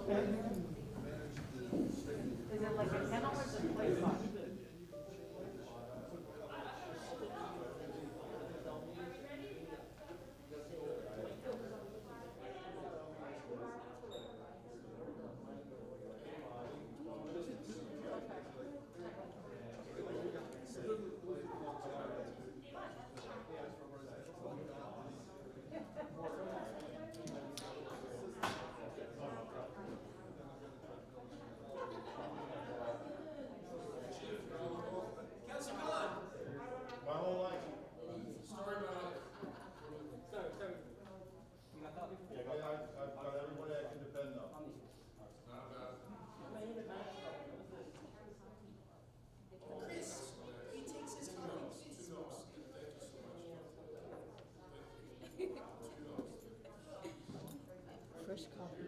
Is it like a kennel or is it a play spot? Fresh coffee.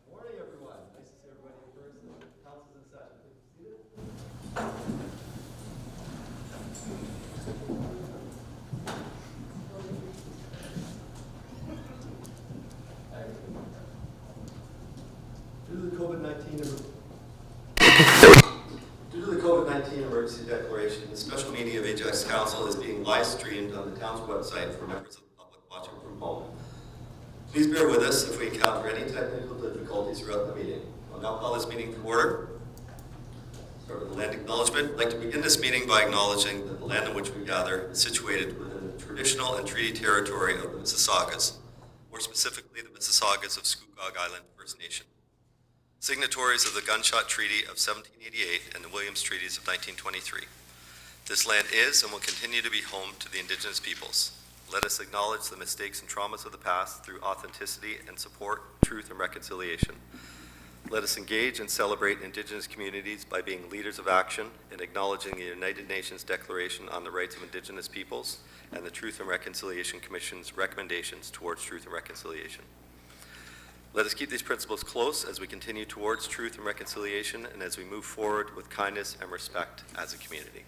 Morning, everyone. Nice to see everybody in person. Council's in session. Please be seated. Due to the COVID-19 emergency declaration, the special meeting of Ajax Council is being live streamed on the town's website for members of the public watching from home. Please bear with us if we encounter any technical difficulties throughout the meeting. I'll now call this meeting to order. Start with the land acknowledgement. I'd like to begin this meeting by acknowledging that the land on which we gather is situated within the traditional and treaty territory of the Mississaugas, more specifically the Mississaugas of Scugog Island First Nation, signatories of the Gunshot Treaty of 1788 and the Williams Treaties of 1923. This land is and will continue to be home to the Indigenous peoples. Let us acknowledge the mistakes and traumas of the past through authenticity and support, truth and reconciliation. Let us engage and celebrate Indigenous communities by being leaders of action and acknowledging the United Nations Declaration on the Rights of Indigenous Peoples and the Truth and Reconciliation Commission's recommendations towards truth and reconciliation. Let us keep these principles close as we continue towards truth and reconciliation and as we move forward with kindness and respect as a community.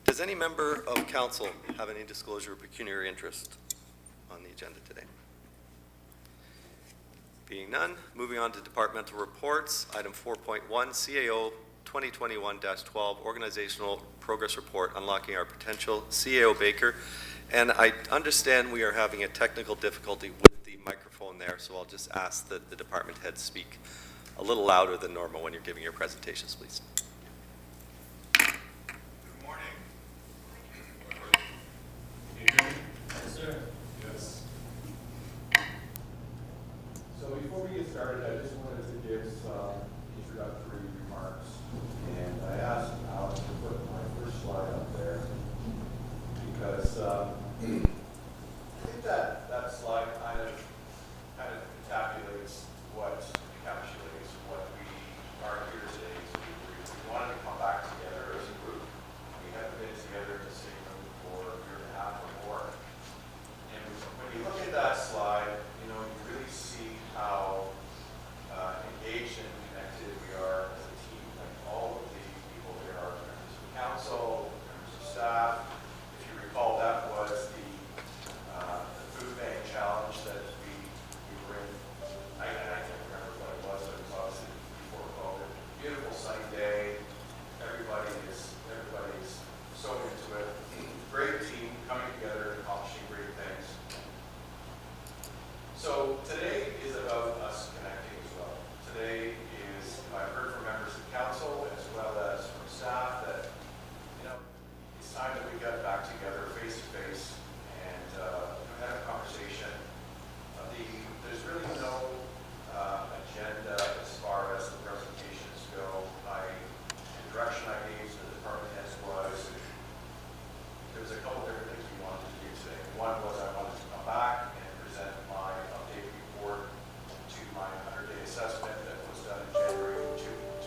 Does any member of council have any disclosure of pecuniary interest on the agenda today? Being none, moving on to departmental reports. Item 4.1, CAO 2021-12, Organizational Progress Report, Unlocking Our Potential, CAO Baker. And I understand we are having a technical difficulty with the microphone there, so I'll just ask that the department heads speak a little louder than normal when you're giving your presentations, please. Yes, sir. Yes. So before we get started, I just wanted to give some introductory remarks. And I asked Alex to put my first slide up there because I think that slide kind of encapsulates what we are here today to do. We wanted to come back together as a group. We have been together in the same room for a year and a half or more. And when you look at that slide, you know, you really see how staff. If you recall, that was the food bank challenge that we were in. I can't remember what it was, but it was obviously before COVID. Beautiful sunny day. Everybody's so into it. Great team coming together and accomplishing great things. So today is about us connecting as well. Today is, I've heard from members of council as well as from staff that, it's time that we get back together face to face and have a conversation. There's really no agenda as far as the presentations go. The direction I gave to the department heads was, there was a couple different things we wanted to do today. One was I wanted to come back and present my update report to my 100-day assessment that was done in January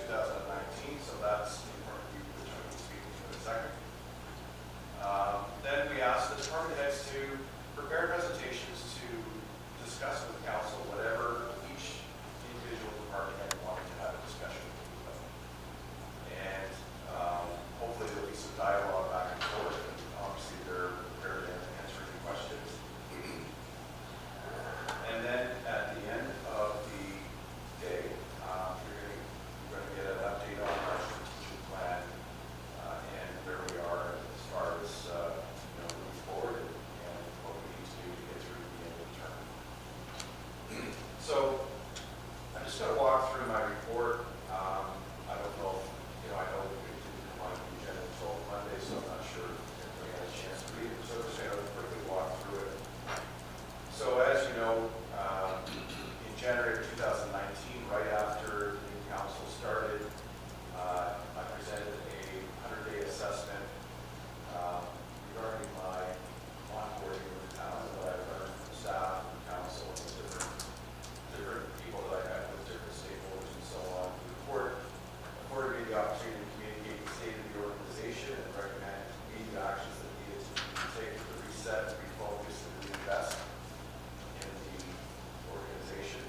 2019. So that's in front of you, which I'm going to speak to in a second. Then we asked the department heads to prepare presentations to discuss with council whatever each individual department head wanted to have a discussion with. And hopefully there'll be some dialogue back and forth. And obviously they're prepared to answer any questions. And then at the end of the day, you're going to get an update on our strategic plan and where we are as far as moving forward and what we need to do to get through the end of the term. So I'm just going to walk through my report. I don't know, I know we didn't come on the agenda until Monday, so I'm not sure if anybody had a chance to read it. So I'm just going to quickly walk through it. So as you know, in January of 2019, right after the new council started, I presented a 100-day assessment regarding my onboarding with the town, what I've learned from staff and council and different people that I had with different stakeholders and so on. The report afforded me the opportunity to communicate the state of the organization and recommend immediate actions that needed to be taken to reset, refocus, and reinvest in the organization.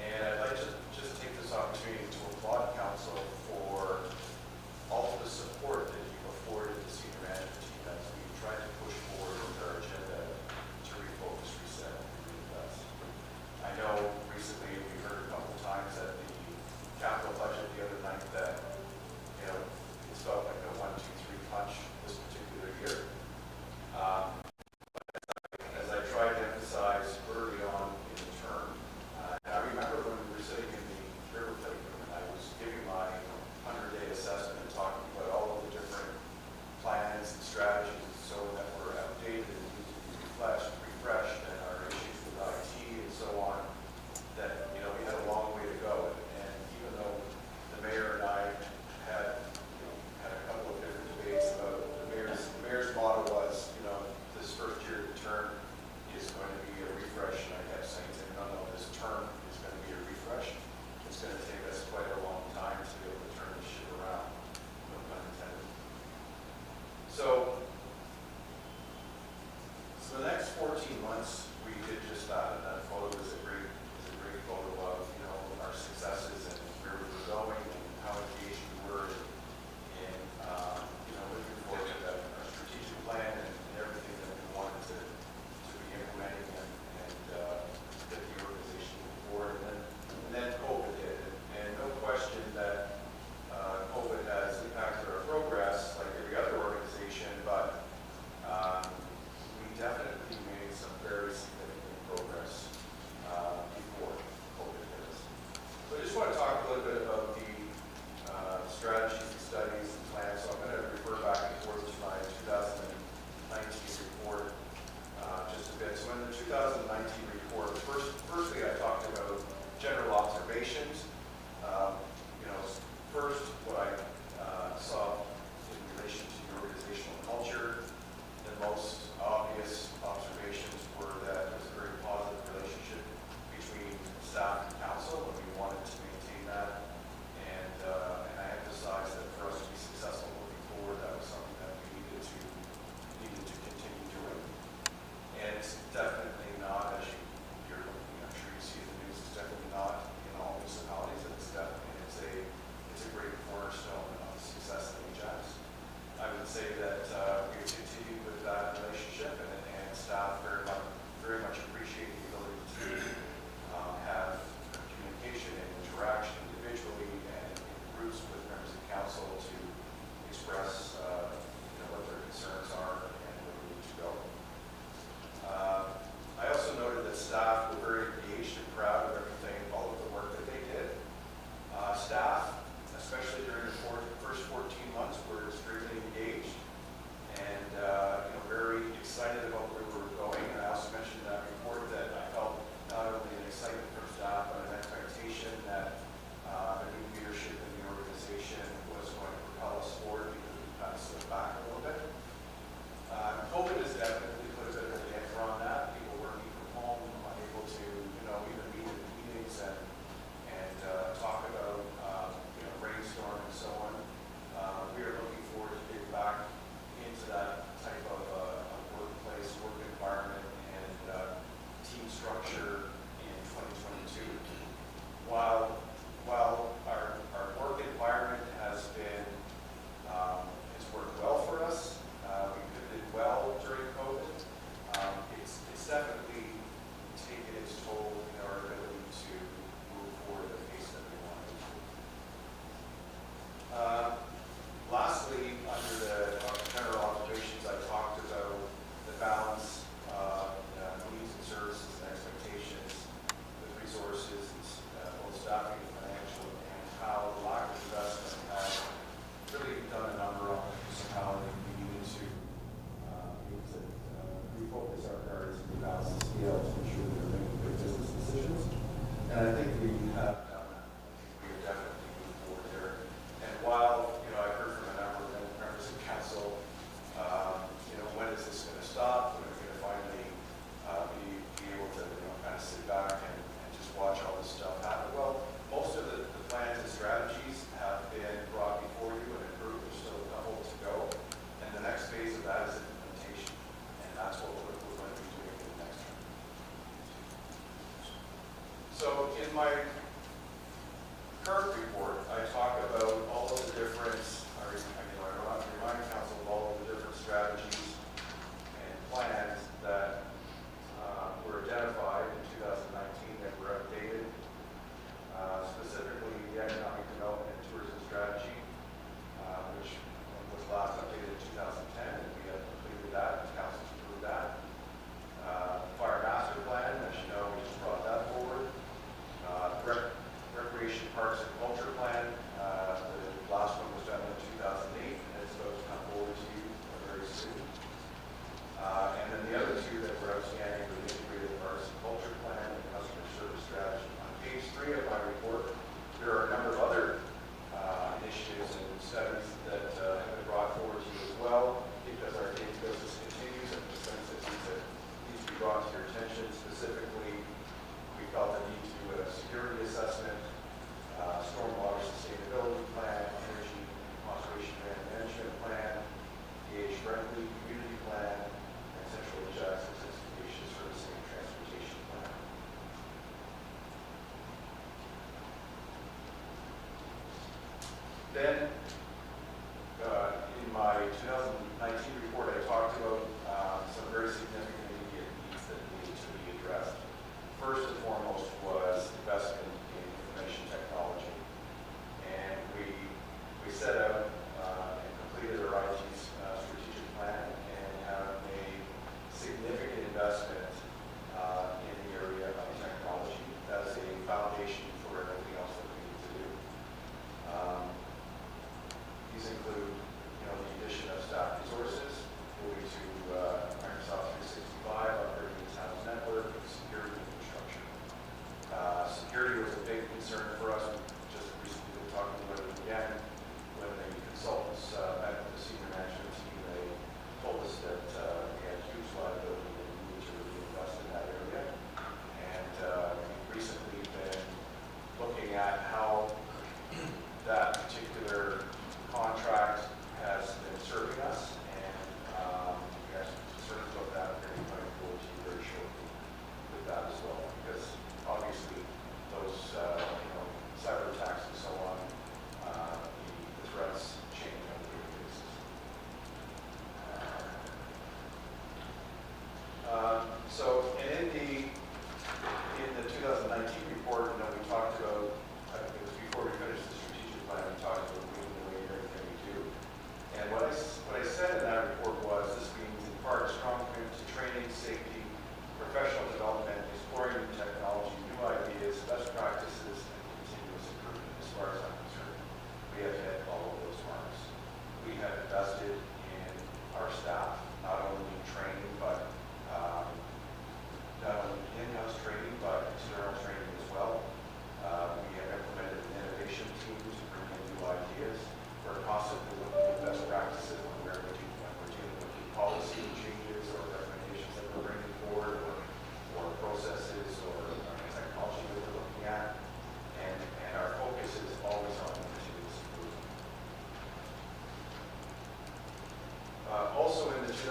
And I'd like to just take this opportunity to applaud council for all of the support that you've afforded the senior management team as we tried to push forward with our agenda to refocus, reset, and reinvest. I know recently we heard a couple of times at the capital budget the other night that, it's felt like a 1, 2, 3 punch this particular year. As I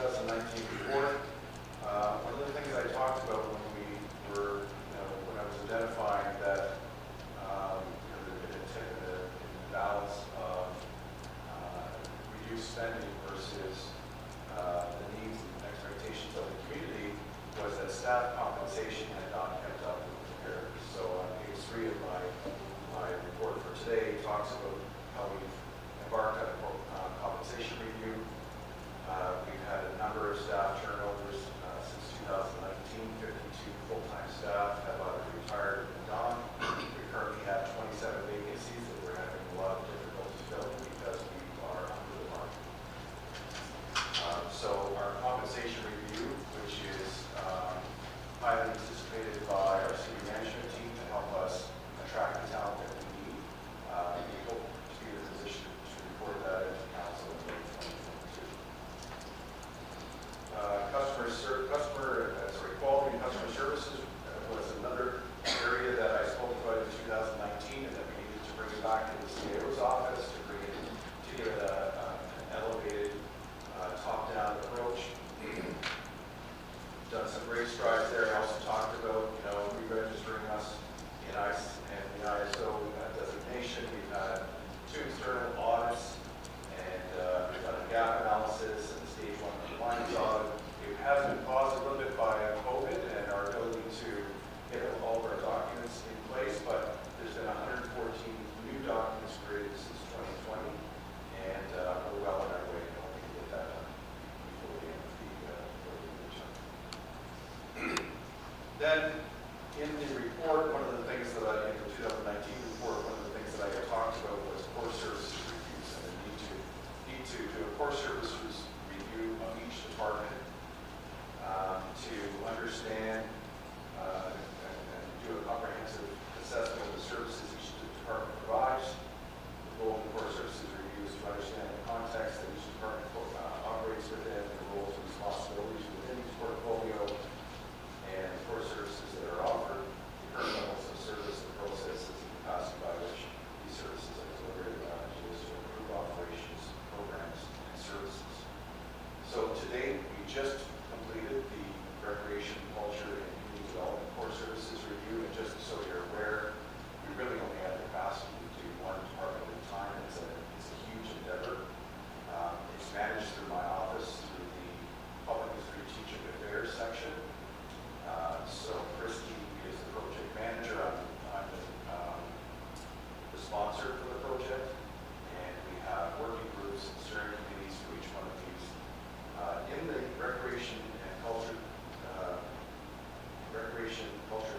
2019 report. One of the things I talked about when we were, when I was identifying that there's been a balance of reduced spending versus the needs and expectations of the community, was that staff compensation had not kept up with competitors. So on page 3 of my report for today talks about how we've embarked on a compensation review. We've had a number of staff turnovers since 2019. 52 full-time staff have either retired or moved on. We currently have 27 vacancies that we're having a lot of difficulty filling because we are under the mark. So our compensation review, which is highly anticipated by our senior management team to help us attract the talent that we need. We hope to be in a position to report that into council in late 2022. Quality and customer services was another area that I spoke about in 2019, and that we needed to bring it back to the CAO's office to bring it to get an elevated top-down approach. Done some great strides there. I also talked about, re-registering us in the ISO designation. We've had 2 external audits, and we've done a gap analysis and a stage 1 compliance audit. It has been caused a little bit by COVID and our ability to get all of our documents in place, but there's been 114 new documents created since 2020, and we're well on our way to hoping to get that done before the end of the term. Then, in the report, one of the things that in the 2019 report, one of the things that I talked about was core services reviews, and the need to do a core services review of each department to understand and do a comprehensive assessment of the services each department provides. The goal of the core services review is to understand the context that each department operates within, the roles and responsibilities within each portfolio, and the core services that are offered, the current levels of service and processes and capacity by which these services are delivered, advantages to improve operations, programs, and services. So to date, we just completed the recreation, culture, and community development core services review, and just so you're aware, we really only have capacity to do one department at a time. It's a huge endeavor. It's managed through my office through the Public and Strategic Affairs section. So Christy is the project manager. I'm the sponsor for the project, and we have working groups and steering committees for each one of these. In the recreation, culture, and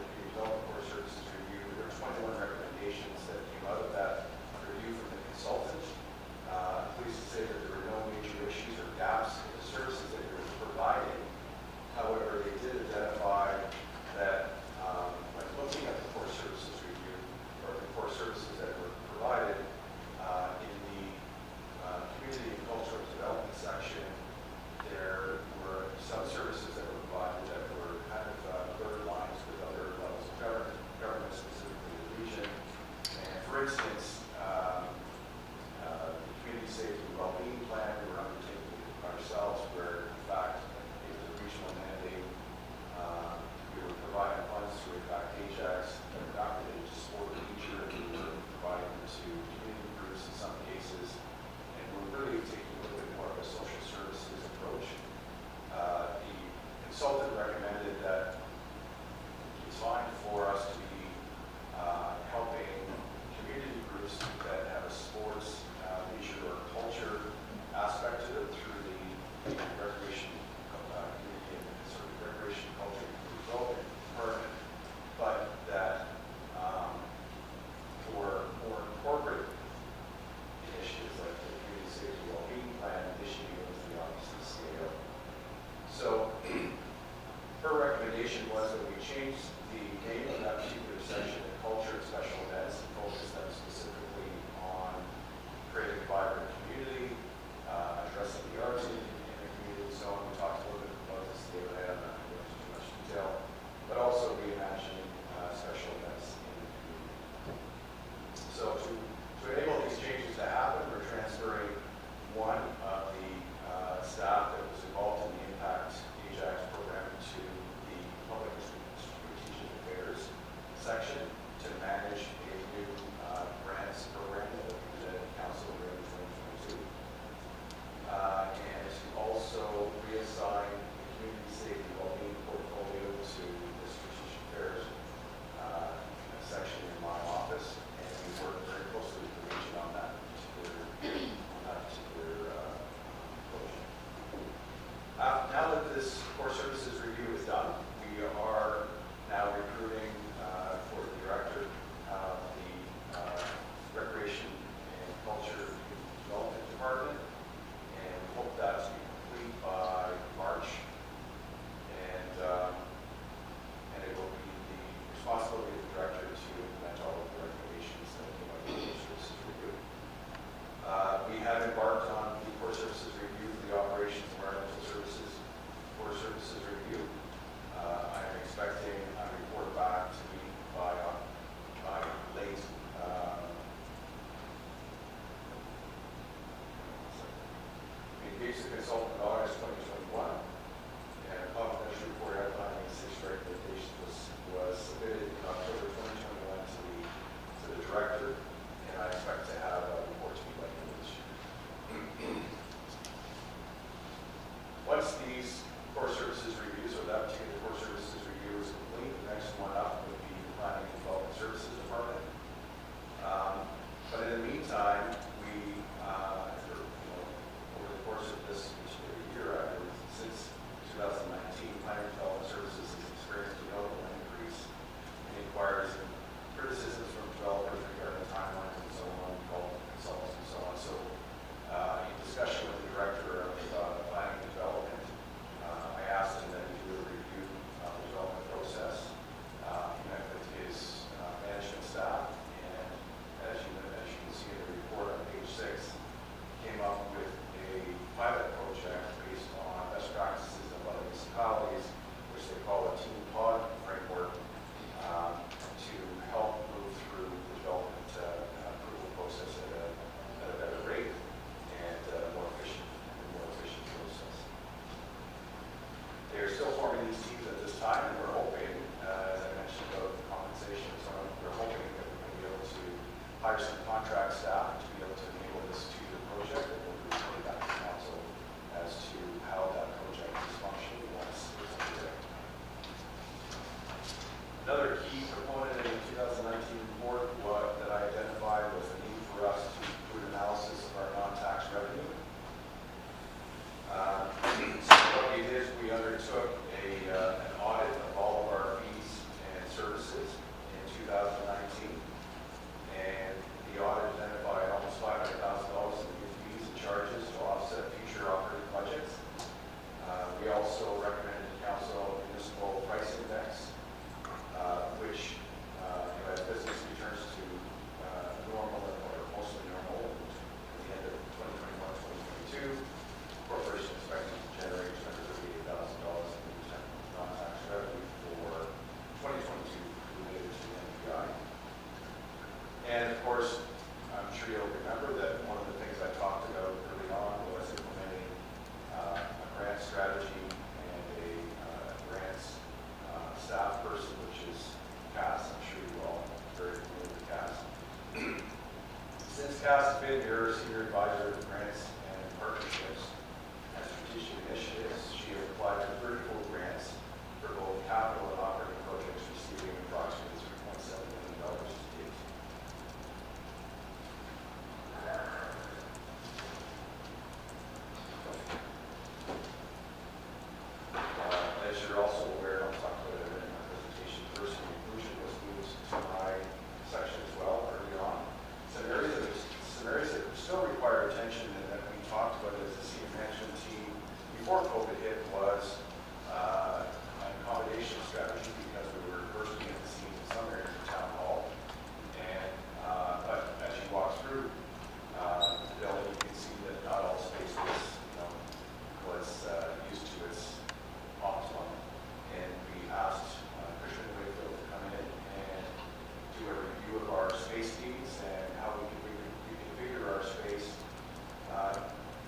community development core services review, there are 21 recommendations that came out of that review from the consultant. Pleased to say that there were no major issues or gaps in the services that we were providing. However, they did identify that when looking at the core services review, or the core services that were provided in the community and cultural development section, there were some services that were provided that were kind of blurred lines with other levels of government, specifically the region. And for instance, the community safety and well-being plan we were undertaking ourselves, where in fact it was a regional mandate. We were providing funds through in fact Ajax that were not related to sport or leisure, and we were providing them to community groups in some cases. And we're really taking a little bit more of a social services approach. The consultant recommended that it's fine for us to be helping community groups that have a sports, leisure, or culture aspect to it through the recreation community and sort of recreation culture development department, but that for more corporate initiatives like the community safety well-being plan, initiative was the office of the CAO. So her recommendation was that we change the name of that particular section to culture and special events and focus them specifically on creating a vibrant community, addressing the arts in the community, and so on. We talked a little bit about this the other day, I'm not going into too much detail, but also reimagining special events in the community. So to enable these changes to happen, we're transferring one of the staff that was involved in the engaged the consultant in August 2021, and a confidential report outlining 6 recommendations was submitted in October 2021 to the director, and I expect to have a report to me by the end of this year. Once these core services reviews, or that particular core services review is complete, the next one up would be the Planning and Development Services Department. But in the meantime, we, over the course of this year, since 2019, Planning and Development Services has experienced a notable increase in inquiries and criticisms from developers regarding timelines and so on, consultants and so on. So, in discussion with the director of Planning and Development, I asked him that he do a review of the development process. He met with his management staff, and as you can see in the report on page 6, came up with a pilot project based on best practices of other municipalities, which they call a team pod framework, to help move through the development approval process at a better rate and more efficient process. They are still forming these teams at this time, and we're hoping, as I mentioned about compensation, so we're hoping that we're going to be able to hire some contract staff to be able to enable this 2-year project, and we'll be reporting back to council as to how that project is functioning once it's underway. Another key component in the 2019 report that I identified was the need for us to do an analysis of our non-tax revenue. So what we did is we undertook an audit of all of our fees and services in 2019, and the audit identified almost $500,000 in new fees and charges to offset future operating budgets. We also recommended to council a municipal price index, which as business returns to normal or mostly normal at the end of 2021-2022, corporation expected to generate $238,000 in non-tax revenue for 2022 related to the NPI. And of course, I'm sure you'll remember that one of the things I talked about early on was implementing a grant strategy and a grants staff person, which is Cass. I'm sure you all are very familiar with Cass. Since Cass has been here, senior advisor of grants and partnerships and strategic initiatives, she has applied for 34 grants for both capital and operating projects, receiving approximately $3.7 million to date. As you're also aware, I'll talk about it in my presentation. First, inclusion was moved to my section as well early on. Some areas that still require attention and that we talked about as the senior management team before COVID hit was an accommodation strategy, because we were bursting at the seams in some areas of town hall. And but as you walk through the building, you can see that not all space was used to its optimum. And we asked Christian Wakefield to come in and do a review of our space needs and how we can reconfigure our space.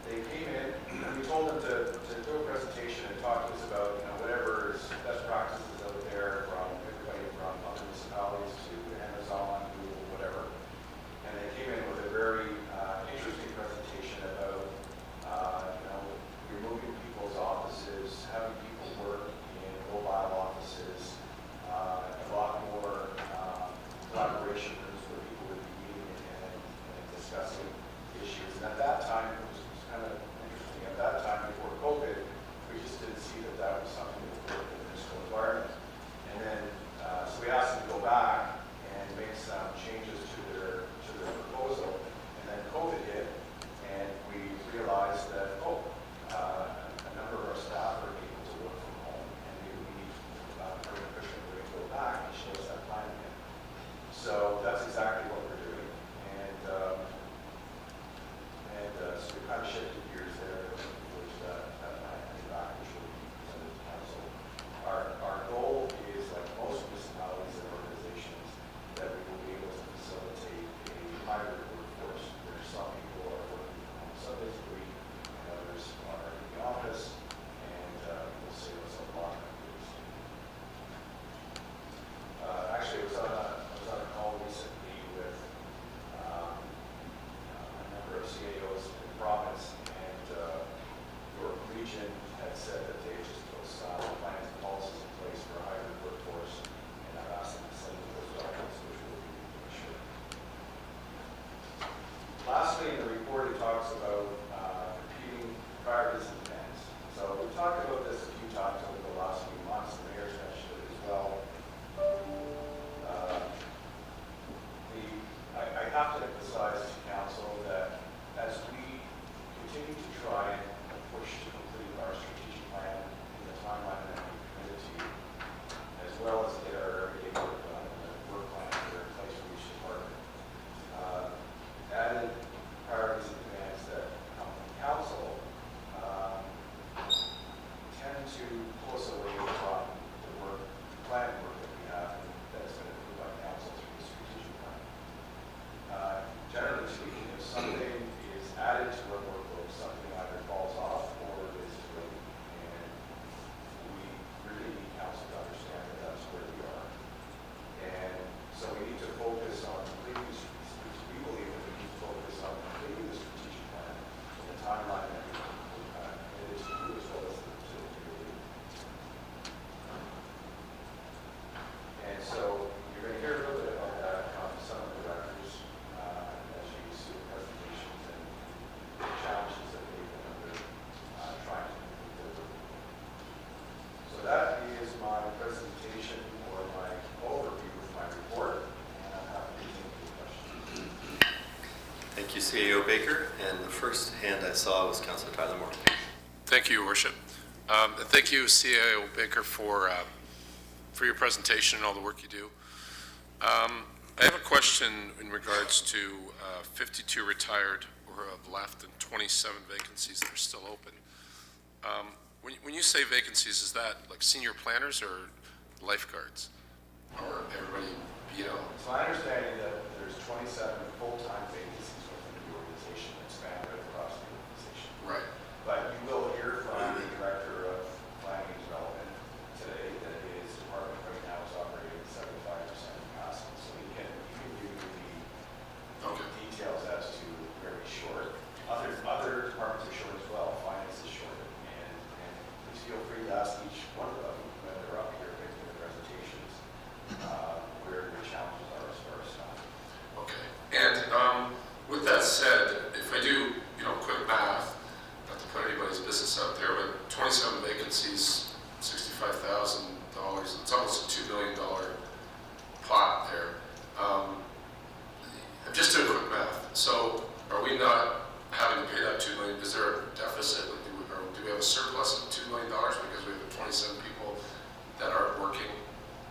They came in and we told them to do a presentation and talk to us about whatever is best practices out there from everybody from other municipalities to Amazon, Google, whatever. And they came in with a very interesting presentation about removing people's offices, having people work in mobile offices, a lot more collaboration rooms where people would be meeting and discussing issues. And at that time, it was kind of interesting. At that time, before COVID, we just didn't see that was talked about this a few times over the last few months. The mayor's mentioned it as well. I have to emphasize to council that as we continue to try and push to complete our strategic plan in the timeline that we committed to, as well as get our everyday work done and the work plans that are in place for each department, added priorities and demands that come from council tend to pull us away from the work, planning work that we have that has been approved by council through the strategic plan. Generally speaking, if something is added to our workload, something either falls off or is delayed. And we really need council to understand that that's where we are. And so we need to focus on completing we believe that we need to focus on completing the strategic plan in the timeline that we committed to do, as well as the period. And so you're going to hear a little bit about that from some of the directors as you see the presentations and the challenges that they've been under trying to complete their work. So that is my presentation or my overview of my report, and I'm happy to take any questions. Thank you, CAO Baker. And the first hand I saw was Councilor Tyler Moore. Thank you, Your Worship. And thank you, CAO Baker, for your presentation and all the work you do. I have a question in regards to 52 retired or have left and 27 vacancies that are still open. When you say vacancies, is that like senior planners or lifeguards? Or everybody, you know? It's my understanding that there's 27 full-time vacancies within the organization that span right across the organization. Right. But you will hear from the Director of Planning and Development today that his department right now is operating at 75% capacity. So he can give you the details as to where he's short. Other departments are short as well. Finance is short. And please feel free to ask each one of them when they're up here making their presentations where the challenges are as far as staff. Okay. And with that said, if I do, quick math, not to put anybody's business out there, but 27 vacancies, $65,000, it's almost a $2 million pot there. I'm just doing quick math. So are we not having to pay that $2 million? Is there a deficit? Or do we have a surplus of $2 million because we have 27 people that aren't working?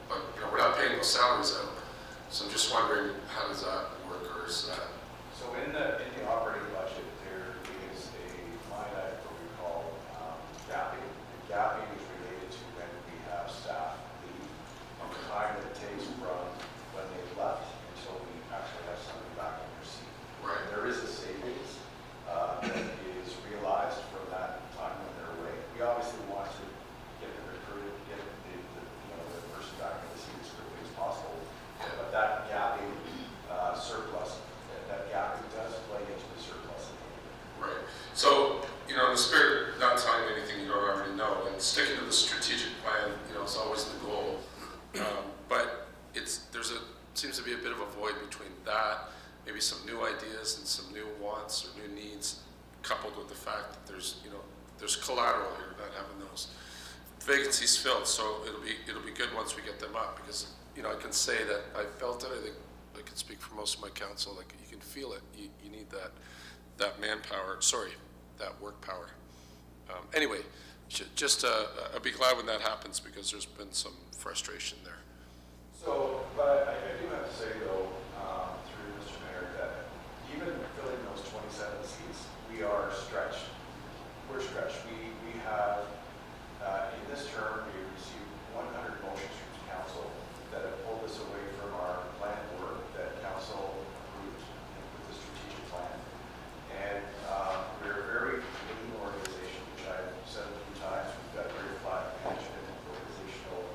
But we're not paying those salaries out. So I'm just wondering, how does that work, or is that? So in the operating budget, there is a line item what we call gapping. And gapping is related to when we have staff leave, the time that it takes from when they left until we actually have somebody back in their seat. Right. And there is a savings that is realized from that time when they're away. We obviously want to get them recruited, get the person back in the seat as quickly as possible. But that gapping surplus, that gapping does play into the surplus. Right. So, in the spirit, not telling me anything you don't already know, and sticking to the strategic plan, is always the goal. But seems to be a bit of a void between that, maybe some new ideas and some new wants or new needs, coupled with the fact that there's collateral here, not having those vacancies filled. So it'll be good once we get them up, because I can say that I felt it. I think I can speak for most of my council. Like, you can feel it. You need that manpower. Sorry, that work power. Anyway, I'll be glad when that happens, because there's been some frustration there. So, but I do have to say though, through Mr. Mayor, that even filling those 27 seats, we are stretched. We're stretched. We have, in this term, we received 100 motions from council that have pulled us away from our planned work that council approved with the strategic plan. And we're a very lean organization, which I've said a few times. We've got very flat management and organizational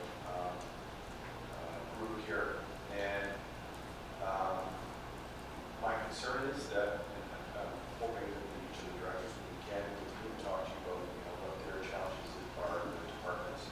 group here. And my concern is that, and I'm hoping that each of the directors we can continue to talk to you about what their challenges are in their departments.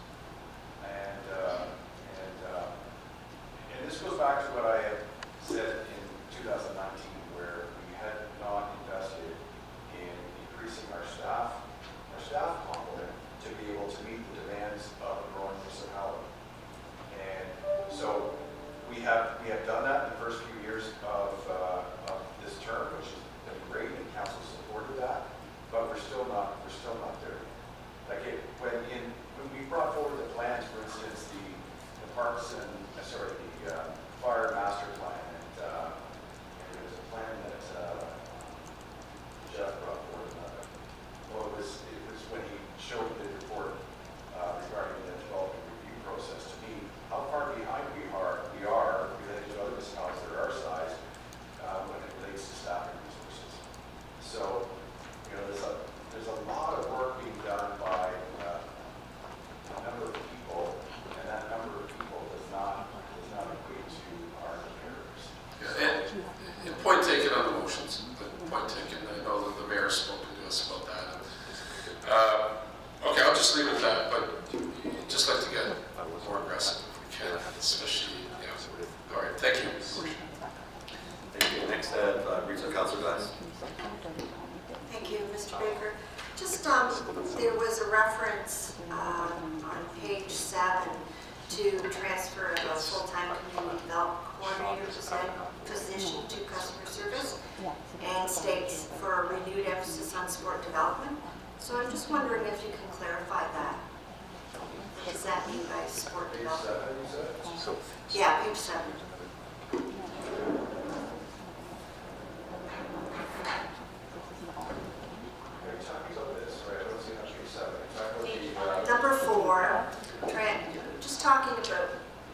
we're still not there. Like when we brought forward the plans, for instance, the parks and, the fire master plan, and there was a plan that Jeff brought forward. Well, it was when he showed the report regarding the development review process to me, how far behind we are related to other municipalities that are our size when it relates to staffing resources. So, there's a lot of work being done by a number of people, and that number of people does not equate to our competitors. Yeah, and point taken on the motions. Point taken. I know that the mayor's spoken to us about that. Okay, I'll just leave it at that. But just like to get more aggressive if we can, especially. Yeah. All right. Thank you. Thank you. Next, Regional Councilor Dice. Thank you, Mr. Baker. Just, there was a reference on page 7 to transfer of a full-time community development coordinator position to customer service, and states for a renewed emphasis on sport development. So I'm just wondering if you can clarify that. What does that mean by sport Page development? 7, you said? Yeah, page 7. Are you talking about this, right? I don't see on page 7. You're talking about the, Number 4, just talking about,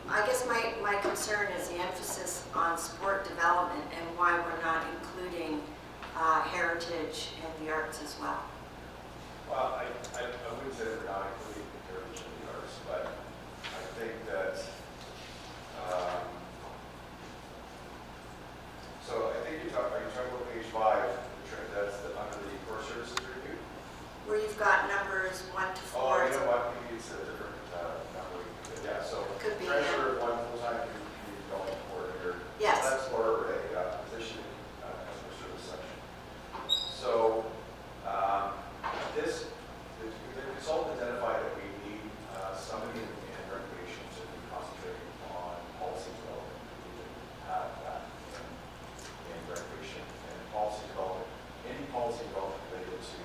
I guess my concern is the emphasis on sport development and why we're not including heritage and the arts as well. well, I wouldn't say that we're not including the heritage and the arts, but I think that, so I think are you talking about page 5, that's under the core services review? Where you've got numbers 1 to 4. Oh, you know what, maybe it's a different number. Yeah, so Could be, treasurer, 1 full-time community development coordinator. Yes. That's for a position in customer service section. So the consultant identified that we need somebody in recreation to be concentrating on policy development. We need to have that in recreation and policy development, any policy development related to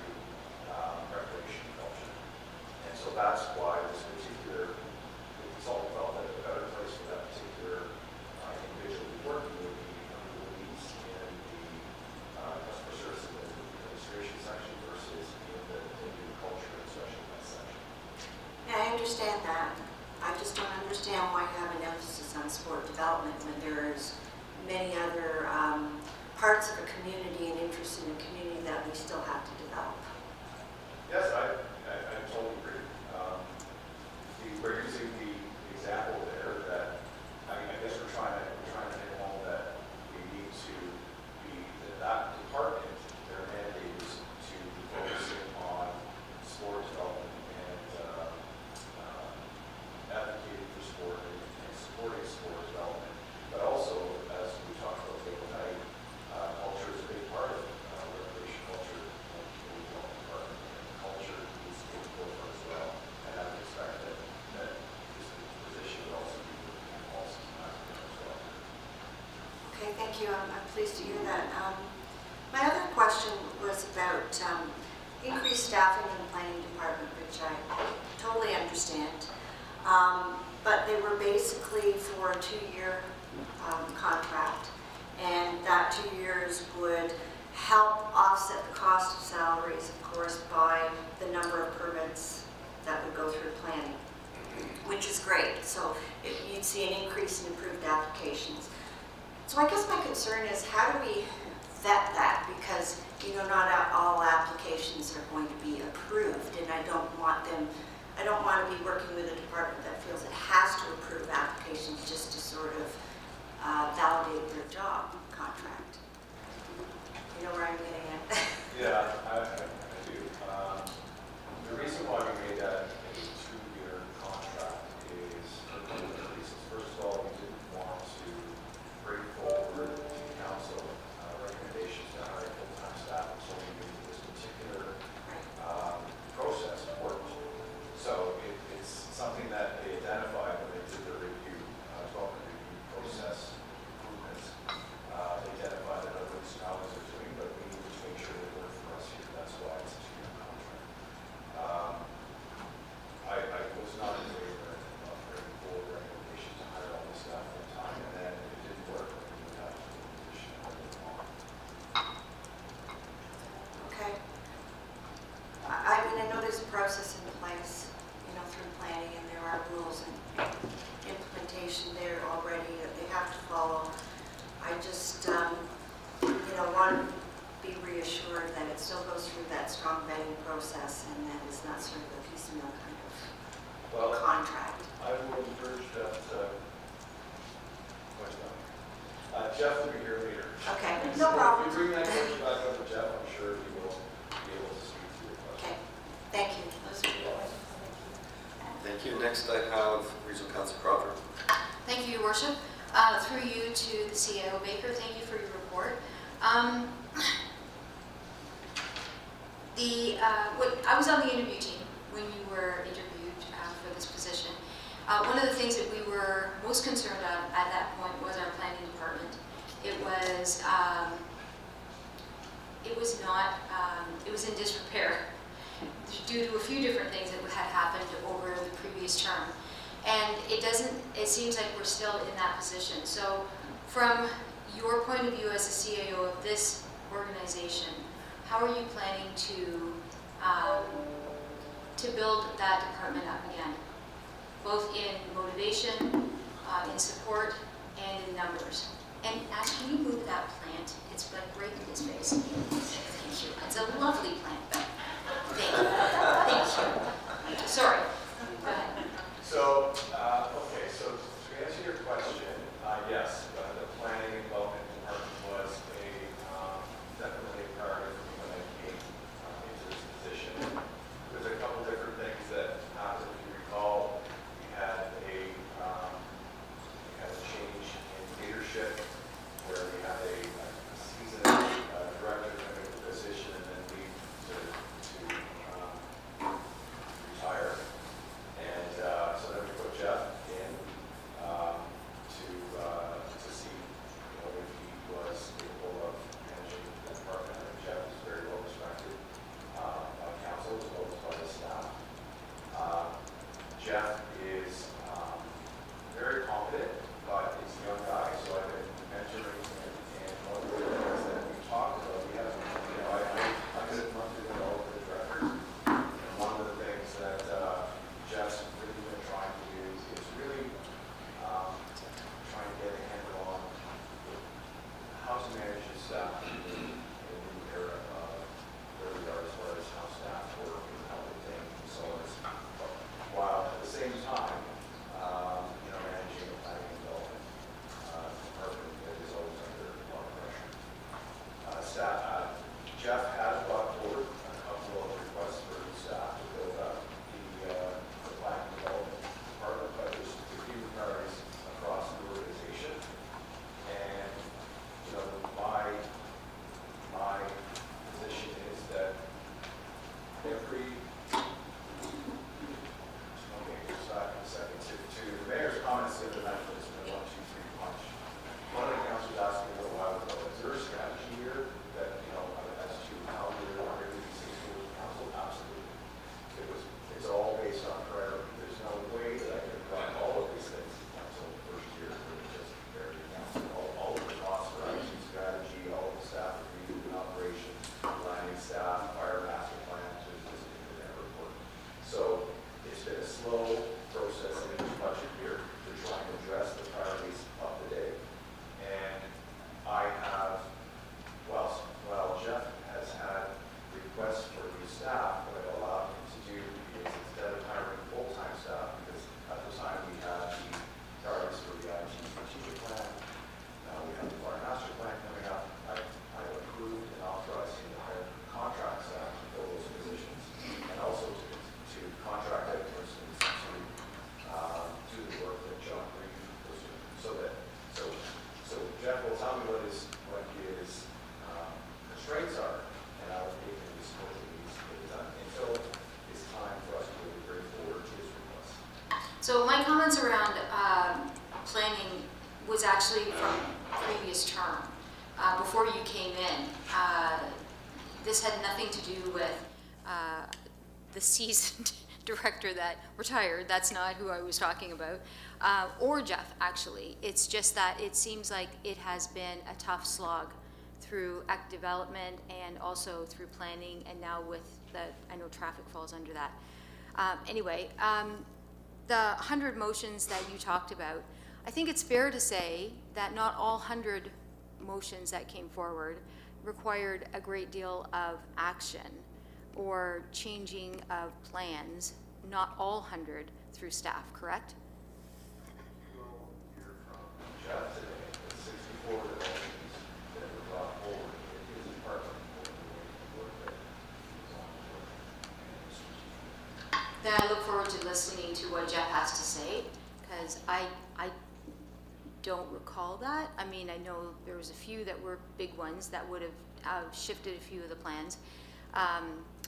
recreation and culture. And so that's why this particular consultant felt that a better place for that particular individual working would be under the leads in the customer service and administration section versus in the culture and special events section. Yeah, I understand that. I just don't understand why you have an emphasis on sport development when there's many other parts of a community and interests in a community that we still have to develop. Yes, I totally agree. We're using the example there that, I guess we're trying to hit home that we need to be, that department, their mandate is to be focusing on sport development and advocating for sport and supporting sport development. But also, as we talked about tonight, culture is a big part of recreation culture and community development department. And culture needs to be forefront as well. And I would expect that this position would also be working on policies and aspects as well. Okay, thank you. I'm pleased to hear that. My other question was about increased staffing in the planning department, which I totally understand. But they were basically for a 2-year contract, and that 2 years would help offset the cost of salaries, of course, by the number of permits that would go through planning, which is great. So you'd see an increase in improved applications. So I guess my concern is how do we vet that? Because, not all applications are going to be approved, and I don't want to be working with a department that feels it has to approve applications just to sort of validate their job contract. You know where I'm getting at? Yeah, I do. The reason why we made that a 2-year contract is for a couple of reasons. First of all, we didn't want to bring forward to council recommendations to hire full-time staff until we knew this particular process worked. So it's something that they identified when they did the review, development review process improvements. They identified that other municipalities are doing, but we needed to make sure they work for us here. That's why vetting process and that it's not sort of a piecemeal kind of Well, contract. I will encourage Jeff to, Jeff will be here later. Okay, So no problem. If you bring that question back up to Jeff, I'm sure he will be able to speak to your question. Okay, thank you. Those are your questions. Thank you. Next, I have Regional Councillor Crawford. Thank you, Your Worship. Through you to the CAO Baker, thank you for your report. I was on the interview team when you were interviewed for this position. One of the things that we were most concerned about at that point was our planning department. It was in disrepair due to a few different things that had happened over the previous term. And it seems like we're still in that position. So from your point of view as a CAO of this organization, how are you planning to build that department up again? Both in motivation, in support, and in numbers. And Ash, can you move that plant? It's like breaking his face. Thank you. It's a lovely plant, but thank you. Thank you. Sorry. Go ahead. So, okay, so to answer your question, yes, the planning and development department was definitely a priority for me when I came into this position. There's a couple different things that happened. If you recall, we had a change in leadership where we had a seasoned director come into the position and then leave to retire. And so then we put Jeff in to see, if he was capable of managing the department. I think Jeff is very well respected by council as well as by the staff. Jeff is very confident, but he's a young guy, so I've been mentoring him. And one of the things that we talked about, we have, I could have run through all of the directors. And one of the things that Jeff's really been trying to do is really trying to get a handle on how to manage his staff in the new era of where we are as far as how staff work and how they think and so on. While at the same time, managing a planning and development department that is always under a lot of pressure. Jeff has brought forward a couple of requests for his staff to build up the planning and development department, but there's a few priorities across the organization. And, my position is that every to the mayor's comments the other night, it's been 1, 2, 3 punch. One of the councilors asked me a little while ago, is there a strategy here that, as to how we're going to be successful with council? Absolutely. It's all based on priority. There's no way that I can provide all of these things to council the first year. It's just very council. All of the cost for IT strategy, all of the staff review and operations, planning staff, fire master plan, there's this in that report. So it's been a slow process in each budget year to try and address the priorities of the day. And I have, while Jeff has had requests for new staff, what I've allowed him to do is instead of hiring full-time staff, because at the time we had the priorities for the IT strategic plan, now we have the fire master plan coming up, I approved and authorized him to hire contract staff to fill those positions, and also to contract out persons to do the work that John Green was doing. So Jeff will tell me what his constraints are, and I will give him the support that he needs to get it done until it's time for us to really bring forward his requests. So my comments around planning was actually from previous term, before you came in. This had nothing to do with the seasoned director that retired. That's not who I was talking about, or Jeff, actually. It's just that it seems like it has been a tough slog through act development and also through planning, and now with I know traffic falls under that. Anyway, the 100 motions that you talked about, I think it's fair to say that not all 100 motions that came forward required a great deal of action. or changing of plans, not all 100 through staff, correct? You'll hear from Jeff today, the 64 developments that were brought forward in his department for the work that he's on with. Then I look forward to listening to what Jeff has to say, because I don't recall that. I mean, I know there was a few that were big ones that would have shifted a few of the plans.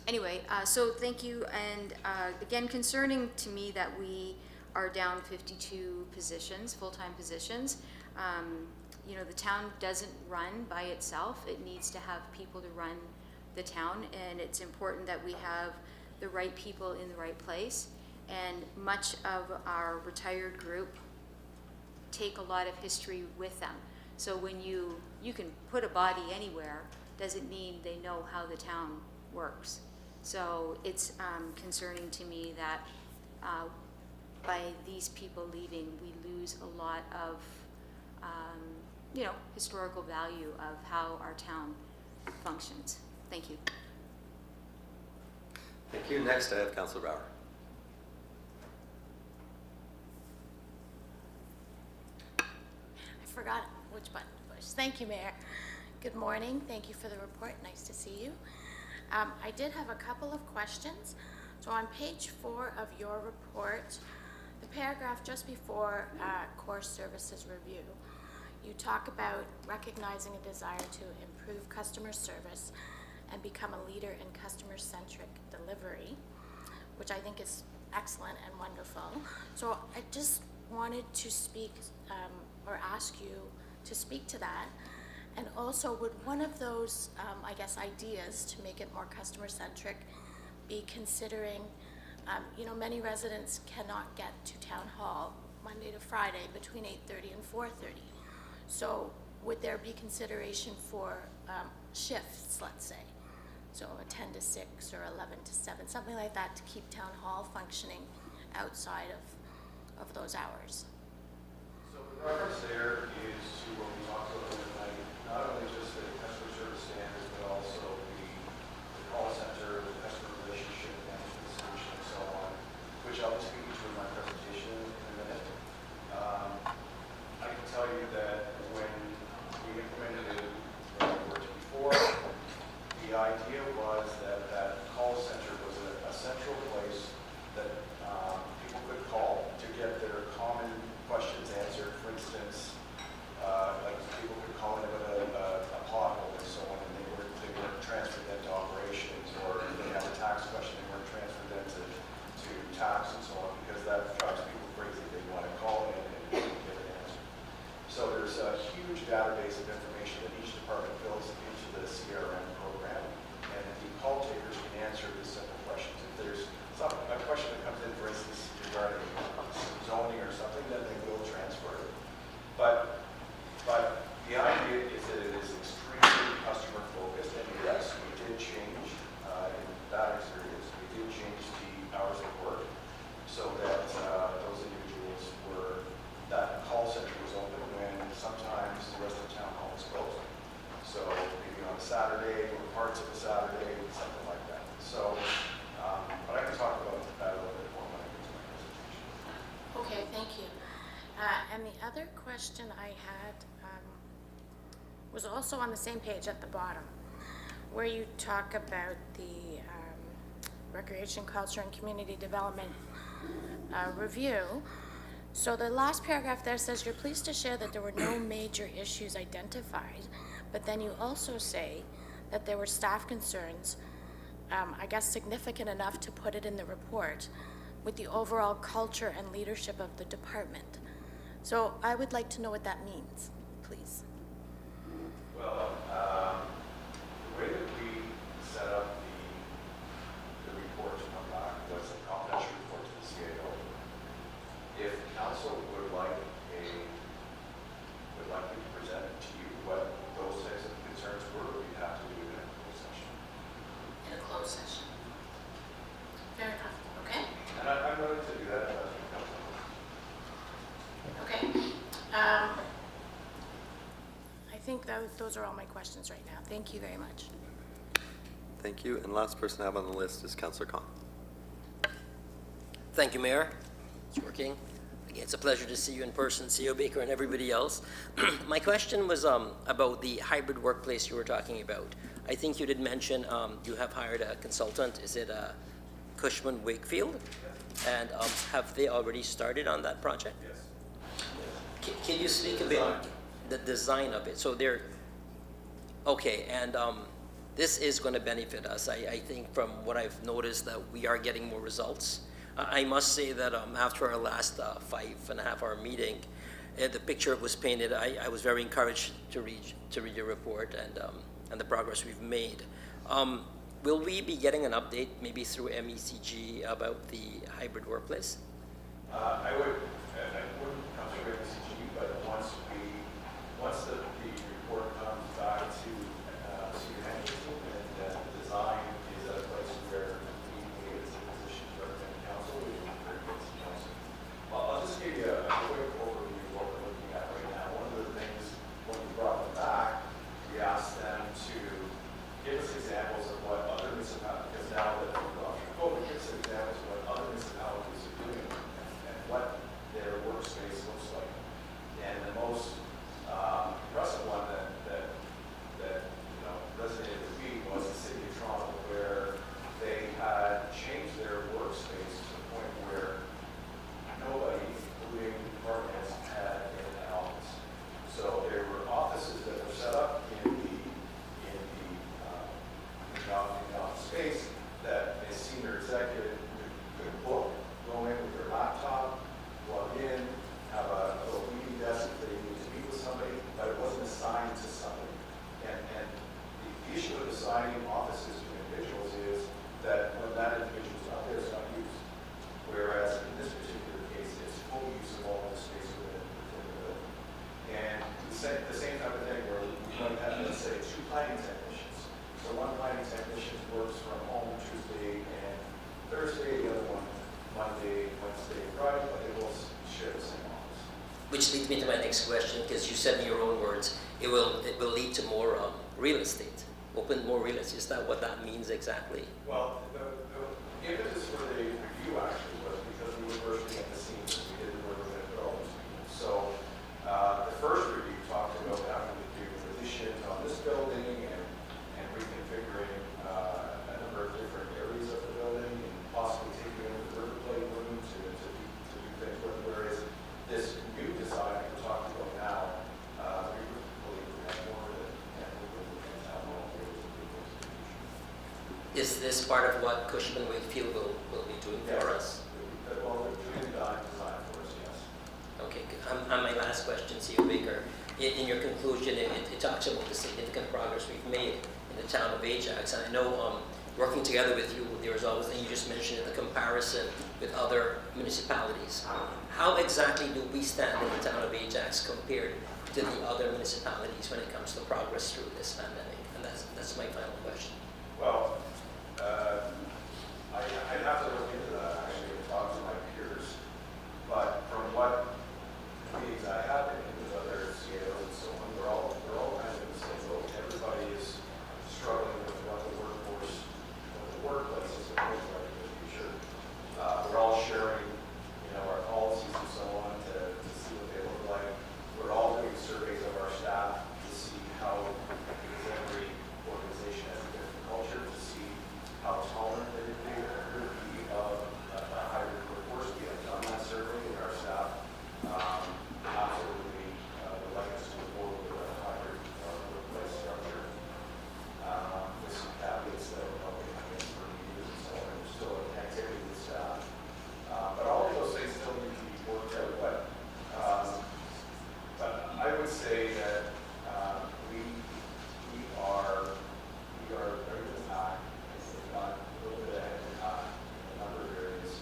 Anyway, so thank you, and again, concerning to me that we are down 52 positions, full-time positions. You know, the town doesn't run by itself. It needs to have people to run the town, and it's important that we have the right people in the right place. And much of our retired group take a lot of history with them. So when you can put a body anywhere, doesn't mean they know how the town works. So it's concerning to me that by these people leaving, we lose a lot of, you know, historical value of how our town functions. Thank you. Thank you. Next, I have Councilor Brower. I forgot which button to push. Thank you, Mayor. Good morning. Thank you for the report. Nice to see you. I did have a couple of questions. So on page 4 of your report, the paragraph just before core services review, you talk about recognizing a desire to improve customer service and become a leader in customer-centric delivery, which I think is excellent and wonderful. So I just wanted to speak or ask you to speak to that. And also, would one of those, I guess, ideas to make it more customer-centric be considering, you know, many residents cannot get to Town Hall Monday to Friday between 8:30 and 4:30. So would there be consideration for shifts, let's say? So a 10 to 6 or 11 to 7, something like that to keep Town Hall functioning outside of those hours. So the reference there is to what we talked about tonight, not only just the customer service standards, but also the call center, the customer relationship management solution, and so on, which I'll be speaking to in my presentation in a minute. I can tell you that when we implemented it when we worked before, the idea was that that call center was a central place that people could call to get their common questions answered. For instance, like people could call in about a pothole or so on, and they weren't transferred then to operations, or if they had a tax question, they weren't transferred then to tax and so on, because that drives people crazy. They want to call in and get an answer. So there's a huge database of information that each department fills into the CRM program, and the call takers can answer the simple questions. If there's a question that comes in, for instance, regarding zoning or something, then they will transfer it. But the idea is that it is extremely customer focused, and yes, we did change in that experience. We did change the hours of work so that those individuals were, that call center was open when sometimes the rest of the town hall was closed. So maybe on a Saturday or parts of a Saturday, something like that. So, but I can talk about that a little bit more when I get to my presentation. Okay, thank you. And the other question I had was also on the same page at the bottom, where you talk about the Recreation, Culture, and Community Development review. So the last paragraph there says, you're pleased to share that there were no major issues identified, but then you also say that there were staff concerns, I guess significant enough to put it in the report, with the overall culture and leadership of the department. So I would like to know what that means, please. Well, the way that we set up the report to come back was a confidential report to the CAO. If council would like me to present to you what those types of concerns were, we'd have to do it in a closed session. In a closed session. Fair enough, okay? And I'm willing to do that if that's what council wants. Okay. I think those are all my questions right now. Thank you very much. Thank you. And last person I have on the list is Councillor Khan. Thank you, Mayor. It's working. Again, it's a pleasure to see you in person, CEO Baker and everybody else. My question was about the hybrid workplace you were talking about. I think you did mention you have hired a consultant. Is it Cushman Wakefield? And have they already started on that project? Yes. Can you speak a bit the design of it? So they're okay, and this is going to benefit us. I think from what I've noticed that we are getting more results. I must say that after our last 5.5-hour meeting, the picture was painted. I was very encouraged to read your report and the progress we've made. Will we be getting an update, maybe through MECG, about the hybrid workplace? I wouldn't come through MCG, but once the report comes back to management and the design is at a place where we as a position to represent council, we will bring it to council. I'll just give you a quick overview of what we're looking at right now. One of the things, when we brought them back, we asked them to give us examples of what other municipalities, because now that we've gone through COVID, give us examples of what other municipalities are doing and what their workspace looks like. And the most impressive one that resonated with me was the city of Toronto, where they had changed their workspace to the point where nobody, including departments, had an office. So there were offices that were set up in the office space that a senior executive could book, go in with their laptop, log in, have a little meeting desk if they needed to meet with somebody, but it wasn't assigned to somebody. And the issue with assigning offices to individuals is that when that individual's not there, it's not used. Whereas in this particular case, it's full use of all the space within the building. And the same type of thing where we might have, let's say, 2 planning technicians. So one planning technician works from home Tuesday and Thursday, the other one Monday, Wednesday, and Friday, but they will share the same office. Which leads me to my next question, because you said in your own words, it will lead to more real estate, open more real estate. Is that what that means exactly? Well, the impetus for the review actually was because we were working at the scenes and we didn't know where we were going to go. So the first review talked about having to do additions on this building and reconfiguring a number of different areas of the building and possibly taking over the river plate room to do things with. Whereas this new design that we're talking about now, we believe we have more of it and we're going to have more of it. Is this part of what Cushman Wakefield will be doing for us? Well, we're doing design for us, yes. Okay, good. On my last question, CEO Baker, in your conclusion, it talks about the significant progress we've made in the town of Ajax. And I know working together with you, there was always, and you just mentioned it, the comparison with other municipalities. How exactly do we stand in the town of Ajax compared to the other municipalities when it comes to progress through this pandemic? And that's my final question. Well, I'd have to look into that actually and talk to my peers. But from what meetings I have been in with other CEOs and so on, they're all kind of in the same boat. Everybody is struggling with what the workplace is going to look like in the future. We're all sharing, our policies and so on to see what they look like. We're all doing surveys of our staff to see how, because every organization has a different culture, to see how tolerant they would be of a hybrid workforce. We have done that survey, and our staff absolutely would like us to move forward with a hybrid workplace structure with some caveats that we're probably having for reviews and so on. There's still an activity with staff. But all of those things still need to be worked out. But I would say that we are very good at, if not a little bit ahead of time in a number of areas,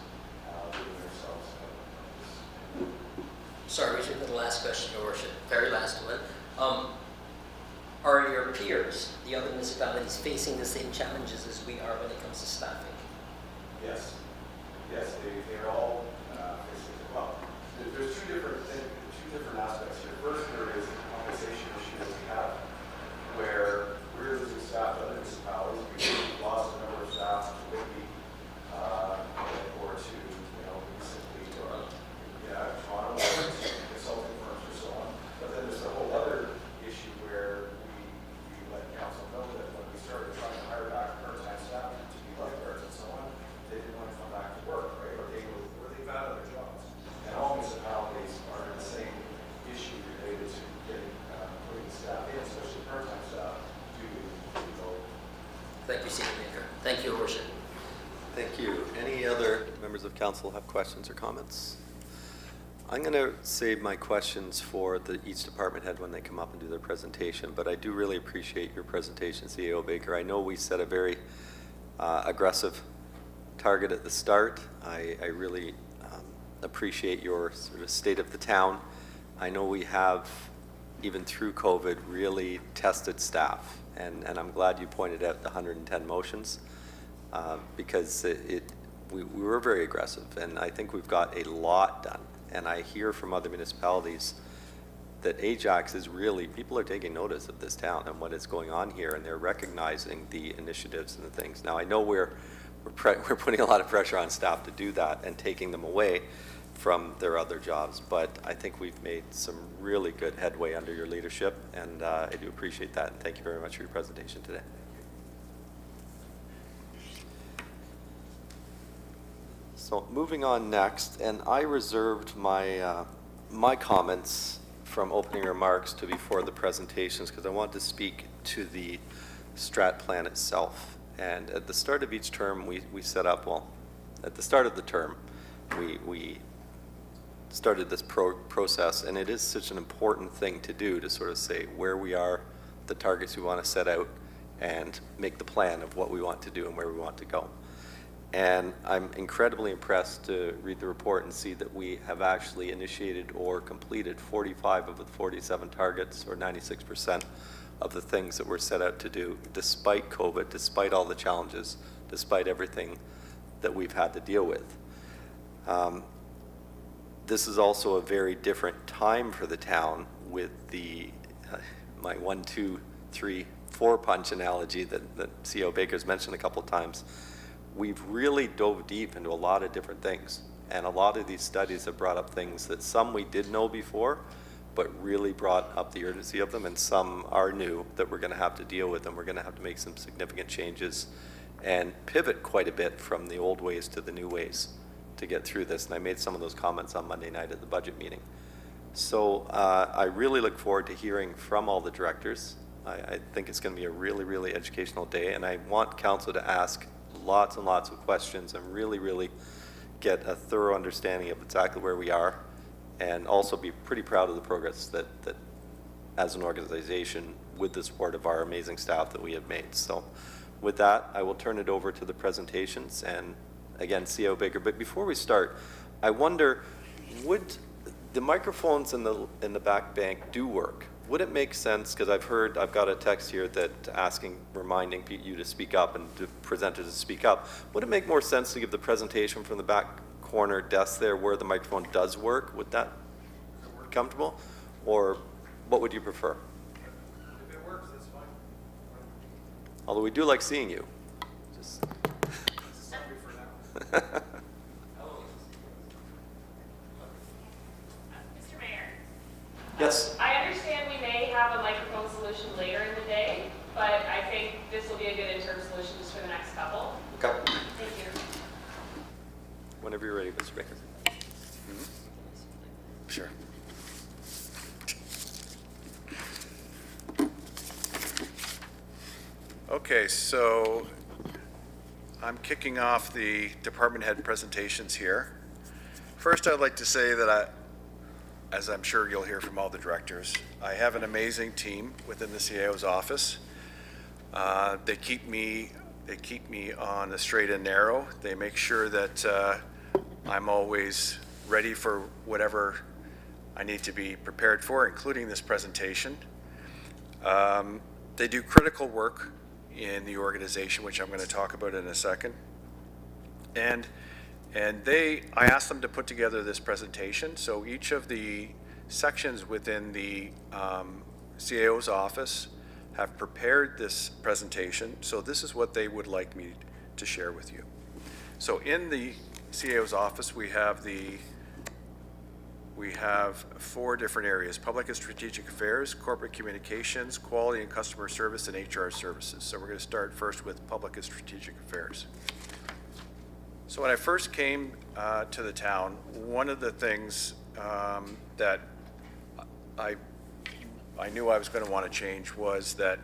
leading ourselves out. Sorry, Richard, the last question, Your Worship, very last one. Are your peers, the other municipalities, facing the same challenges as we are when it comes to staffing? Yes. Yes, they're all facing, well, there's two different aspects here. First, there is the compensation issue that we have, where we're losing staff to other municipalities. We've lost Thank you. Any other members of council have questions or comments? I'm going to save my questions for each department head when they come up and do their presentation, but I do really appreciate your presentation, CAO Baker. I know we set a very aggressive target at the start. I really appreciate your sort of state of the town. I know we have, even through COVID, really tested staff, and I'm glad you pointed out the 110 motions because we were very aggressive, and I think we've got a lot done. And I hear from other municipalities that Ajax is really, people are taking notice of this town and what is going on here, and they're recognizing the initiatives and the things. Now, I know we're putting a lot of pressure on staff to do that and taking them away from their other jobs, but I think we've made some really good headway under your leadership, and I do appreciate that, and thank you very much for your presentation today. So moving on next, and I reserved my my comments from opening remarks to before the presentations because I wanted to speak to the strat plan itself. And at the start of each term, we set up, well, at the start of the term, we started this process, and it is such an important thing to do, to sort of say where we are, the targets we want to set out, and make the plan of what we want to do and where we want to go. And I'm incredibly impressed to read the report and see that we have actually initiated or completed 45 of the 47 targets, or 96% of the things that we're set out to do, despite COVID, despite all the challenges, despite everything that we've had to deal with. This is also a very different time for the town with the, my 1, 2, 3, 4 punch analogy that CEO Baker's mentioned a couple of times. We've really dove deep into a lot of different things, and a lot of these studies have brought up things that some we did know before, but really brought up the urgency of them, and some are new that we're going to have to deal with, and we're going to have to make some significant changes and pivot quite a bit from the old ways to the new ways to get through this. And I made some of those comments on Monday night at the budget meeting. So I really look forward to hearing from all the directors. I think it's going to be a really, really educational day, and I want council to ask lots and lots of questions and really get a thorough understanding of exactly where we are, and also be pretty proud of the progress that as an organization, with the support of our amazing staff, that we have made. So with that, I will turn it over to the presentations, and again, CEO Baker. But before we start, I wonder, would the microphones in the back bank do work? Would it make sense, because I've got a text here that reminding you to speak up and to presenters to speak up. Would it make more sense to give the presentation from the back corner desk there where the microphone does work? Would that be comfortable? Or what would you prefer? If it works, that's fine. Although we do like seeing you. Just Sorry for now. Mr. Mayor, Yes. I understand we may have a microphone solution later in the day, but I think this will be a good interim solution just for the next couple. Okay. Thank you. Whenever you're ready, Mr. Baker. Sure. Okay, so I'm kicking off the department head presentations here. First, I'd like to say that as I'm sure you'll hear from all the directors, I have an amazing team within the CAO's office. They keep me on the straight and narrow. They make sure that I'm always ready for whatever I need to be prepared for, including this presentation. They do critical work in the organization, which I'm going to talk about in a second. And I asked them to put together this presentation. So each of the sections within the CAO's office have prepared this presentation. So this is what they would like me to share with you. So in the CAO's office, we have 4 different areas: public and strategic affairs, corporate communications, quality and customer service, and HR services. So we're going to start first with public and strategic affairs. So when I first came to the town, one of the things that I knew I was going to want to change was that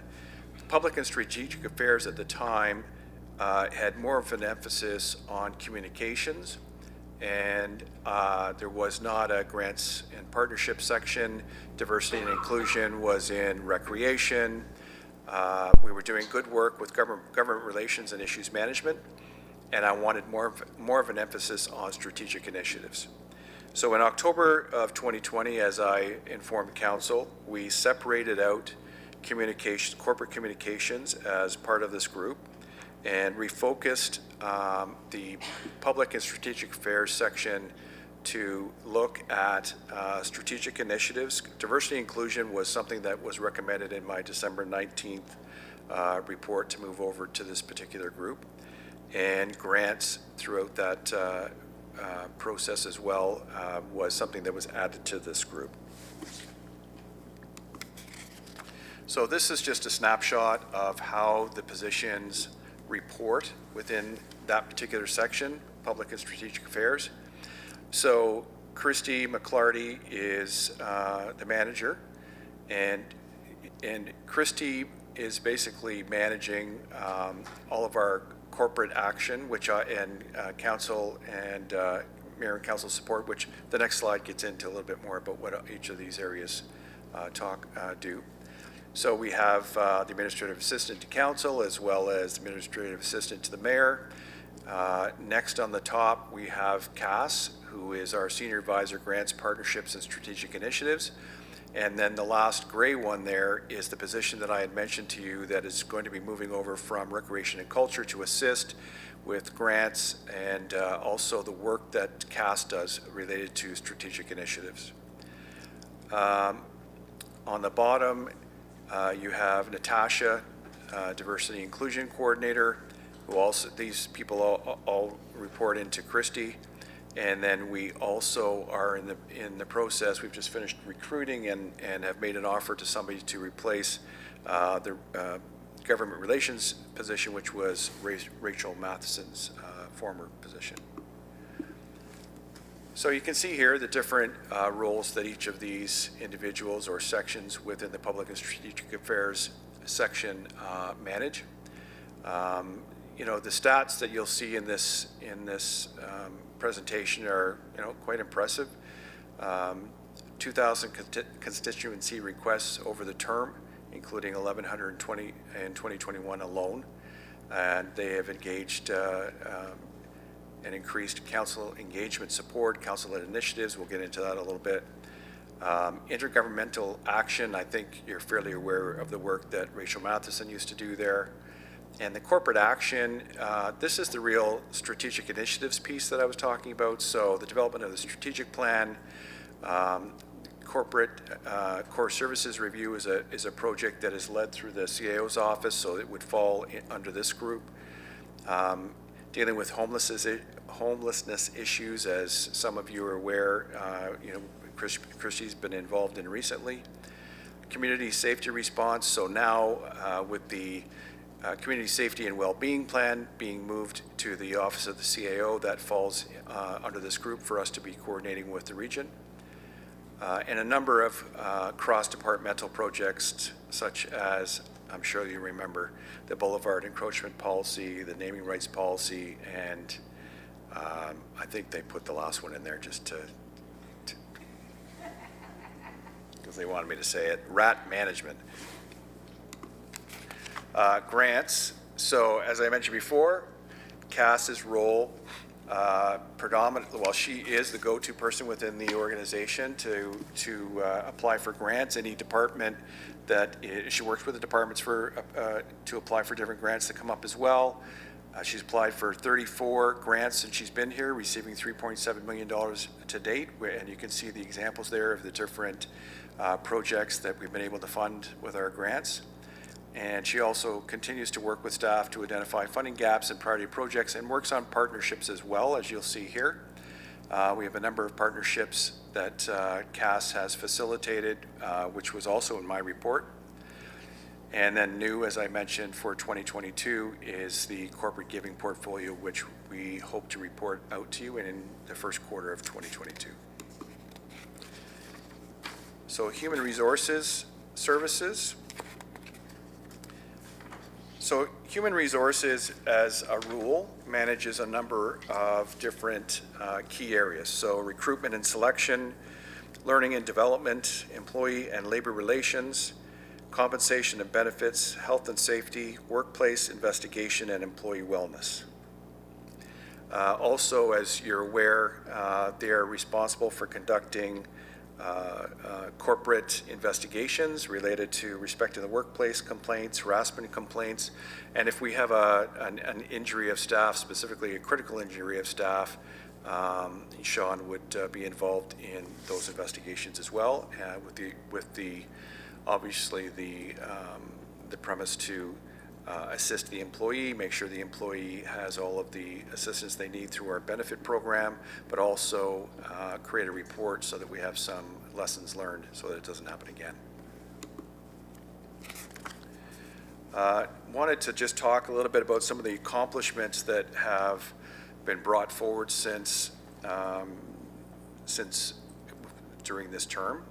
public and strategic affairs at the time had more of an emphasis on communications, and there was not a grants and partnership section. Diversity and inclusion was in recreation. We were doing good work with government relations and issues management, and I wanted more of an emphasis on strategic initiatives. So in October of 2020, as I informed council, we separated out corporate communications as part of this group, and refocused the public and strategic affairs section to look at strategic initiatives. Diversity and inclusion was something that was recommended in my December 19th report to move over to this particular group. And grants throughout that process as well was something that was added to this group. So this is just a snapshot of how the positions report within that particular section, Public and Strategic Affairs. So Christy McClarty is the manager, and Christy is basically managing all of our corporate action, which council and mayor and council support, which the next slide gets into a little bit more about what each of these areas do. So we have the administrative assistant to council, as well as the administrative assistant to the mayor. Next on the top, we have Cass, who is our senior advisor, grants, partnerships, and strategic initiatives. And then the last gray one there is the position that I had mentioned to you that is going to be moving over from recreation and culture to assist with grants and also the work that Cass does related to strategic initiatives. On the bottom, you have Natasha, diversity and inclusion coordinator, who also, these people all report into Christy. And then we also are in the process, we've just finished recruiting and have made an offer to somebody to replace the government relations position, which was Rachel Matheson's former position. So you can see here the different roles that each of these individuals or sections within the Public and Strategic Affairs section manage. You know, the stats that you'll see in this presentation are, you know, quite impressive. 2,000 constituency requests over the term, including 1,120 in 2021 alone, and they have engaged and increased council engagement support, council-led initiatives. We'll get into that a little bit. Intergovernmental action, I think you're fairly aware of the work that Rachel Matheson used to do there. And the corporate action, this is the real strategic initiatives piece that I was talking about. So the development of the strategic plan, corporate core services review is a project that is led through the CAO's office, so it would fall under this group. Dealing with homelessness issues, as some of you are aware, you know, Christy's been involved in recently. Community safety response, so now with the Community Safety and Wellbeing Plan being moved to the Office of the CAO, that falls under this group for us to be coordinating with the region. And a number of cross-departmental projects, such as, I'm sure you remember, the Boulevard Encroachment Policy, the Naming Rights Policy, and I think they put the last one in there just to because they wanted me to say it, rat management. Grants, so as I mentioned before, Cass's role predominantly, well, she is the go-to person within the organization to apply for grants. Any department that she works with the departments to apply for different grants that come up as well. She's applied for 34 grants since she's been here, receiving $3.7 million to date, and you can see the examples there of the different projects that we've been able to fund with our grants. And she also continues to work with staff to identify funding gaps and priority projects, and works on partnerships as well, as you'll see here. We have a number of partnerships that Cass has facilitated, which was also in my report. And then new, as I mentioned, for 2022 is the corporate giving portfolio, which we hope to report out to you in the first quarter of 2022. So human resources services. So human resources, as a rule, manages a number of different key areas. So recruitment and selection, learning and development, employee and labor relations, compensation and benefits, health and safety, workplace investigation, and employee wellness. Also, as you're aware, they are responsible for conducting corporate investigations related to respect in the workplace complaints, harassment complaints, and if we have an injury of staff, specifically a critical injury of staff, Sean would be involved in those investigations as well, with the obviously the premise to assist the employee, make sure the employee has all of the assistance they need through our benefit program, but also create a report so that we have some lessons learned so that it doesn't happen again. Wanted to just talk a little bit about some of the accomplishments that have been brought forward since during this term,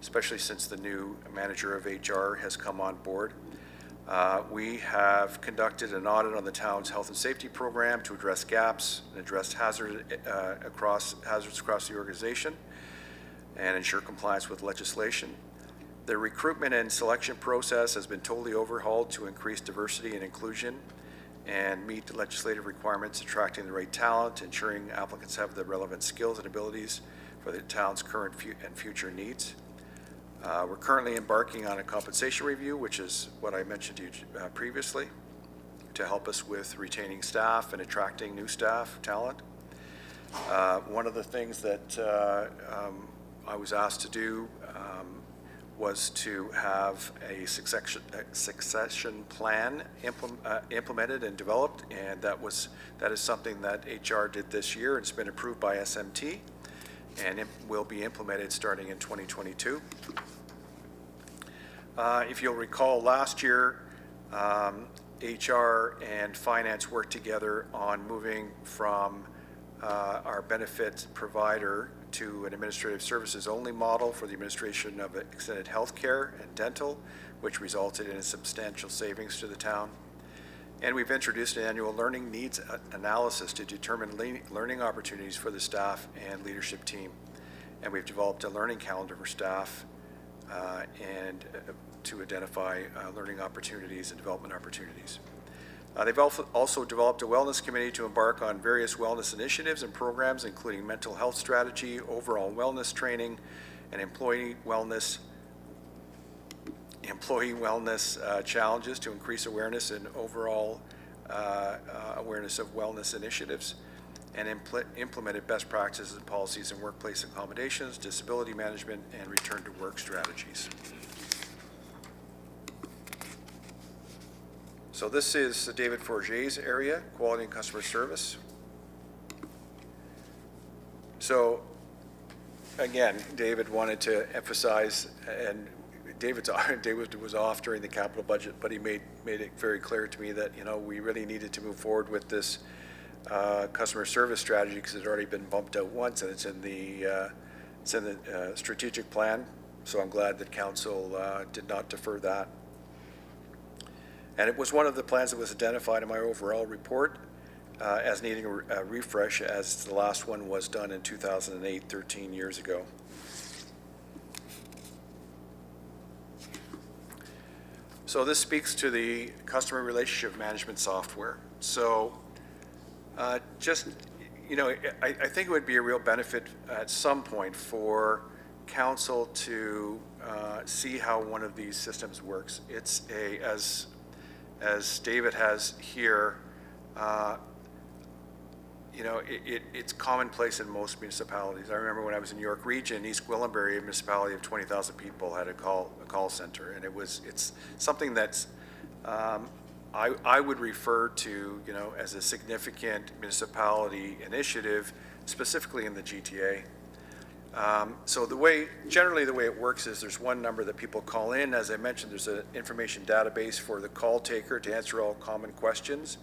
especially since the new manager of HR has come on board. We have conducted an audit on the town's health and safety program to address gaps and address hazards across the organization and ensure compliance with legislation. The recruitment and selection process has been totally overhauled to increase diversity and inclusion and meet the legislative requirements, attracting the right talent, ensuring applicants have the relevant skills and abilities for the town's current and future needs. We're currently embarking on a compensation review, which is what I mentioned to you previously, to help us with retaining staff and attracting new staff talent. One of the things that I was asked to do was to have a succession plan implemented and developed, and that is something that HR did this year, and it's been approved by SMT, and it will be implemented starting in 2022. If you'll recall, last year, HR and finance worked together on moving from our benefit provider to an administrative services only model for the administration of extended health care and dental, which resulted in a substantial savings to the town. And we've introduced an annual learning needs analysis to determine learning opportunities for the staff and leadership team. And we've developed a learning calendar for staff and to identify learning opportunities and development opportunities. They've also developed a wellness committee to embark on various wellness initiatives and programs, including mental health strategy, overall wellness training, and employee wellness challenges to increase awareness and overall awareness of wellness initiatives, and implemented best practices and policies in workplace accommodations, disability management, and return to work strategies. So this is David Forget's area, quality and customer service. So again, David wanted to emphasize, and David was off during the capital budget, but he made it very clear to me that, you know, we really needed to move forward with this customer service strategy because it had already been bumped out once, and it's in the strategic plan. So I'm glad that council did not defer that. And it was one of the plans that was identified in my overall report as needing a refresh, as the last one was done in 2008, 13 years ago. So this speaks to the customer relationship management software. So just, you know, I think it would be a real benefit at some point for council to see how one of these systems works. It's as David has here, you know, it's commonplace in most municipalities. I remember when I was in York Region, East Gwillimbury, a municipality of 20,000 people, had a call center, and it's something that's I would refer to, you know, as a significant municipality initiative, specifically in the GTA. So generally the way it works is there's one number that people call in. As I mentioned, there's an information database for the call taker to answer all common questions.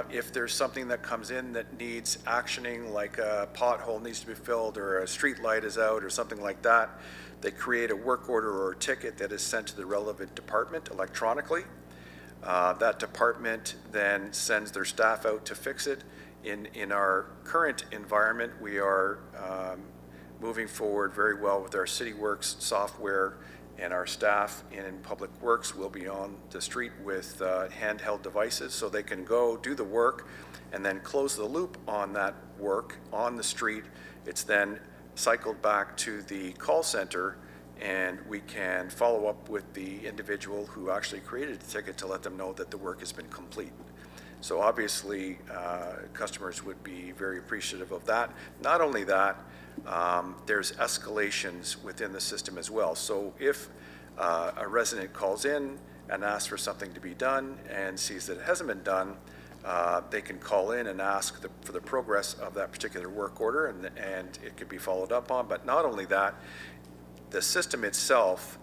If there's something that comes in that needs actioning, like a pothole needs to be filled or a street light is out or something like that, they create a work order or a ticket that is sent to the relevant department electronically. That department then sends their staff out to fix it. In our current environment, we are moving forward very well with our CityWorks software, and our staff in Public Works will be on the street with handheld devices so they can go do the work and then close the loop on that work on the street. It's then cycled back to the call center, and we can follow up with the individual who actually created the ticket to let them know that the work has been complete. So obviously, customers would be very appreciative of that. Not only that, there's escalations within the system as well. So if a resident calls in and asks for something to be done and sees that it hasn't been done, they can call in and ask for the progress of that particular work order, and it could be followed up on. But not only that, the system itself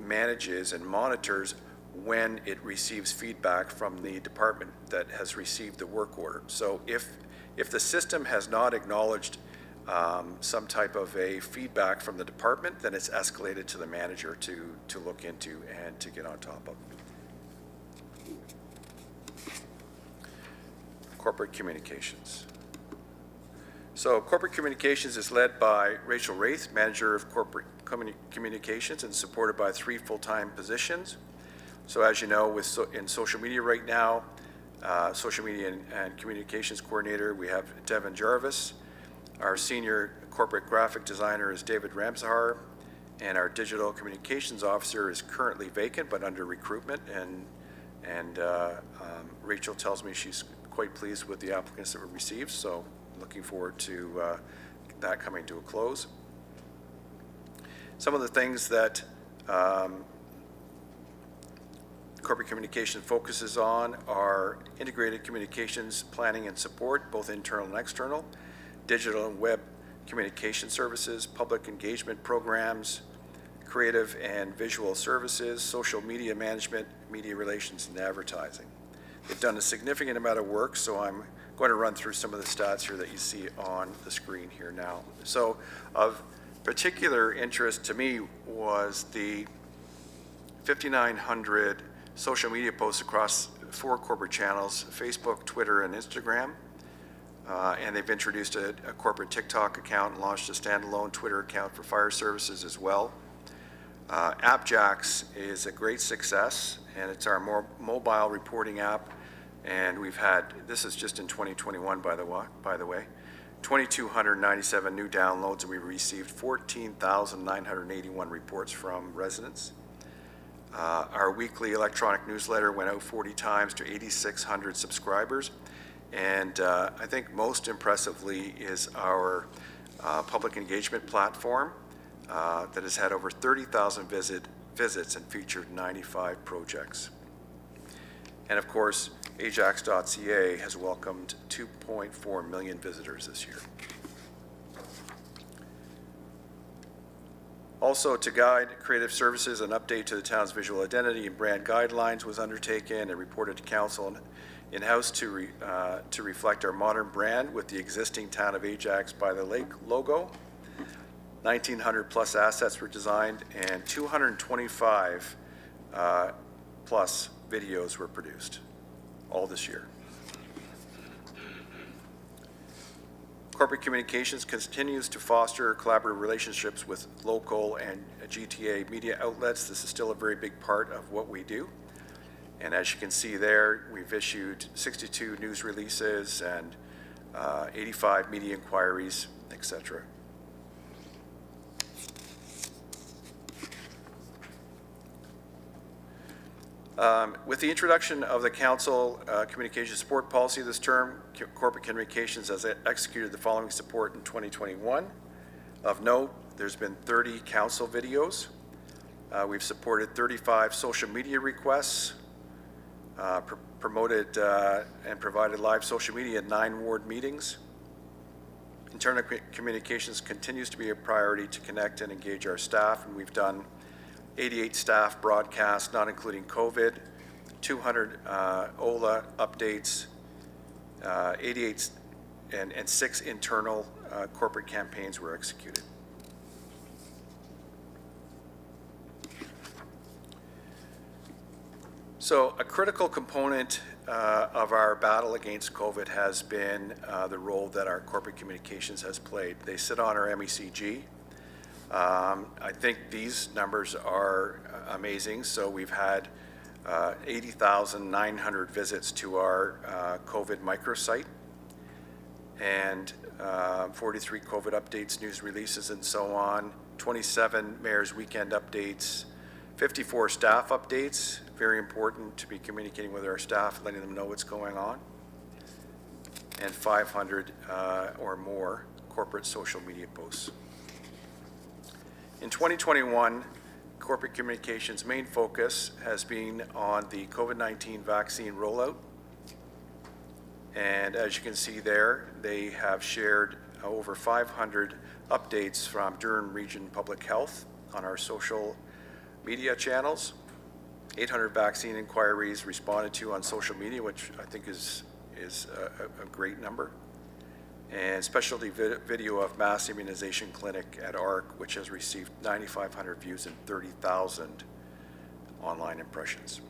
manages and monitors when it receives feedback from the department that has received the work order. So if the system has not acknowledged some type of a feedback from the department, then it's escalated to the manager to look into and to get on top of. Corporate communications. So corporate communications is led by Rachel Wraith, Manager of Corporate Communications, and supported by 3 full-time positions. So as you know, in social media right now, social media and communications coordinator, we have Devin Jarvis. Our senior corporate graphic designer is David Ramsahar, and our digital communications officer is currently vacant but under recruitment. And Rachel tells me she's quite pleased with the applicants that were received, so looking forward to that coming to a close. Some of the things that corporate communication focuses on are integrated communications planning and support, both internal and external, digital and web communication services, public engagement programs, creative and visual services, social media management, media relations, and advertising. They've done a significant amount of work, so I'm going to run through some of the stats here that you see on the screen here now. So of particular interest to me was the 5,900 social media posts across 4 corporate channels, Facebook, Twitter, and Instagram. And they've introduced a corporate TikTok account and launched a standalone Twitter account for fire services as well. AppJax is a great success, and it's our more mobile reporting app. And we've had, this is just in 2021, by the way, 2,297 new downloads, and we received 14,981 reports from residents. Our weekly electronic newsletter went out 40 times to 8,600 subscribers. And I think most impressively is our public engagement platform that has had over 30,000 visits and featured 95 projects. And of course, Ajax.ca has welcomed 2.4 million visitors this year. Also, to guide creative services, an update to the town's visual identity and brand guidelines was undertaken and reported to council in-house to reflect our modern brand with the existing Town of Ajax by the Lake logo. 1,900 plus assets were designed, and 225 plus videos were produced, all this year. Corporate communications continues to foster collaborative relationships with local and GTA media outlets. This is still a very big part of what we do. And as you can see there, we've issued 62 news releases and 85 media inquiries, etc. With the introduction of the council communication support policy this term, corporate communications has executed the following support in 2021. Of note, there's been 30 council videos. We've supported 35 social media requests, promoted and provided live social media at 9 ward meetings. Internal communications continues to be a priority to connect and engage our staff, and we've done 88 staff broadcasts, not including COVID, 200 OLA updates, 88 and 6 internal corporate campaigns were executed. So a critical component of our battle against COVID has been the role that our corporate communications has played. They sit on our MECG. I think these numbers are amazing. So we've had 80,900 visits to our COVID microsite, and 43 COVID updates, news releases, and so on, 27 Mayor's Weekend updates, 54 staff updates, very important to be communicating with our staff, letting them know what's going on, and 500 or more corporate social media posts. In 2021, corporate communications' main focus has been on the COVID-19 vaccine rollout. And as you can see there, they have shared over 500 updates from Durham Region Public Health on our social media channels, 800 vaccine inquiries responded to on social media, which I think is a great number, and specialty video of mass immunization clinic at ARC, which has received 9,500 views and 30,000 online impressions.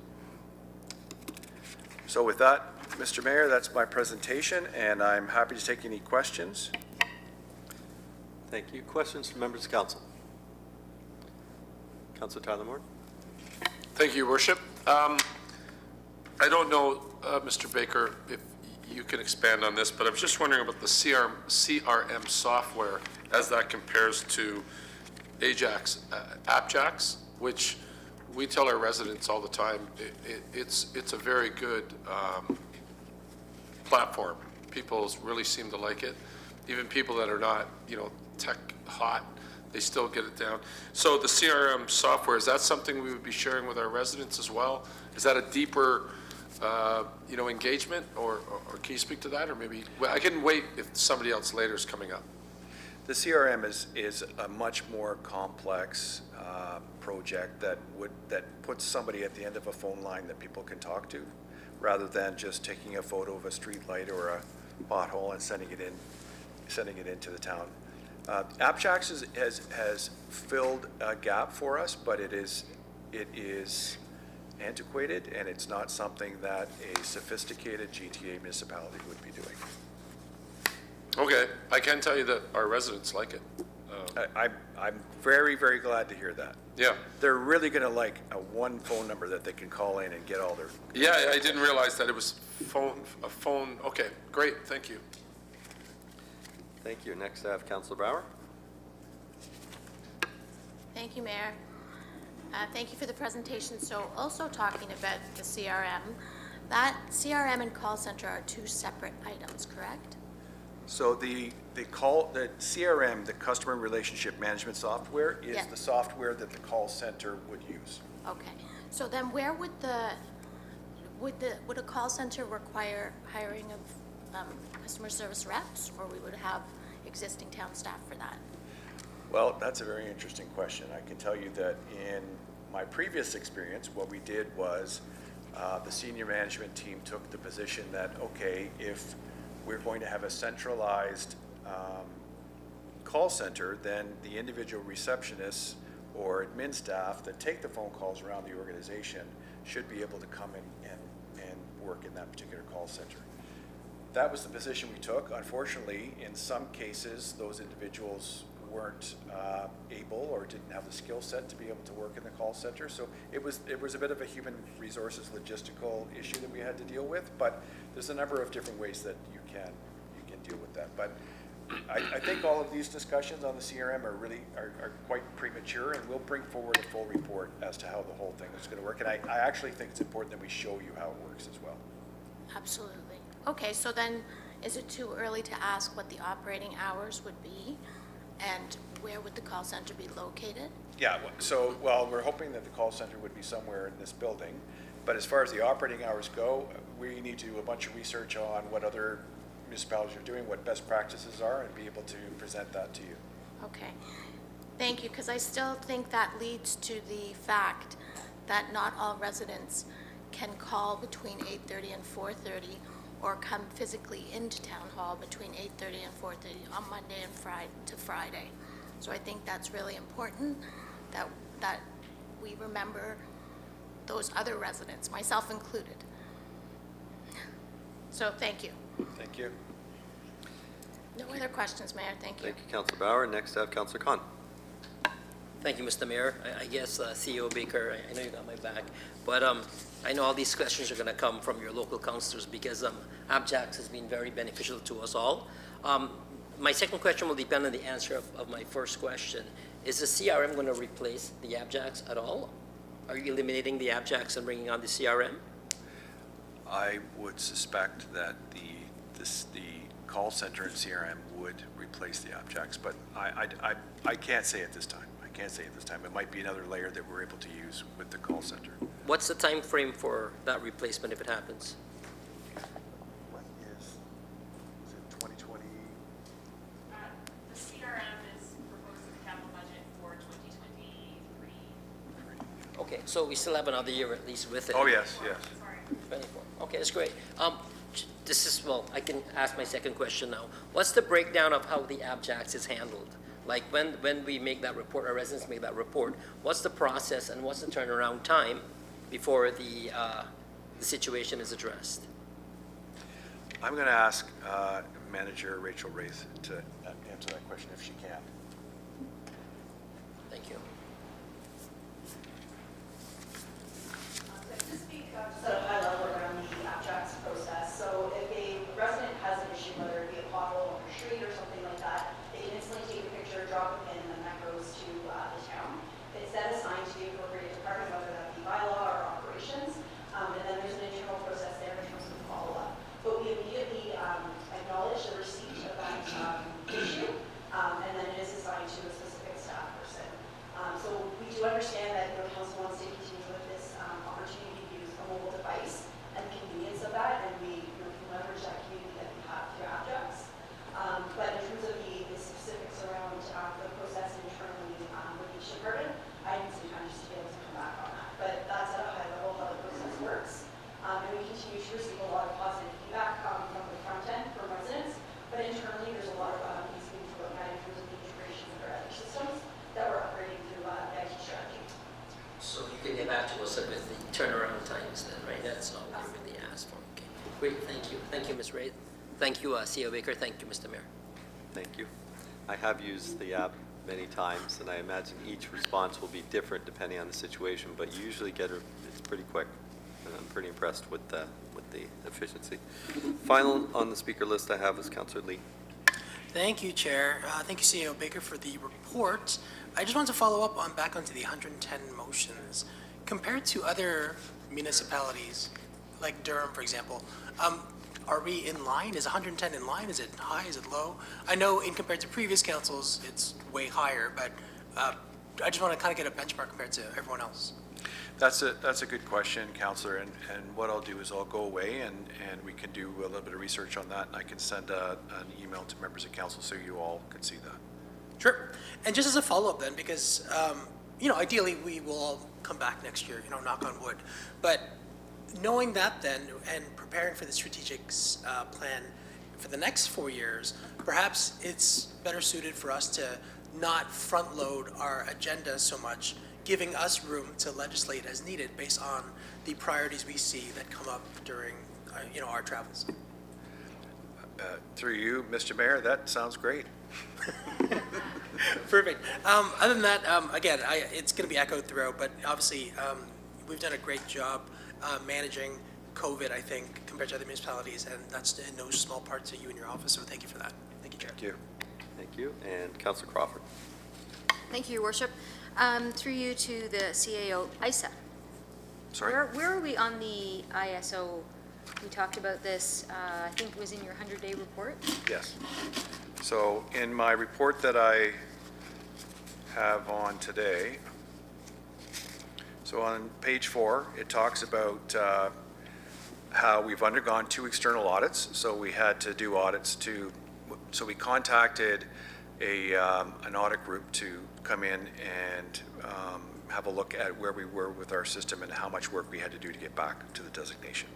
So with that, Mr. Mayor, that's my presentation, and I'm happy to take any questions. Thank you. Questions from members of council? Councilor Tyler Moore. Thank you, Your Worship. I don't know, Mr. Baker, if you can expand on this, but I was just wondering about the CRM software as that compares to Ajax, AppJax, which we tell our residents all the time, it's a very good platform. People really seem to like it. Even people that are not, tech hot, they still get it down. So the CRM software, is that something we would be sharing with our residents as well? Is that a deeper, engagement, or can you speak to that? Or maybe, I can wait if somebody else later is coming up. The CRM is a much more complex project that puts somebody at the end of a phone line that people can talk to, rather than just taking a photo of a street light or a pothole and sending it into the town. AppJax has filled a gap for us, but it is antiquated, and it's not something that a sophisticated GTA municipality would be doing. Okay, I can tell you that our residents like it. I'm very, very glad to hear that. Yeah. They're really going to like a one phone number that they can call in and get all their... Yeah, I didn't realize that it was a phone. Okay, great, thank you. Thank you. Next, I have Councilor Brower. Thank you, Mayor. Thank you for the presentation. So also talking about the CRM, that CRM and call center are two separate items, correct? So the CRM, the customer relationship management software, is the software that the call center would use. Okay. So then where would would a call center require hiring of customer service reps, or we would have existing town staff for that? Well, that's a very interesting question. I can tell you that in my previous experience, what we did was the senior management team took the position that, okay, if we're going to have a centralized call center, then the individual receptionists or admin staff that take the phone calls around the organization should be able to come in and work in that particular call center. That was the position we took. Unfortunately, in some cases, those individuals weren't able or didn't have the skill set to be able to work in the call center. So it was a bit of a human resources logistical issue that we had to deal with, but there's a number of different ways that you can deal with that. But I think all of these discussions on the CRM are quite premature, and we'll bring forward a full report as to how the whole thing is going to work. And I actually think it's important that we show you how it works as well. Absolutely. Okay, so then is it too early to ask what the operating hours would be, and where would the call center be located? Yeah, so, we're hoping that the call center would be somewhere in this building, but as far as the operating hours go, we need to do a bunch of research on what other municipalities are doing, what best practices are, and be able to present that to you. Okay, thank you, because I still think that leads to the fact that not all residents can call between 8:30 and 4:30 or come physically into Town Hall between 8:30 and 4:30 on Monday and Friday. So I think that's really important that we remember those other residents, myself included. So thank you. Thank you. No other questions, Mayor, thank you. Thank you, Councillor Bauer. Next, I have Councillor Khan. Thank you, Mr. Mayor. I guess CEO Baker, I know you got my back, but I know all these questions are going to come from your local councillors because ABJAX has been very beneficial to us all. My second question will depend on the answer of my first question. Is the CRM going to replace the ABJAX at all? Are you eliminating the ABJAX and bringing on the CRM? I would suspect that the call center and CRM would replace the ABJAX, but I can't say at this time. I can't say at this time. It might be another layer that we're able to use with the call center. What's the time frame for that replacement if it happens? What is it 2020? The CRM is proposed in the capital budget for 2023. Okay, so we still have another year at least with it. Oh, yes, yes. Sorry. 24. Okay, that's great. This is, well, I can ask my second question now. What's the breakdown of how the ABJAX is handled? Like when we make that report, our residents make that report, what's the process and what's the turnaround time before the situation is addressed? I'm going to ask Manager Rachel Wraith to answer that question if she can. Thank you. To speak just at a high level around the ABJAX process, so if a resident has an issue, whether it be a pothole on their street or something like that, they can instantly take a picture, drop it in, and that goes to the town. It's then assigned to the appropriate department, whether that be bylaw or operations, and then there's an internal process there in terms of follow-up. But we immediately acknowledge the receipt of that issue, and then it is assigned to a specific staff person. So we do understand that council wants to continue with this opportunity to use a mobile device and the convenience of that, and we can leverage that community that we have through ABJAX. But in terms of the specifics around the process internally with each department, I need some time just to be able to come back on that. But that's at a high level how the process works. And we continue to receive a lot of positive feedback from the front end from residents, but internally there's a lot of things we need to look at in terms of the integration with our other systems that we're upgrading through the IT strategy. So you can get back to us with the turnaround times then, right? That's all we really asked for. Okay, great, thank you. Thank you, Ms. Wraith. Thank you, CEO Baker. Thank you, Mr. Mayor. Thank you. I have used the app many times, and I imagine each response will be different depending on the situation, but you usually it's pretty quick, and I'm pretty impressed with the efficiency. Final on the speaker list I have is Councillor Lee. Thank you, Chair. Thank you, CEO Baker, for the report. I just want to follow up back onto the 110 motions. Compared to other municipalities, like Durham, for example, are we in line? Is 110 in line? Is it high? Is it low? I know in compared to previous councils, it's way higher, but I just want to kind of get a benchmark compared to everyone else. That's a good question, Councillor, and what I'll do is I'll go away and we can do a little bit of research on that, and I can send an email to members of council so you all can see that. Sure. And just as a follow-up then, because, ideally we will all come back next year, knock on wood. But knowing that then, and preparing for the strategic plan for the next 4 years, perhaps it's better suited for us to not front-load our agenda so much, giving us room to legislate as needed based on the priorities we see that come up during, our travels. Through you, Mr. Mayor, that sounds great. Perfect. Other than that, again, it's going to be echoed throughout, but obviously we've done a great job managing COVID, I think, compared to other municipalities, and that's in no small part to you and your office, so thank you for that. Thank you, Chair. Thank you. Thank you. And Councillor Crawford. Thank you, Your Worship. Through you to the CAO, ISA. Sorry? Where are we on the ISO? We talked about this, I think it was in your 100-day report. Yes. So in my report that I have on today, so on page 4, it talks about how we've undergone 2 external audits. So we had to do audits so we contacted an audit group to come in and have a look at where we were with our system and how much work we had to do to get back to the designation.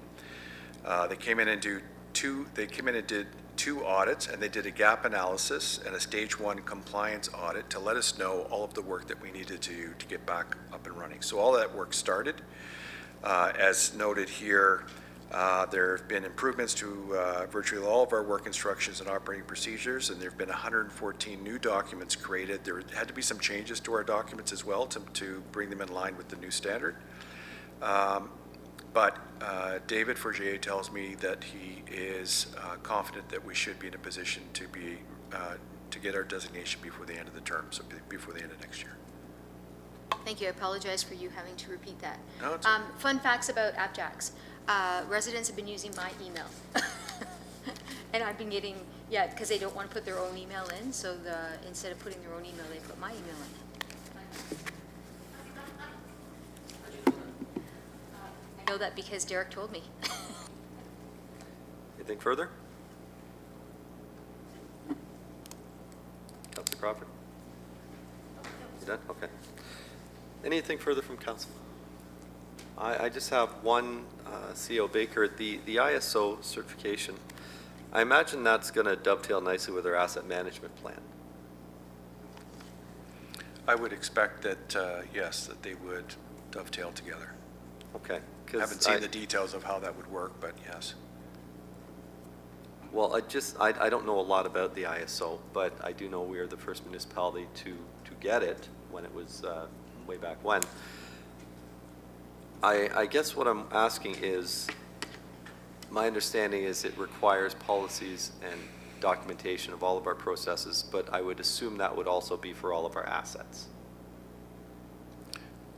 They came in and did 2 audits, and they did a gap analysis and a stage 1 compliance audit to let us know all of the work that we needed to do to get back up and running. So all that work started. As noted here, there have been improvements to virtually all of our work instructions and operating procedures, and there have been 114 new documents created. There had to be some changes to our documents as well to bring them in line with the new standard. But David Forgier tells me that he is confident that we should be in a position to get our designation before the end of the term, so before the end of next year. Thank you. I apologize for you having to repeat that. No, it's Fun facts about AppJax. Residents have been using my email. And I've been getting, because they don't want to put their own email in, so instead of putting their own email, they put my email in. I know that because Derek told me. Anything further? Councilor Crawford? You done? Okay. Anything further from council? I just have one, CO Baker, the ISO certification. I imagine that's going to dovetail nicely with our asset management plan. I would expect that, yes, that they would dovetail together. Okay. I haven't seen the details of how that would work, but yes. Well, I don't know a lot about the ISO, but I do know we are the first municipality to get it when it was way back when. I guess what I'm asking is, my understanding is it requires policies and documentation of all of our processes, but I would assume that would also be for all of our assets.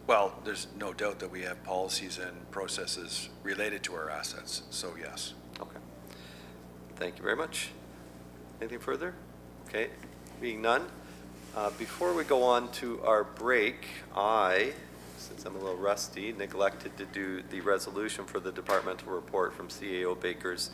Well, there's no doubt that we have policies and processes related to our assets, so yes. Okay. Thank you very much. Anything further? Okay, being none. Before we go on to our break, since I'm a little rusty, neglected to do the resolution for the departmental report from CAO Baker's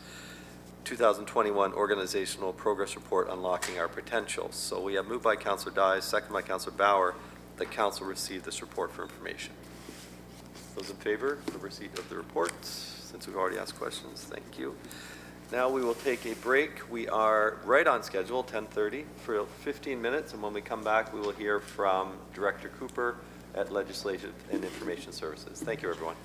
2021 Organizational Progress Report, Unlocking Our Potential. So we have moved by Councillor Dye, second by Councillor Bauer, that council receive this report for information. Those in favor of receipt of the report? Since we've already asked questions, thank you. Now we will take a break. We are right on schedule, 10:30, for 15 minutes, and when we come back, we will hear from Director Cooper at Legislative and Information Services. Thank you, everyone.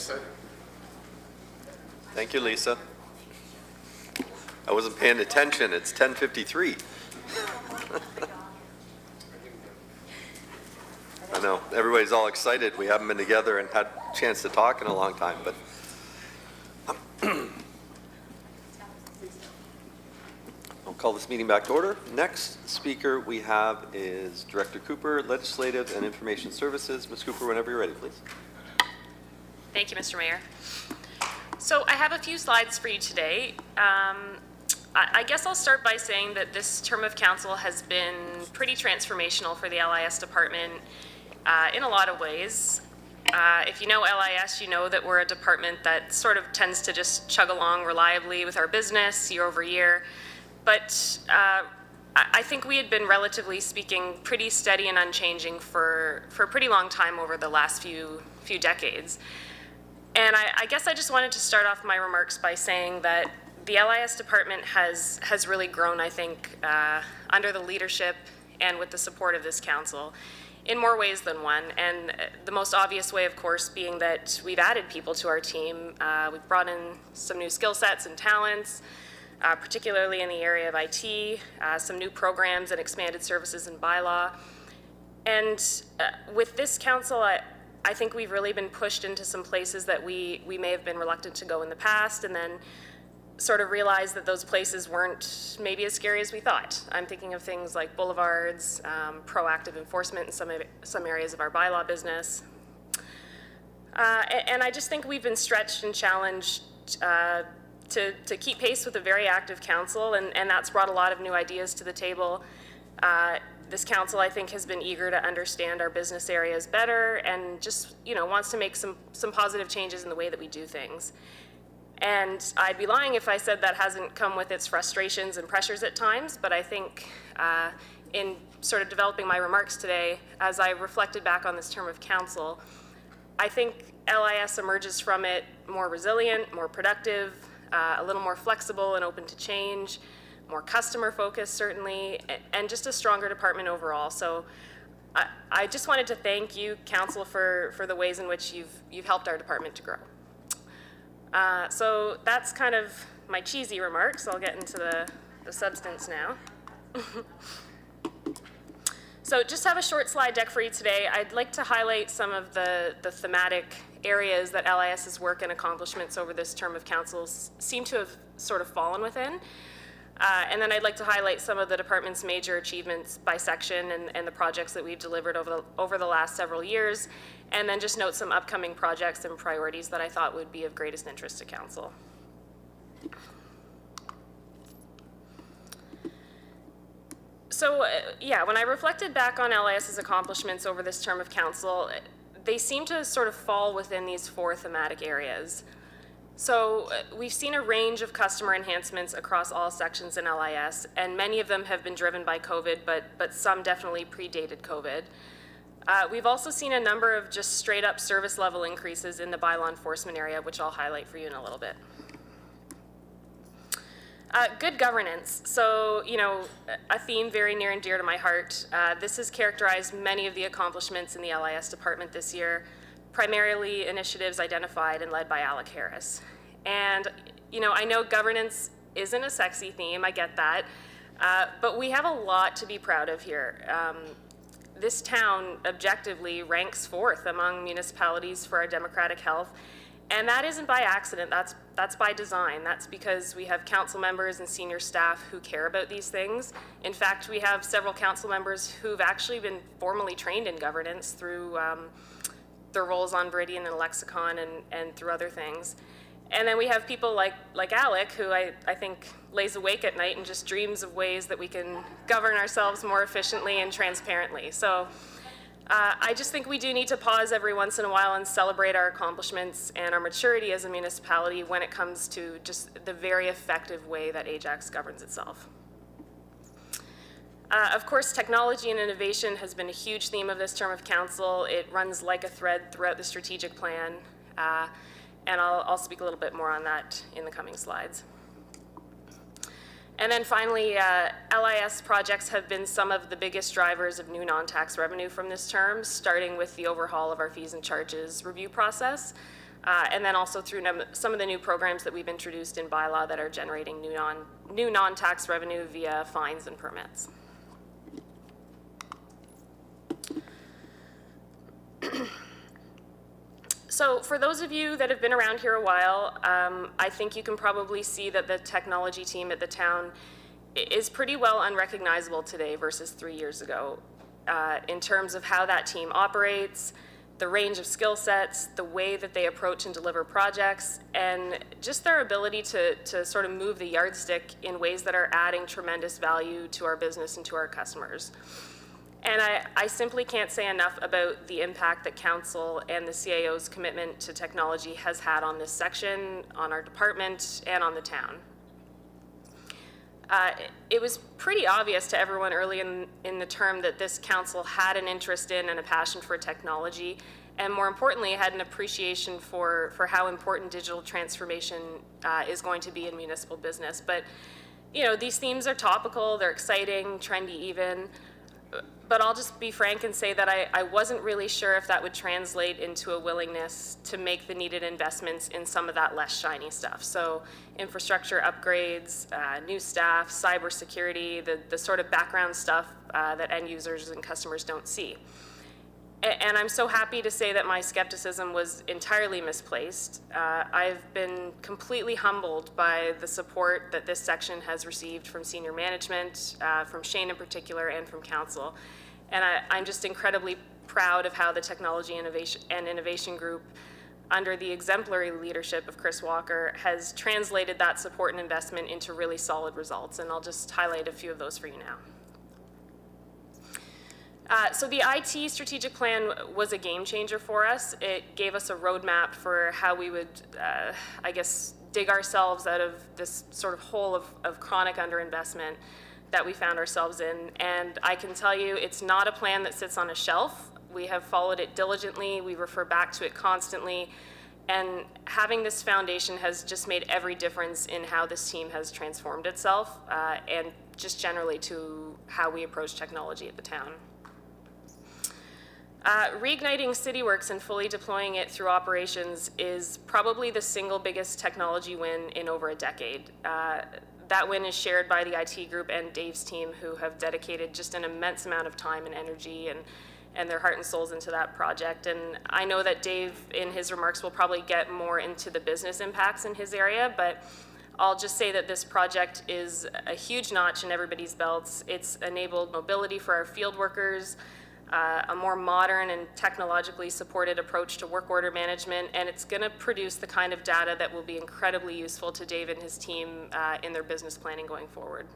exciting. Thank you, Lisa. I wasn't paying attention. It's 10:53. I know, everybody's all excited. We haven't been together and had a chance to talk in a long time, but I'll call this meeting back to order. Next speaker we have is Director Cooper, Legislative and Information Services. Ms. Cooper, whenever you're ready, please. Thank you, Mr. Mayor. So I have a few slides for you today. I guess I'll start by saying that this term of council has been pretty transformational for the LIS department in a lot of ways. If you know LIS, you know that we're a department that sort of tends to just chug along reliably with our business year over year. But I think we had been, relatively speaking, pretty steady and unchanging for a pretty long time over the last few decades. And I guess I just wanted to start off my remarks by saying that the LIS department has really grown, I think, under the leadership and with the support of this council in more ways than one. And the most obvious way, of course, being that we've added people to our team. We've brought in some new skill sets and talents, particularly in the area of IT, some new programs and expanded services and bylaw. And with this council, I think we've really been pushed into some places that we may have been reluctant to go in the past, and then sort of realized that those places weren't maybe as scary as we thought. I'm thinking of things like boulevards, proactive enforcement in some areas of our bylaw business. And I just think we've been stretched and challenged to keep pace with a very active council, and that's brought a lot of new ideas to the table. This council, I think, has been eager to understand our business areas better and just, wants to make some positive changes in the way that we do things. And I'd be lying if I said that hasn't come with its frustrations and pressures at times, but I think in sort of developing my remarks today, as I reflected back on this term of council, I think LIS emerges from it more resilient, more productive, a little more flexible and open to change, more customer focused certainly, and just a stronger department overall. So I just wanted to thank you, council, for the ways in which you've helped our department to grow. So that's kind of my cheesy remarks. I'll get into the substance now. So just have a short slide deck for you today. I'd like to highlight some of the thematic areas that LIS's work and accomplishments over this term of council seem to have sort of fallen within. And then I'd like to highlight some of the department's major achievements by section and the projects that we've delivered over the last several years, and then just note some upcoming projects and priorities that I thought would be of greatest interest to council. So yeah, when I reflected back on LIS's accomplishments over this term of council, they seem to sort of fall within these four thematic areas. So we've seen a range of customer enhancements across all sections in LIS, and many of them have been driven by COVID, but some definitely predated COVID. We've also seen a number of just straight up service level increases in the bylaw enforcement area, which I'll highlight for you in a little bit. Good governance. So, a theme very near and dear to my heart. This has characterized many of the accomplishments in the LIS department this year, primarily initiatives identified and led by Alec Harris. And, I know governance isn't a sexy theme, I get that, but we have a lot to be proud of here. This town objectively ranks fourth among municipalities for our democratic health, and that isn't by accident, that's by design. That's because we have council members and senior staff who care about these things. In fact, we have several council members who've actually been formally trained in governance through their roles on Viridian and Lexicon and through other things. And then we have people like Alec, who I think lays awake at night and just dreams of ways that we can govern ourselves more efficiently and transparently. So I just think we do need to pause every once in a while and celebrate our accomplishments and our maturity as a municipality when it comes to just the very effective way that Ajax governs itself. Of course, technology and innovation has been a huge theme of this term of council. It runs like a thread throughout the strategic plan, and I'll speak a little bit more on that in the coming slides. And then finally, LIS projects have been some of the biggest drivers of new non-tax revenue from this term, starting with the overhaul of our fees and charges review process. and then also through some of the new programs that we've introduced in bylaw that are generating new non-tax revenue via fines and permits. So for those of you that have been around here a while, I think you can probably see that the technology team at the town is pretty well unrecognizable today versus 3 years ago, in terms of how that team operates, the range of skill sets, the way that they approach and deliver projects, and just their ability to sort of move the yardstick in ways that are adding tremendous value to our business and to our customers. And I simply can't say enough about the impact that council and the CAO's commitment to technology has had on this section, on our department, and on the town. It was pretty obvious to everyone early in the term that this council had an interest in and a passion for technology, and more importantly, had an appreciation for how important digital transformation is going to be in municipal business. But, you know, these themes are topical, they're exciting, trendy even, but I'll just be frank and say that I wasn't really sure if that would translate into a willingness to make the needed investments in some of that less shiny stuff. So infrastructure upgrades, new staff, cybersecurity, the sort of background stuff that end users and customers don't see. And I'm so happy to say that my skepticism was entirely misplaced. I've been completely humbled by the support that this section has received from senior management, from Shane in particular, and from council. And I'm just incredibly proud of how the Technology Innovation Group, under the exemplary leadership of Chris Walker, has translated that support and investment into really solid results. And I'll just highlight a few of those for you now. So the IT strategic plan was a game changer for us. It gave us a roadmap for how we would, I guess, dig ourselves out of this sort of hole of chronic underinvestment that we found ourselves in. And I can tell you, it's not a plan that sits on a shelf. We have followed it diligently. We refer back to it constantly. And having this foundation has just made every difference in how this team has transformed itself, and just generally to how we approach technology at the town. Reigniting CityWorks and fully deploying it through operations is probably the single biggest technology win in over a decade. That win is shared by the IT group and Dave's team, who have dedicated just an immense amount of time and energy and their heart and souls into that project. And I know that Dave, in his remarks, will probably get more into the business impacts in his area, but I'll just say that this project is a huge notch in everybody's belts. It's enabled mobility for our field workers, a more modern and technologically supported approach to work order management, and it's going to produce the kind of data that will be incredibly useful to Dave and his team in their business planning going forward.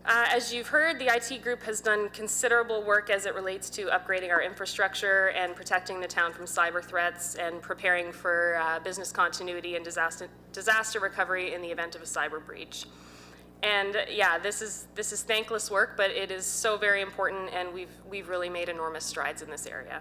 As you've heard, the IT group has done considerable work as it relates to upgrading our infrastructure and protecting the town from cyber threats and preparing for business continuity and disaster recovery in the event of a cyber breach. And yeah, this is thankless work, but it is so very important, and we've really made enormous strides in this area.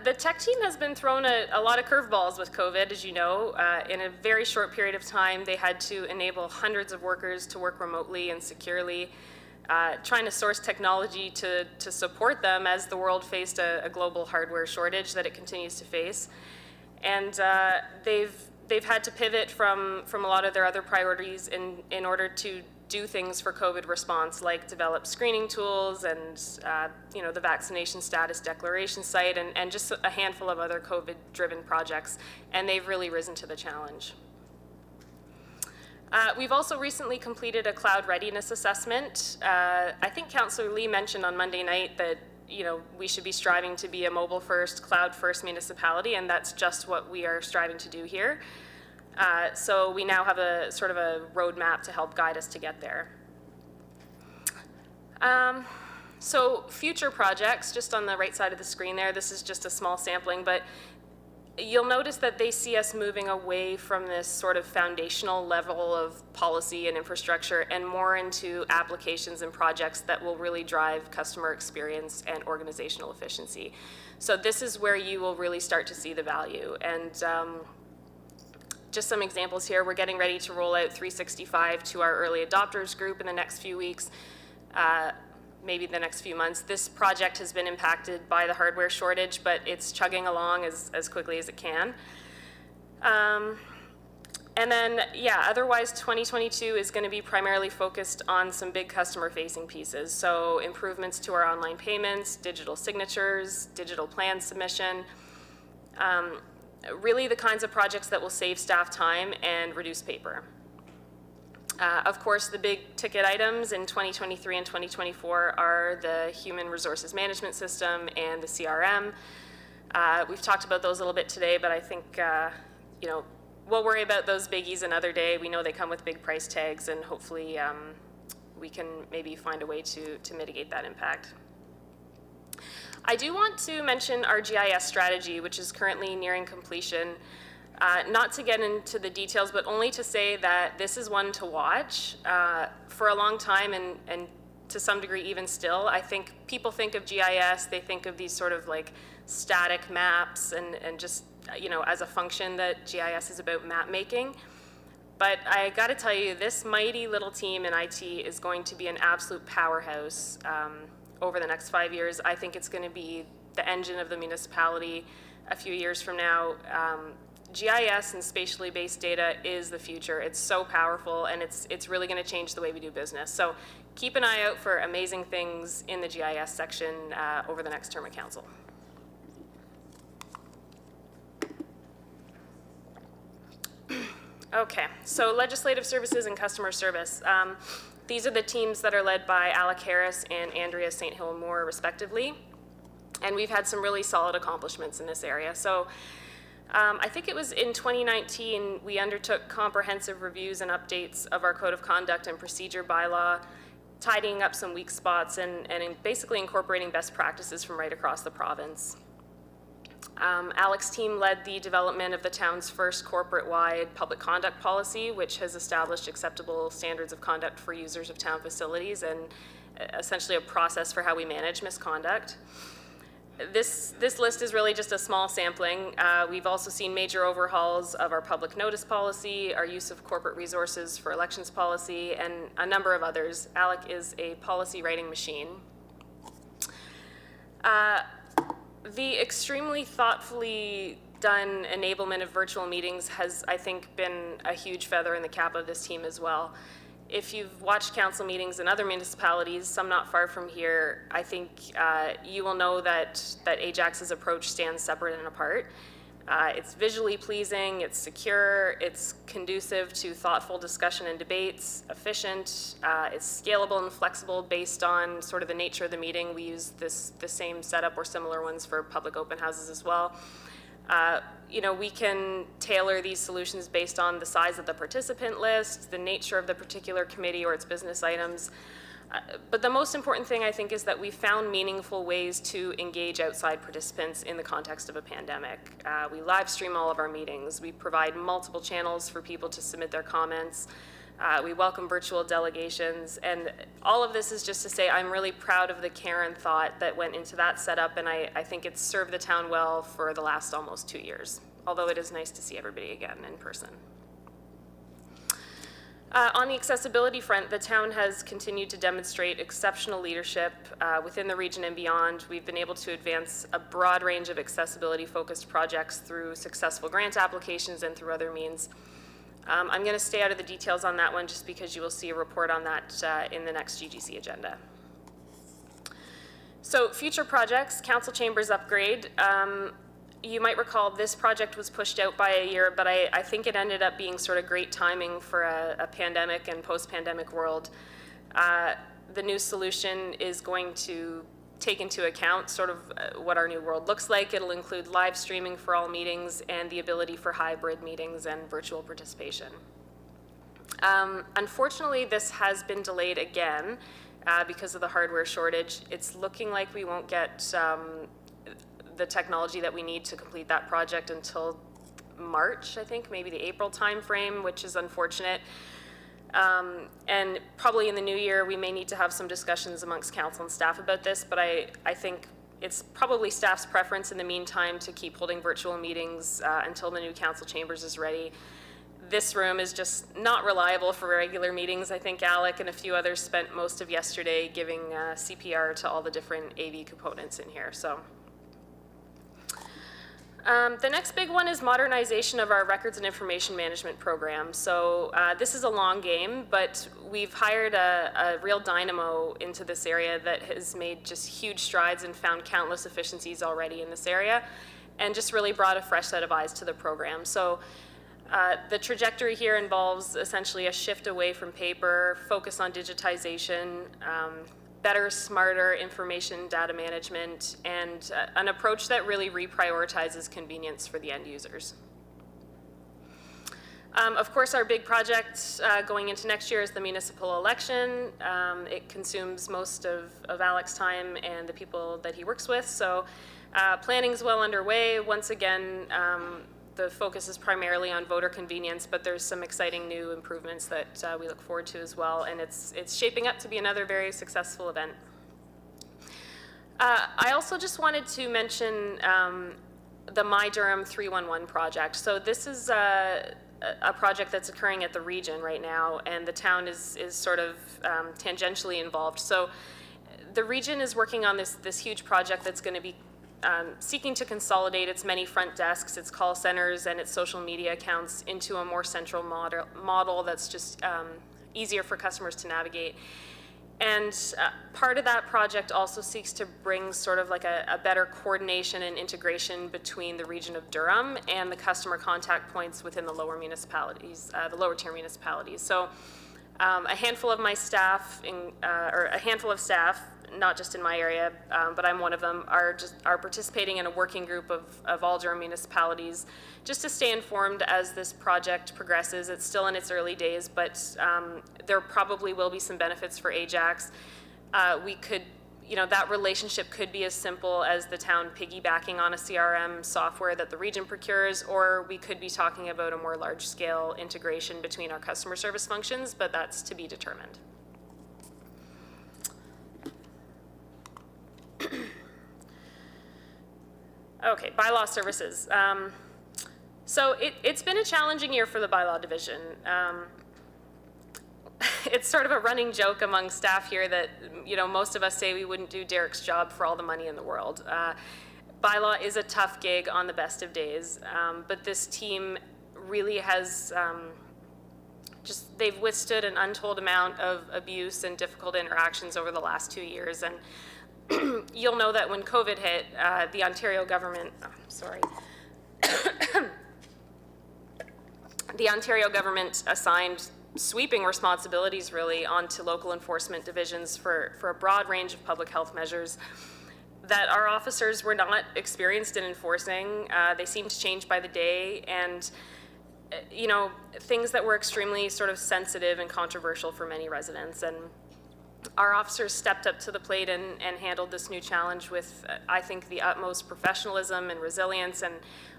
The tech team has been thrown a lot of curveballs with COVID, as you know. In a very short period of time, they had to enable hundreds of workers to work remotely and securely, trying to source technology to support them as the world faced a global hardware shortage that it continues to face. And they've had to pivot from a lot of their other priorities in order to do things for COVID response, like develop screening tools and the vaccination status declaration site and just a handful of other COVID-driven projects, and they've really risen to the challenge. We've also recently completed a cloud readiness assessment. I think Councillor Lee mentioned on Monday night that we should be striving to be a mobile-first, cloud-first municipality, and that's just what we are striving to do here. So we now have a sort of a roadmap to help guide us to get there. So future projects, just on the right side of the screen there, this is just a small sampling, but you'll notice that they see us moving away from this sort of foundational level of policy and infrastructure and more into applications and projects that will really drive customer experience and organizational efficiency. So this is where you will really start to see the value. And just some examples here, we're getting ready to roll out 365 to our early adopters group in the next few weeks. maybe the next few months. This project has been impacted by the hardware shortage, but it's chugging along as quickly as it can. And then, yeah, otherwise 2022 is going to be primarily focused on some big customer-facing pieces. So improvements to our online payments, digital signatures, digital plan submission, really the kinds of projects that will save staff time and reduce paper. Of course, the big ticket items in 2023 and 2024 are the Human Resources Management System and the CRM. We've talked about those a little bit today, but I think, you know, we'll worry about those biggies another day. We know they come with big price tags, and hopefully we can maybe find a way to mitigate that impact. I do want to mention our GIS strategy, which is currently nearing completion. Not to get into the details, but only to say that this is one to watch. For a long time, and to some degree even still, I think people think of GIS, they think of these sort of like static maps and just, you know, as a function that GIS is about map making. But I got to tell you, this mighty little team in IT is going to be an absolute powerhouse over the next 5 years. I think it's going to be the engine of the municipality a few years from now. GIS and spatially based data is the future. It's so powerful, and it's really going to change the way we do business. So keep an eye out for amazing things in the GIS section over the next term of council. Okay, so legislative services and customer service. These are the teams that are led by Alec Harris and Andrea St. Hill Moore, respectively. And we've had some really solid accomplishments in this area. So I think it was in 2019, we undertook comprehensive reviews and updates of our Code of Conduct and Procedure bylaw, tidying up some weak spots and basically incorporating best practices from right across the province. Alec's team led the development of the town's first corporate-wide public conduct policy, which has established acceptable standards of conduct for users of town facilities and essentially a process for how we manage misconduct. This list is really just a small sampling. We've also seen major overhauls of our public notice policy, our use of corporate resources for elections policy, and a number of others. Alec is a policy writing machine. The extremely thoughtfully done enablement of virtual meetings has, I think, been a huge feather in the cap of this team as well. If you've watched council meetings in other municipalities, some not far from here, I think you will know that Ajax's approach stands separate and apart. It's visually pleasing, it's secure, it's conducive to thoughtful discussion and debates, efficient, it's scalable and flexible based on sort of the nature of the meeting. We use the same setup or similar ones for public open houses as well. You know, we can tailor these solutions based on the size of the participant list, the nature of the particular committee or its business items. But the most important thing, I think, is that we found meaningful ways to engage outside participants in the context of a pandemic. We live stream all of our meetings. We provide multiple channels for people to submit their comments. We welcome virtual delegations. And all of this is just to say I'm really proud of the care and thought that went into that setup, and I think it's served the town well for the last almost 2 years, although it is nice to see everybody again in person. On the accessibility front, the town has continued to demonstrate exceptional leadership within the region and beyond. We've been able to advance a broad range of accessibility-focused projects through successful grant applications and through other means. I'm going to stay out of the details on that one just because you will see a report on that in the next GGC agenda. So future projects, council chambers upgrade. You might recall this project was pushed out by a year, but I think it ended up being sort of great timing for a pandemic and post-pandemic world. The new solution is going to take into account sort of what our new world looks like. It'll include live streaming for all meetings and the ability for hybrid meetings and virtual participation. Unfortunately, this has been delayed again because of the hardware shortage. It's looking like we won't get the technology that we need to complete that project until March, I think, maybe the April timeframe, which is unfortunate. And probably in the new year, we may need to have some discussions amongst council and staff about this, but I think it's probably staff's preference in the meantime to keep holding virtual meetings until the new council chambers is ready. this room is just not reliable for regular meetings. I think Alec and a few others spent most of yesterday giving CPR to all the different AV components in here. So. The next big one is modernization of our records and information management program. So this is a long game, but we've hired a real dynamo into this area that has made just huge strides and found countless efficiencies already in this area, and just really brought a fresh set of eyes to the program. So the trajectory here involves essentially a shift away from paper, focus on digitization, better, smarter information data management, and an approach that really reprioritizes convenience for the end users. Of course, our big project going into next year is the municipal election. It consumes most of Alec's time and the people that he works with, so planning is well underway. Once again, the focus is primarily on voter convenience, but there's some exciting new improvements that we look forward to as well, and it's shaping up to be another very successful event. I also just wanted to mention the My Durham 311 project. So this is a project that's occurring at the region right now, and the town is sort of tangentially involved. So the region is working on this huge project that's going to be seeking to consolidate its many front desks, its call centers, and its social media accounts into a more central model that's just easier for customers to navigate. And part of that project also seeks to bring sort of like a better coordination and integration between the region of Durham and the customer contact points within the lower municipalities, the lower tier municipalities. So a handful of my staff, or a handful of staff, not just in my area, but I'm one of them, are participating in a working group of all Durham municipalities just to stay informed as this project progresses. It's still in its early days, but there probably will be some benefits for Ajax. We could, that relationship could be as simple as the town piggybacking on a CRM software that the region procures, or we could be talking about a more large-scale integration between our customer service functions, but that's to be determined. Okay, bylaw services. So it's been a challenging year for the bylaw division. It's sort of a running joke among staff here that, most of us say we wouldn't do Derek's job for all the money in the world. Bylaw is a tough gig on the best of days, but this team really has they've withstood an untold amount of abuse and difficult interactions over the last 2 years. And you'll know that when COVID hit, the Ontario government, the Ontario government assigned sweeping responsibilities really onto local enforcement divisions for a broad range of public health measures that our officers were not experienced in enforcing. They seemed to change by the day, and things that were extremely sort of sensitive and controversial for many residents. And our officers stepped up to the plate and handled this new challenge with, I think, the utmost professionalism and resilience, and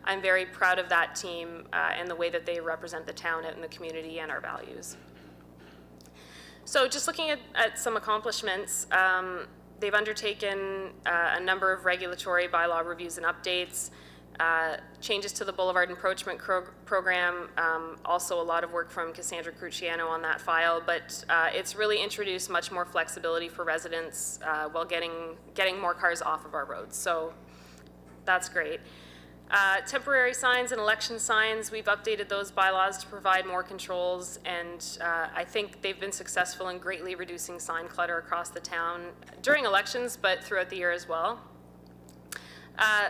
I'm very proud of that team and the way that they represent the town out in the community and our values. So just looking at some accomplishments, they've undertaken a number of regulatory bylaw reviews and updates, changes to the Boulevard Encroachment Program, also a lot of work from Cassandra Cruciano on that file, but it's really introduced much more flexibility for residents while getting more cars off of our roads, so that's great. Temporary signs and election signs, we've updated those bylaws to provide more controls, and I think they've been successful in greatly reducing sign clutter across the town during elections, but throughout the year as well.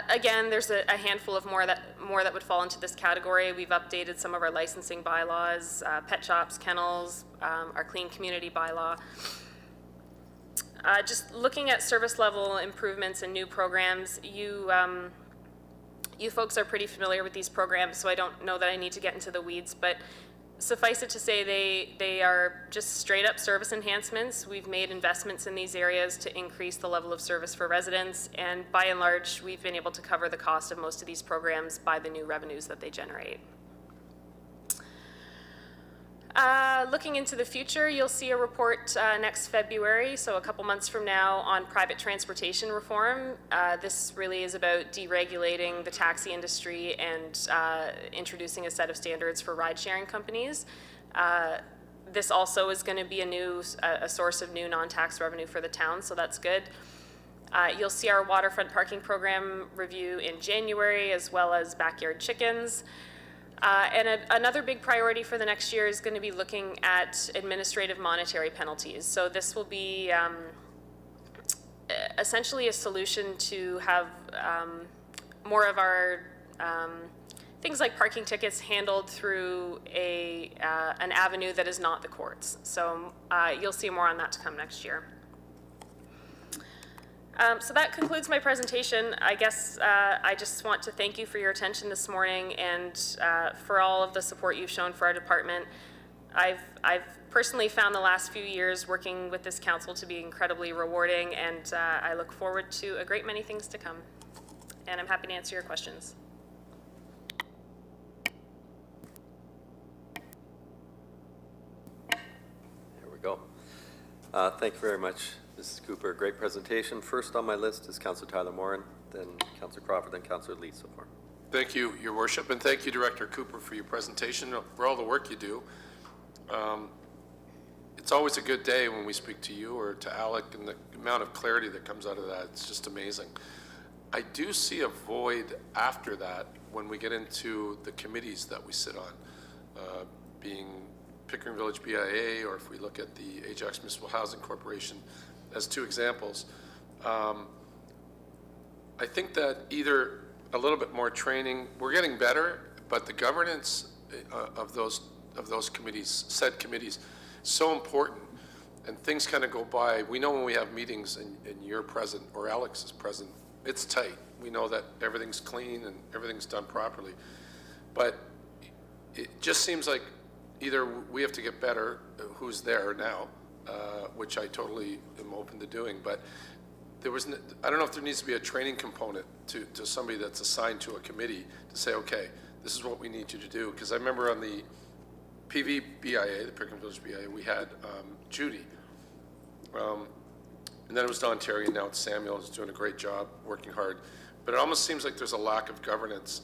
Again, there's a handful of more that would fall into this category. We've updated some of our licensing bylaws, pet shops, kennels, our clean community bylaw. Just looking at service level improvements and new programs, you folks are pretty familiar with these programs, so I don't know that I need to get into the weeds, but suffice it to say they are just straight up service enhancements. We've made investments in these areas to increase the level of service for residents, and by and large, we've been able to cover the cost of most of these programs by the new revenues that they generate. Looking into the future, you'll see a report next February, so a couple months from now, on private transportation reform. This really is about deregulating the taxi industry and introducing a set of standards for ride-sharing companies. This also is going to be a source of new non-tax revenue for the town, so that's good. You'll see our waterfront parking program review in January, as well as backyard chickens. And another big priority for the next year is going to be looking at administrative monetary penalties. So this will be essentially a solution to have more of our things like parking tickets handled through an avenue that is not the courts. So you'll see more on that to come next year. So that concludes my presentation. I guess I just want to thank you for your attention this morning and for all of the support you've shown for our department. I've personally found the last few years working with this council to be incredibly rewarding, and I look forward to a great many things to come. And I'm happy to answer your questions. Here we go. Thank you very much, Mrs. Cooper. Great presentation. First on my list is Councillor Tyler Morin, then Councillor Crawford, then Councillor Lee so far. Thank you, Your Worship, and thank you, Director Cooper, for your presentation, for all the work you do. It's always a good day when we speak to you or to Alec, and the amount of clarity that comes out of that, it's just amazing. I do see a void after that when we get into the committees that we sit on, being Pickering Village BIA, or if we look at the Ajax Municipal Housing Corporation as two examples. I think that either a little bit more training, we're getting better, but the governance of those committees, said committees, so important, and things kind of go by. We know when we have meetings and you're present or Alex is present, it's tight. We know that everything's clean and everything's done properly, but it just seems like either we have to get better, who's there now, which I totally am open to doing, but I don't know if there needs to be a training component to somebody that's assigned to a committee to say, okay, this is what we need you to do. Because I remember on the PV BIA, the Pickering Village BIA, we had Judy. And then it was Don Terry, and now it's Samuel, who's doing a great job, working hard. But it almost seems like there's a lack of governance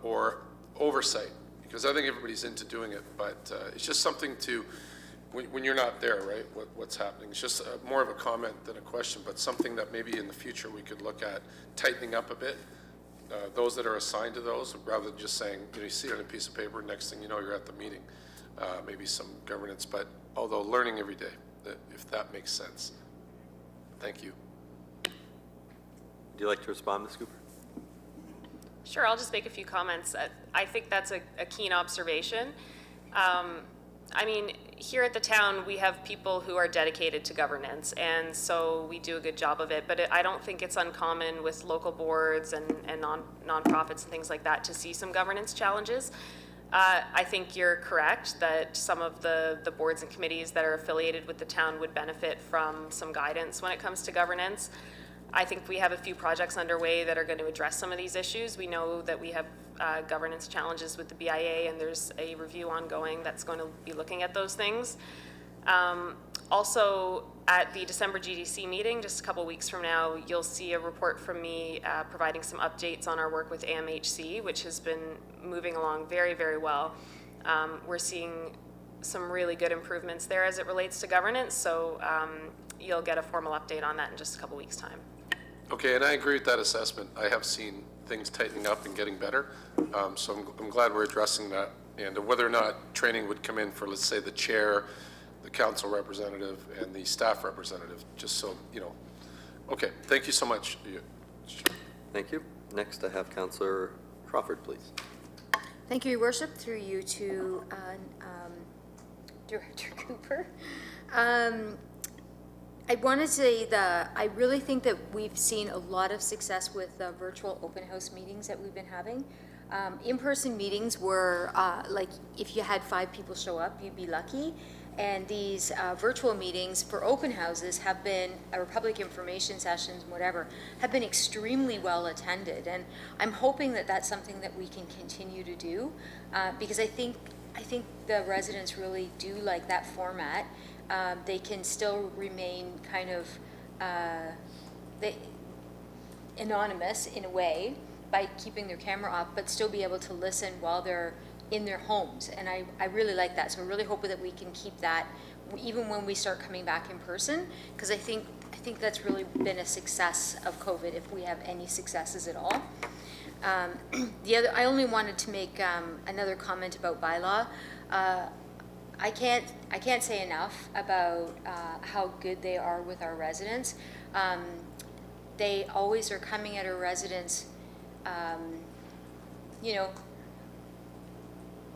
or oversight, because I think everybody's into doing it, but it's just something to, when you're not there, right, what's happening. It's just more of a comment than a question, but something that maybe in the future we could look at tightening up a bit. Those that are assigned to those, rather than just saying, you see it on a piece of paper, next thing you know, you're at the meeting. Maybe some governance, but although learning every day, if that makes sense. Thank you. Would you like to respond, Ms. Cooper? Sure, I'll just make a few comments. I think that's a keen observation. I mean, here at the town, we have people who are dedicated to governance, and so we do a good job of it, but I don't think it's uncommon with local boards and nonprofits and things like that to see some governance challenges. I think you're correct that some of the boards and committees that are affiliated with the town would benefit from some guidance when it comes to governance. I think we have a few projects underway that are going to address some of these issues. We know that we have governance challenges with the BIA, and there's a review ongoing that's going to be looking at those things. Also, at the December GDC meeting, just a couple weeks from now, you'll see a report from me providing some updates on our work with AMHC, which has been moving along very, very well. We're seeing some really good improvements there as it relates to governance, so you'll get a formal update on that in just a couple weeks' time. Okay, and I agree with that assessment. I have seen things tightening up and getting better, so I'm glad we're addressing that. And whether or not training would come in for, let's say, the chair, the council representative, and the staff representative, just so you know. Okay, thank you so much. Thank you. Next, I have Councillor Crawford, please. Thank you, Your Worship. Through you to Director Cooper. I want to say that I really think that we've seen a lot of success with the virtual open house meetings that we've been having. In-person meetings were like if you had 5 people show up, you'd be lucky. And these virtual meetings for open houses have been, or public information sessions, whatever, have been extremely well attended. And I'm hoping that that's something that we can continue to do because I think I think the residents really do like that format. They can still remain kind of anonymous in a way by keeping their camera off, but still be able to listen while they're in their homes. And I really like that. So I really hope that we can keep that even when we start coming back in person, because I think that's really been a success of COVID, if we have any successes at all. I only wanted to make another comment about bylaw. I can't say enough about how good they are with our residents. They always are coming at our residents, you know,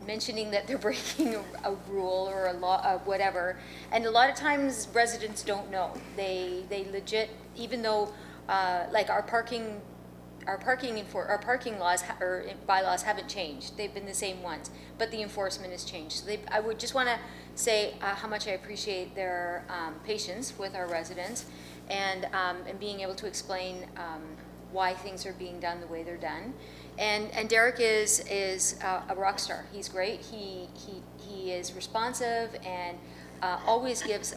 mentioning that they're breaking a rule or a law, whatever. And a lot of times residents don't know. They legit, even though like our parking laws or bylaws haven't changed. They've been the same ones, but the enforcement has changed. So I would just want to say how much I appreciate their patience with our residents and being able to explain why things are being done the way they're done. And Derek is a rock star. He's great. He is responsive and always gives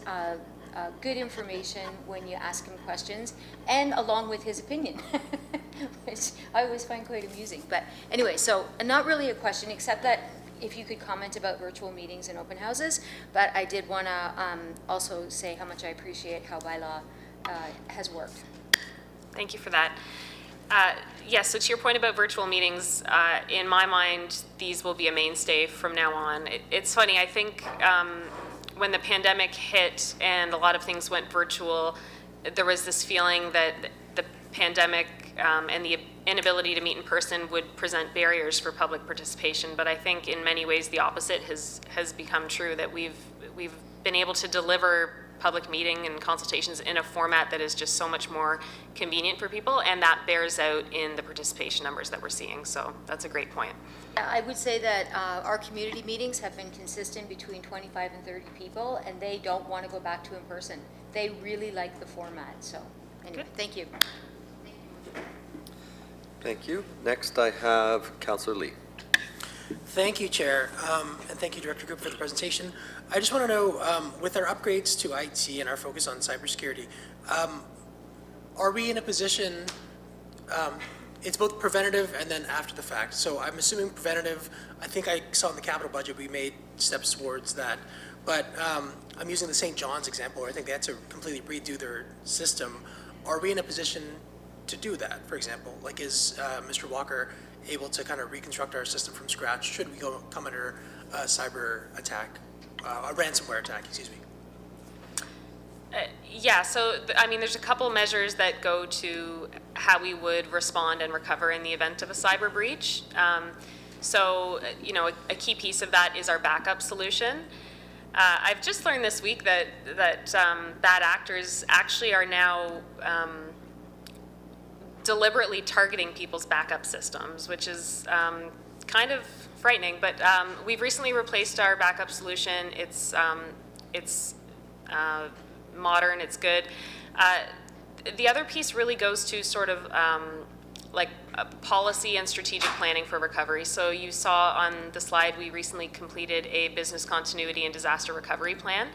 good information when you ask him questions, and along with his opinion, which I always find quite amusing. But anyway, so not really a question, except that if you could comment about virtual meetings and open houses. But I did want to also say how much I appreciate how bylaw has worked. Thank you for that. Yes, so to your point about virtual meetings, in my mind, these will be a mainstay from now on. It's funny, I think when the pandemic hit and a lot of things went virtual, there was this feeling that the pandemic and the inability to meet in person would present barriers for public participation. But I think in many ways the opposite has become true, that we've been able to deliver public meeting and consultations in a format that is just so much more convenient for people, and that bears out in the participation numbers that we're seeing. So that's a great point. I would say that our community meetings have been consistent between 25 and 30 people, and they don't want to go back to in person. They really like the format. So anyway, Good. Thank you. Thank you. Next, I have Councillor Lee. Thank you, Chair, and thank you, Director Group, for the presentation. I just want to know, with our upgrades to IT and our focus on cybersecurity, are we in a position, it's both preventative and then after the fact. So I'm assuming preventative, I think I saw in the capital budget we made steps towards that. But I'm using the St. John's example, where I think they had to completely redo their system. Are we in a position to do that, for example? Like, is Mr. Walker able to kind of reconstruct our system from scratch should we come under a cyber attack, a ransomware attack, excuse me? Yeah, so I mean, there's a couple measures that go to how we would respond and recover in the event of a cyber breach. So, you know, a key piece of that is our backup solution. I've just learned this week that bad actors actually are now deliberately targeting people's backup systems, which is kind of frightening. But we've recently replaced our backup solution. It's modern, it's good. The other piece really goes to sort of like policy and strategic planning for recovery. So you saw on the slide, we recently completed a business continuity and disaster recovery plan.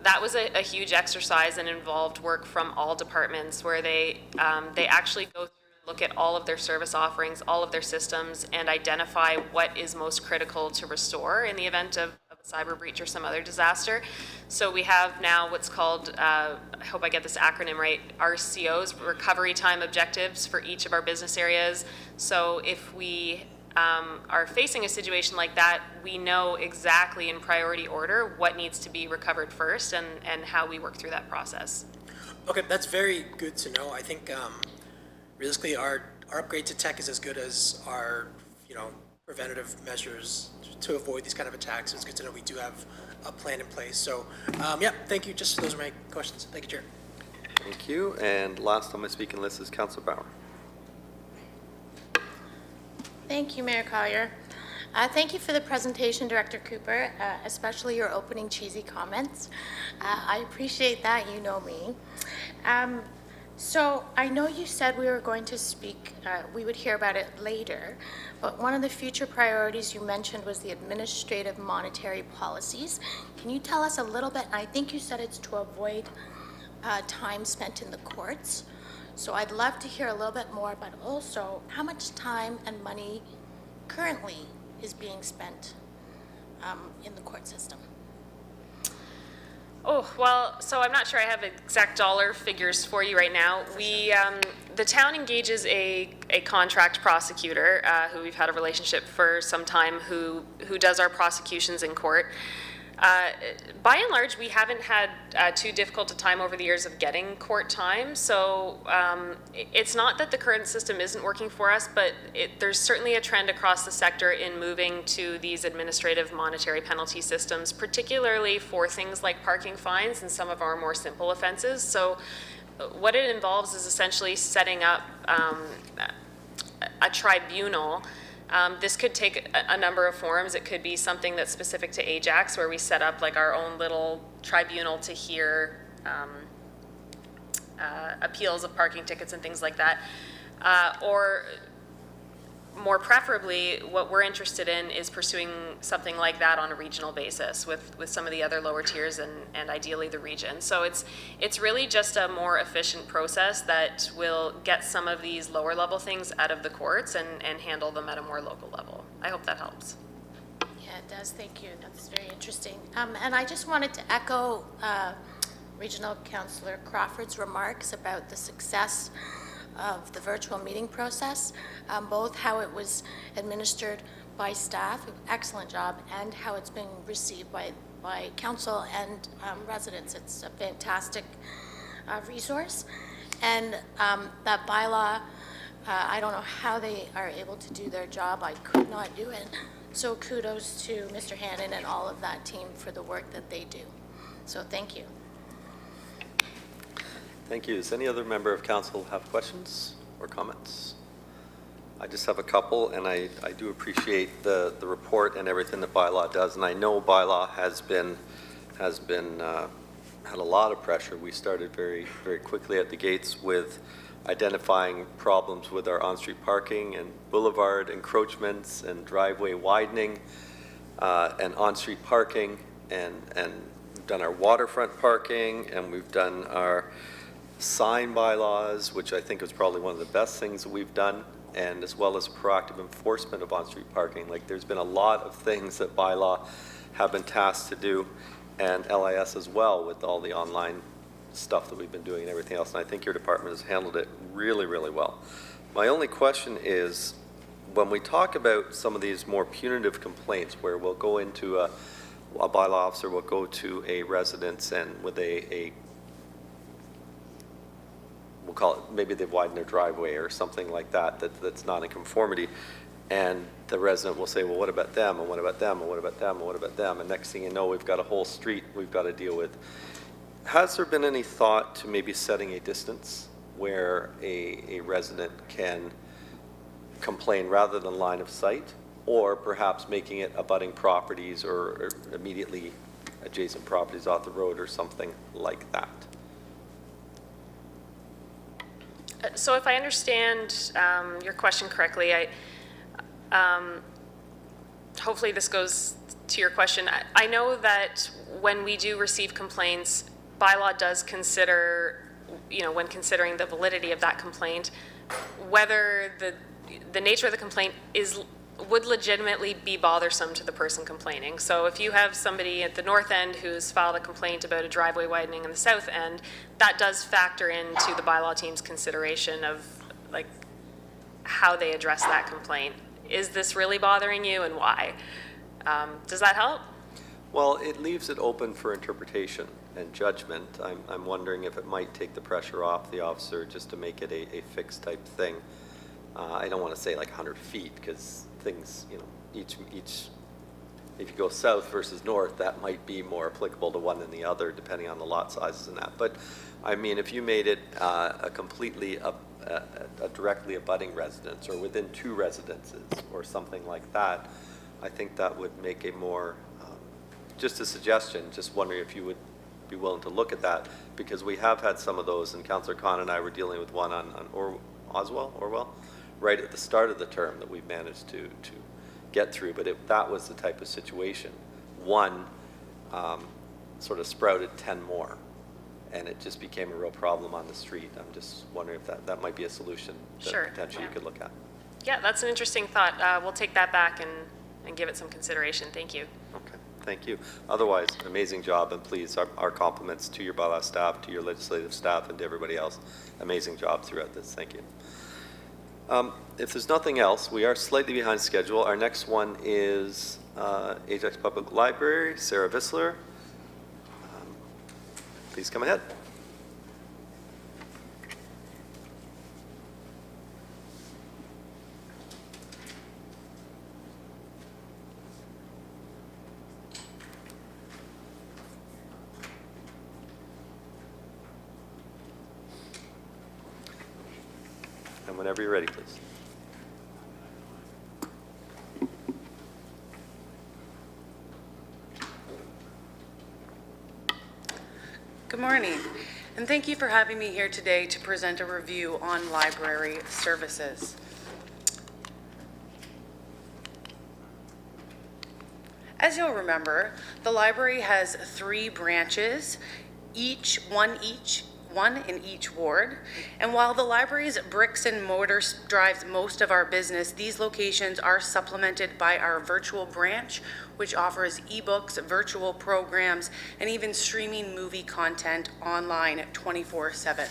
That was a huge exercise and involved work from all departments, where they actually go through and look at all of their service offerings, all of their systems, and identify what is most critical to restore in the event of a cyber breach or some other disaster. So we have now what's called, I hope I get this acronym right, RCOs, recovery time objectives, for each of our business areas. So if we are facing a situation like that, we know exactly in priority order what needs to be recovered first and how we work through that process. Okay, that's very good to know. I think realistically our upgrade to tech is as good as our, you know, preventative measures to avoid these kind of attacks. It's good to know we do have a plan in place. So yeah, thank you. Just those are my questions. Thank you, Chair. Thank you. And last on my speaking list is Councillor Bauer. Thank you, Mayor Collier. Thank you for the presentation, Director Cooper, especially your opening cheesy comments. I appreciate that, you know me. So I know you said we were going to speak, we would hear about it later, but one of the future priorities you mentioned was the administrative monetary policies. Can you tell us a little bit? I think you said it's to avoid time spent in the courts. So I'd love to hear a little bit more, but also how much time and money currently is being spent in the court system? Oh, well, so I'm not sure I have exact dollar figures for you right now. We, the town engages a contract prosecutor who we've had a relationship for some time who does our prosecutions in court. By and large, we haven't had too difficult a time over the years of getting court time. So it's not that the current system isn't working for us, but there's certainly a trend across the sector in moving to these administrative monetary penalty systems, particularly for things like parking fines and some of our more simple offenses. So what it involves is essentially setting up a tribunal. This could take a number of forms. It could be something that's specific to Ajax, where we set up like our own little tribunal to hear appeals of parking tickets and things like that. Or more preferably, what we're interested in is pursuing something like that on a regional basis with some of the other lower tiers and ideally the region. So it's really just a more efficient process that will get some of these lower level things out of the courts and handle them at a more local level. I hope that helps. Yeah, it does. Thank you. That's very interesting. And I just wanted to echo Regional Councillor Crawford's remarks about the success of the virtual meeting process, both how it was administered by staff, excellent job, and how it's been received by council and residents. It's a fantastic resource. And that bylaw, I don't know how they are able to do their job. I could not do it. So kudos to Mr. Hannon and all of that team for the work that they do. So thank you. Thank you. Does any other member of council have questions or comments? I just have a couple, and I do appreciate the report and everything that bylaw does. And I know bylaw has had a lot of pressure. We started very quickly at the gates with identifying problems with our on-street parking and boulevard encroachments and driveway widening and on-street parking, and we've done our waterfront parking, and we've done our sign bylaws, which I think is probably one of the best things that we've done, and as well as proactive enforcement of on-street parking. Like, there's been a lot of things that bylaw have been tasked to do, and LIS as well, with all the online stuff that we've been doing and everything else, and I think your department has handled it really, really well. My only question is, when we talk about some of these more punitive complaints where we'll go into a bylaw officer will go to a residence and with we'll call it, maybe they've widened their driveway or something like that, that's not in conformity, and the resident will say, well, what about them, and what about them, and what about them, and what about them, and next thing you know, we've got a whole street we've got to deal with. Has there been any thought to maybe setting a distance where a resident can complain rather than line of sight, or perhaps making it abutting properties or immediately adjacent properties off the road or something like that? So if I understand your question correctly, hopefully this goes to your question. I know that when we do receive complaints, bylaw does consider, when considering the validity of that complaint, whether the nature of the complaint would legitimately be bothersome to the person complaining. So if you have somebody at the north end who's filed a complaint about a driveway widening in the south end, that does factor into the bylaw team's consideration of like how they address that complaint. Is this really bothering you, and why? Does that help? Well, it leaves it open for interpretation and judgment. I'm wondering if it might take the pressure off the officer just to make it a fixed type thing. I don't want to say like 100 feet, because things, each, if you go south versus north, that might be more applicable to one than the other, depending on the lot sizes and that. But I mean, if you made it a completely, a directly abutting residence, or within two residences, or something like that, I think that would make a more, just a suggestion, just wondering if you would be willing to look at that, because we have had some of those, and Councillor Khan and I were dealing with one on Orwell, right at the start of the term that we've managed to get through, but that was the type of situation. One sort of sprouted 10 more, and it just became a real problem on the street. I'm just wondering if that might be a solution that Sure, potentially yeah. you could look at. Yeah, that's an interesting thought. We'll take that back and give it some consideration. Thank you. Okay, thank you. Otherwise, amazing job, and please, our compliments to your bylaw staff, to your legislative staff, and to everybody else. Amazing job throughout this. Thank you. If there's nothing else, we are slightly behind schedule. Our next one is Ajax Public Library, Sarah Vissler. Please come ahead. And whenever you're ready, please. Good morning, and thank you for having me here today to present a review on library services. As you'll remember, the library has 3 branches, one in each ward. And while the library's bricks and mortar drives most of our business, these locations are supplemented by our virtual branch, which offers ebooks, virtual programs, and even streaming movie content online 24/7.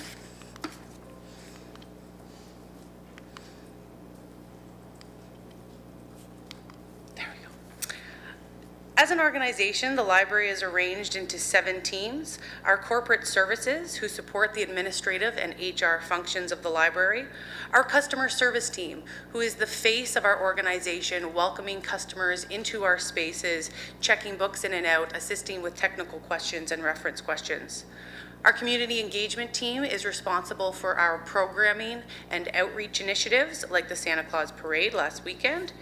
As an organization, the library is arranged into 7 teams. Our corporate services, who support the administrative and HR functions of the library. Our customer service team, who is the face of our organization, welcoming customers into our spaces, checking books in and out, assisting with technical questions and reference questions. Our community engagement team is responsible for our programming and outreach initiatives, like the Santa Claus Parade last weekend.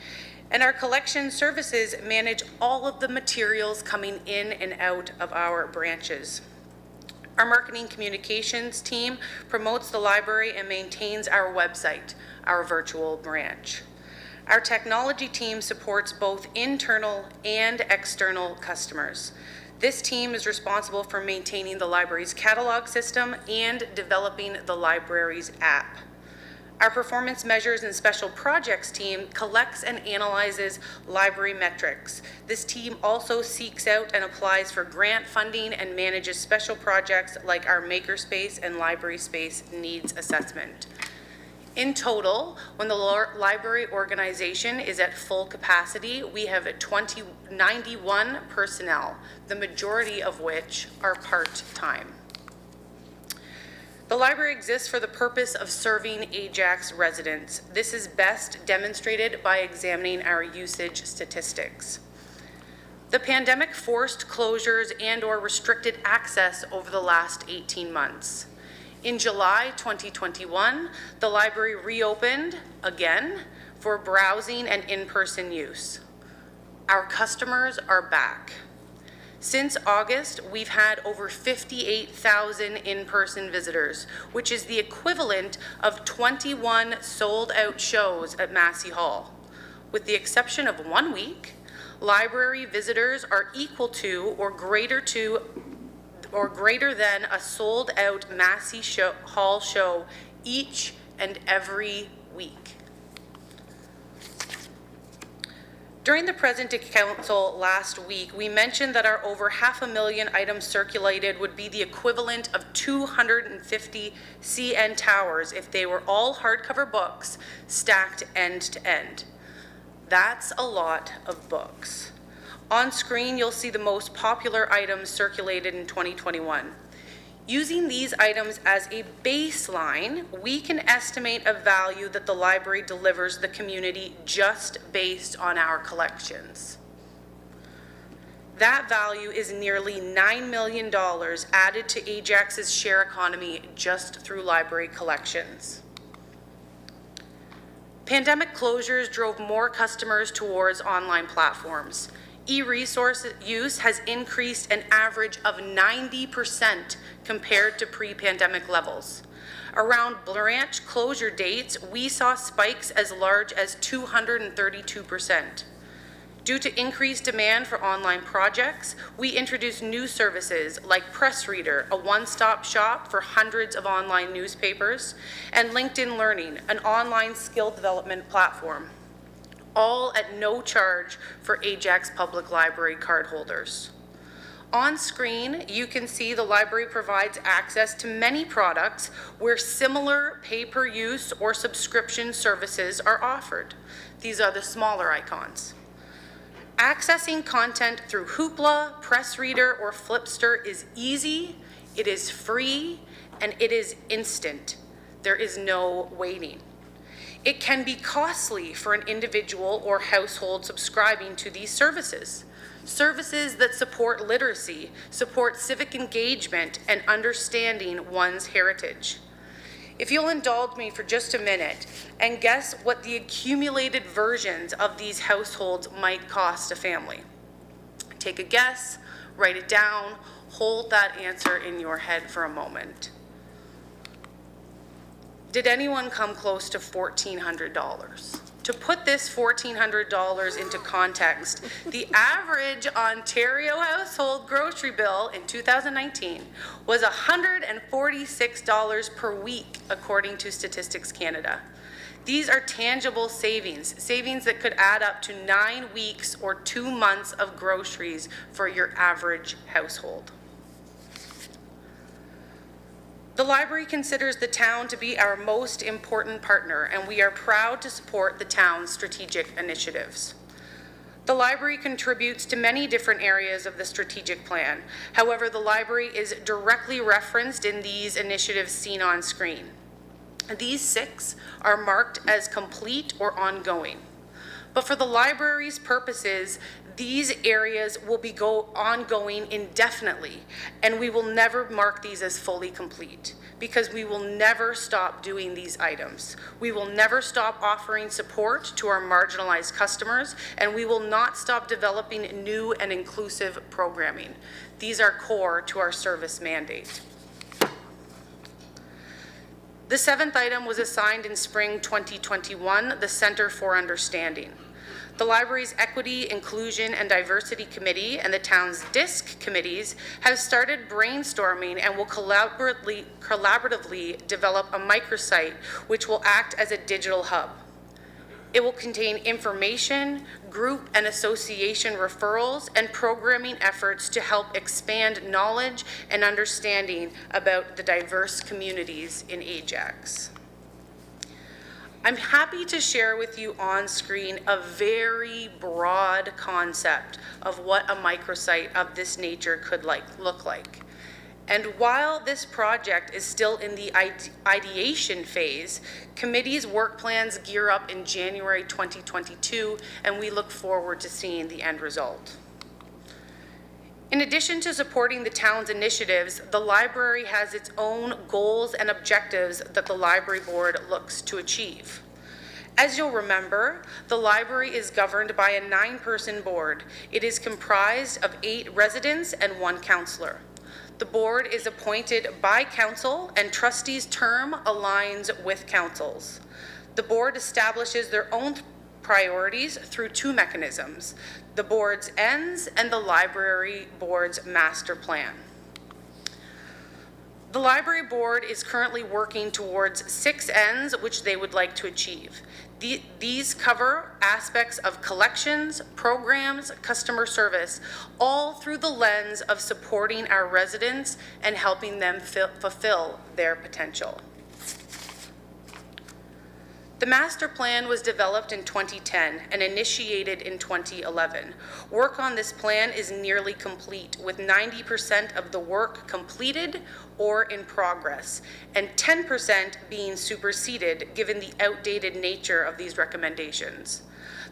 And our collection services manage all of the materials coming in and out of our branches. Our marketing communications team promotes the library and maintains our website, our virtual branch. Our technology team supports both internal and external customers. This team is responsible for maintaining the library's catalog system and developing the library's app. Our performance measures and special projects team collects and analyzes library metrics. This team also seeks out and applies for grant funding and manages special projects like our makerspace and library space needs assessment. In total, when the library organization is at full capacity, we have 91 personnel, the majority of which are part-time. The library exists for the purpose of serving Ajax residents. This is best demonstrated by examining our usage statistics. The pandemic forced closures and/or restricted access over the last 18 months. In July 2021, the library reopened again for browsing and in-person use. Our customers are back. Since August, we've had over 58,000 in-person visitors, which is the equivalent of 21 sold-out shows at Massey Hall. With the exception of 1 week, library visitors are equal to or greater than a sold-out Massey Hall show each and every week. During the present to council last week, we mentioned that our over 500,000 items circulated would be the equivalent of 250 CN towers if they were all hardcover books stacked end to end. That's a lot of books. On screen, you'll see the most popular items circulated in 2021. Using these items as a baseline, we can estimate a value that the library delivers the community just based on our collections. That value is nearly $9 million added to Ajax's share economy just through library collections. Pandemic closures drove more customers towards online platforms. E-resource use has increased an average of 90% compared to pre-pandemic levels. Around branch closure dates, we saw spikes as large as 232%. Due to increased demand for online projects, we introduced new services like Press Reader, a one-stop shop for hundreds of online newspapers, and LinkedIn Learning, an online skill development platform, all at no charge for Ajax Public Library cardholders. On screen, you can see the library provides access to many products where similar pay-per-use or subscription services are offered. These are the smaller icons. Accessing content through Hoopla, Press Reader, or Flipster is easy, it is free, and it is instant. There is no waiting. It can be costly for an individual or household subscribing to these services. Services that support literacy, support civic engagement, and understanding one's heritage. If you'll indulge me for just a minute and guess what the accumulated versions of these households might cost a family. Take a guess, write it down, hold that answer in your head for a moment. Did anyone come close to $1,400? To put this $1,400 into context, the average Ontario household grocery bill in 2019 was $146 per week, according to Statistics Canada. These are tangible savings, savings that could add up to 9 weeks or 2 months of groceries for your average household. The library considers the town to be our most important partner, and we are proud to support the town's strategic initiatives. The library contributes to many different areas of the strategic plan. However, the library is directly referenced in these initiatives seen on screen. These 6 are marked as complete or ongoing. But for the library's purposes, these areas will be ongoing indefinitely, and we will never mark these as fully complete because we will never stop doing these items. We will never stop offering support to our marginalized customers, and we will not stop developing new and inclusive programming. These are core to our service mandate. The 7th item was assigned in spring 2021, the Center for Understanding. The library's Equity, Inclusion, and Diversity Committee and the town's DISC committees have started brainstorming and will collaboratively develop a microsite which will act as a digital hub. It will contain information, group and association referrals, and programming efforts to help expand knowledge and understanding about the diverse communities in Ajax. I'm happy to share with you on screen a very broad concept of what a microsite of this nature could look like. And while this project is still in the ideation phase, committee's work plans gear up in January 2022, and we look forward to seeing the end result. In addition to supporting the town's initiatives, the library has its own goals and objectives that the library board looks to achieve. As you'll remember, the library is governed by a 9-person board. It is comprised of 8 residents and 1 counselor. The board is appointed by council, and trustees' term aligns with council's. The board establishes their own priorities through 2 mechanisms: the board's ends and the library board's master plan. The library board is currently working towards 6 ends which they would like to achieve. These cover aspects of collections, programs, customer service, all through the lens of supporting our residents and helping them fulfill their potential. The master plan was developed in 2010 and initiated in 2011. Work on this plan is nearly complete, with 90% of the work completed or in progress, and 10% being superseded given the outdated nature of these recommendations.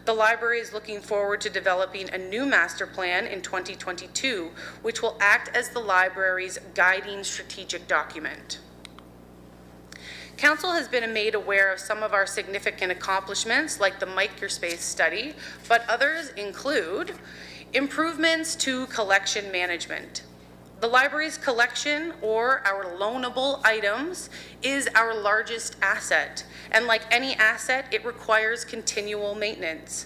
The library is looking forward to developing a new master plan in 2022, which will act as the library's guiding strategic document. Council has been made aware of some of our significant accomplishments, like the Makerspace study, but others include Improvements to collection management. The library's collection, or our loanable items, is our largest asset. And like any asset, it requires continual maintenance.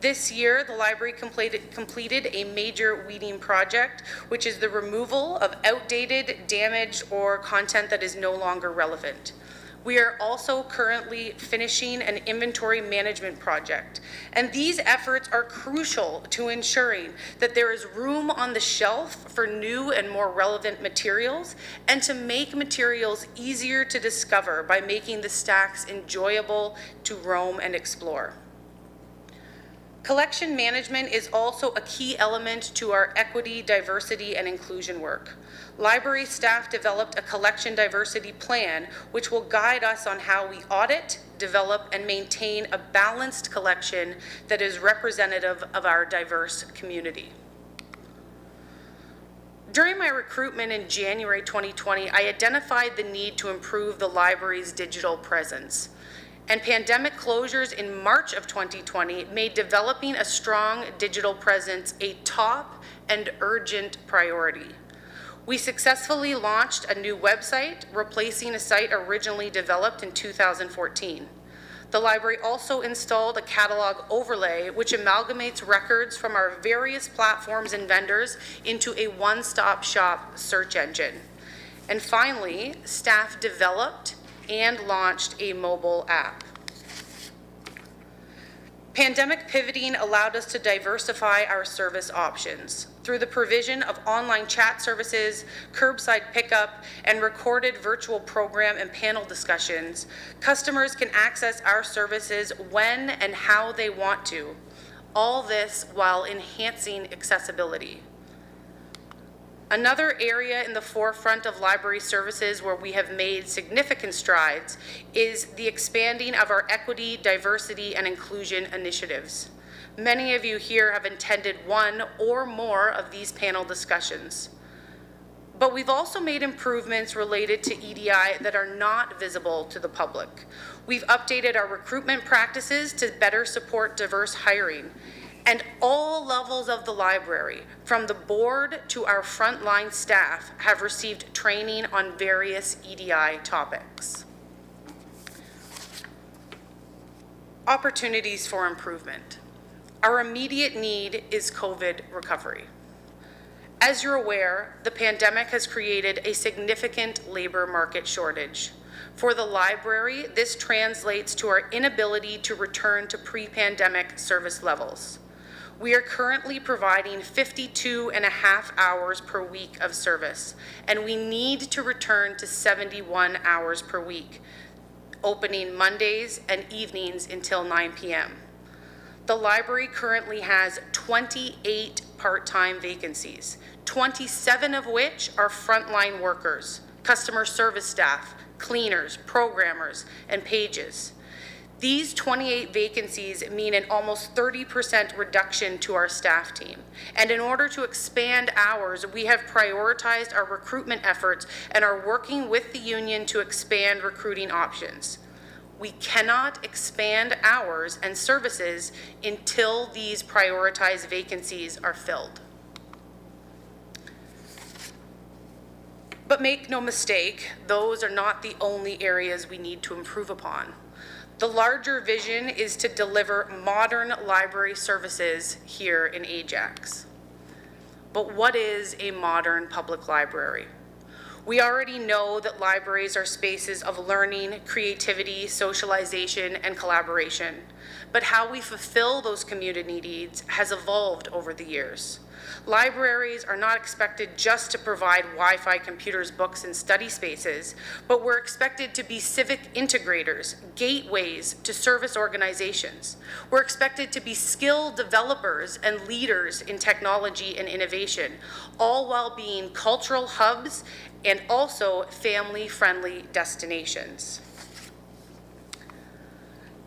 This year, the library completed a major weeding project, which is the removal of outdated, damaged, or content that is no longer relevant. We are also currently finishing an inventory management project, and these efforts are crucial to ensuring that there is room on the shelf for new and more relevant materials, and to make materials easier to discover by making the stacks enjoyable to roam and explore. Collection management is also a key element to our equity, diversity, and inclusion work. Library staff developed a collection diversity plan which will guide us on how we audit, develop, and maintain a balanced collection that is representative of our diverse community. During my recruitment in January 2020, I identified the need to improve the library's digital presence. And pandemic closures in March of 2020 made developing a strong digital presence a top and urgent priority. We successfully launched a new website, replacing a site originally developed in 2014. The library also installed a catalog overlay, which amalgamates records from our various platforms and vendors into a one-stop shop search engine. And finally, staff developed and launched a mobile app. Pandemic pivoting allowed us to diversify our service options. Through the provision of online chat services, curbside pickup, and recorded virtual program and panel discussions, customers can access our services when and how they want to. All this while enhancing accessibility. Another area in the forefront of library services where we have made significant strides is the expanding of our equity, diversity, and inclusion initiatives. Many of you here have attended one or more of these panel discussions. But we've also made improvements related to EDI that are not visible to the public. We've updated our recruitment practices to better support diverse hiring. And all levels of the library, from the board to our frontline staff, have received training on various EDI topics. Opportunities for improvement. Our immediate need is COVID recovery. As you're aware, the pandemic has created a significant labor market shortage. For the library, this translates to our inability to return to pre-pandemic service levels. We are currently providing 52.5 hours per week of service, and we need to return to 71 hours per week, opening Mondays and evenings until 9 p.m. The library currently has 28 part-time vacancies, 27 of which are frontline workers, customer service staff, cleaners, programmers, and pages. These 28 vacancies mean an almost 30% reduction to our staff team. And in order to expand hours, we have prioritized our recruitment efforts and are working with the union to expand recruiting options. We cannot expand hours and services until these prioritized vacancies are filled. But make no mistake, those are not the only areas we need to improve upon. The larger vision is to deliver modern library services here in Ajax. But what is a modern public library? We already know that libraries are spaces of learning, creativity, socialization, and collaboration. But how we fulfill those community needs has evolved over the years. Libraries are not expected just to provide Wi-Fi computers, books, and study spaces, but we're expected to be civic integrators, gateways to service organizations. We're expected to be skilled developers and leaders in technology and innovation, all while being cultural hubs and also family-friendly destinations.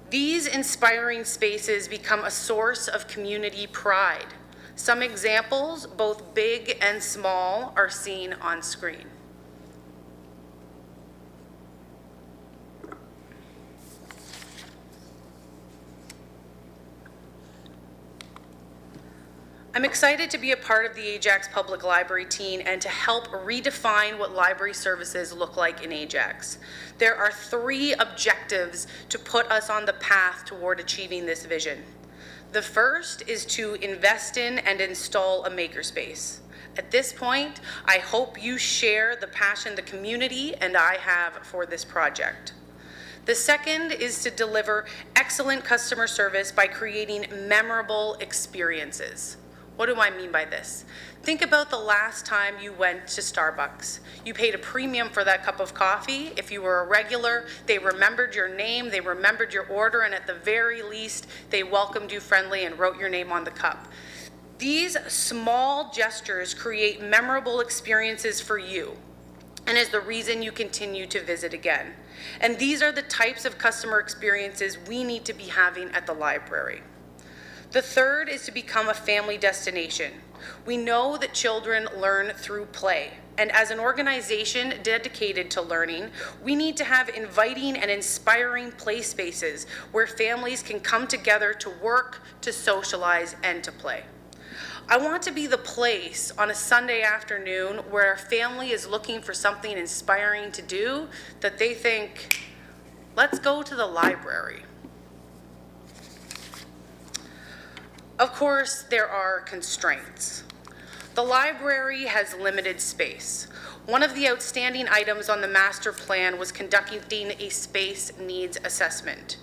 These inspiring spaces become a source of community pride. Some examples, both big and small, are seen on screen. A I'm excited to be a part of the Ajax Public Library team and to help redefine what library services look like in Ajax. There are 3 objectives to put us on the path toward achieving this vision. The first is to invest in and install a makerspace. At this point, I hope you share the passion the community and I have for this project. The second is to deliver excellent customer service by creating memorable experiences. What do I mean by this? Think about the last time you went to Starbucks. You paid a premium for that cup of coffee. If you were a regular, they remembered your name, they remembered your order, and at the very least, they welcomed you friendly and wrote your name on the cup. These small gestures create memorable experiences for you and is the reason you continue to visit again. And these are the types of customer experiences we need to be having at the library. The third is to become a family destination. We know that children learn through play, and as an organization dedicated to learning, we need to have inviting and inspiring play spaces where families can come together to work, to socialize, and to play. I want to be the place on a Sunday afternoon where a family is looking for something inspiring to do that they think, let's go to the library. Of course, there are constraints. The library has limited space. One of the outstanding items on the master plan was conducting a space needs assessment.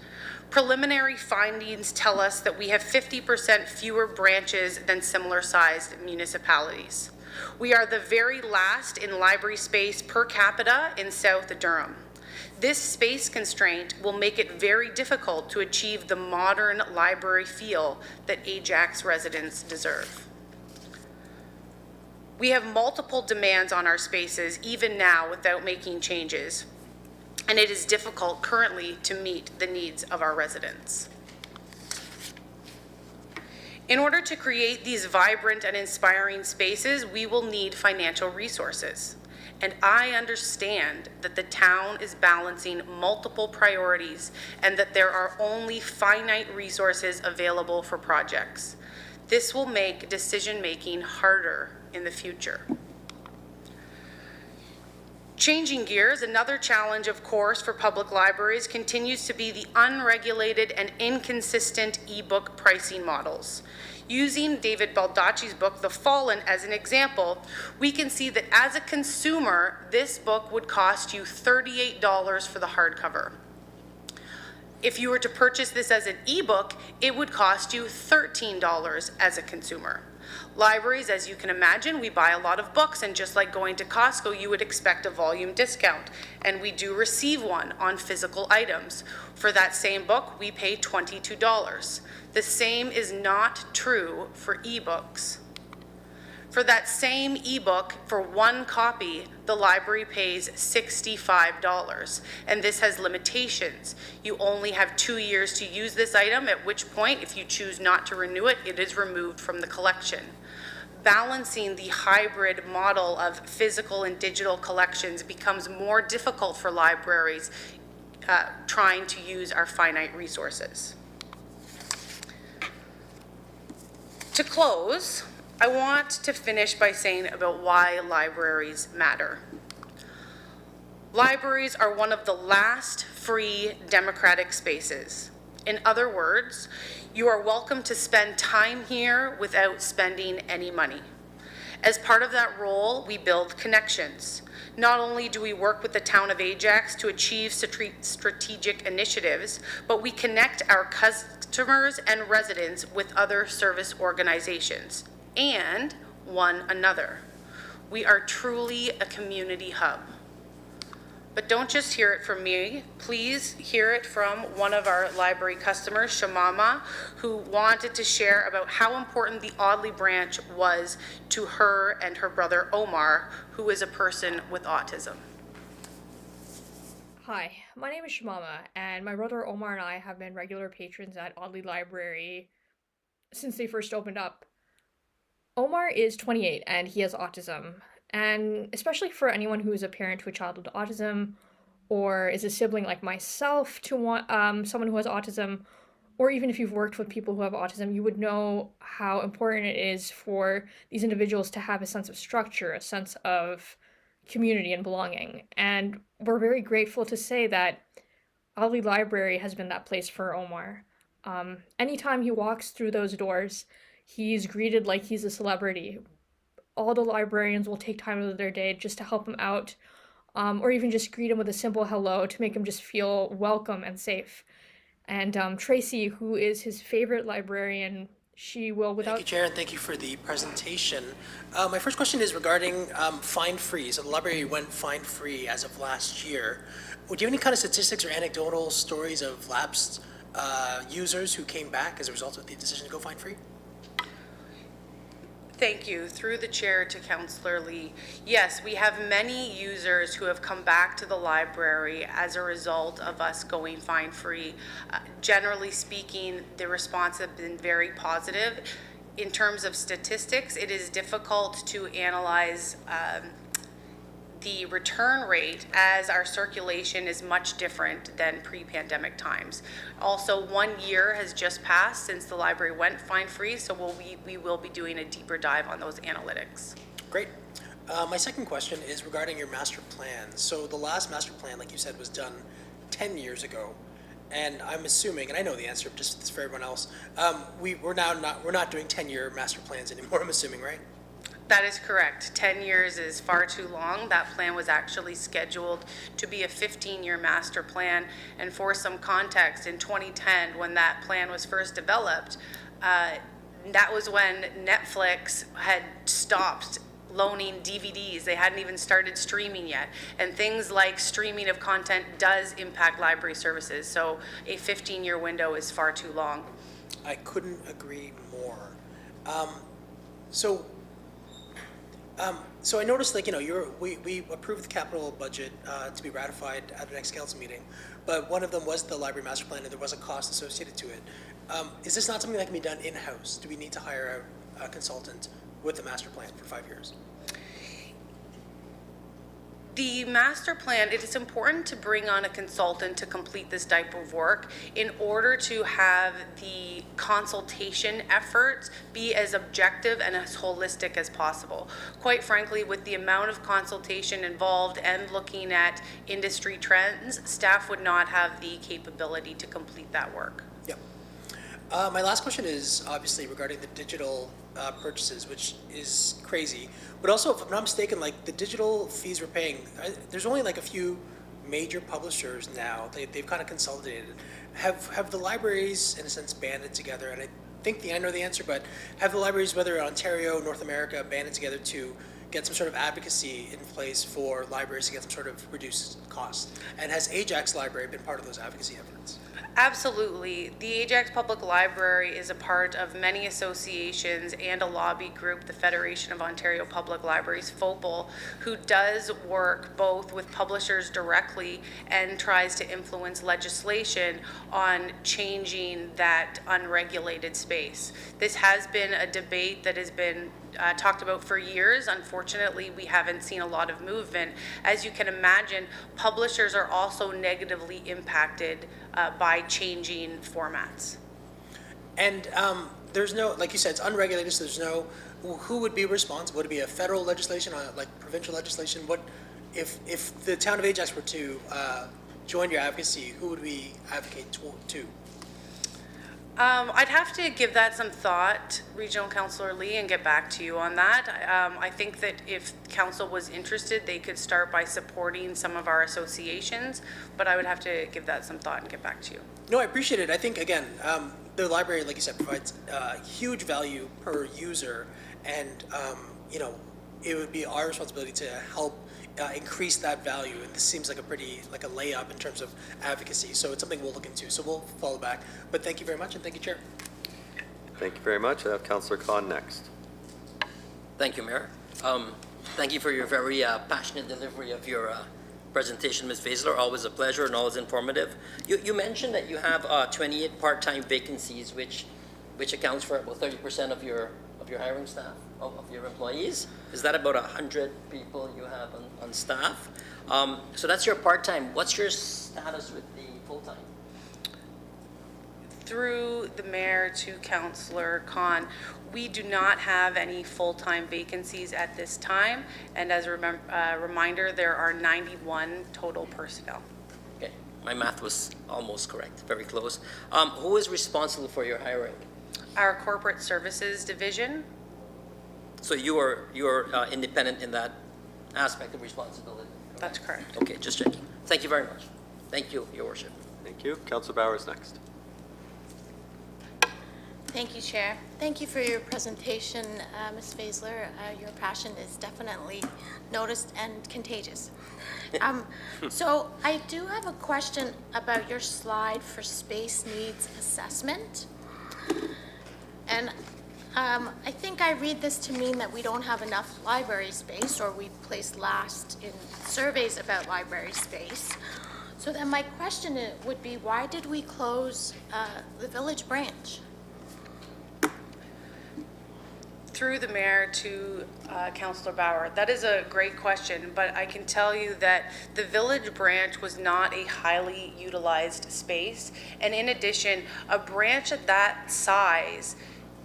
Preliminary findings tell us that we have 50% fewer branches than similar-sized municipalities. We are the very last in library space per capita in South Durham. This space constraint will make it very difficult to achieve the modern library feel that Ajax residents deserve. We have multiple demands on our spaces even now without making changes, and it is difficult currently to meet the needs of our residents. In order to create these vibrant and inspiring spaces, we will need financial resources. And I understand that the town is balancing multiple priorities and that there are only finite resources available for projects. This will make decision-making harder in the future. Changing gears, another challenge, of course, for public libraries continues to be the unregulated and inconsistent e-book pricing models. Using David Baldacci's book, The Fallen, as an example, we can see that as a consumer, this book would cost you $38 for the hardcover. If you were to purchase this as an e-book, it would cost you $13 as a consumer. Libraries, as you can imagine, we buy a lot of books, and just like going to Costco, you would expect a volume discount, and we do receive one on physical items. For that same book, we pay $22. The same is not true for ebooks. For that same ebook, for one copy, the library pays $65, and this has limitations. You only have 2 years to use this item, at which point, if you choose not to renew it, it is removed from the collection. Balancing the hybrid model of physical and digital collections becomes more difficult for libraries trying to use our finite resources. To close, I want to finish by saying about why libraries matter. Libraries are one of the last free democratic spaces. In other words, you are welcome to spend time here without spending any money. As part of that role, we build connections. Not only do we work with the town of Ajax to achieve strategic initiatives, but we connect our customers and residents with other service organizations and one another. We are truly a community hub. But don't just hear it from me. Please hear it from one of our library customers, Shamama, who wanted to share about how important the Audley branch was to her and her brother Omar, who is a person with autism. Hi, my name is Shamama, and my brother Omar and I have been regular patrons at Audley Library since they first opened up. Omar is 28 and he has autism, and especially for anyone who is a parent to a child with autism or is a sibling like myself to someone who has autism, or even if you've worked with people who have autism, you would know how important it is for these individuals to have a sense of structure, a sense of community and belonging. And we're very grateful to say that Audley Library has been that place for Omar. Anytime he walks through those doors, he's greeted like he's a celebrity. All the librarians will take time out of their day just to help him out, or even just greet him with a simple hello to make him just feel welcome and safe. And Tracy, who is his favorite librarian, she will, without... Thank you, Chair, and thank you for the presentation. My first question is regarding fine-free. So the library went fine-free as of last year. Would you have any kind of statistics or anecdotal stories of lapsed users who came back as a result of the decision to go fine-free? Thank you. Through the chair to Councillor Lee. Yes, we have many users who have come back to the library as a result of us going fine-free. Generally speaking, the response has been very positive. In terms of statistics, it is difficult to analyze the return rate as our circulation is much different than pre-pandemic times. Also, 1 year has just passed since the library went fine-free, so we will be doing a deeper dive on those analytics. Great. My second question is regarding your master plan. So the last master plan, like you said, was done 10 years ago. And I'm assuming, and I know the answer, just for everyone else, we're not doing 10-year master plans anymore, I'm assuming, right? That is correct. 10 years is far too long. That plan was actually scheduled to be a 15-year master plan. And for some context, in 2010, when that plan was first developed, that was when Netflix had stopped loaning DVDs. They hadn't even started streaming yet. And things like streaming of content does impact library services. So a 15-year window is far too long. I couldn't agree more. So I noticed, like, we approved the capital budget to be ratified at the next council meeting, but one of them was the library master plan, and there was a cost associated to it. Is this not something that can be done in-house? Do we need to hire a consultant with the master plan for 5 years? The master plan, it is important to bring on a consultant to complete this type of work in order to have the consultation efforts be as objective and as holistic as possible. Quite frankly, with the amount of consultation involved and looking at industry trends, staff would not have the capability to complete that work. Yep. My last question is obviously regarding the digital purchases, which is crazy. But also, if I'm not mistaken, like the digital fees we're paying, there's only like a few major publishers now. They've kind of consolidated. Have the libraries, in a sense, banded together? And I know the answer, but have the libraries, whether Ontario, North America, banded together to get some sort of advocacy in place for libraries to get some sort of reduced cost? And has Ajax Library been part of those advocacy efforts? Absolutely. The Ajax Public Library is a part of many associations and a lobby group, the Federation of Ontario Public Libraries, FOPL, who does work both with publishers directly and tries to influence legislation on changing that unregulated space. This has been a debate that has been talked about for years. Unfortunately, we haven't seen a lot of movement. As you can imagine, publishers are also negatively impacted by changing formats. And there's no, like you said, it's unregulated, so there's no, who would be responsible? Would it be a federal legislation or like provincial legislation? What, if the town of Ajax were to join your advocacy, who would we advocate to? I'd have to give that some thought, Regional Councillor Lee, and get back to you on that. I think that if council was interested, they could start by supporting some of our associations, but I would have to give that some thought and get back to you. No, I appreciate it. I think, again, the library, like you said, provides huge value per user, and, it would be our responsibility to help increase that value, and this seems like a layup in terms of advocacy, so it's something we'll look into, so we'll follow back. But thank you very much, and thank you, Chair. Thank you very much. I have Councillor Khan next. Thank you, Mayor. Thank you for your very passionate delivery of your presentation, Ms. Vaisler. Always a pleasure and always informative. You mentioned that you have 28 part-time vacancies, which accounts for about 30% of your hiring staff, of your employees. Is that about 100 people you have on staff? So that's your part-time. What's your status with the full-time? Through the mayor to Councillor Khan, we do not have any full-time vacancies at this time, and as a reminder, there are 91 total personnel. Okay, my math was almost correct, very close. Who is responsible for your hiring? Our corporate services division. So you are independent in that aspect of responsibility? That's correct. Okay, just checking. Thank you very much. Thank you, Your Worship. Thank you. Councillor Bauer is next. Thank you, Chair. Thank you for your presentation, Ms. Faisler. Your passion is definitely noticed and contagious. So I do have a question about your slide for space needs assessment. And I think I read this to mean that we don't have enough library space, or we placed last in surveys about library space. So then my question would be, why did we close the village branch? Through the mayor to Councillor Bauer, that is a great question, but I can tell you that the village branch was not a highly utilized space. And in addition, a branch at that size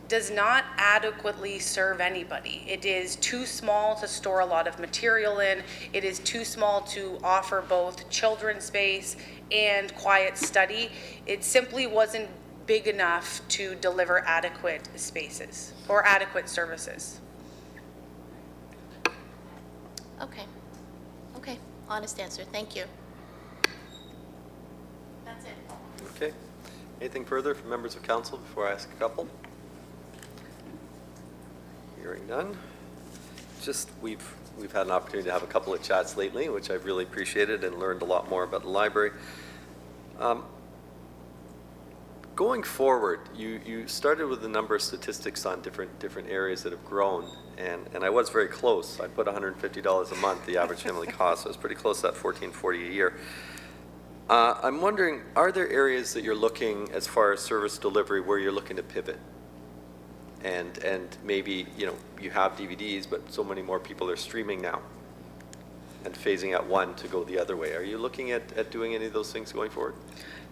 does not adequately serve anybody. It is too small to store a lot of material in. It is too small to offer both children's space and quiet study. It simply wasn't big enough to deliver adequate spaces or adequate services. Okay. Okay, honest answer. Thank you. That's it. Okay. Anything further from members of council before I ask a couple? Hearing none. Just we've had an opportunity to have a couple of chats lately, which I've really appreciated and learned a lot more about the library. Going forward, you started with a number of statistics on different areas that have grown, and I was very close. I put $150 a month, the average family cost, so I was pretty close to that $1,440 a year. I'm wondering, are there areas that you're looking, as far as service delivery, where you're looking to pivot? And maybe, you know, you have DVDs, but so many more people are streaming now and phasing out one to go the other way. Are you looking at doing any of those things going forward?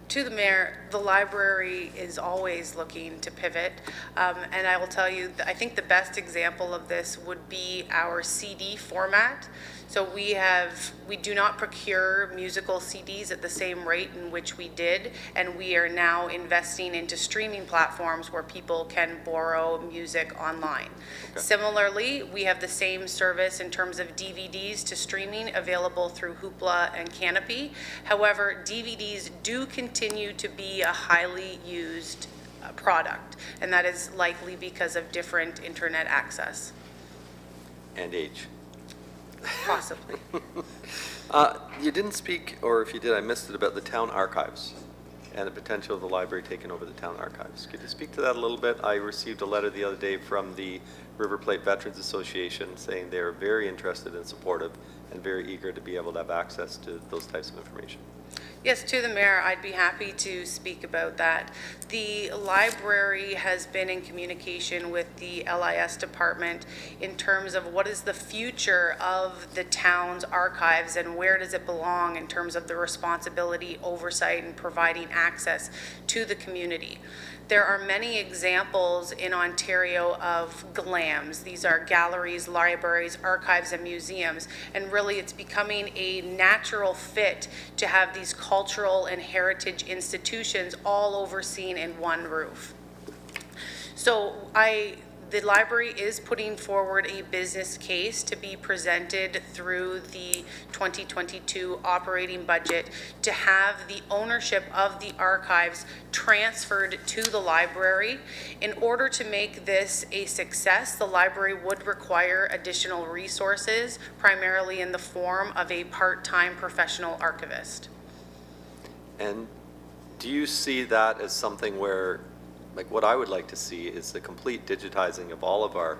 To the mayor, the library is always looking to pivot, and I will tell you, I think the best example of this would be our CD format. So we do not procure musical CDs at the same rate in which we did, and we are now investing into streaming platforms where people can borrow music online. Okay. Similarly, we have the same service in terms of DVDs to streaming available through Hoopla and Canopy. However, DVDs do continue to be a highly used product, and that is likely because of different internet access. And age. Possibly. You didn't speak, or if you did, I missed it, about the town archives and the potential of the library taking over the town archives. Could you speak to that a little bit? I received a letter the other day from the River Plate Veterans Association saying they are very interested and supportive and very eager to be able to have access to those types of information. Yes, to the mayor, I'd be happy to speak about that. The library has been in communication with the LIS department in terms of what is the future of the town's archives and where does it belong in terms of the responsibility, oversight, and providing access to the community. There are many examples in Ontario of GLAMs. These are galleries, libraries, archives, and museums. And really, it's becoming a natural fit to have these cultural and heritage institutions all overseen in one roof. So the library is putting forward a business case to be presented through the 2022 operating budget to have the ownership of the archives transferred to the library. In order to make this a success, the library would require additional resources, primarily in the form of a part-time professional archivist. And do you see that as something where, like, what I would like to see is the complete digitizing of all of our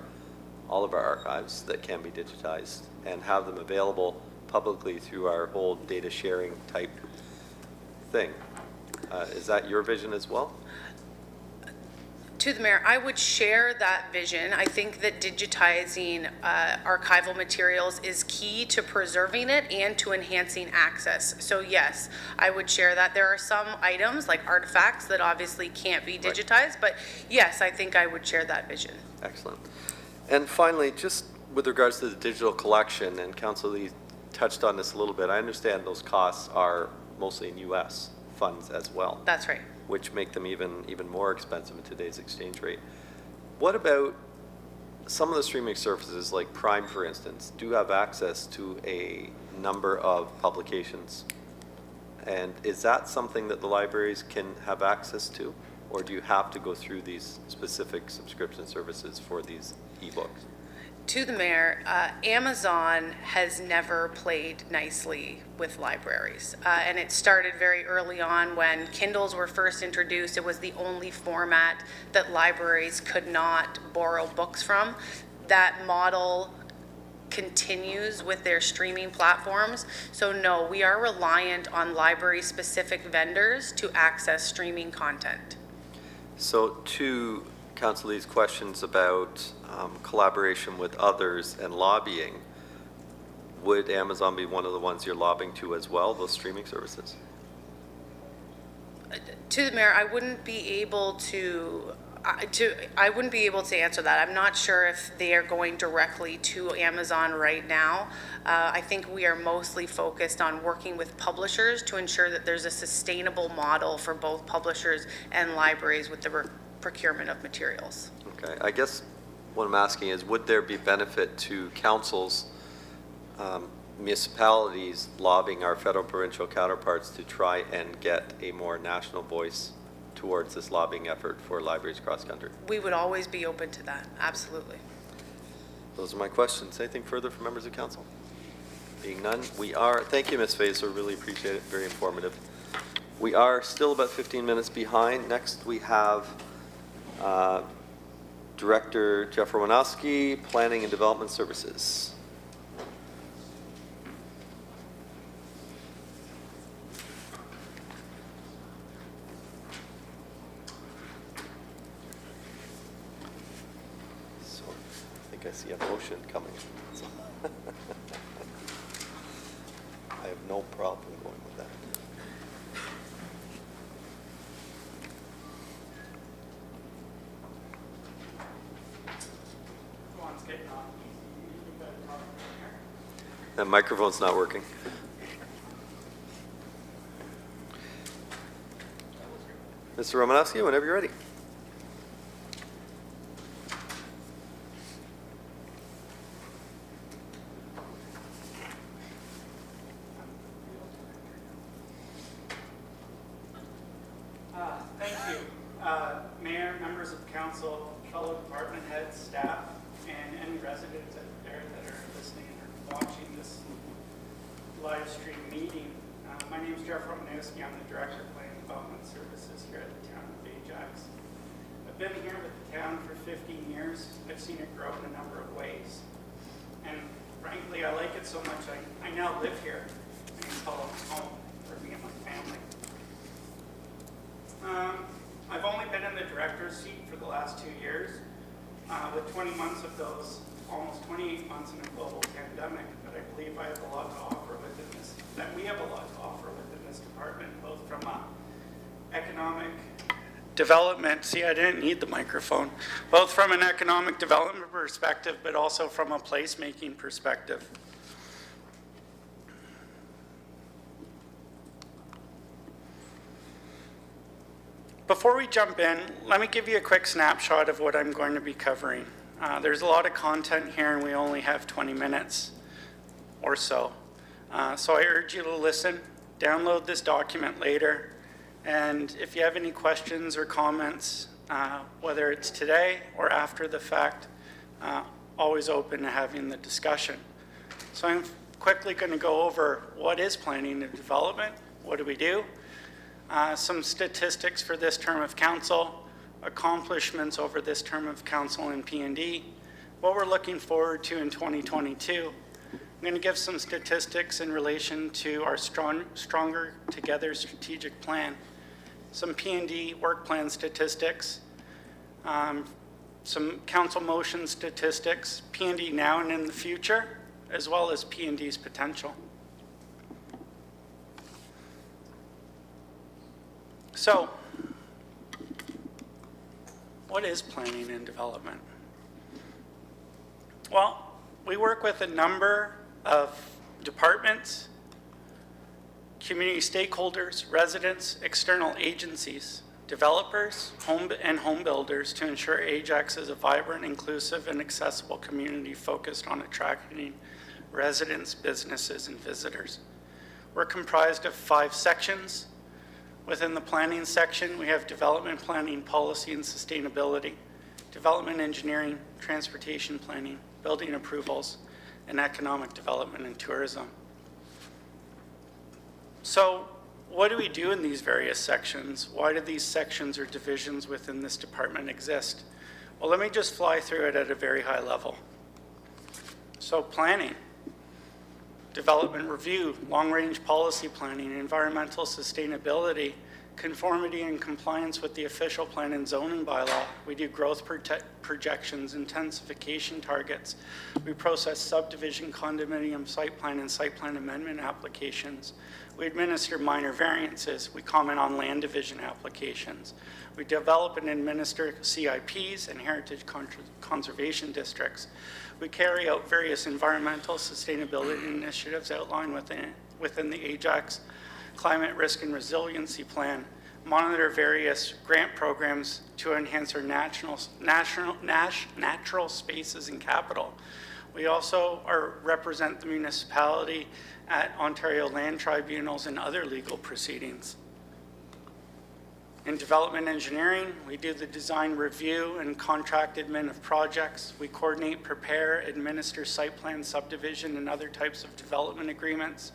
archives that can be digitized and have them available publicly through our whole data sharing type thing. Is that your vision as well? To the mayor, I would share that vision. I think that digitizing archival materials is key to preserving it and to enhancing access. So yes, I would share that. There are some items like artifacts that obviously can't be digitized, but yes, I think I would share that vision. Excellent. And finally, just with regards to the digital collection, and Council Lee touched on this a little bit, I understand those costs are mostly in US funds as well. That's right. Which make them even more expensive in today's exchange rate. What about some of the streaming services like Prime, for instance, do have access to a number of publications? And is that something that the libraries can have access to? Or do you have to go through these specific subscription services for these ebooks? To the mayor, Amazon has never played nicely with libraries. And it started very early on when Kindles were first introduced. It was the only format that libraries could not borrow books from. That model continues with their streaming platforms. So no, we are reliant on library-specific vendors to access streaming content. So to Council Lee's questions about collaboration with others and lobbying, would Amazon be one of the ones you're lobbying to as well, those streaming services? To the mayor, I wouldn't be able to answer that. I'm not sure if they are going directly to Amazon right now. I think we are mostly focused on working with publishers to ensure that there's a sustainable model for both publishers and libraries with the procurement of materials. Okay, I guess what I'm asking is, would there be benefit to councils, municipalities lobbying our federal provincial counterparts to try and get a more national voice towards this lobbying effort for libraries across country? We would always be open to that, absolutely. Those are my questions. Anything further from members of council? Being none, thank you, Ms. Fazer, really appreciate it, very informative. We are still about 15 minutes behind. Next we have Director Jeff Romanowski, Planning and Development Services. So I think I see a motion coming. So I have no problem going with that. That microphone's not working. Mr. Romanowski, whenever you're ready. Thank you. Mayor, members of council, fellow department heads, staff, and any residents out there that are listening or watching this live stream meeting. My name is Jeff Romanowski. I'm the Director of Planning and Development Services here at the town of Ajax. I've been here with the town for 15 years. I've seen it grow in a number of ways. And frankly, I like it so much, I now live here. I can call it home for me and my family. I've only been in the director's seat for the last 2 years, with 20 months of those, almost 28 months in a global pandemic, but I believe I have a lot to offer within this, that we have a lot to offer within this department, both from economic development, see, I didn't need the microphone, both from an economic development perspective, but also from a placemaking perspective. Before we jump in, let me give you a quick snapshot of what I'm going to be covering. There's a lot of content here and we only have 20 minutes or so. So I urge you to listen, download this document later, and if you have any questions or comments, whether it's today or after the fact, always open to having the discussion. So I'm quickly going to go over what is planning and development, what do we do, some statistics for this term of council, accomplishments over this term of council in P&D, what we're looking forward to in 2022. I'm going to give some statistics in relation to our Stronger Together strategic plan, some P&D work plan statistics, some council motion statistics, P&D now and in the future, as well as P&D's potential. So, what is planning and development? Well, we work with a number of departments, community stakeholders, residents, external agencies, developers, home builders to ensure Ajax is a vibrant, inclusive, and accessible community focused on attracting residents, businesses, and visitors. We're comprised of 5 sections. Within the planning section, we have development planning, policy, and sustainability, development engineering, transportation planning, building approvals, and economic development and tourism. So what do we do in these various sections? Why do these sections or divisions within this department exist? Well, let me just fly through it at a very high level. So planning, development review, long-range policy planning, environmental sustainability, conformity and compliance with the official plan and zoning bylaw. We do growth projections, intensification targets. We process subdivision, condominium, site plan, and site plan amendment applications. We administer minor variances. We comment on land division applications. We develop and administer CIPs and heritage conservation districts. We carry out various environmental sustainability initiatives outlined within the Ajax Climate Risk and Resiliency Plan, monitor various grant programs to enhance our natural spaces and capital. We also represent the municipality at Ontario land tribunals and other legal proceedings. In development engineering, we do the design review and contract admin of projects. We coordinate, prepare, administer site plan, subdivision, and other types of development agreements.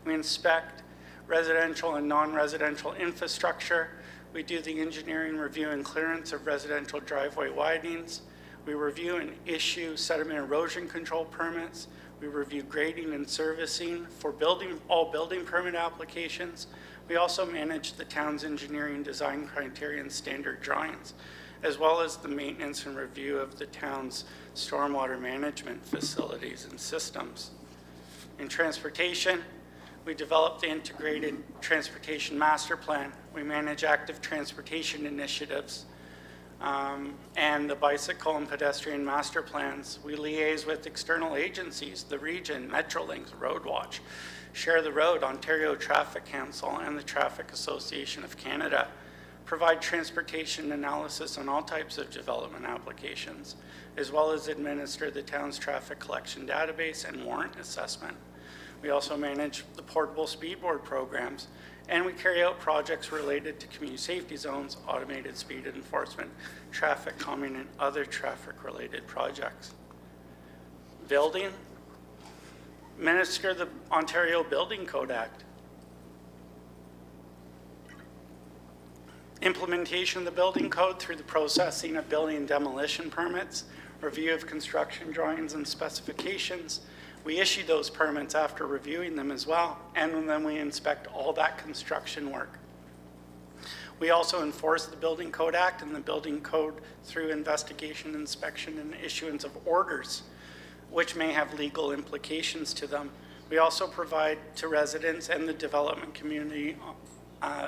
We inspect residential and non-residential infrastructure. We do the engineering review and clearance of residential driveway widenings. We review and issue sediment erosion control permits. We review grading and servicing for all building permit applications. We also manage the town's engineering design criteria and standard drawings, as well as the maintenance and review of the town's stormwater management facilities and systems. In transportation, we develop the integrated transportation master plan. We manage active transportation initiatives and the bicycle and pedestrian master plans. We liaise with external agencies, the region, Metrolinx, Roadwatch, Share the Road, Ontario Traffic Council, and the Traffic Association of Canada. Provide transportation analysis on all types of development applications, as well as administer the town's traffic collection database and warrant assessment. We also manage the portable speedboard programs, and we carry out projects related to community safety zones, automated speed enforcement, traffic calming, and other traffic-related projects. Building, administer the Ontario Building Code Act. Implementation of the building code through the processing of building and demolition permits, review of construction drawings and specifications. We issue those permits after reviewing them as well, and then we inspect all that construction work. We also enforce the Building Code Act and the Building Code through investigation, inspection, and issuance of orders, which may have legal implications to them. We also provide to residents and the development community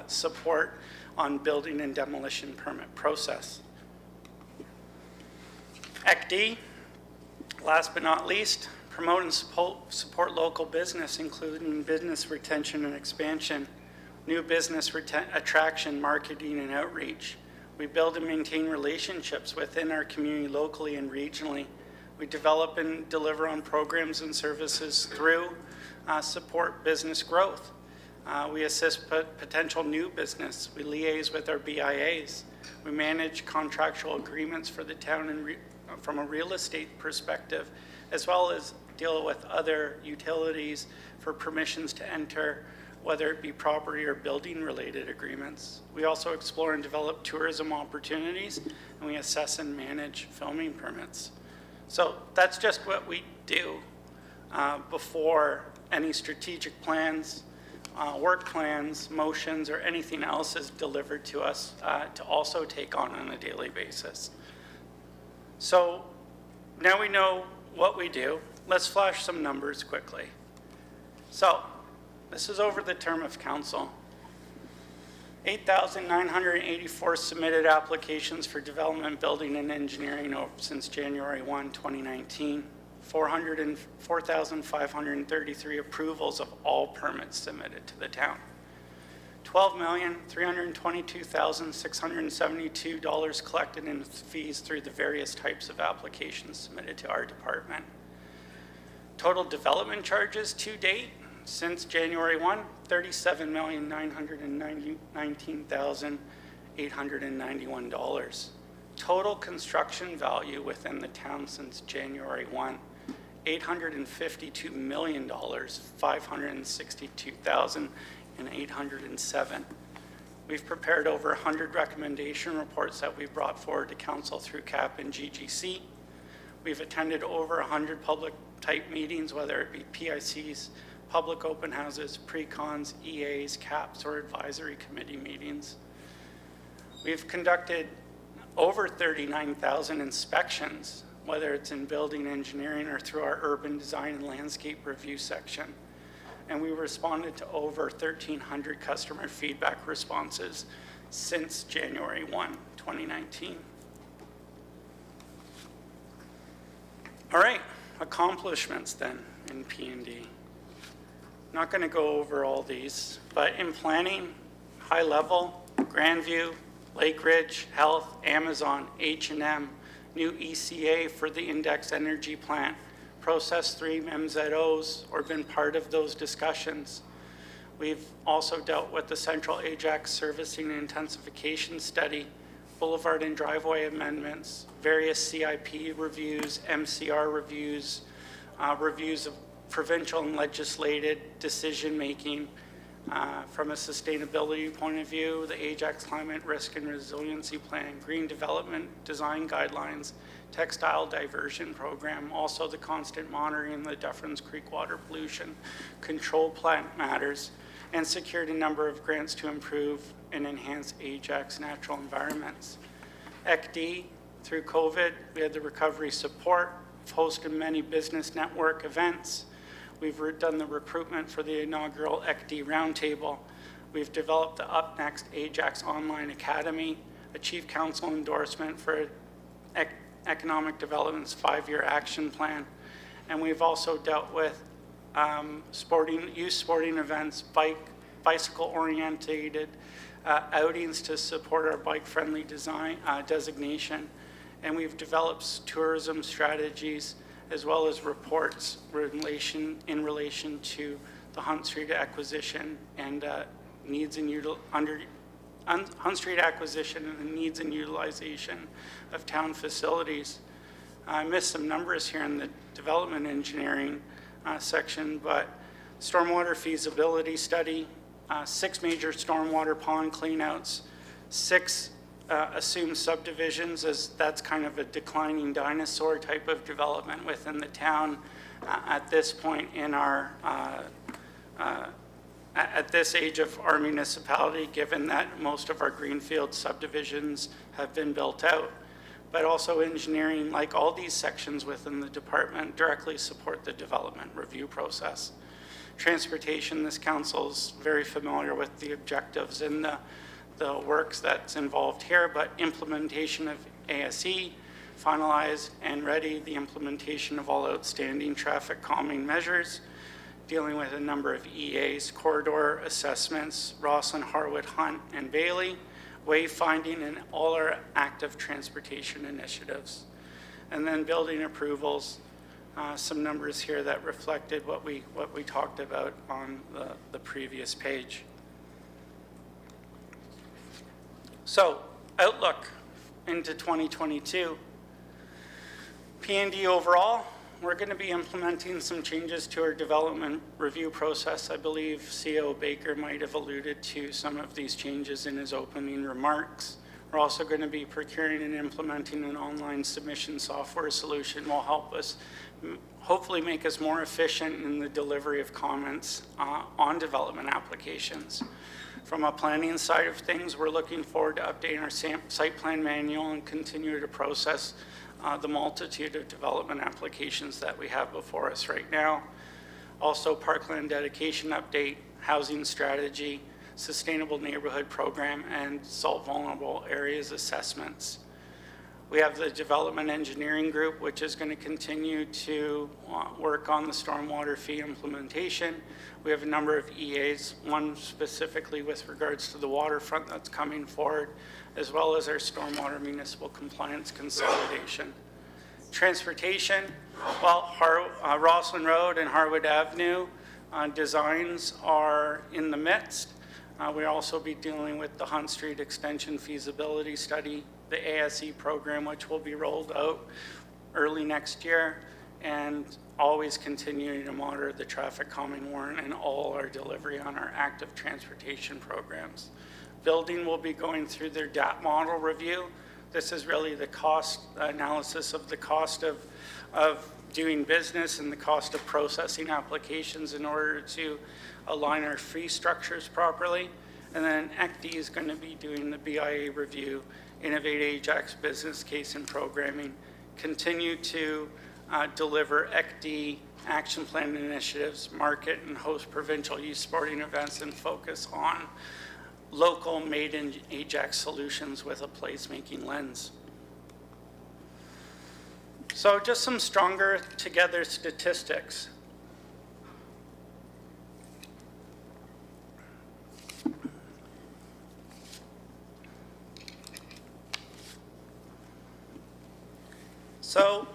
support on building and demolition permit process. ECD, last but not least, promote and support local business, including business retention and expansion, new business attraction, marketing, and outreach. We build and maintain relationships within our community locally and regionally. We develop and deliver on programs and services through support business growth. We assist potential new business. We liaise with our BIAs. We manage contractual agreements for the town and from a real estate perspective, as well as deal with other utilities for permissions to enter, whether it be property or building related agreements. We also explore and develop tourism opportunities, and we assess and manage filming permits. So that's just what we do before any strategic plans, work plans, motions, or anything else is delivered to us to also take on a daily basis. So now we know what we do. Let's flash some numbers quickly. So this is over the term of council. 8,984 submitted applications for development, building, and engineering since January 1, 2019. 4,533 approvals of all permits submitted to the town. $12,322,672 collected in fees through the various types of applications submitted to our department. Total development charges to date since January 1, $37,919,891. Total construction value within the town since January 1, $852 million, $562,807. We've prepared over 100 recommendation reports that we've brought forward to council through CAP and GGC. We've attended over 100 public type meetings, whether it be PICs, public open houses, pre-cons, EAs, CAPs, or advisory committee meetings. We've conducted over 39,000 inspections, whether it's in building engineering or through our urban design and landscape review section. And we responded to over 1,300 customer feedback responses since January 1, 2019. All right, accomplishments then in P&D. Not going to go over all these, but in planning, high level, Grandview, Lake Ridge, Health, Amazon, H&M, new ECA for the Index Energy Plant, Process 3 MZOs, or been part of those discussions. We've also dealt with the Central Ajax Servicing and Intensification Study, Boulevard and Driveway amendments, various CIP reviews, MCR reviews, reviews of provincial and legislated decision-making. From a sustainability point of view, the Ajax Climate Risk and Resiliency Plan, Green Development Design Guidelines, Textile Diversion Program, also the constant monitoring of the Dufferins Creek water pollution control plant matters, and secured a number of grants to improve and enhance Ajax natural environments. ECD, through COVID, we had the recovery support, hosted many business network events. We've done the recruitment for the inaugural ECD Roundtable. We've developed the Up Next Ajax Online Academy, achieved council endorsement for Economic Development's 5-year action plan. And we've also dealt with youth sporting events, bicycle-oriented outings to support our bike-friendly design designation. And we've developed tourism strategies as well as reports in relation to the Hunt Street acquisition and Hunt Street acquisition and the needs and utilization of town facilities. I missed some numbers here in the development engineering section, but stormwater feasibility study, 6 major stormwater pond cleanouts, 6 assumed subdivisions, as that's kind of a declining dinosaur type of development within the town at this point in our at this age of our municipality, given that most of our greenfield subdivisions have been built out. But also engineering, like all these sections within the department, directly support the development review process. Transportation, this council's very familiar with the objectives and the works that's involved here, but implementation of ASE, finalized and ready, the implementation of all outstanding traffic calming measures, dealing with a number of EAs, corridor assessments, Rosslyn, Harwood, Hunt, and Bailey, wayfinding, and all our active transportation initiatives. And then building approvals, some numbers here that reflected what we talked about on the previous page. So, outlook into 2022. P&D overall, we're going to be implementing some changes to our development review process. I believe CEO Baker might have alluded to some of these changes in his opening remarks. We're also going to be procuring and implementing an online submission software solution will help us hopefully make us more efficient in the delivery of comments on development applications. From a planning side of things, we're looking forward to updating our site plan manual and continue to process the multitude of development applications that we have before us right now. Also, parkland dedication update, housing strategy, sustainable neighborhood program, and salt vulnerable areas assessments. We have the development engineering group, which is going to continue to work on the stormwater fee implementation. We have a number of EAs, one specifically with regards to the waterfront that's coming forward, as well as our stormwater municipal compliance consolidation. Transportation, well, Rosslyn Road and Harwood Avenue designs are in the midst. We'll also be dealing with the Hunt Street Extension feasibility study, the ASE program, which will be rolled out early next year, and always continuing to monitor the traffic calming warrant and all our delivery on our active transportation programs. Building will be going through their DAP model review. This is really the cost analysis of the cost of doing business and the cost of processing applications in order to align our fee structures properly. And then ECD is going to be doing the BIA review, Innovate Ajax business case and programming, continue to deliver ECD action plan initiatives, market and host provincial youth sporting events, and focus on local made in Ajax solutions with a placemaking lens. So just some stronger together statistics. So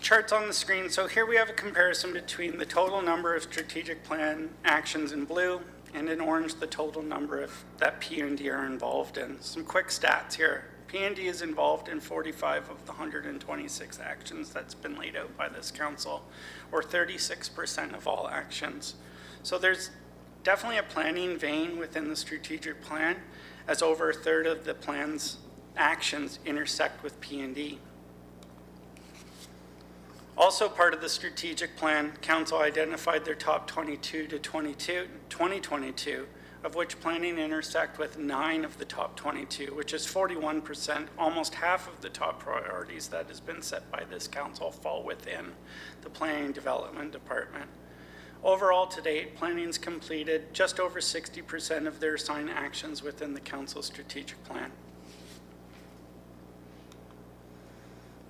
charts on the screen. So here we have a comparison between the total number of strategic plan actions in blue and in orange the total number of that P&D are involved in. Some quick stats here. P&D is involved in 45 of the 126 actions that's been laid out by this council, or 36% of all actions. So there's definitely a planning vein within the strategic plan, as over a third of the plan's actions intersect with P&D. Also part of the strategic plan, council identified their top 22 to 2022, of which planning intersect with 9 of the top 22, which is 41%, almost half of the top priorities that has been set by this council fall within the planning and development department. Overall to date, planning's completed just over 60% of their assigned actions within the council's strategic plan.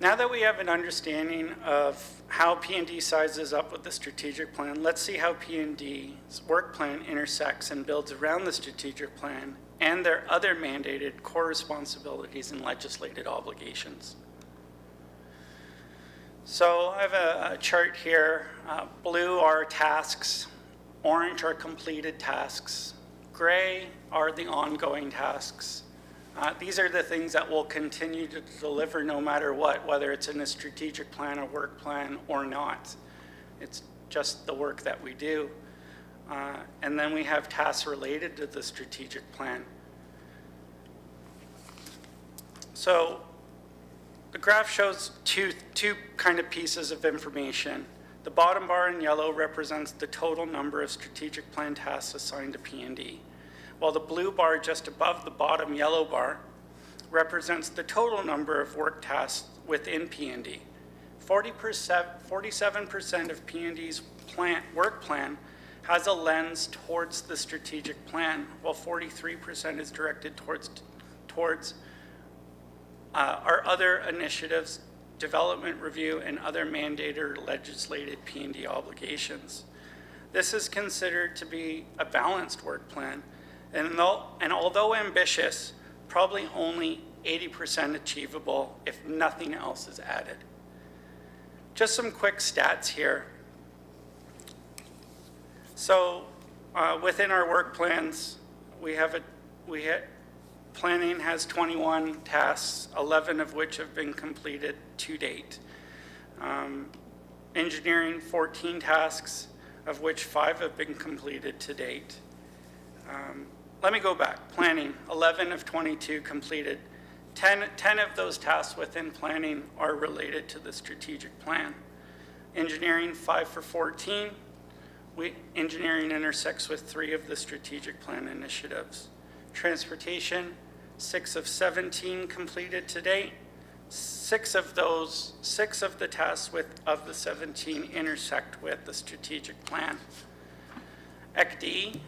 Now that we have an understanding of how P&D sizes up with the strategic plan, let's see how P&D's work plan intersects and builds around the strategic plan and their other mandated core responsibilities and legislated obligations. So I have a chart here. Blue are tasks, orange are completed tasks, gray are the ongoing tasks. These are the things that will continue to deliver no matter what, whether it's in a strategic plan, a work plan, or not. It's just the work that we do. And then we have tasks related to the strategic plan. So the graph shows two kind of pieces of information. The bottom bar in yellow represents the total number of strategic plan tasks assigned to P&D, while the blue bar just above the bottom yellow bar represents the total number of work tasks within P&D. 47% of P&D's work plan has a lens towards the strategic plan, while 43% is directed towards our other initiatives, development review, and other mandated or legislated P&D obligations. This is considered to be a balanced work plan, and although ambitious, probably only 80% achievable if nothing else is added. Just some quick stats here. So within our work plans, planning has 21 tasks, 11 of which have been completed to date. Engineering, 14 tasks, of which 5 have been completed to date. Let me go back. Planning, 11 of 22 completed. 10 of those tasks within planning are related to the strategic plan. Engineering, 5 for 14. Engineering intersects with 3 of the strategic plan initiatives. Transportation, 6 of 17 completed to date. six of the tasks of the 17 intersect with the strategic plan. ECD,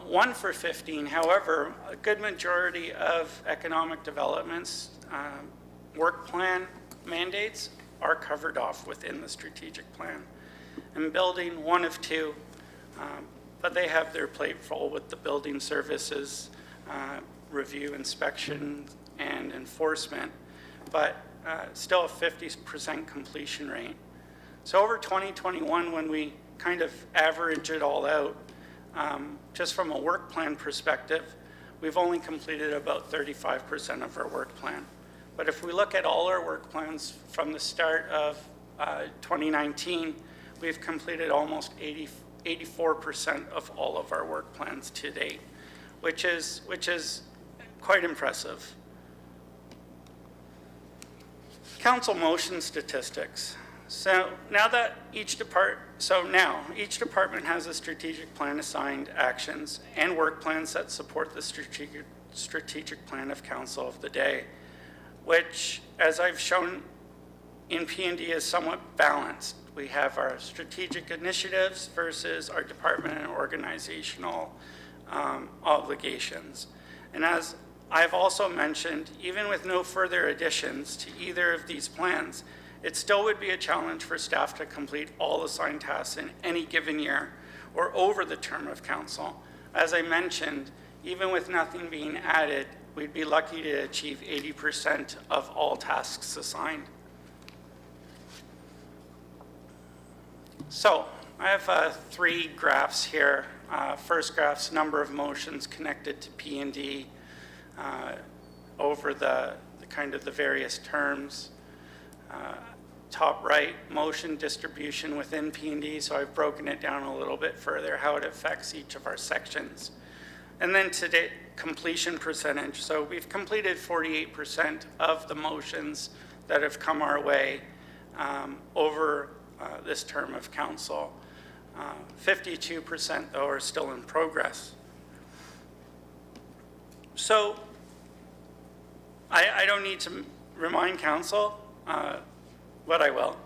1 for 15. However, a good majority of economic development's work plan mandates are covered off within the strategic plan. And building, 1 of 2, but they have their plate full with the building services, review, inspection, and enforcement, but still a 50% completion rate. So over 2021, when we kind of average it all out, just from a work plan perspective, we've only completed about 35% of our work plan. But if we look at all our work plans from the start of 2019, we've completed almost 84% of all of our work plans to date, which is quite impressive. Council motion statistics. So now each department has a strategic plan assigned actions and work plans that support the strategic plan of council of the day, which, as I've shown in P&D, is somewhat balanced. We have our strategic initiatives versus our department and organizational obligations. And as I've also mentioned, even with no further additions to either of these plans, it still would be a challenge for staff to complete all assigned tasks in any given year or over the term of council. As I mentioned, even with nothing being added, we'd be lucky to achieve 80% of all tasks assigned. So I have 3 graphs here. First graph's number of motions connected to P&D over the kind of the various terms. Top right, motion distribution within P&D, so I've broken it down a little bit further, how it affects each of our sections. And then today, completion percentage. So we've completed 48% of the motions that have come our way over this term of council. 52% though are still in progress. So I don't need to remind council, but I will.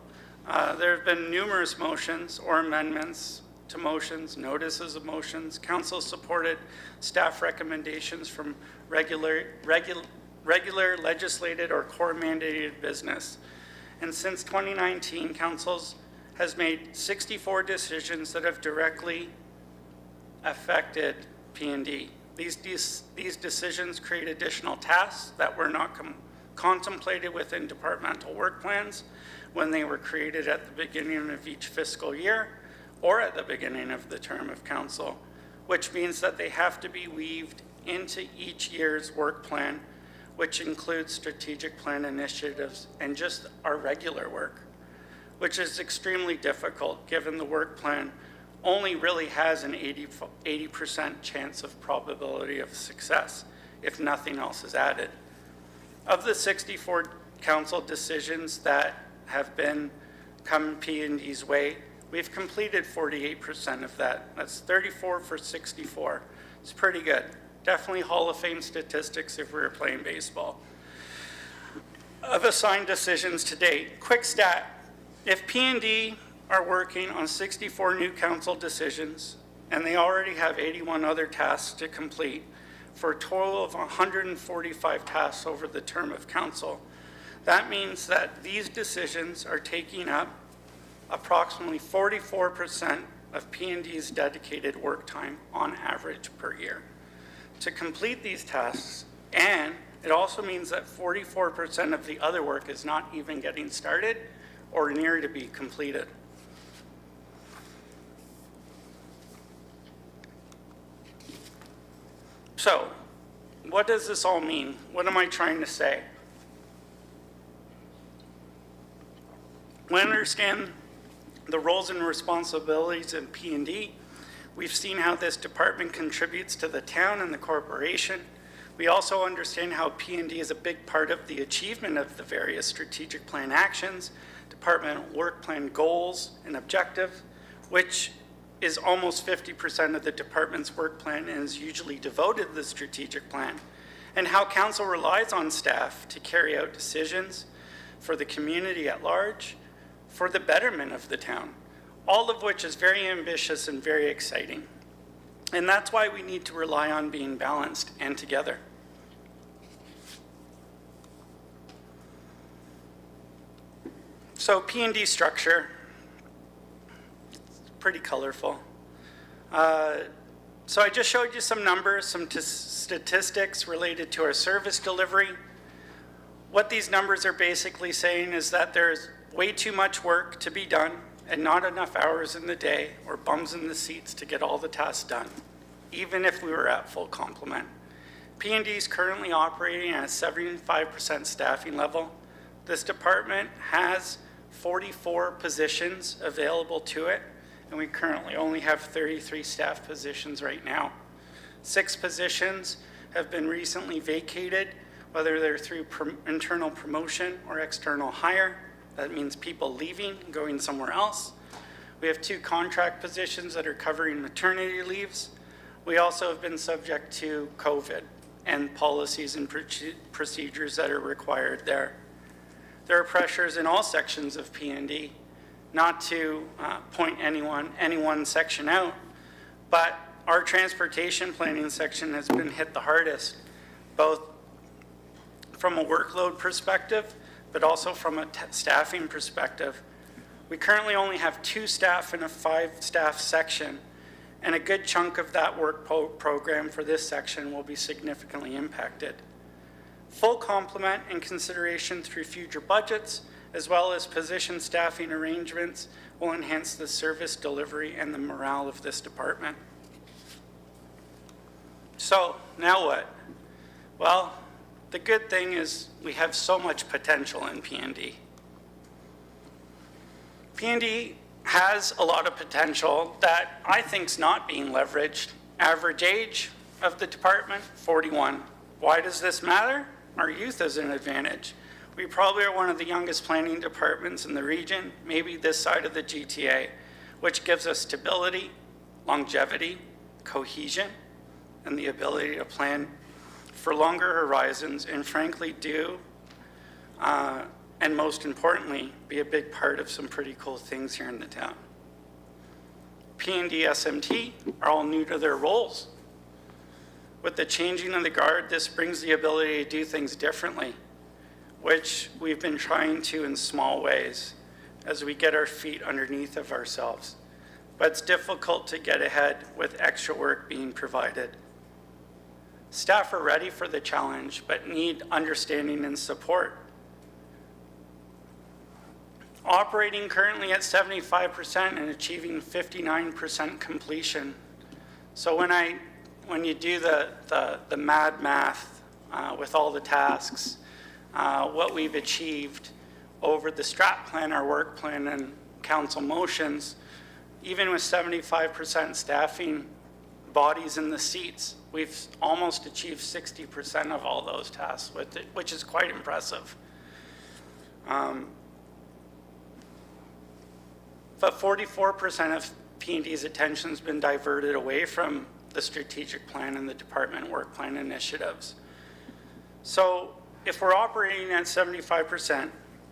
There have been numerous motions or amendments to motions, notices of motions. Council supported staff recommendations from regular legislated or core mandated business. And since 2019, council has made 64 decisions that have directly affected P&D. These decisions create additional tasks that were not contemplated within departmental work plans when they were created at the beginning of each fiscal year or at the beginning of the term of council, which means that they have to be weaved into each year's work plan, which includes strategic plan initiatives and just our regular work, which is extremely difficult given the work plan only really has an 80% chance of probability of success if nothing else is added. Of the 64 council decisions that have come P&D's way, we've completed 48% of that. That's 34 for 64. It's pretty good. Definitely Hall of Fame statistics if we were playing baseball. Of assigned decisions to date, quick stat. If P&D are working on 64 new council decisions, and they already have 81 other tasks to complete, for a total of 145 tasks over the term of council, that means that these decisions are taking up approximately 44% of P&D's dedicated work time on average per year to complete these tasks, and it also means that 44% of the other work is not even getting started or near to be completed. So, what does this all mean? What am I trying to say? We understand the roles and responsibilities in P&D. We've seen how this department contributes to the town and the corporation. We also understand how P&D is a big part of the achievement of the various strategic plan actions, department work plan goals and objectives, which is almost 50% of the department's work plan and is usually devoted to the strategic plan, and how council relies on staff to carry out decisions, for the community at large, for the betterment of the town, all of which is very ambitious and very exciting. And that's why we need to rely on being balanced and together. So P&D structure, it's pretty colorful. So I just showed you some numbers, some statistics related to our service delivery. What these numbers are basically saying is that there's way too much work to be done and not enough hours in the day or bums in the seats to get all the tasks done, even if we were at full complement. P&D is currently operating at a 75% staffing level. This department has 44 positions available to it, and we currently only have 33 staff positions right now. 6 positions have been recently vacated, whether they're through internal promotion or external hire. That means people leaving and going somewhere else. We have 2 contract positions that are covering maternity leaves. We also have been subject to COVID and policies and procedures that are required there. There are pressures in all sections of P&D, not to point any one section out, but our transportation planning section has been hit the hardest, both from a workload perspective, but also from a staffing perspective. We currently only have 2 staff in a 5-staff section, and a good chunk of that work program for this section will be significantly impacted. Full complement and consideration through future budgets, as well as position staffing arrangements, will enhance the service delivery and the morale of this department. So, now what? Well, the good thing is we have so much potential in P&D. P&D has a lot of potential that I think is not being leveraged. Average age of the department, 41. Why does this matter? Our youth is an advantage. We probably are one of the youngest planning departments in the region, maybe this side of the GTA, which gives us stability, longevity, cohesion, and the ability to plan for longer horizons and frankly do, and most importantly, be a big part of some pretty cool things here in the town. P&D SMT are all new to their roles. With the changing of the guard, this brings the ability to do things differently, which we've been trying to in small ways as we get our feet underneath of ourselves. But it's difficult to get ahead with extra work being provided. Staff are ready for the challenge, but need understanding and support. Operating currently at 75% and achieving 59% completion. So when you do the mad math with all the tasks, what we've achieved over the strat plan, our work plan, and council motions, even with 75% staffing bodies in the seats, we've almost achieved 60% of all those tasks with it, which is quite impressive. But 44% of P&D's attention has been diverted away from the strategic plan and the department work plan initiatives. So if we're operating at 75%,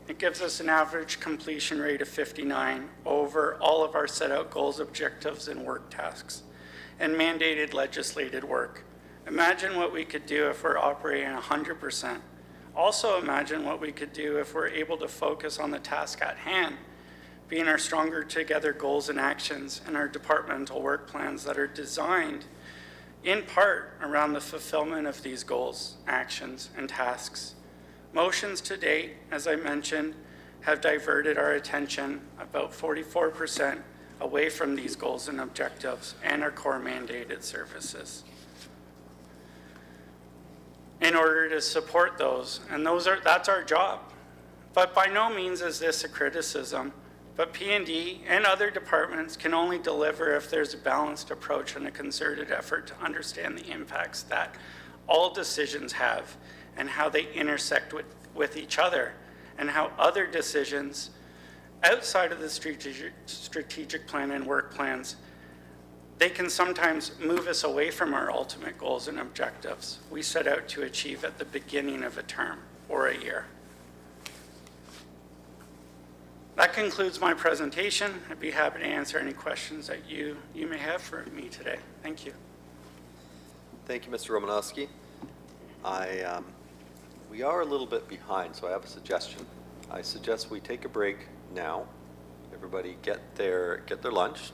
it gives us an average completion rate of 59 over all of our set out goals, objectives, and work tasks, and mandated legislated work. Imagine what we could do if we're operating at 100%. Also imagine what we could do if we're able to focus on the task at hand, being our stronger together goals and actions and our departmental work plans that are designed in part around the fulfillment of these goals, actions, and tasks. Motions to date, as I mentioned, have diverted our attention about 44% away from these goals and objectives and our core mandated services in order to support those. And that's our job. But by no means is this a criticism. But P&D and other departments can only deliver if there's a balanced approach and a concerted effort to understand the impacts that all decisions have and how they intersect with each other, and how other decisions outside of the strategic plan and work plans, they can sometimes move us away from our ultimate goals and objectives we set out to achieve at the beginning of a term or a year. That concludes my presentation. I'd be happy to answer any questions that you may have for me today. Thank you. Thank you, Mr. Romanowski. We are a little bit behind, so I have a suggestion. I suggest we take a break now. Everybody get their lunch,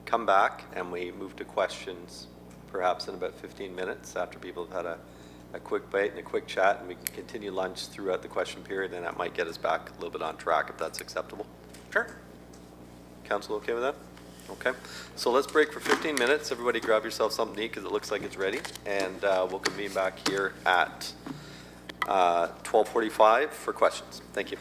come back, and we move to questions perhaps in about 15 minutes after people have had a quick bite and a quick chat, and we can continue lunch throughout the question period, and that might get us back a little bit on track if that's acceptable. Sure. Council okay with that? Okay. So let's break for 15 minutes. Everybody grab yourself something to eat because it looks like it's ready, and we'll convene back here at 12:45 for questions. Thank you.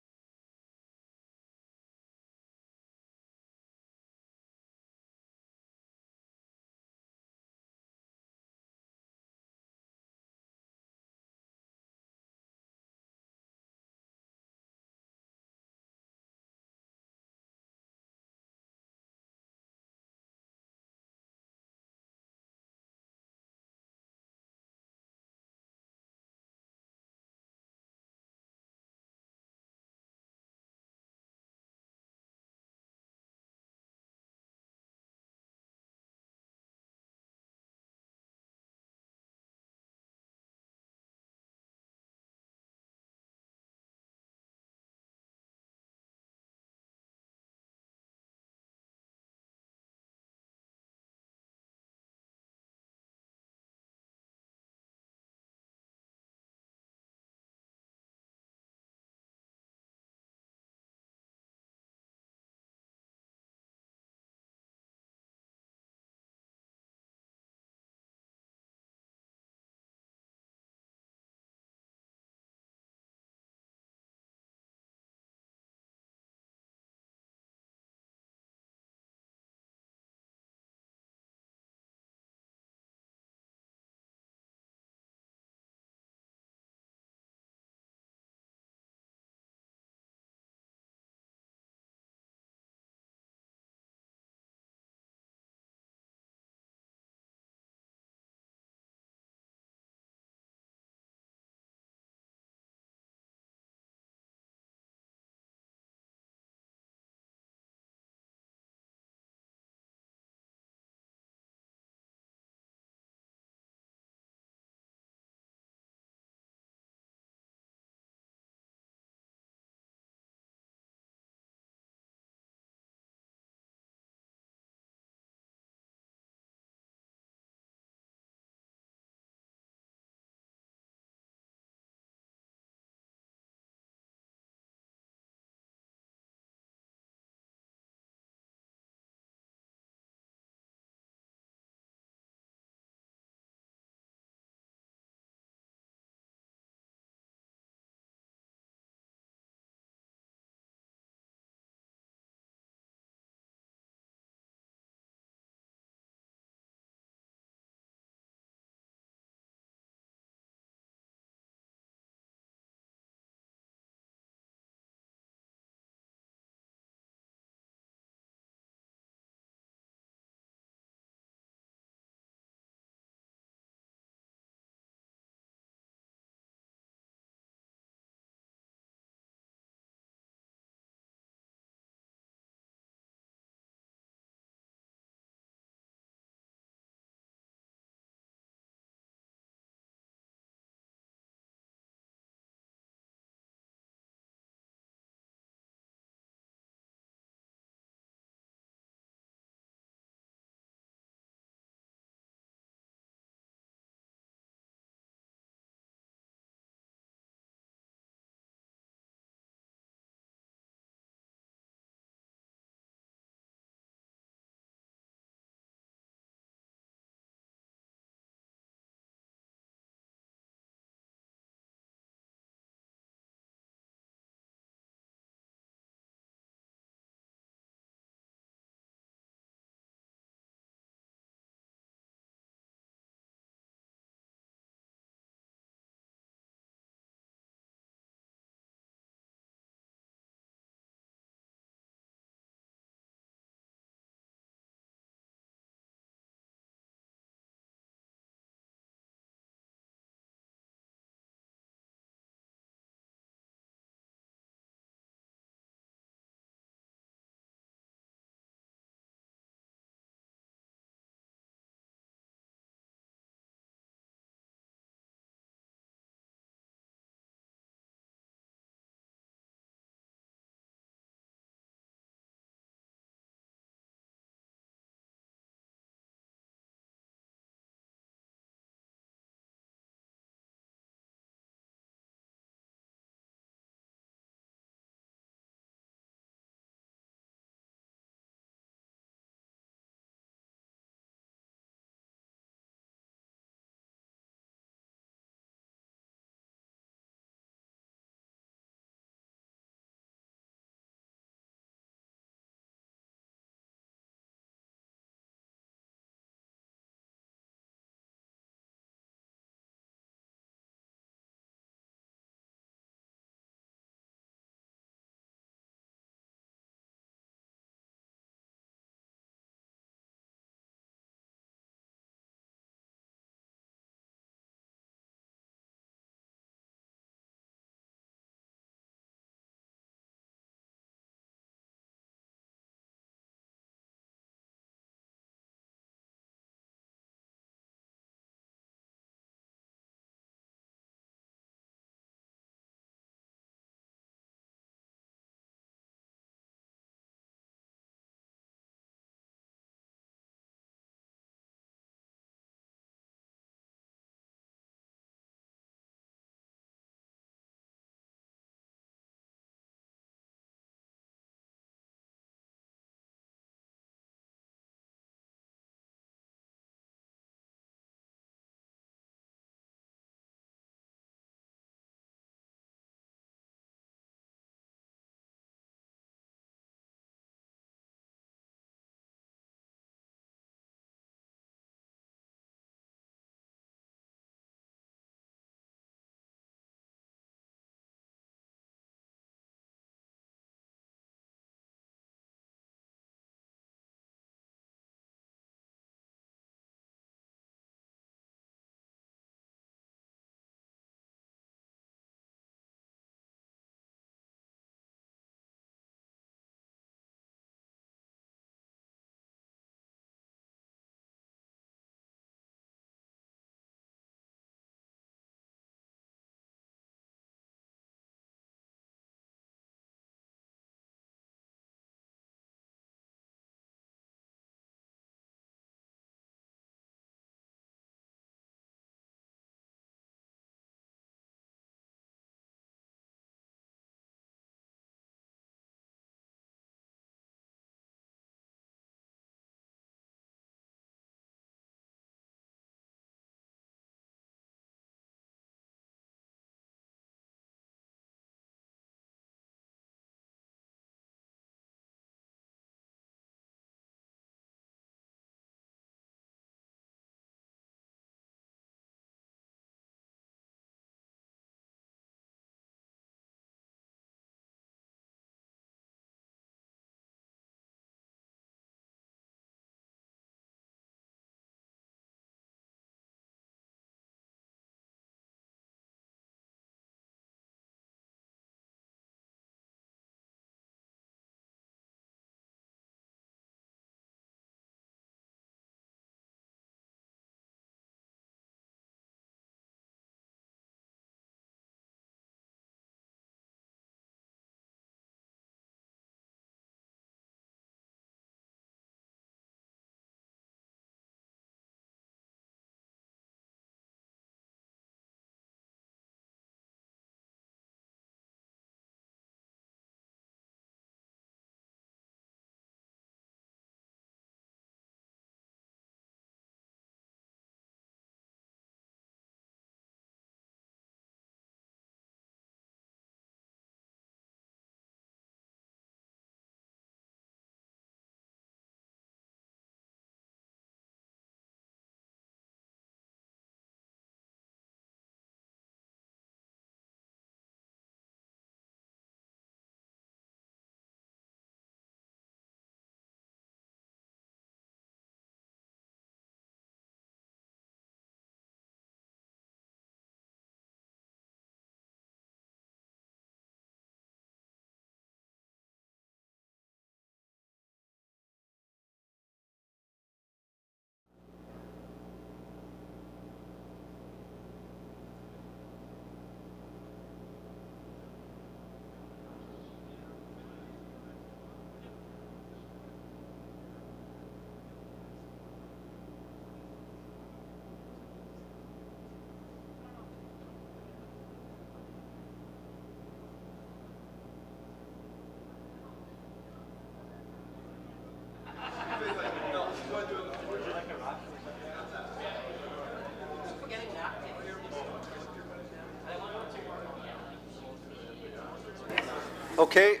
Okay.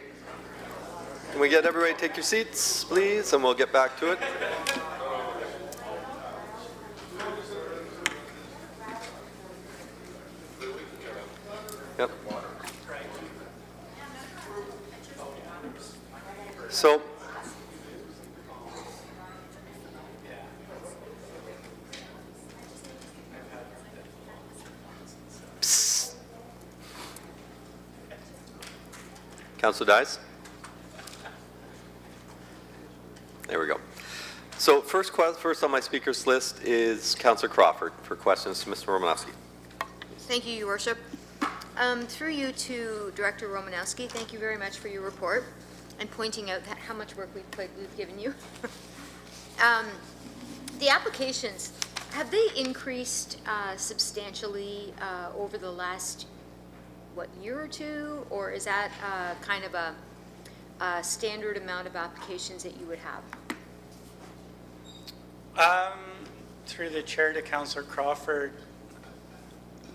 Can we get everybody to take your seats, please, and we'll get back to it. Yep. So, psst. Councilor Dice? There we go. So first on my speakers list is Councillor Crawford for questions to Mr. Romanowski. Thank you, Your Worship. Through you to Director Romanowski, thank you very much for your report and pointing out how much work we've given you. The applications, have they increased substantially over the last, year or two? Or is that kind of a standard amount of applications that you would have? Through the chair to Councillor Crawford,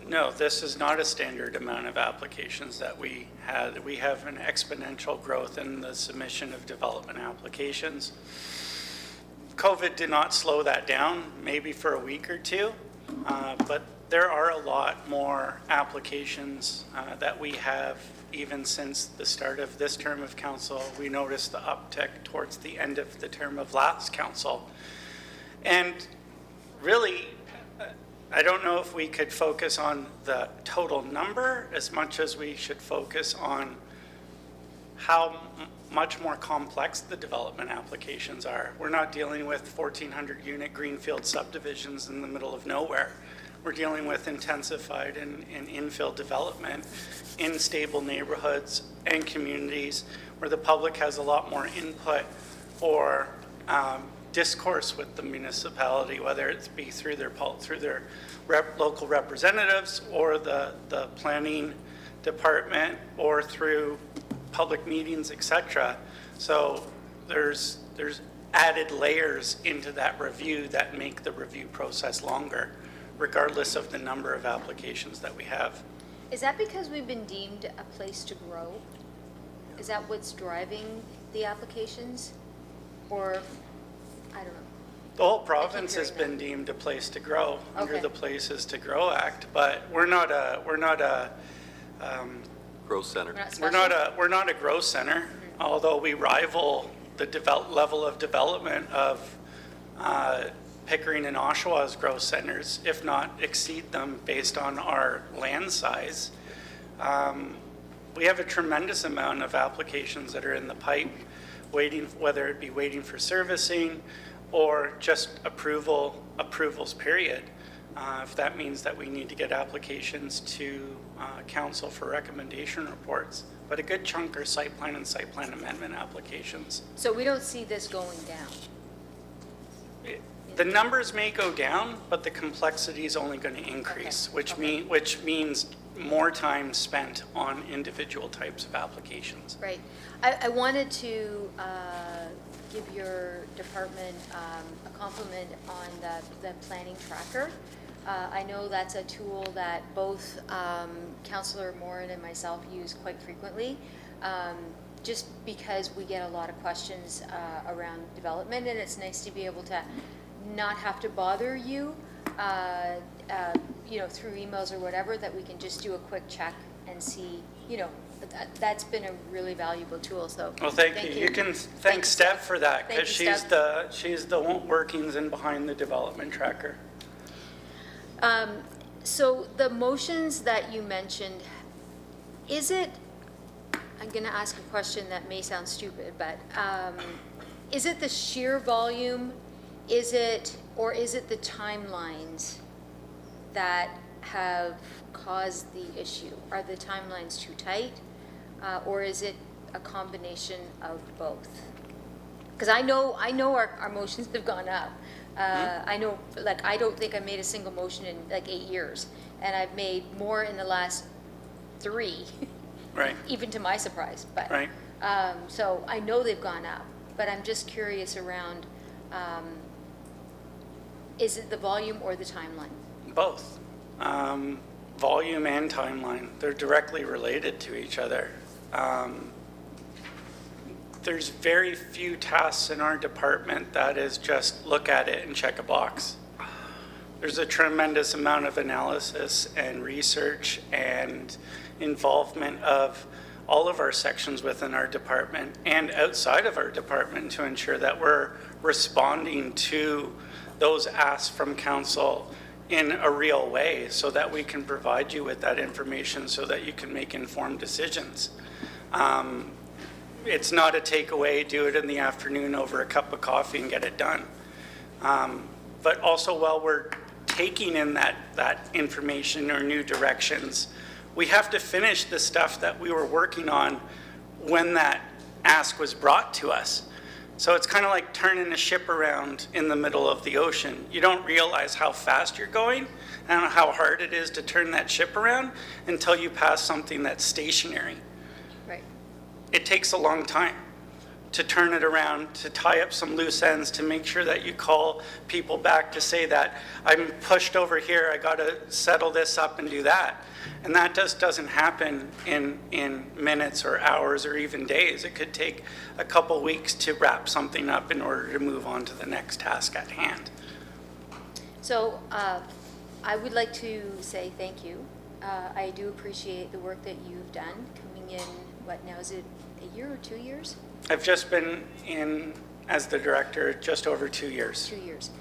no, this is not a standard amount of applications that we had. We have an exponential growth in the submission of development applications. COVID did not slow that down, maybe for a week or two, but there are a lot more applications that we have even since the start of this term of council. We noticed the uptick towards the end of the term of last council. And really, I don't know if we could focus on the total number as much as we should focus on how much more complex the development applications are. We're not dealing with 1,400 unit greenfield subdivisions in the middle of nowhere. We're dealing with intensified and infill development in stable neighborhoods and communities where the public has a lot more input or discourse with the municipality, whether it be through their local representatives or the planning department or through public meetings, etc. So there's added layers into that review that make the review process longer, regardless of the number of applications that we have. Is that because we've been deemed a place to grow? Is that what's driving the applications? Or, I don't know. The whole province has been deemed a place to grow under the Places to Grow Act, but we're not a growth center. We're not a growth center, although we rival the level of development of Pickering and Oshawa's growth centers, if not exceed them based on our land size. We have a tremendous amount of applications that are in the pipe, waiting, whether it be waiting for servicing or just approvals period. If that means that we need to get applications to council for recommendation reports. But a good chunk are site plan and site plan amendment applications. So we don't see this going down? The numbers may go down, but the complexity is only going to increase, which means more time spent on individual types of applications. Right. I wanted to give your department a compliment on the planning tracker. I know that's a tool that both Councillor Morin and myself use quite frequently, just because we get a lot of questions around development, and it's nice to be able to not have to bother you, through emails or whatever, that we can just do a quick check and see, that's been a really valuable tool. So well, thank you. You can thank Steph for that, because she's the workings in behind the development tracker. So the motions that you mentioned, I'm going to ask a question that may sound stupid, but is it the sheer volume? Or is it the timelines that have caused the issue? Are the timelines too tight? Or is it a combination of both? Because I know our motions have gone up. I know, I don't think I made a single motion in 8 years, and I've made more in the last 3, right? Even to my surprise. But right. So I know they've gone up, but I'm just curious around. Is it the volume or the timeline? Both. Volume and timeline. They're directly related to each other. there's very few tasks in our department that is just look at it and check a box. There's a tremendous amount of analysis and research and involvement of all of our sections within our department and outside of our department to ensure that we're responding to those asks from council in a real way so that we can provide you with that information so that you can make informed decisions. It's not a takeaway, do it in the afternoon over a cup of coffee and get it done. But also while we're taking in that information or new directions, we have to finish the stuff that we were working on when that ask was brought to us. So it's kind of like turning a ship around in the middle of the ocean. You don't realize how fast you're going and how hard it is to turn that ship around until you pass something that's stationary. Right. It takes a long time to turn it around, to tie up some loose ends, to make sure that you call people back to say that I'm pushed over here, I got to settle this up and do that. And that just doesn't happen in minutes or hours or even days. It could take a couple weeks to wrap something up in order to move on to the next task at hand. So I would like to say thank you. I do appreciate the work that you've done coming in, what now, is it a year or 2 years? I've just been in as the director just over 2 years. 2 years.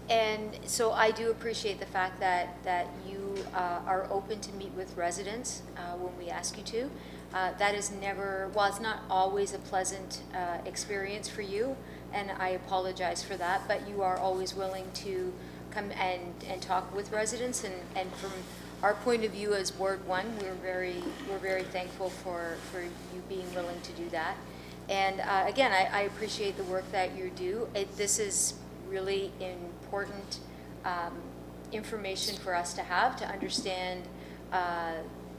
And so I do appreciate the fact that you are open to meet with residents when we ask you to. That is never, well, it's not always a pleasant experience for you, and I apologize for that, but you are always willing to come and talk with residents, and from our point of view as Ward 1, we're very thankful for you being willing to do that. And again, I appreciate the work that you do. This is really important information for us to have to understand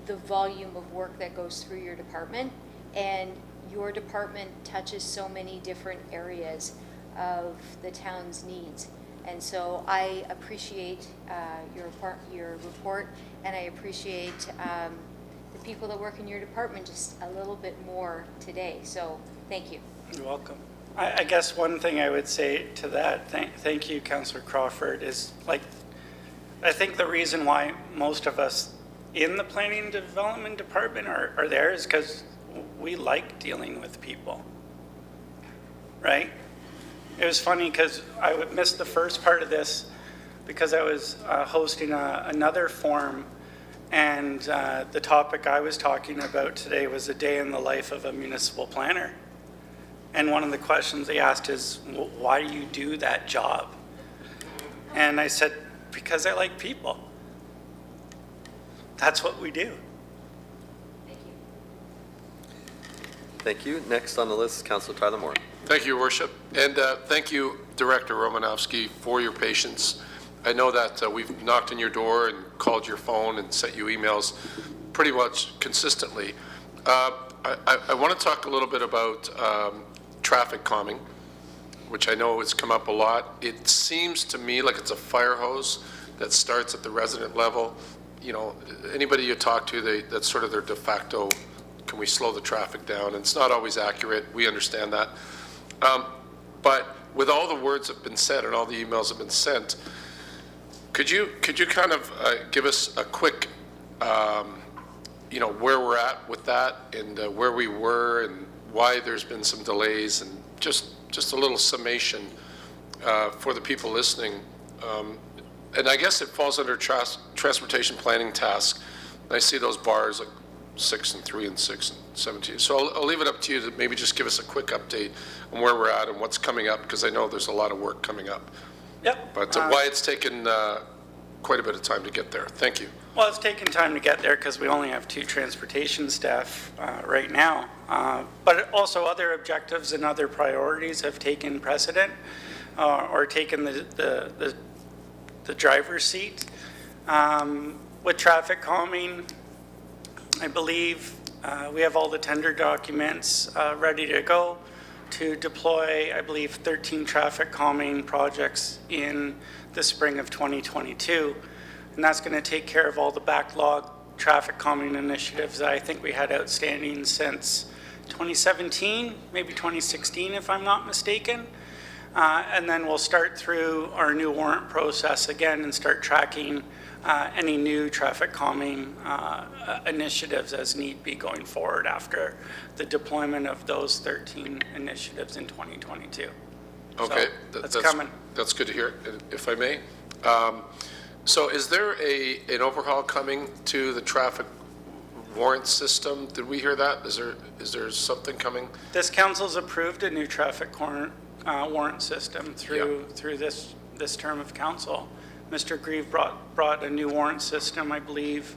the volume of work that goes through your department. And your department touches so many different areas of the town's needs. And so I appreciate your report, and I appreciate the people that work in your department just a little bit more today. So thank you. You're welcome. I guess one thing I would say to that, thank you, Councillor Crawford, is like, I think the reason why most of us in the planning and development department are there is because we like dealing with people, right? It was funny because I missed the first part of this because I was hosting another forum, and the topic I was talking about today was a day in the life of a municipal planner. And one of the questions they asked is, well, why do you do that job? And I said, because I like people. That's what we do. Thank you. Thank you. Next on the list is Councillor Tyler Moore. Thank you, Your Worship. And thank you, Director Romanowski, for your patience. I know that we've knocked on your door and called your phone and sent you emails pretty much consistently. I want to talk a little bit about traffic calming, which I know has come up a lot. It seems to me like it's a fire hose that starts at the resident level. You know, anybody you talk to, that's sort of their de facto, can we slow the traffic down? And it's not always accurate. We understand that. But with all the words that have been said and all the emails that have been sent, could you kind of give us a quick, you know, where we're at with that and where we were and why there's been some delays, and just a little summation for the people listening. And I guess it falls under transportation planning task. I see those bars like 6 and 3 and 6 and 17. So I'll leave it up to you to maybe just give us a quick update on where we're at and what's coming up, because I know there's a lot of work coming up. Yep. But why it's taken quite a bit of time to get there. Thank you. Well, it's taken time to get there because we only have 2 transportation staff right now. But also other objectives and other priorities have taken precedent or taken the driver's seat. With traffic calming, I believe we have all the tender documents ready to go to deploy, I believe, 13 traffic calming projects in the spring of 2022. And that's going to take care of all the backlog traffic calming initiatives that I think we had outstanding since 2017, maybe 2016 if I'm not mistaken. And then we'll start through our new warrant process again and start tracking any new traffic calming initiatives as need be going forward after the deployment of those 13 initiatives in 2022. Okay, So that's coming. That's good to hear, if I may. So is there an overhaul coming to the traffic warrant system? Did we hear that? Is there something coming? This council's approved a new traffic warrant system through this term of council. Mr. Grieve brought a new warrant system, I believe,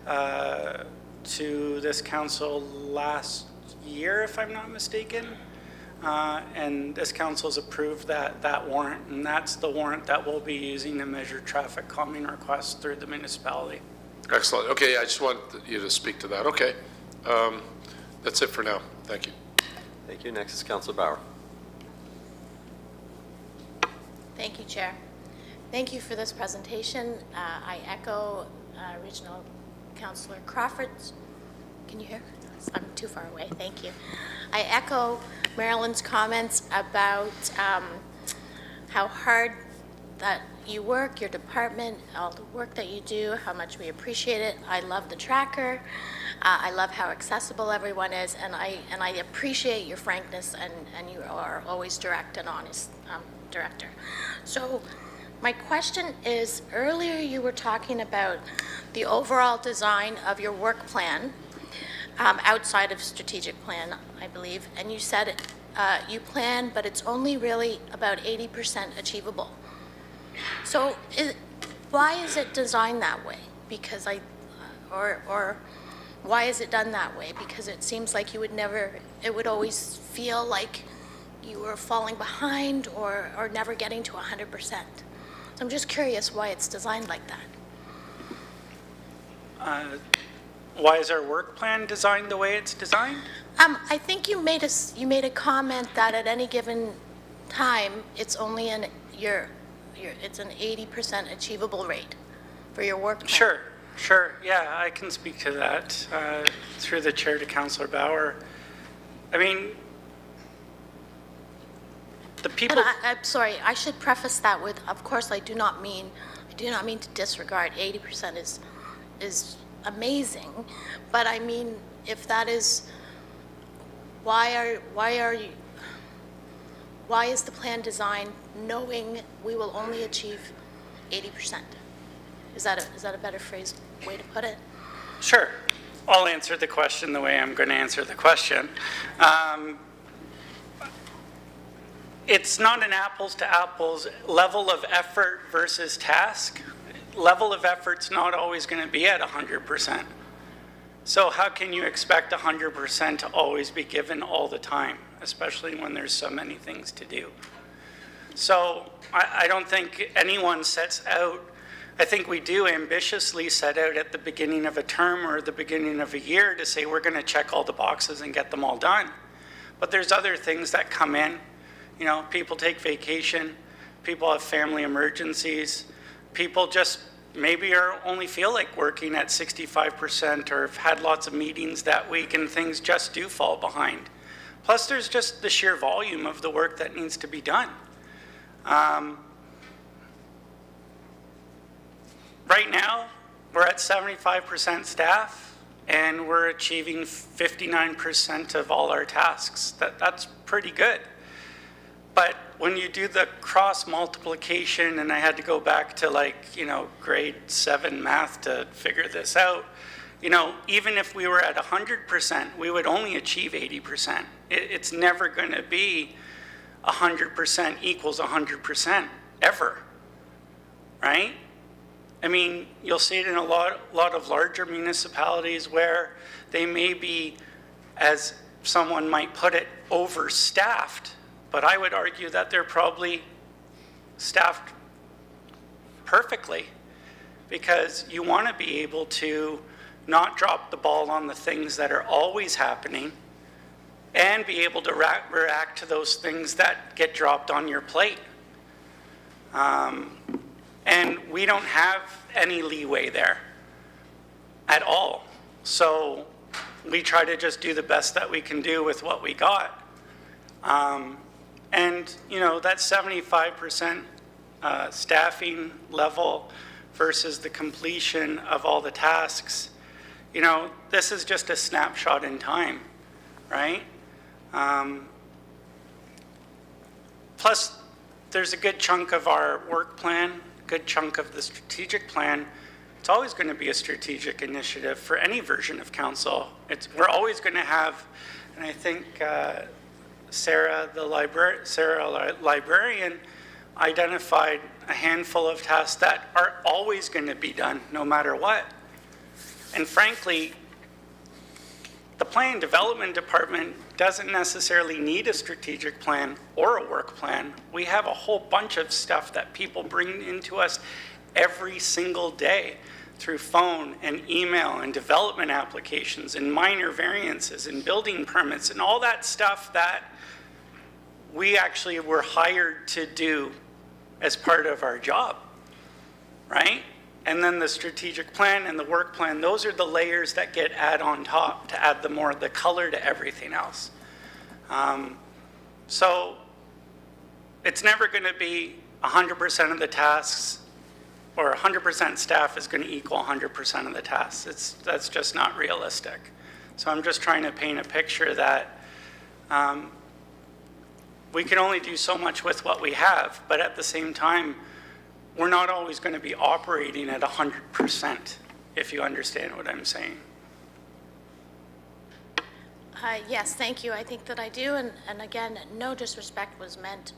to this council last year, if I'm not mistaken. And this council's approved that warrant, and that's the warrant that we'll be using to measure traffic calming requests through the municipality. Excellent. Okay, I just want you to speak to that. Okay. That's it for now. Thank you. Thank you. Next is Councilor Bauer. Thank you, Chair. Thank you for this presentation. I echo Regional Councillor Crawford's. Can you hear? I'm too far away. Thank you. I echo Marilyn's comments about how hard that you work, your department, all the work that you do, how much we appreciate it. I love the tracker. I love how accessible everyone is, and I appreciate your frankness, and you are always direct and honest, Director. So my question is, earlier you were talking about the overall design of your work plan, outside of strategic plan, I believe, and you said you plan, but it's only really about 80% achievable. So why is it designed that way? Because or why is it done that way? Because it seems like it would always feel like you were falling behind or never getting to 100%. So I'm just curious why it's designed like that. Why is our work plan designed the way it's designed? I think you made a comment that at any given time, it's only it's an 80% achievable rate for your work plan. Sure. Yeah, I can speak to that through the chair to Councillor Bauer. I mean, the people. But I'm sorry. I should preface that with, of course, I do not mean to disregard 80% is amazing, but I mean, if that is, why is the plan designed knowing we will only achieve 80%? Is that a better way to put it? Sure. I'll answer the question the way I'm going to answer the question. It's not an apples to apples level of effort versus task. Level of effort's not always going to be at 100%. So how can you expect 100% to always be given all the time, especially when there's so many things to do? So I don't think anyone sets out, I think we do ambitiously set out at the beginning of a term or the beginning of a year to say we're going to check all the boxes and get them all done. But there's other things that come in. You know, people take vacation, people have family emergencies, people just maybe only feel like working at 65% or have had lots of meetings that week and things just do fall behind. Plus there's just the sheer volume of the work that needs to be done. Right now, we're at 75% staff and we're achieving 59% of all our tasks. That's pretty good. But when you do the cross multiplication, and I had to go back to grade 7 math to figure this out, even if we were at 100%, we would only achieve 80%. It's never going to be 100% equals 100% ever, right? I mean, you'll see it in a lot of larger municipalities where they may be, as someone might put it, overstaffed. But I would argue that they're probably staffed perfectly, because you want to be able to not drop the ball on the things that are always happening and be able to react to those things that get dropped on your plate. And we don't have any leeway there at all. So we try to just do the best that we can do with what we got. And, you know, that 75% staffing level versus the completion of all the tasks, you know, this is just a snapshot in time, right? Plus, there's a good chunk of our work plan, good chunk of the strategic plan. It's always going to be a strategic initiative for any version of council. We're always going to have, and I think Sarah, the librarian, identified a handful of tasks that are always going to be done, no matter what. And frankly, the Planning and Development Department doesn't necessarily need a strategic plan or a work plan. We have a whole bunch of stuff that people bring into us every single day through phone and email and development applications and minor variances and building permits and all that stuff that we actually were hired to do as part of our job, right? And then the strategic plan and the work plan, those are the layers that get added on top to add the color to everything else. So it's never going to be 100% of the tasks, or 100% staff is going to equal 100% of the tasks. That's just not realistic. So I'm just trying to paint a picture that we can only do so much with what we have, but at the same time, we're not always going to be operating at 100%, if you understand what I'm saying. Yes, thank you. I think that I do. And again, no disrespect was meant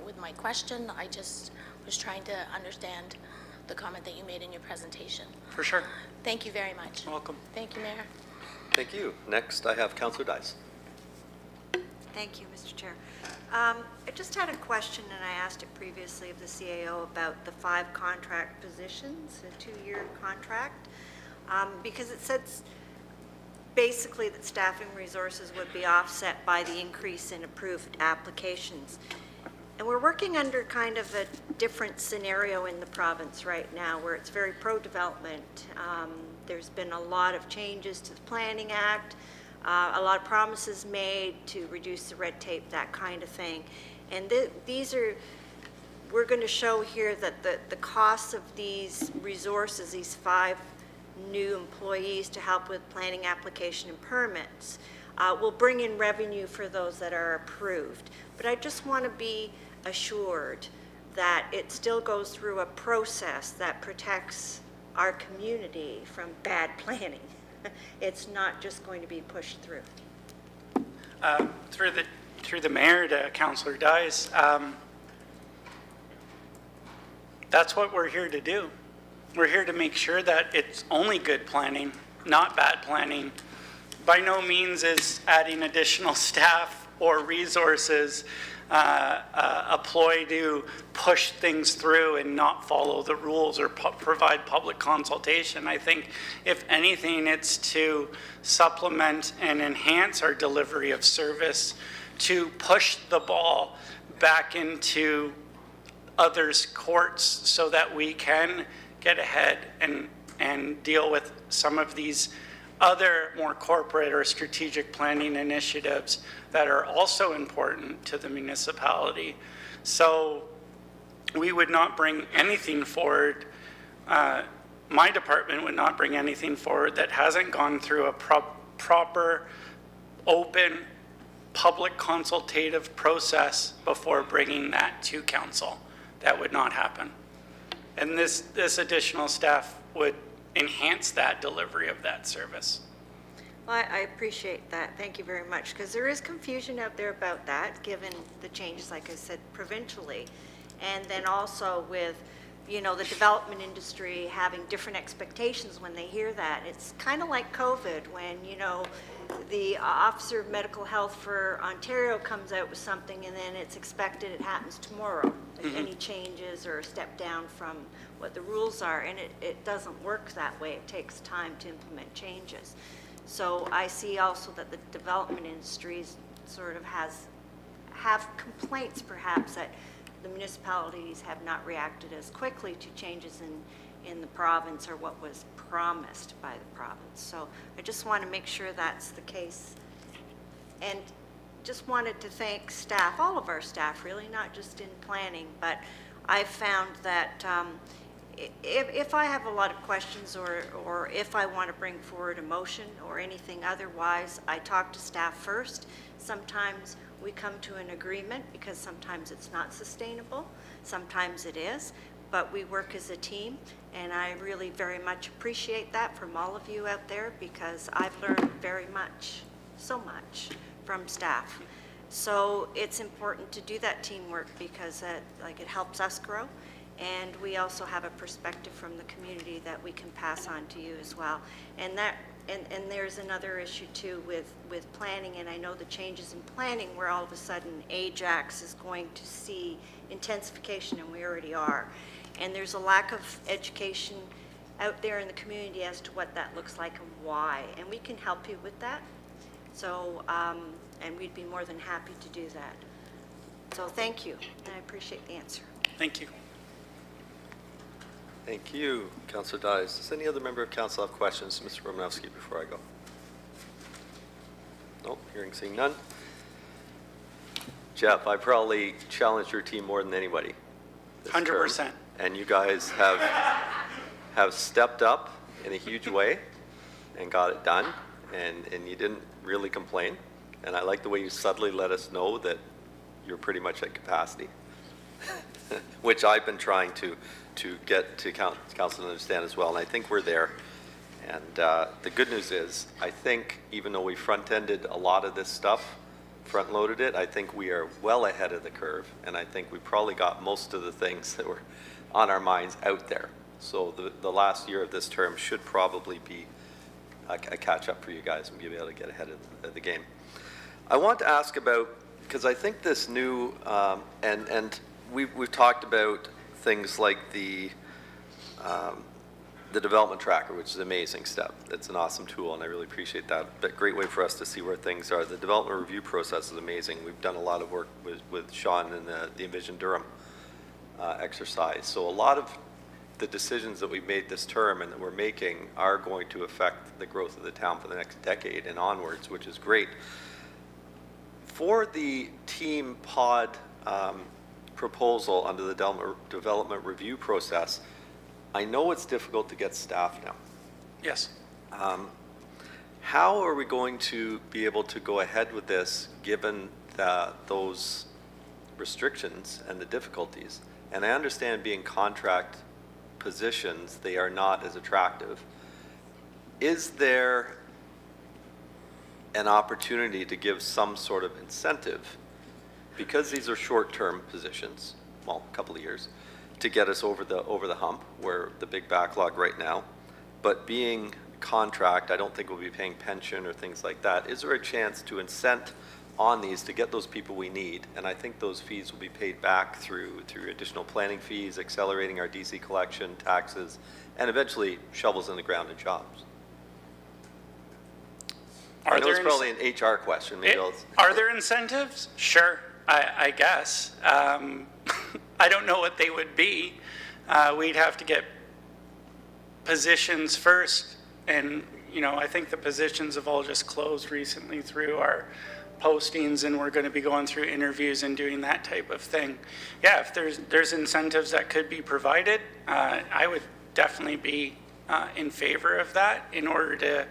with my question. I just was trying to understand the comment that you made in your presentation. For sure. Thank you very much. You're welcome. Thank you, Mayor. Thank you. Next, I have Councillor Dice. Thank you, Mr. Chair. I just had a question, and I asked it previously of the CAO about the 5 contract positions, a 2-year contract, because it says basically that staffing resources would be offset by the increase in approved applications. And we're working under kind of a different scenario in the province right now, where it's very pro-development. There's been a lot of changes to the Planning Act, a lot of promises made to reduce the red tape, that kind of thing. And we're going to show here that the costs of these resources, these 5 new employees to help with planning application and permits, will bring in revenue for those that are approved. But I just want to be assured that it still goes through a process that protects our community from bad planning. It's not just going to be pushed through. Through the mayor to Councillor Dice, that's what we're here to do. We're here to make sure that it's only good planning, not bad planning. By no means is adding additional staff or resources a ploy to push things through and not follow the rules or provide public consultation. I think, if anything, it's to supplement and enhance our delivery of service, to push the ball back into others' courts so that we can get ahead and deal with some of these other more corporate or strategic planning initiatives that are also important to the municipality. So we would not bring anything forward, my department would not bring anything forward that hasn't gone through a proper, open, public consultative process before bringing that to council. That would not happen. And this additional staff would enhance that delivery of that service. Well, I appreciate that. Thank you very much, because there is confusion out there about that, given the changes, like I said, provincially. And then also with, you know, the development industry having different expectations when they hear that. It's kind of like COVID, when, you know, the Officer of Medical Health for Ontario comes out with something and then it's expected it happens tomorrow. If any changes or a step down from what the rules are, and it doesn't work that way. It takes time to implement changes. So I see also that the development industries sort of have complaints perhaps that the municipalities have not reacted as quickly to changes in the province or what was promised by the province. So I just want to make sure that's the case. And just wanted to thank staff, all of our staff really, not just in planning, but I've found that if I have a lot of questions or if I want to bring forward a motion or anything otherwise, I talk to staff first. Sometimes we come to an agreement because sometimes it's not sustainable, sometimes it is, but we work as a team, and I really very much appreciate that from all of you out there because I've learned very much, so much from staff. So it's important to do that teamwork because it helps us grow, and we also have a perspective from the community that we can pass on to you as well. And there's another issue too with planning, and I know the changes in planning where all of a sudden Ajax is going to see intensification, and we already are. And there's a lack of education out there in the community as to what that looks like and why, and we can help you with that. So, and we'd be more than happy to do that. So thank you, and I appreciate the answer. Thank you. Thank you, Councillor Dyes. Does any other member of council have questions, Mr. Romanowski, before I go? No, hearing, seeing none. Jeff, I probably challenged your team more than anybody. 100%. And you guys have stepped up in a huge way and got it done, and you didn't really complain. And I like the way you subtly let us know that you're pretty much at capacity, which I've been trying to get to council to understand as well, and I think we're there. And the good news is, I think even though we front-ended a lot of this stuff, front-loaded it, I think we are well ahead of the curve, and I think we probably got most of the things that were on our minds out there. So the last year of this term should probably be a catch-up for you guys and be able to get ahead of the game. I want to ask about, because I think this new, and we've talked about things like the development tracker, which is an amazing step. It's an awesome tool, and I really appreciate that. But great way for us to see where things are. The development review process is amazing. We've done a lot of work with Sean and the Envision Durham exercise. So a lot of the decisions that we've made this term and that we're making are going to affect the growth of the town for the next decade and onwards, which is great. For the team pod proposal under the development review process, I know it's difficult to get staff now. Yes. How are we going to be able to go ahead with this given those restrictions and the difficulties? And I understand being contract positions, they are not as attractive. Is there an opportunity to give some sort of incentive, because these are short-term positions, well, a couple of years, to get us over the hump, where the big backlog right now, but being contract, I don't think we'll be paying pension or things like that. Is there a chance to incent on these to get those people we need? And I think those fees will be paid back through additional planning fees, accelerating our DC collection, taxes, and eventually shovels in the ground and jobs. I know it's probably an HR question. Maybe are there incentives? Sure, I guess. I don't know what they would be. We'd have to get positions first, and I think the positions have all just closed recently through our postings, and we're going to be going through interviews and doing that type of thing. Yeah, if there's incentives that could be provided, I would definitely be in favor of that in order to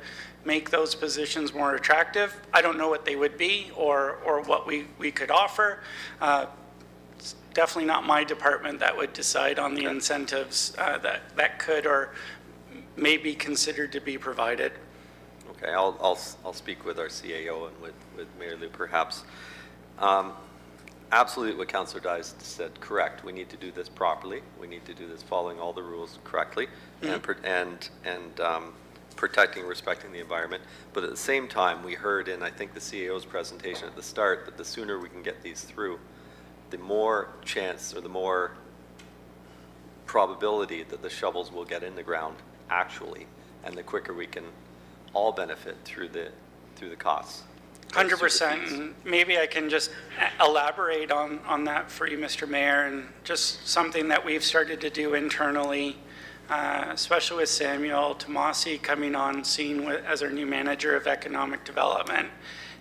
make those positions more attractive. I don't know what they would be or what we could offer. It's definitely not my department that would decide on the incentives that could or may be considered to be provided. Okay, I'll speak with our CAO and with Mayor Liu perhaps. Absolutely what Councillor Dyes said, correct. We need to do this properly. We need to do this following all the rules correctly, and protecting and respecting the environment. But at the same time, we heard in, I think, the CAO's presentation at the start that the sooner we can get these through, the more chance or the more probability that the shovels will get in the ground actually, and the quicker we can all benefit through the costs. 100%. And maybe I can just elaborate on that for you, Mr. Mayor, and just something that we've started to do internally especially with Samuel Tomasi coming on scene as our new manager of economic development.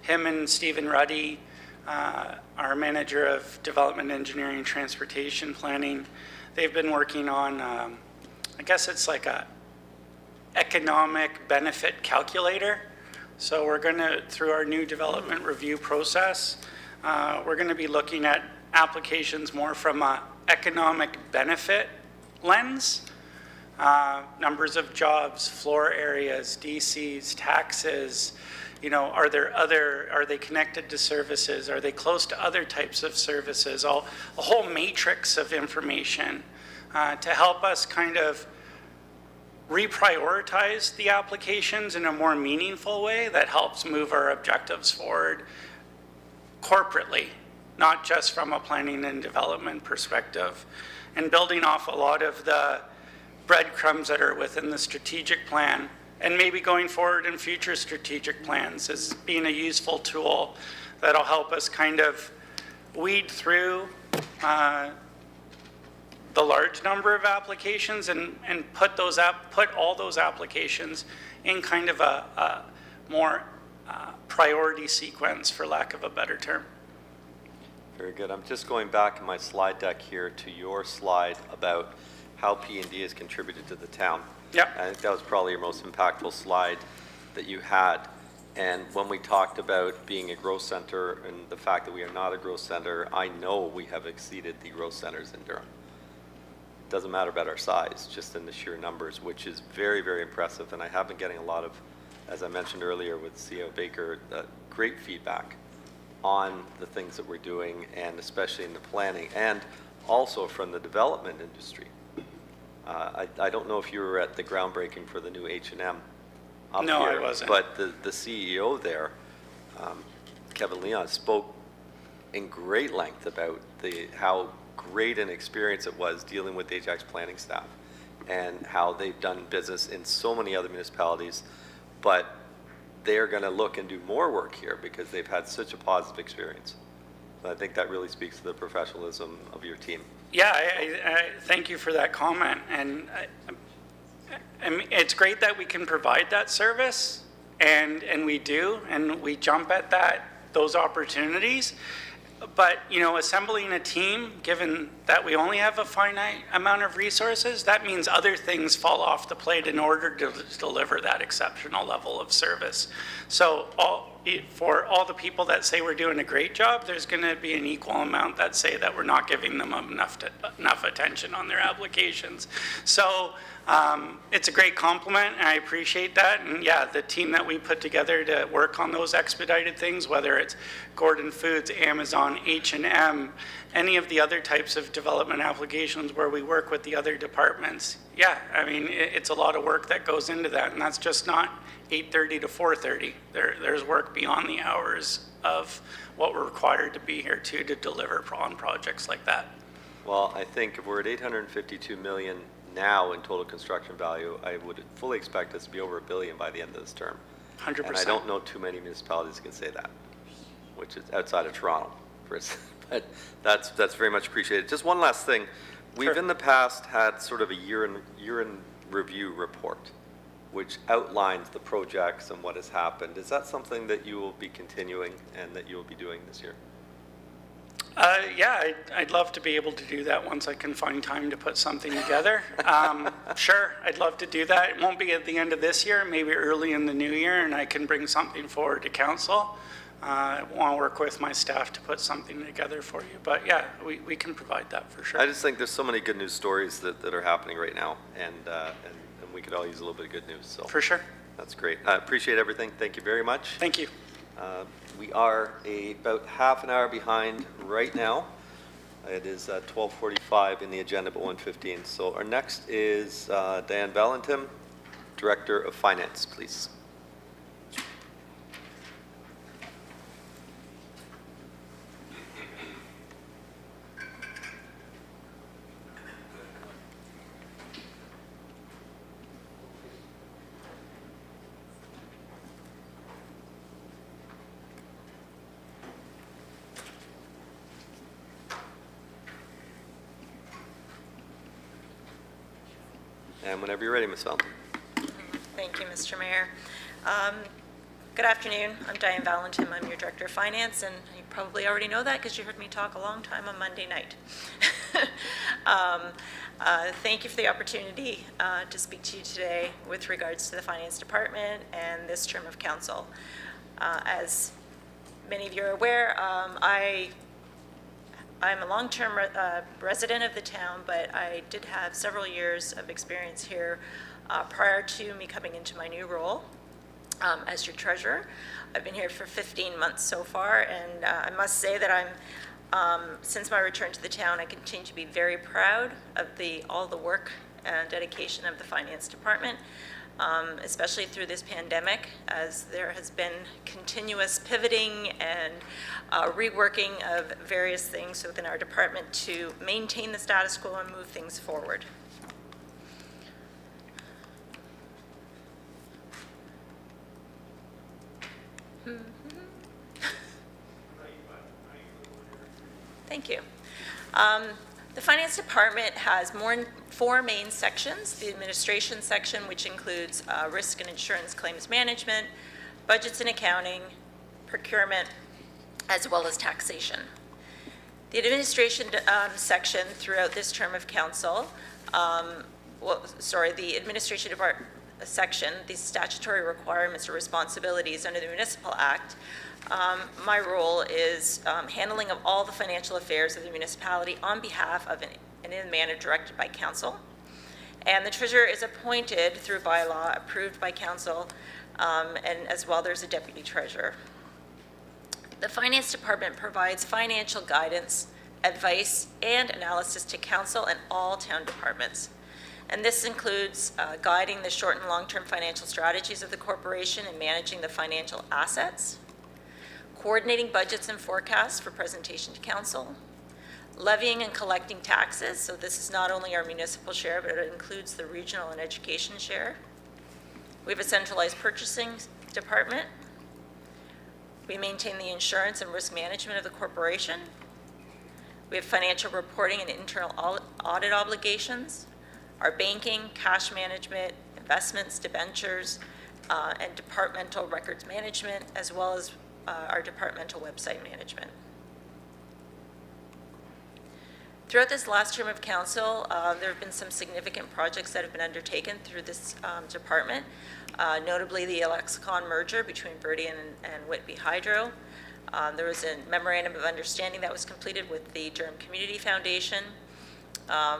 Him and Stephen Ruddy, our manager of development engineering and transportation planning, they've been working on, I guess it's like a economic benefit calculator. So we're going to, through our new development review process, we're going to be looking at applications more from an economic benefit lens. Numbers of jobs, floor areas, DCs, taxes, you know, are they connected to services? Are they close to other types of services? A whole matrix of information to help us kind of reprioritize the applications in a more meaningful way that helps move our objectives forward corporately, not just from a planning and development perspective. And building off a lot of the breadcrumbs that are within the strategic plan, and maybe going forward in future strategic plans as being a useful tool that'll help us kind of weed through the large number of applications and put all those applications in kind of a more priority sequence, for lack of a better term. Very good. I'm just going back in my slide deck here to your slide about how P&D has contributed to the town. Yep. I think that was probably your most impactful slide that you had. And when we talked about being a growth center and the fact that we are not a growth center, I know we have exceeded the growth centers in Durham. It doesn't matter about our size, just in the sheer numbers, which is very, very impressive. And I have been getting a lot of, as I mentioned earlier with CEO Baker, great feedback on the things that we're doing, and especially in the planning, and also from the development industry. I don't know if you were at the groundbreaking for the new H&M up No, here, I wasn't. but the CEO there, Kevin Leon, spoke in great length about how great an experience it was dealing with the Ajax planning staff, and how they've done business in so many other municipalities, but they're going to look and do more work here because they've had such a positive experience. So I think that really speaks to the professionalism of your team. Yeah, I thank you for that comment. And I mean, it's great that we can provide that service, and we do, and we jump at those opportunities. But, you know, assembling a team, given that we only have a finite amount of resources, that means other things fall off the plate in order to deliver that exceptional level of service. So for all the people that say we're doing a great job, there's going to be an equal amount that say that we're not giving them enough attention on their applications. So it's a great compliment, and I appreciate that. And yeah, the team that we put together to work on those expedited things, whether it's Gordon Foods, Amazon, H&M, any of the other types of development applications where we work with the other departments. Yeah, I mean, it's a lot of work that goes into that, and that's just not 8:30 to 4:30. There's work beyond the hours of what we're required to be here to deliver on projects like that. Well, I think if we're at 852 million now in total construction value, I would fully expect us to be over $1 billion by the end of this term. 100%. And I don't know too many municipalities that can say that, which is outside of Toronto, for instance. But that's very much appreciated. Just one last thing. We've in the past had sort of a year in review report, which outlines the projects and what has happened. Is that something that you will be continuing and that you will be doing this year? Yeah, I'd love to be able to do that once I can find time to put something together. Sure, I'd love to do that. It won't be at the end of this year, maybe early in the new year, and I can bring something forward to council. I want to work with my staff to put something together for you. But yeah, we can provide that for sure. I just think there's so many good news stories that are happening right now, and we could all use a little bit of good news. So for sure. That's great. I appreciate everything. Thank you very much. Thank you. We are about half an hour behind right now. It is 12:45 in the agenda, but 1:15. So our next is Diane Valentin, Director of Finance, please. And whenever you're ready, Ms. Valentin. Thank you, Mr. Mayor. Good afternoon. I'm Diane Valentin. I'm your Director of Finance, and you probably already know that because you heard me talk a long time on Monday night. Thank you for the opportunity to speak to you today with regards to the Finance Department and this term of council. As many of you are aware, I'm a long-term resident of the town, but I did have several years of experience here prior to me coming into my new role as your treasurer. I've been here for 15 months so far, and I must say that since my return to the town, I continue to be very proud of all the work and dedication of the Finance Department, especially through this pandemic, as there has been continuous pivoting and reworking of various things within our department to maintain the status quo and move things forward. Thank you. The Finance Department has four main sections: the administration section, which includes risk and insurance claims management, budgets and accounting, procurement, as well as taxation. The administration section throughout this term of council, the administration department section, the statutory requirements or responsibilities under the Municipal Act, my role is handling of all the financial affairs of the municipality on behalf of and in a manner directed by council. And the treasurer is appointed through bylaw, approved by council, and as well there's a deputy treasurer. The Finance Department provides financial guidance, advice, and analysis to council and all town departments. And this includes guiding the short and long-term financial strategies of the corporation and managing the financial assets, coordinating budgets and forecasts for presentation to council, levying and collecting taxes. So this is not only our municipal share, but it includes the regional and education share. We have a centralized purchasing department. We maintain the insurance and risk management of the corporation. We have financial reporting and internal audit obligations, our banking, cash management, investments, debentures, and departmental records management, as well as our departmental website management. Throughout this last term of council, there have been some significant projects that have been undertaken through this department, notably the Alexicon merger between Verde and Whitby Hydro. There was a memorandum of understanding that was completed with the Durham Community Foundation.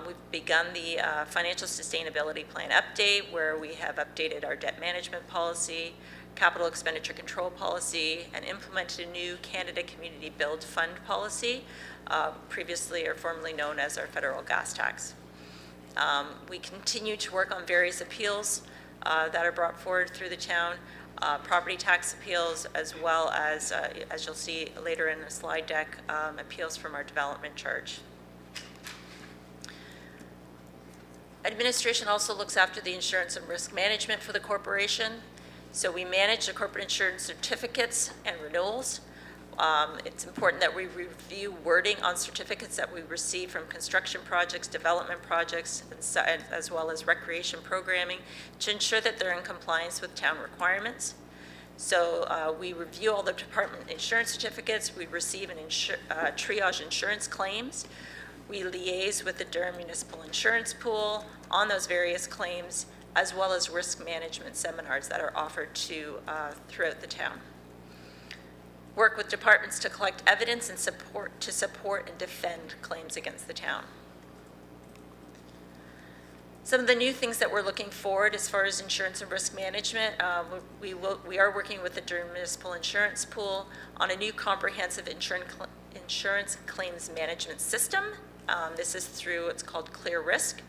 We've begun the financial sustainability plan update, where we have updated our debt management policy, capital expenditure control policy, and implemented a new Canada Community Build Fund policy, previously or formerly known as our federal gas tax. We continue to work on various appeals that are brought forward through the town, property tax appeals, as well as you'll see later in the slide deck, appeals from our development charge. Administration also looks after the insurance and risk management for the corporation. So we manage the corporate insurance certificates and renewals. It's important that we review wording on certificates that we receive from construction projects, development projects, and as well as recreation programming, to ensure that they're in compliance with town requirements. So we review all the department insurance certificates. We receive and triage insurance claims. We liaise with the Durham Municipal Insurance Pool on those various claims, as well as risk management seminars that are offered throughout the town. Work with departments to collect evidence and support and defend claims against the town. Some of the new things that we're looking forward as far as insurance and risk management, we are working with the Durham Municipal Insurance Pool on a new comprehensive insurance claims management system. This is through, it's called Clear Risk.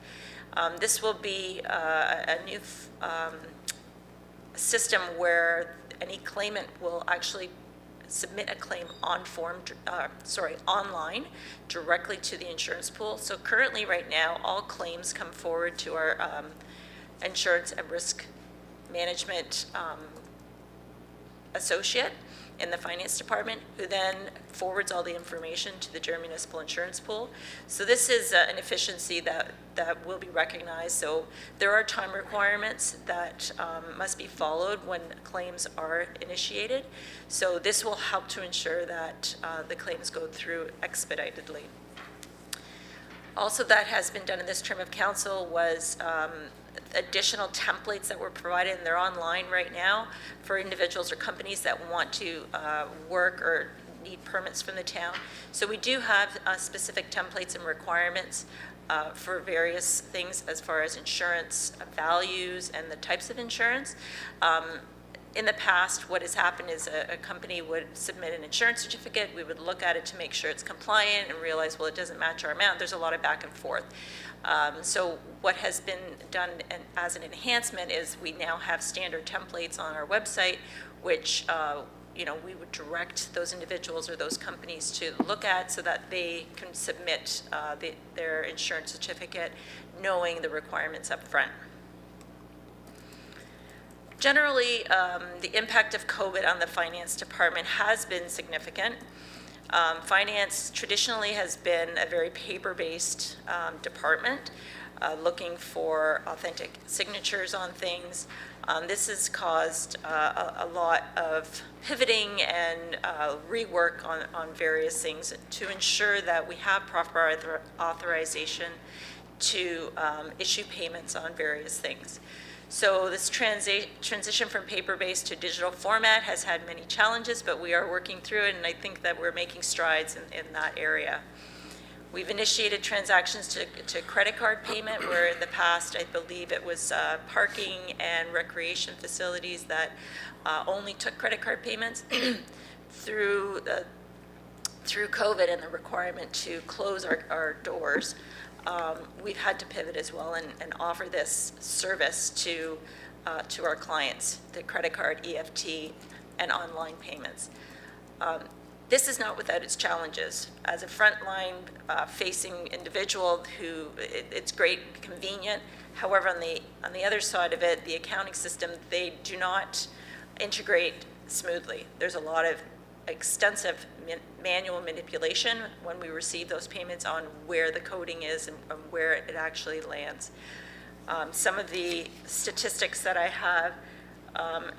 This will be a new system where any claimant will actually submit a claim online directly to the insurance pool. So currently right now, all claims come forward to our insurance and risk management associate, in the finance department, who then forwards all the information to the Durham Municipal Insurance Pool. So this is an efficiency that will be recognized. So there are time requirements that must be followed when claims are initiated. So this will help to ensure that the claims go through expeditedly. Also, that has been done in this term of council was additional templates that were provided, and they're online right now for individuals or companies that want to work or need permits from the town. So we do have specific templates and requirements for various things as far as insurance values and the types of insurance. In the past, what has happened is a company would submit an insurance certificate, we would look at it to make sure it's compliant and realize, well, it doesn't match our amount. There's a lot of back and forth. So what has been done as an enhancement is we now have standard templates on our website, which we would direct those individuals or those companies to look at so that they can submit their insurance certificate knowing the requirements up front. Generally, the impact of COVID on the finance department has been significant. Finance traditionally has been a very paper-based department, looking for authentic signatures on things. This has caused a lot of pivoting and rework on various things to ensure that we have proper authorization to issue payments on various things. So this transition from paper-based to digital format has had many challenges, but we are working through it, and I think that we're making strides in that area. We've initiated transactions to credit card payment, where in the past, I believe it was parking and recreation facilities that only took credit card payments. Through COVID and the requirement to close our doors, we've had to pivot as well and offer this service to our clients, the credit card, EFT, and online payments. This is not without its challenges. As a frontline facing individual it's great, convenient. However, on the other side of it, the accounting system, they do not integrate smoothly. There's a lot of extensive manual manipulation when we receive those payments on where the coding is and where it actually lands. Some of the statistics that I have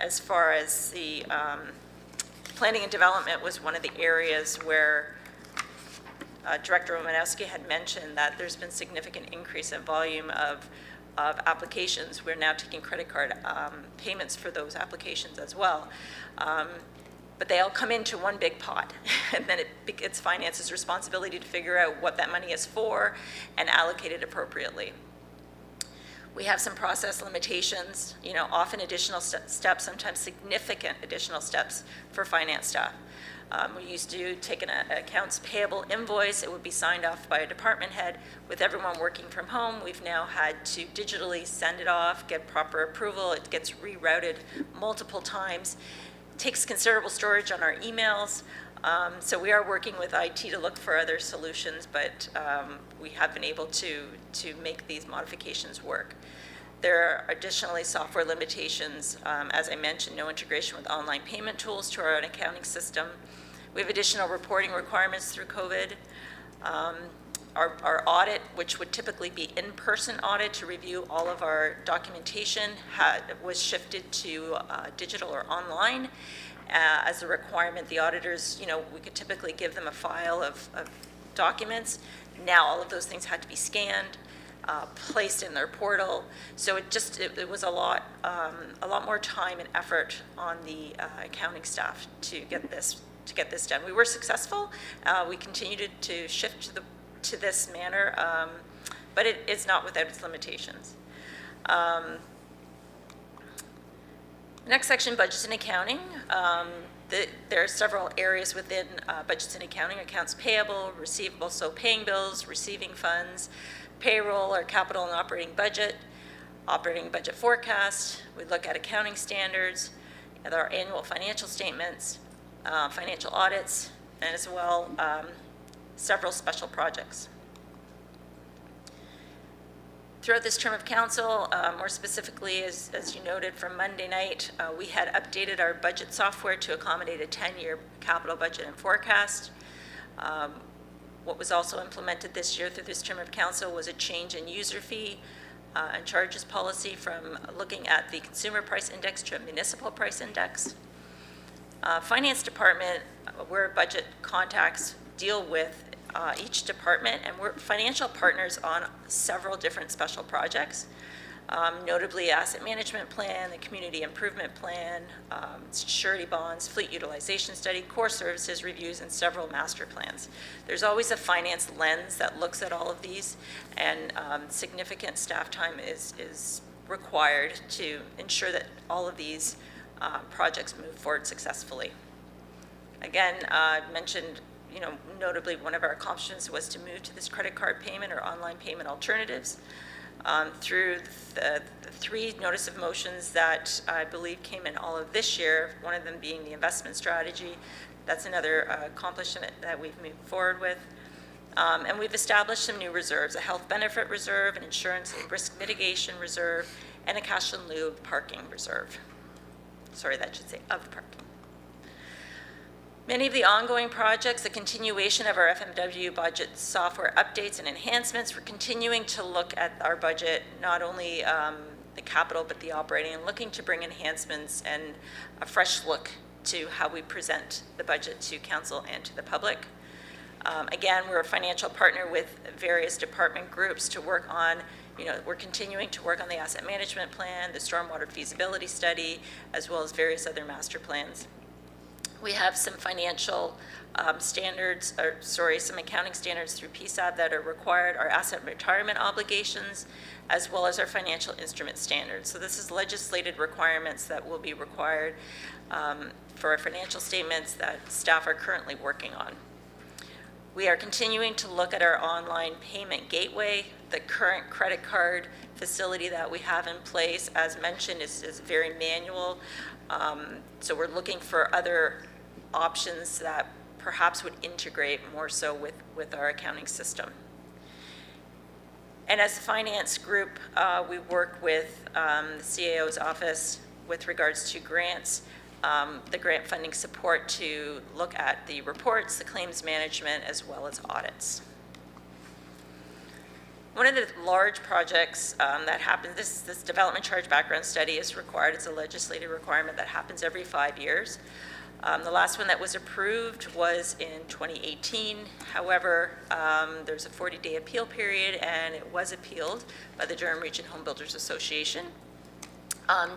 as far as the planning and development was one of the areas where Director Romanowski had mentioned that there's been significant increase in volume of applications. We're now taking credit card payments for those applications as well. But they all come into one big pot, and then it's finance's responsibility to figure out what that money is for and allocate it appropriately. We have some process limitations, often additional steps, sometimes significant additional steps for finance staff. We used to take an accounts payable invoice. It would be signed off by a department head. With everyone working from home, we've now had to digitally send it off, get proper approval. It gets rerouted multiple times. Takes considerable storage on our emails, so we are working with IT to look for other solutions, but we have been able to make these modifications work. There are additionally software limitations. As I mentioned, no integration with online payment tools to our own accounting system. We have additional reporting requirements through COVID. Our audit, which would typically be in-person audit to review all of our documentation, was shifted to digital or online as a requirement. The auditors, we could typically give them a file of documents. Now all of those things had to be scanned, placed in their portal. So it was a lot more time and effort on the accounting staff to get this done. We were successful. We continued to shift to this manner, but it is not without its limitations. Next section, budgets and accounting. There are several areas within budgets and accounting: accounts payable, receivable, so paying bills, receiving funds, payroll, or capital and operating budget forecast. We look at accounting standards, and our annual financial statements, financial audits, and as well several special projects. Throughout this term of council, more specifically, as you noted from Monday night, we had updated our budget software to accommodate a 10-year capital budget and forecast. What was also implemented this year through this term of council was a change in user fee and charges policy from looking at the consumer price index to a municipal price index. Finance department, where budget contacts deal with each department, and we're financial partners on several different special projects, notably asset management plan, the community improvement plan, surety bonds, fleet utilization study, core services reviews, and several master plans. There's always a finance lens that looks at all of these, and significant staff time is required to ensure that all of these projects move forward successfully. Again, I mentioned, notably one of our accomplishments was to move to this credit card payment or online payment alternatives through the 3 notice of motions that I believe came in all of this year, one of them being the investment strategy. That's another accomplishment that we've moved forward with. And we've established some new reserves, a health benefit reserve, an insurance and risk mitigation reserve, and a cash in lieu parking reserve. Sorry, that should say of parking. Many of the ongoing projects, the continuation of our FMW budget software updates and enhancements, we're continuing to look at our budget, not only the capital, but the operating, and looking to bring enhancements and a fresh look to how we present the budget to council and to the public. Again, we're a financial partner with various department groups to work on, we're continuing to work on the asset management plan, the stormwater feasibility study, as well as various other master plans. We have some financial standards, some accounting standards through PSAB that are required, our asset retirement obligations, as well as our financial instrument standards. So this is legislated requirements that will be required for our financial statements that staff are currently working on. We are continuing to look at our online payment gateway. The current credit card facility that we have in place, as mentioned, is very manual. So we're looking for other options that perhaps would integrate more so with our accounting system. And as a finance group, we work with the CAO's office with regards to grants, the grant funding support to look at the reports, the claims management, as well as audits. One of the large projects that happens, this development charge background study is required. It's a legislative requirement that happens every 5 years. The last one that was approved was in 2018. However, there's a 40-day appeal period, and it was appealed by the Durham Region Home Builders Association.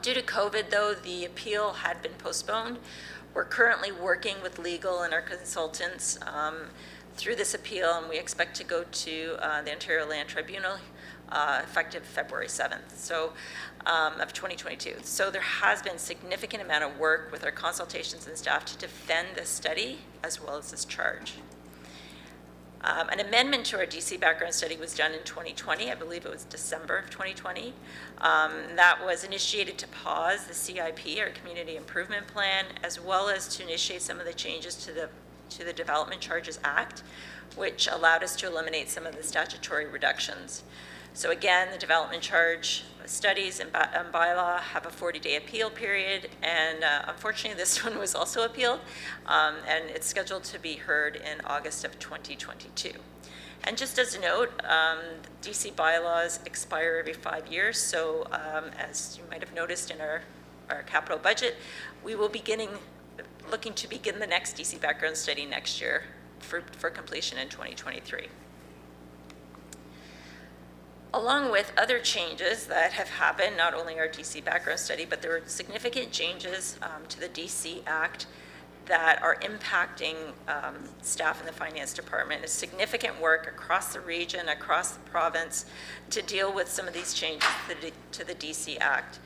Due to COVID, though, the appeal had been postponed. We're currently working with legal and our consultants through this appeal, and we expect to go to the Ontario Land Tribunal effective February 7th of 2022. So there has been significant amount of work with our consultations and staff to defend this study as well as this charge. An amendment to our DC background study was done in 2020. I believe it was December of 2020. That was initiated to pause the CIP, our Community Improvement Plan, as well as to initiate some of the changes to the Development Charges Act, which allowed us to eliminate some of the statutory reductions. So again, the development charge studies and bylaw have a 40-day appeal period, and unfortunately this one was also appealed, and it's scheduled to be heard in August of 2022. And just as a note, DC bylaws expire every 5 years, so as you might have noticed in our capital budget, we will looking to begin the next DC background study next year for completion in 2023. Along with other changes that have happened, not only our DC background study, but there were significant changes to the DC Act that are impacting staff in the finance department. It's significant work across the region, across the province, to deal with some of these changes to the DC Act.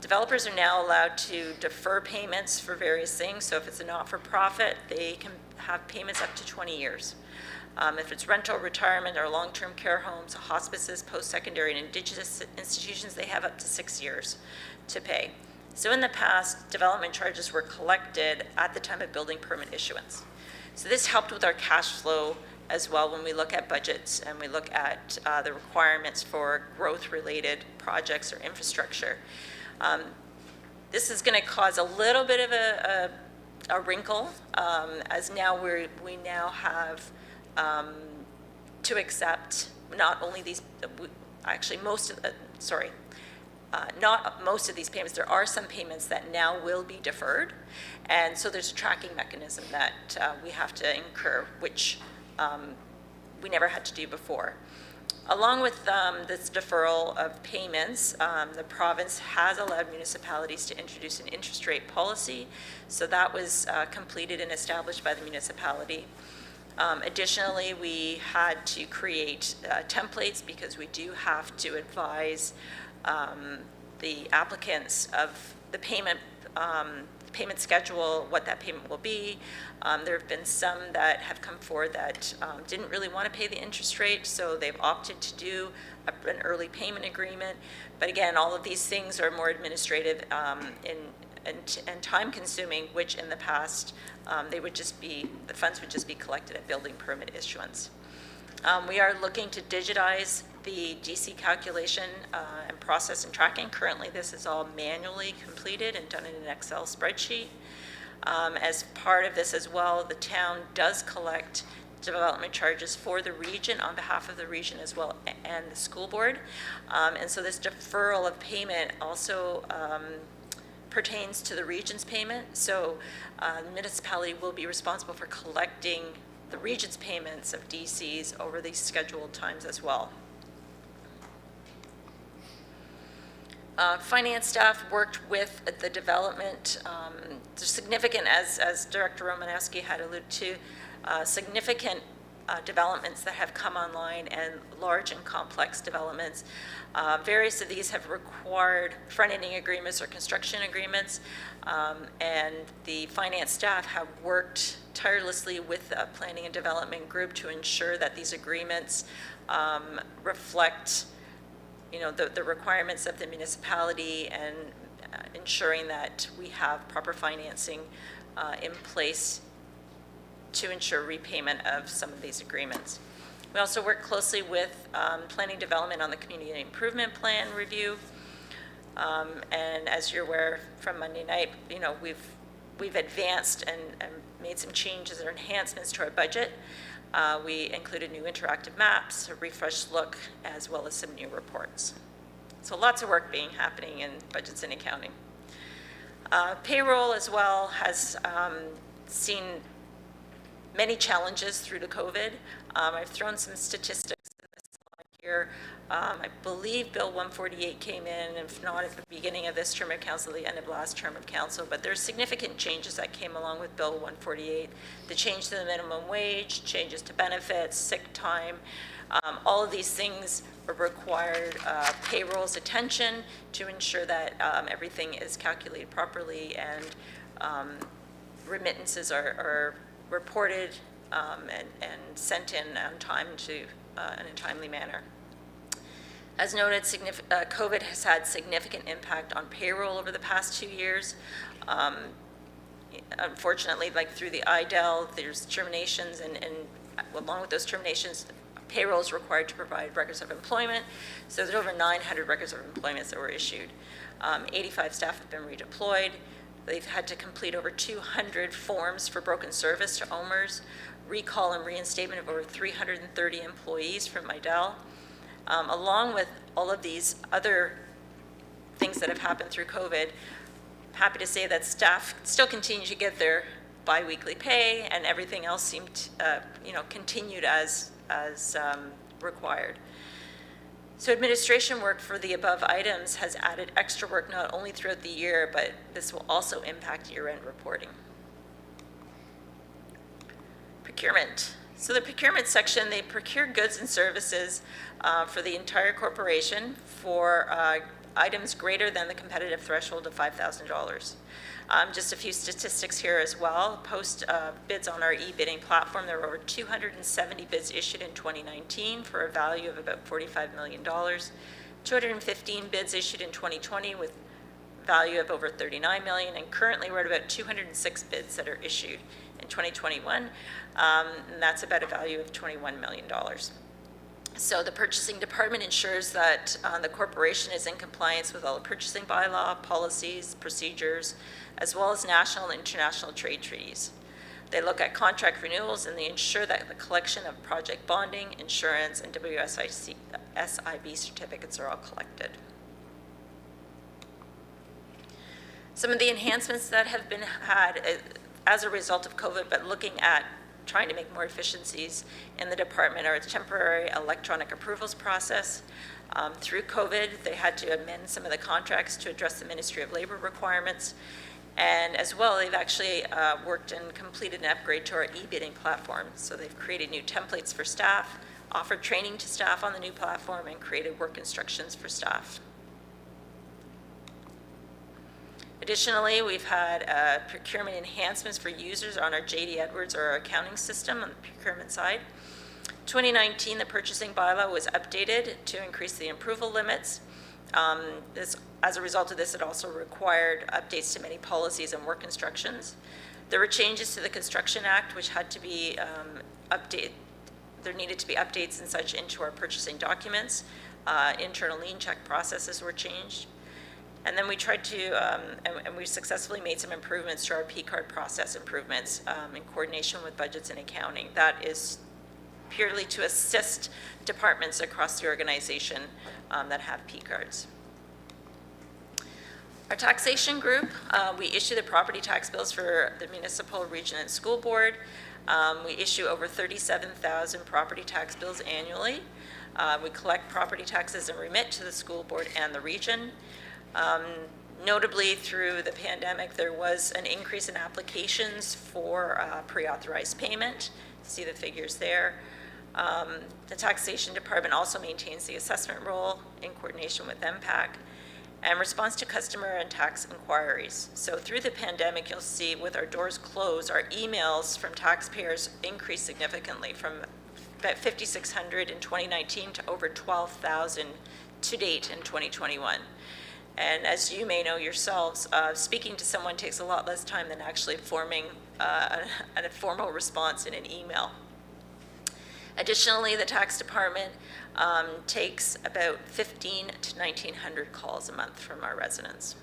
Developers are now allowed to defer payments for various things. So if it's a not-for-profit, they can have payments up to 20 years. If it's rental, retirement, or long-term care homes, hospices, post-secondary, and Indigenous institutions, they have up to 6 years to pay. So in the past, development charges were collected at the time of building permit issuance. So this helped with our cash flow as well when we look at budgets and we look at the requirements for growth-related projects or infrastructure. This is going to cause a little bit of a wrinkle, as now we now have to accept not only these, actually most of, not most of these payments, there are some payments that now will be deferred. And so there's a tracking mechanism that we have to incur, which we never had to do before. Along with this deferral of payments, the province has allowed municipalities to introduce an interest rate policy. So that was completed and established by the municipality. Additionally, we had to create templates because we do have to advise the applicants of the payment schedule, what that payment will be. There have been some that have come forward that didn't really want to pay the interest rate, so they've opted to do an early payment agreement. But again, all of these things are more administrative and time consuming, which in the past, the funds would just be collected at building permit issuance. We are looking to digitize the DC calculation and process and tracking. Currently, this is all manually completed and done in an Excel spreadsheet. As part of this as well, the town does collect development charges for the region on behalf of the region as well and the school board. And so this deferral of payment also pertains to the region's payment. So the municipality will be responsible for collecting the region's payments of DCs over these scheduled times as well. Finance staff worked with the development. There's significant, as Director Romanowski had alluded to, significant developments that have come online and large and complex developments. Various of these have required front-ending agreements or construction agreements, and the finance staff have worked tirelessly with the planning and development group to ensure that these agreements reflect, you know, the requirements of the municipality and ensuring that we have proper financing in place to ensure repayment of some of these agreements. We also work closely with planning development on the community improvement plan review. And as you're aware from Monday night, you know, we've advanced and made some changes or enhancements to our budget. We included new interactive maps, a refreshed look, as well as some new reports. So lots of work happening in budgets and accounting. Payroll as well has seen many challenges through the COVID. I've thrown some statistics in this slide here. I believe Bill 148 came in, if not at the beginning of this term of council, the end of last term of council, but there's significant changes that came along with Bill 148. The change to the minimum wage, changes to benefits, sick time, all of these things required payroll's attention to ensure that everything is calculated properly and remittances are reported and sent in on time in a timely manner. As noted, COVID has had significant impact on payroll over the past 2 years. Unfortunately, like through the IDEL, there's terminations and along with those terminations, payroll is required to provide records of employment. So there's over 900 records of employment that were issued. 85 staff have been redeployed. They've had to complete over 200 forms for broken service to OMERS, recall and reinstatement of over 330 employees from IDEL. Along with all of these other things that have happened through COVID, I'm happy to say that staff still continue to get their bi-weekly pay and everything else seemed, continued as required. So administration work for the above items has added extra work not only throughout the year, but this will also impact year-end reporting. Procurement. So the procurement section, they procure goods and services for the entire corporation for items greater than the competitive threshold of $5,000. Just a few statistics here as well. Post bids on our e-bidding platform, there were over 270 bids issued in 2019 for a value of about $45 million. 215 bids issued in 2020 with value of over 39 million, and currently we're at about 206 bids that are issued in 2021, and that's about a value of $21 million. So the purchasing department ensures that the corporation is in compliance with all the purchasing bylaw, policies, procedures, as well as national and international trade treaties. They look at contract renewals, and they ensure that the collection of project bonding, insurance, and WSIB certificates are all collected. Some of the enhancements that have been had as a result of COVID, but looking at trying to make more efficiencies in the department, are a temporary electronic approvals process. Through COVID, they had to amend some of the contracts to address the Ministry of Labor requirements. And as well, they've actually worked and completed an upgrade to our e-bidding platform. So they've created new templates for staff, offered training to staff on the new platform, and created work instructions for staff. Additionally, we've had procurement enhancements for users on our JD Edwards, or our accounting system on the procurement side. 2019, the purchasing bylaw was updated to increase the approval limits. As a result of this, it also required updates to many policies and work instructions. There were changes to the Construction Act, which had to be updated. There needed to be updates and such into our purchasing documents. Internal lien check processes were changed. And then we tried to, and we successfully made some improvements to our P-card process improvements in coordination with budgets and accounting. That is purely to assist departments across the organization that have P-cards. Our taxation group, we issue the property tax bills for the municipal, region, and school board. We issue over 37,000 property tax bills annually. We collect property taxes and remit to the school board and the region. Notably, through the pandemic, there was an increase in applications for pre-authorized payment. See the figures there. The taxation department also maintains the assessment role in coordination with MPAC and responds to customer and tax inquiries. So through the pandemic, you'll see with our doors closed, our emails from taxpayers increased significantly from about 5,600 in 2019 to over 12,000 to date in 2021. And as you may know yourselves, speaking to someone takes a lot less time than actually forming a formal response in an email. Additionally, the tax department takes about 1,500 to 1,900 calls a month from our residents.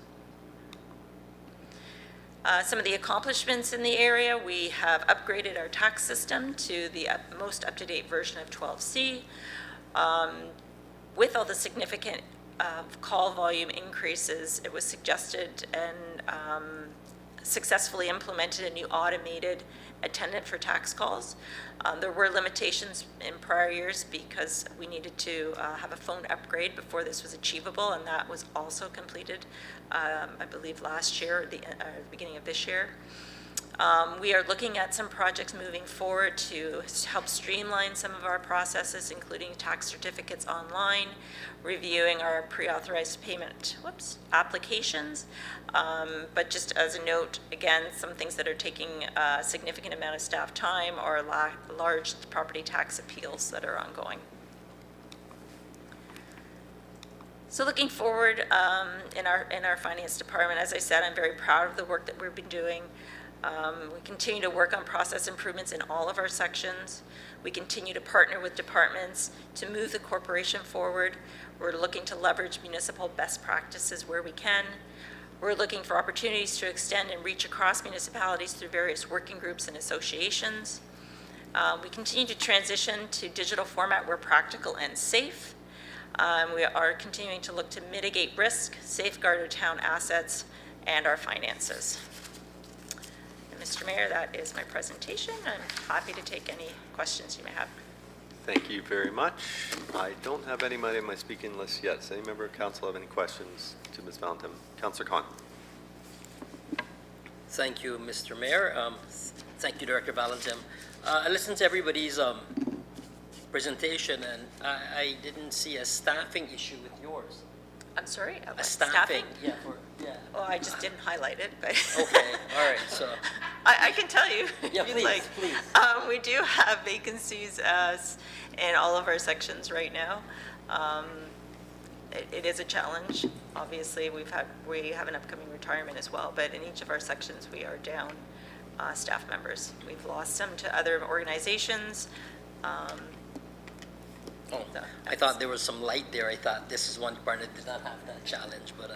Some of the accomplishments in the area, we have upgraded our tax system to the most up-to-date version of 12C. With all the significant call volume increases, it was suggested and successfully implemented a new automated attendant for tax calls. There were limitations in prior years because we needed to have a phone upgrade before this was achievable, and that was also completed, I believe, last year or the beginning of this year. We are looking at some projects moving forward to help streamline some of our processes, including tax certificates online, reviewing our pre-authorized payment applications. But just as a note, again, some things that are taking a significant amount of staff time are large property tax appeals that are ongoing. So looking forward in our finance department, as I said, I'm very proud of the work that we've been doing. We continue to work on process improvements in all of our sections. We continue to partner with departments to move the corporation forward. We're looking to leverage municipal best practices where we can. We're looking for opportunities to extend and reach across municipalities through various working groups and associations. We continue to transition to digital format where practical and safe. We are continuing to look to mitigate risk, safeguard our town assets, and our finances. Mr. Mayor, that is my presentation. I'm happy to take any questions you may have. Thank you very much. I don't have anybody on my speaking list yet. Does any member of council have any questions to Ms. Valentin? Councillor Khan. Thank you, Mr. Mayor. Thank you, Director Valentin. I listened to everybody's presentation, and I didn't see a staffing issue with yours. I'm sorry? A staffing? Yeah. Well, I just didn't highlight it, but. Okay, all right, so. I can tell you Yeah, if you'd please, like. please. We do have vacancies in all of our sections right now. it is a challenge. Obviously, we have an upcoming retirement as well, but in each of our sections, we are down staff members. We've lost some to other organizations. I thought there was some light there. I thought this is one department that did not have that challenge, but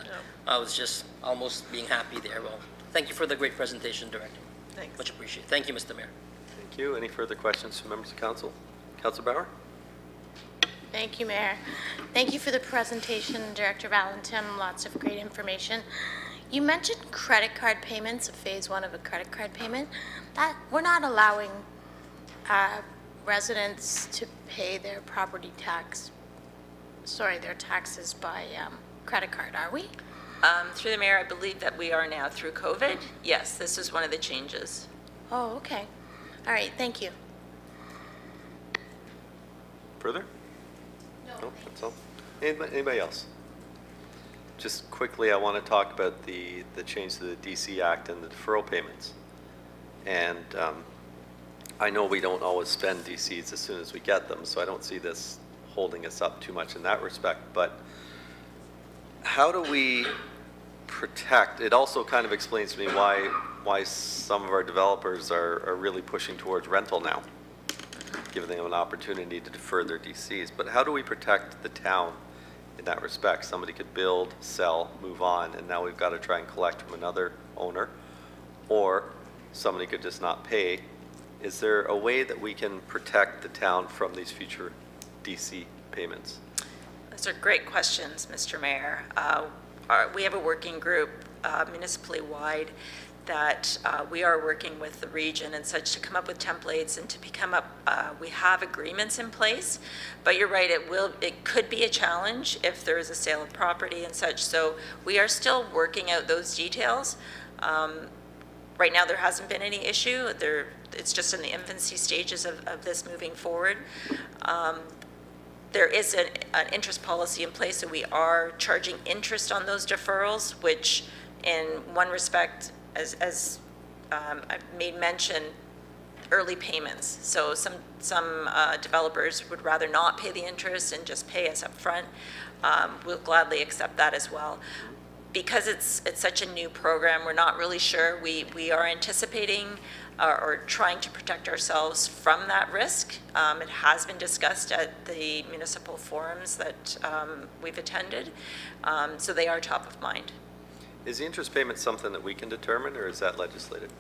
I was just almost being happy there. Well, thank you for the great presentation, Director. Thanks. Much appreciated. Thank you, Mr. Mayor. Thank you. Any further questions from members of council? Councilor Bauer? Thank you, Mayor. Thank you for the presentation, Director Valentin. Lots of great information. You mentioned credit card payments, phase 1 of a credit card payment. That we're not allowing residents to pay their property tax, their taxes by credit card, are we? Through the mayor, I believe that we are now through COVID. Yes, this is one of the changes. Oh, okay. All right, thank you. Further? No, that's all. Anybody else? Just quickly, I want to talk about the change to the DC Act and the deferral payments. And I know we don't always spend DCs as soon as we get them, so I don't see this holding us up too much in that respect. But how do we protect? It also kind of explains to me why some of our developers are really pushing towards rental now, giving them an opportunity to defer their DCs. But how do we protect the town in that respect? Somebody could build, sell, move on, and now we've got to try and collect from another owner, or somebody could just not pay. Is there a way that we can protect the town from these future DC payments? Those are great questions, Mr. Mayor. We have a working group municipally wide that we are working with the region and such to come up with templates and to become up. We have agreements in place, but you're right. It could be a challenge if there is a sale of property and such. So we are still working out those details. Right now, there hasn't been any issue. It's just in the infancy stages of this moving forward. There is an interest policy in place, so we are charging interest on those deferrals, which in one respect, as I made mention, early payments. So some developers would rather not pay the interest and just pay us up front. We'll gladly accept that as well. Because it's such a new program, we're not really sure. We are anticipating or trying to protect ourselves from that risk. It has been discussed at the municipal forums that we've attended, so they are top of mind. Is the interest payment something that we can determine, or is that legislated?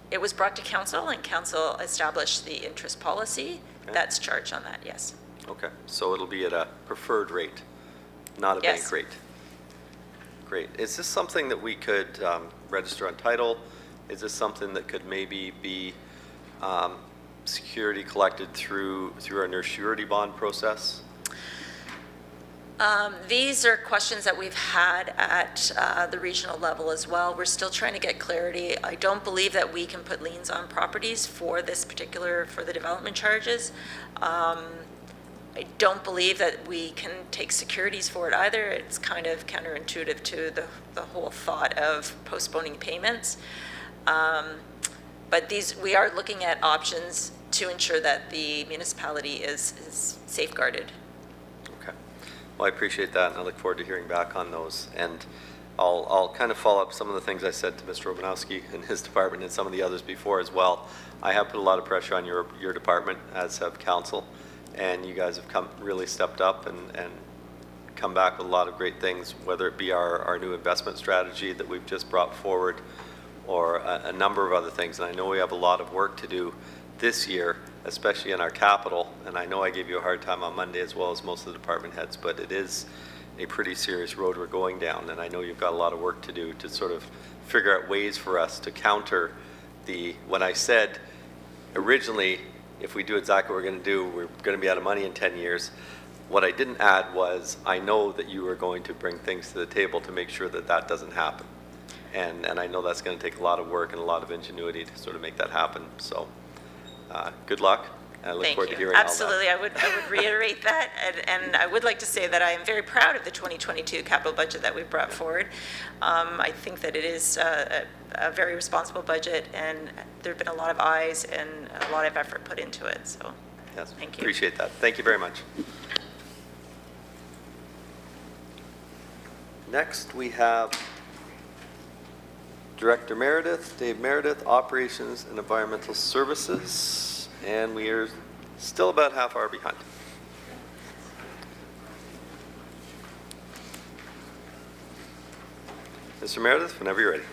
It was brought to council, and council established the interest policy. Okay. That's charged on that, yes. Okay, so it'll be at a preferred rate, not a bank rate. Great. Is this something that we could register on title? Is this something that could maybe be security collected through our nurse surety bond process? These are questions that we've had at the regional level as well. We're still trying to get clarity. I don't believe that we can put liens on properties for the development charges. I don't believe that we can take securities for it either. It's kind of counterintuitive to the whole thought of postponing payments. But we are looking at options to ensure that the municipality is safeguarded. Okay. Well, I appreciate that, and I look forward to hearing back on those. And I'll kind of follow up some of the things I said to Mr. Romanowski and his department and some of the others before as well. I have put a lot of pressure on your department, as have council. And you guys have really stepped up and come back with a lot of great things, whether it be our new investment strategy that we've just brought forward, or a number of other things. And I know we have a lot of work to do this year, especially in our capital. And I know I gave you a hard time on Monday, as well as most of the department heads, but it is a pretty serious road we're going down. And I know you've got a lot of work to do to sort of figure out ways for us to counter when I said originally, if we do exactly what we're going to do, we're going to be out of money in 10 years. What I didn't add was, I know that you are going to bring things to the table to make sure that that doesn't happen. And I know that's going to take a lot of work and a lot of ingenuity to sort of make that happen. So good luck. I look forward to hearing Absolutely. all that. I would reiterate that. And I would like to say that I am very proud of the 2022 capital budget that we brought forward. I think that it is a very responsible budget, and there have been a lot of eyes and a lot of effort put into it. So yes, thank you. Appreciate that. Thank you very much. Next, we have Director Meredith, Dave Meredith, Operations and Environmental Services, and we are still about half hour behind. Mr. Meredith, whenever you're ready.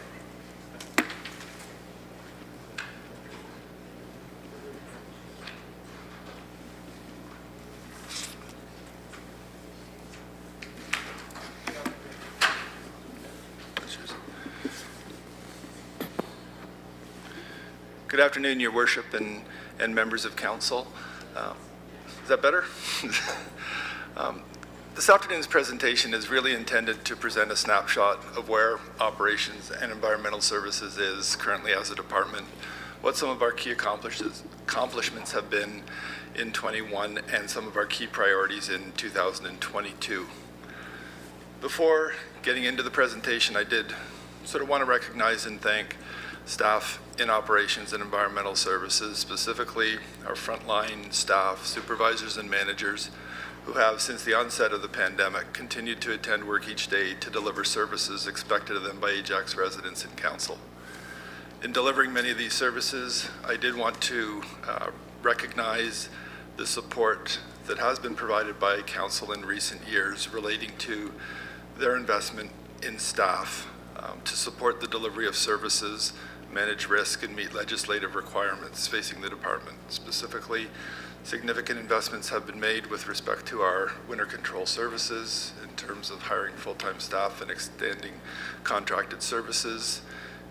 Good afternoon, Your Worship and members of council. Is that better? This afternoon's presentation is really intended to present a snapshot of where Operations and Environmental Services is currently as a department, what some of our key accomplishments have been in 21, and some of our key priorities in 2022. Before getting into the presentation, I did sort of want to recognize and thank staff in Operations and Environmental Services, specifically our frontline staff, supervisors and managers, who have, since the onset of the pandemic, continued to attend work each day to deliver services expected of them by Ajax residents and council. In delivering many of these services, I did want to recognize the support that has been provided by council in recent years relating to their investment in staff to support the delivery of services, manage risk, and meet legislative requirements facing the department. Specifically, significant investments have been made with respect to our winter control services in terms of hiring full-time staff and extending contracted services,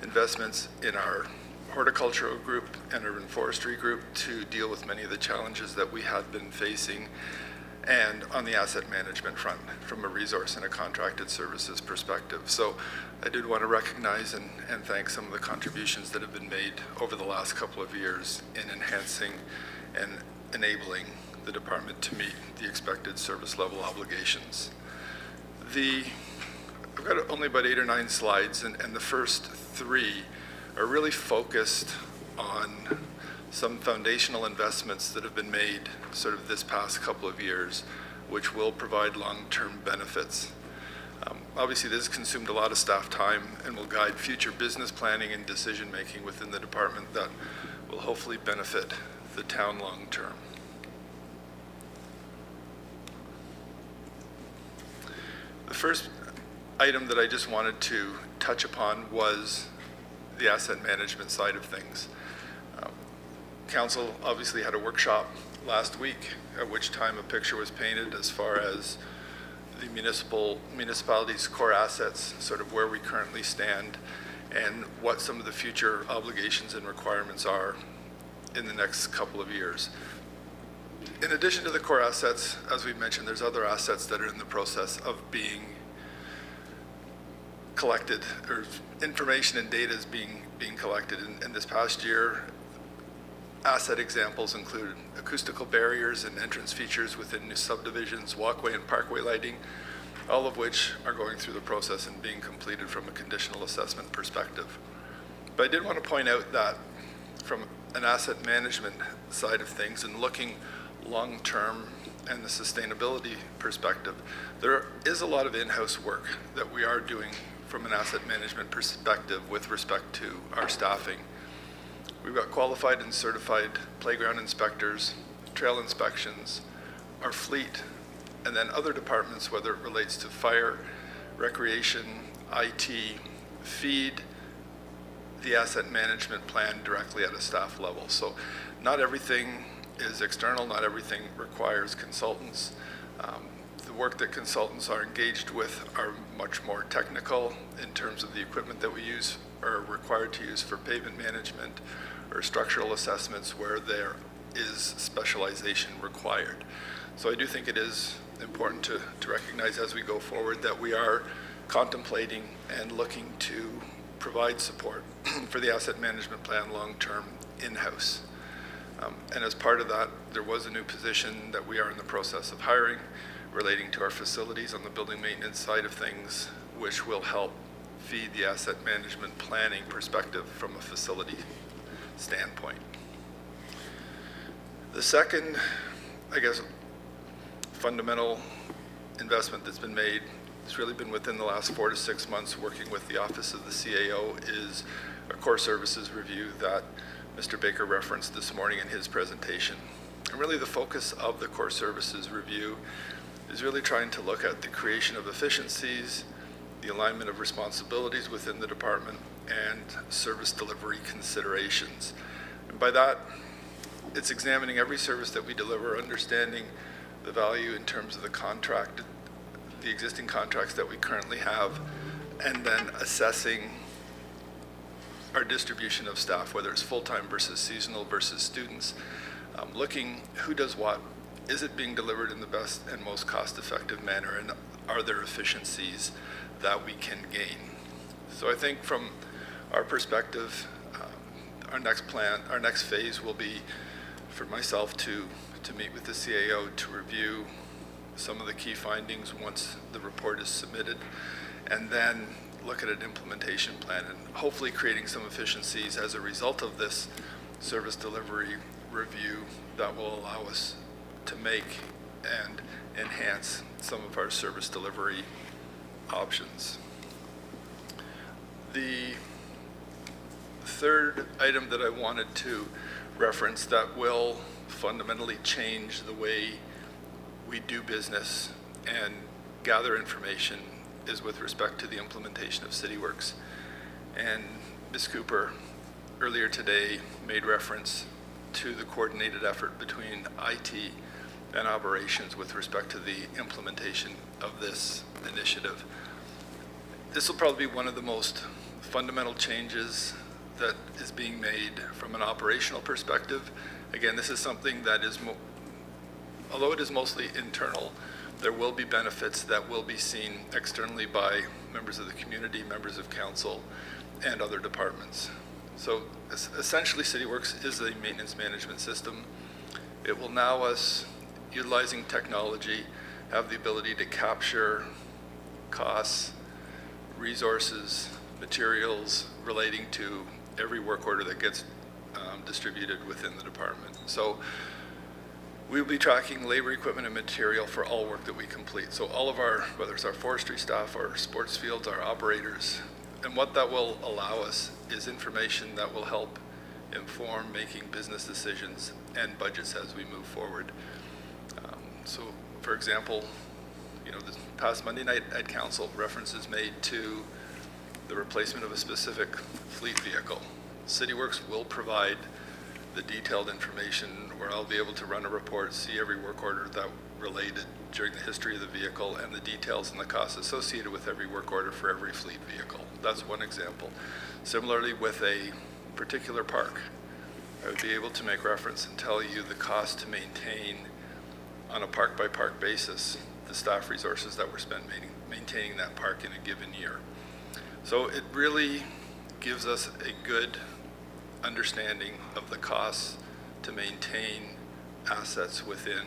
investments in our horticultural group and urban forestry group to deal with many of the challenges that we had been facing, and on the asset management front from a resource and a contracted services perspective. So I did want to recognize and thank some of the contributions that have been made over the last couple of years in enhancing and enabling the department to meet the expected service level obligations. I've got only about 8 or 9 slides, and the first 3 are really focused on some foundational investments that have been made sort of this past couple of years, which will provide long-term benefits. Obviously, this has consumed a lot of staff time and will guide future business planning and decision-making within the department that will hopefully benefit the town long-term. The first item that I just wanted to touch upon was the asset management side of things. Council obviously had a workshop last week, at which time a picture was painted as far as the municipality's core assets, sort of where we currently stand, and what some of the future obligations and requirements are in the next couple of years. In addition to the core assets, as we mentioned, there's other assets that are in the process of being collected, or information and data is being collected. In this past year, asset examples include acoustical barriers and entrance features within new subdivisions, walkway and parkway lighting, all of which are going through the process and being completed from a conditional assessment perspective. But I did want to point out that from an asset management side of things and looking long-term and the sustainability perspective, there is a lot of in-house work that we are doing from an asset management perspective with respect to our staffing. We've got qualified and certified playground inspectors, trail inspections, our fleet, and then other departments, whether it relates to fire, recreation, IT, feed the asset management plan directly at a staff level. So not everything is external, not everything requires consultants. The work that consultants are engaged with are much more technical in terms of the equipment that we use or are required to use for pavement management or structural assessments where there is specialization required. So I do think it is important to recognize as we go forward that we are contemplating and looking to provide support for the asset management plan long-term in-house. And as part of that, there was a new position that we are in the process of hiring relating to our facilities on the building maintenance side of things, which will help feed the asset management planning perspective from a facility standpoint. The second, I guess, fundamental investment that's been made it's really been within the last 4 to 6 months working with the Office of the CAO is a core services review that Mr. Baker referenced this morning in his presentation. And really the focus of the core services review is really trying to look at the creation of efficiencies, the alignment of responsibilities within the department, and service delivery considerations. And by that, it's examining every service that we deliver, understanding the value in terms of the contract, the existing contracts that we currently have, and then assessing our distribution of staff, whether it's full-time versus seasonal versus students, looking who does what, is it being delivered in the best and most cost-effective manner, and are there efficiencies that we can gain? So I think from our perspective, our next phase will be for myself to meet with the CAO to review some of the key findings once the report is submitted, and then look at an implementation plan and hopefully creating some efficiencies as a result of this service delivery review that will allow us to make and enhance some of our service delivery options. The third item that I wanted to reference that will fundamentally change the way we do business and gather information is with respect to the implementation of CityWorks. And Ms. Cooper earlier today made reference to the coordinated effort between IT and operations with respect to the implementation of this initiative. This will probably be one of the most fundamental changes that is being made from an operational perspective. Again, this is something that is, although it is mostly internal, there will be benefits that will be seen externally by members of the community, members of council, and other departments. So essentially, CityWorks is a maintenance management system. It will now us, utilizing technology, have the ability to capture costs, resources, materials relating to every work order that gets distributed within the department. So we'll be tracking labor, equipment, and material for all work that we complete. So all of our, whether it's our forestry staff, our sports fields, our operators, and what that will allow us is information that will help inform making business decisions and budgets as we move forward. So for example, you know, this past Monday night at council, references made to the replacement of a specific fleet vehicle. CityWorks will provide the detailed information where I'll be able to run a report, see every work order that related during the history of the vehicle and the details and the costs associated with every work order for every fleet vehicle. That's one example. Similarly, with a particular park, I would be able to make reference and tell you the cost to maintain on a park-by-park basis the staff resources that were spent maintaining that park in a given year. So it really gives us a good understanding of the costs to maintain assets within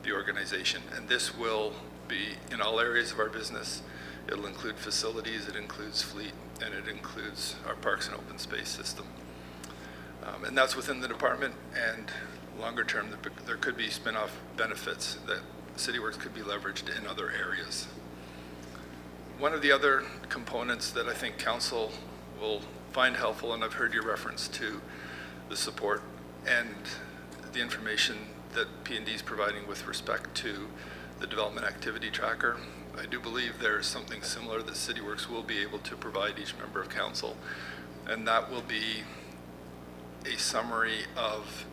the organization. And this will be in all areas of our business. It'll include facilities, it includes fleet, and it includes our parks and open space system. And that's within the department, and longer term, there could be spin-off benefits that CityWorks could be leveraged in other areas. One of the other components that I think council will find helpful, and I've heard your reference to the support and the information that P&D is providing with respect to the development activity tracker. I do believe there's something similar that CityWorks will be able to provide each member of council, and that will be a summary of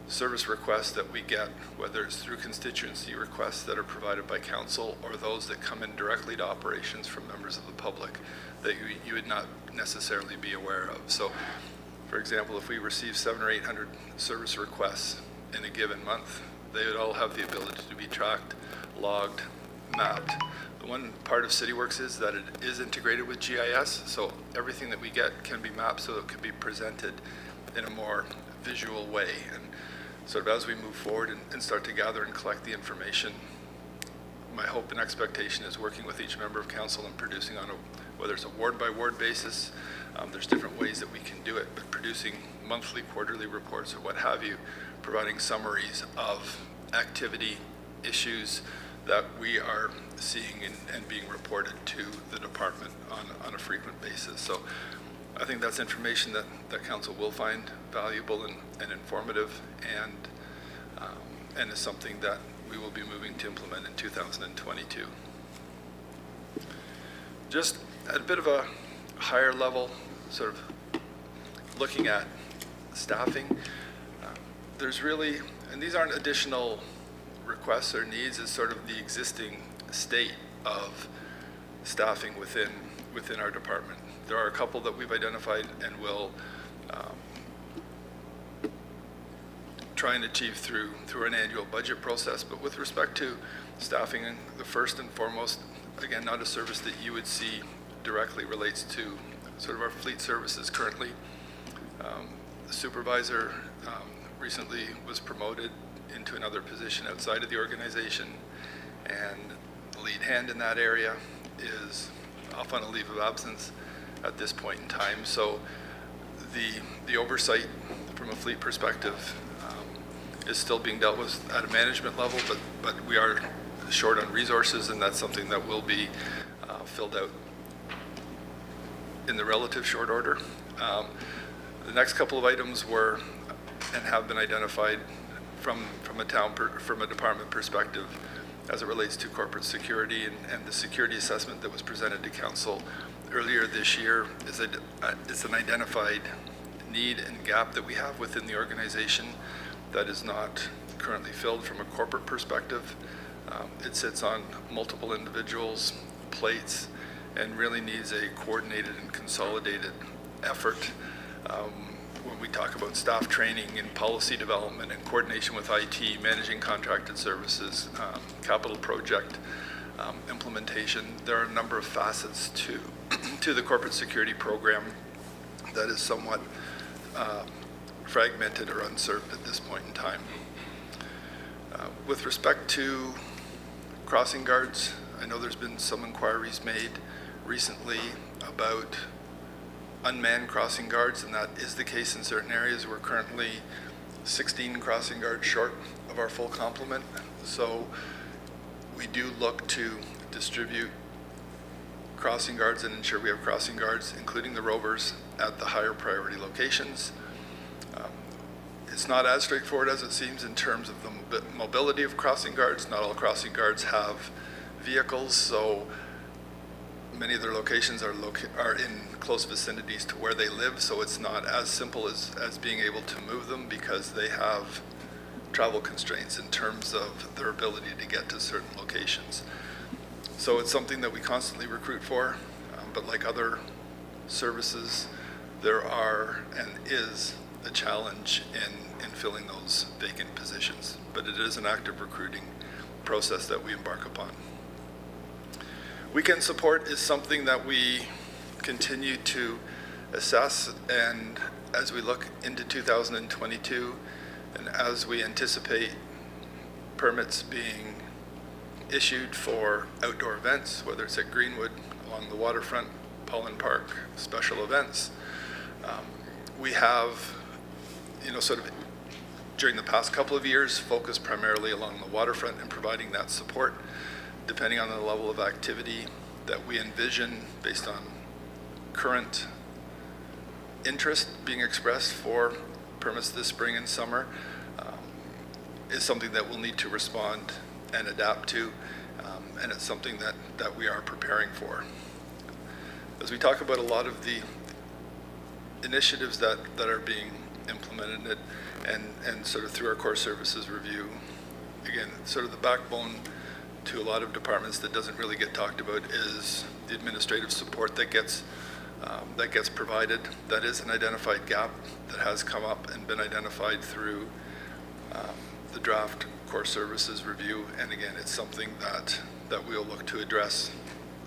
service requests that we get, whether it's through constituency requests that are provided by council or those that come in directly to operations from members of the public that you would not necessarily be aware of. So, for example, if we receive 700 or 800 service requests in a given month, they would all have the ability to be tracked, logged, mapped. The one part of CityWorks is that it is integrated with GIS, so everything that we get can be mapped so it can be presented in a more visual way. And sort of as we move forward and start to gather and collect the information, my hope and expectation is working with each member of council and producing on whether it's a ward-by-ward basis, there's different ways that we can do it, but producing monthly, quarterly reports or what have you, providing summaries of activity, issues, that we are seeing and being reported to the department on a frequent basis. So I think that's information that council will find valuable and informative, and is something that we will be moving to implement in 2022. Just at a bit of a higher level, sort of looking at staffing, there's really, and these aren't additional requests or needs, it's sort of the existing state of staffing within our department. There are a couple that we've identified and will try and achieve through an annual budget process. But with respect to staffing, the first and foremost, again, not a service that you would see directly, relates to sort of our fleet services currently. The supervisor recently was promoted into another position outside of the organization, and the lead hand in that area is off on a leave of absence at this point in time. So the oversight from a fleet perspective is still being dealt with at a management level, but we are short on resources, and that's something that will be filled out in the relative short order. The next couple of items were and have been identified from a department perspective as it relates to corporate security, and the security assessment that was presented to council earlier this year is an identified need and gap that we have within the organization that is not currently filled from a corporate perspective. It sits on multiple individuals' plates and really needs a coordinated and consolidated effort. When we talk about staff training and policy development and coordination with IT, managing contracted services, capital project implementation, there are a number of facets to the corporate security program that is somewhat fragmented or unserved at this point in time. With respect to crossing guards, I know there's been some inquiries made recently about unmanned crossing guards, and that is the case in certain areas. We're currently 16 crossing guards short of our full complement. So we do look to distribute crossing guards and ensure we have crossing guards, including the rovers, at the higher priority locations. It's not as straightforward as it seems in terms of the mobility of crossing guards. Not all crossing guards have vehicles, so many of their locations are in close vicinities to where they live, so it's not as simple as being able to move them, because they have travel constraints in terms of their ability to get to certain locations. So it's something that we constantly recruit for, but like other services, there are and is a challenge in filling those vacant positions, but it is an active recruiting process that we embark upon. Weekend support is something that we continue to assess, and as we look into 2022 and as we anticipate permits being issued for outdoor events, whether it's at Greenwood, along the waterfront, Paulin Park, special events, we have, sort of during the past couple of years focused primarily along the waterfront and providing that support, depending on the level of activity that we envision based on current interest being expressed for permits this spring and summer, is something that we'll need to respond and adapt to, and it's something that we are preparing for. As we talk about a lot of the initiatives that are being implemented and sort of through our core services review, again, sort of the backbone to a lot of departments that doesn't really get talked about is the administrative support that gets provided. That is an identified gap that has come up and been identified through the draft core services review, and again, it's something that we'll look to address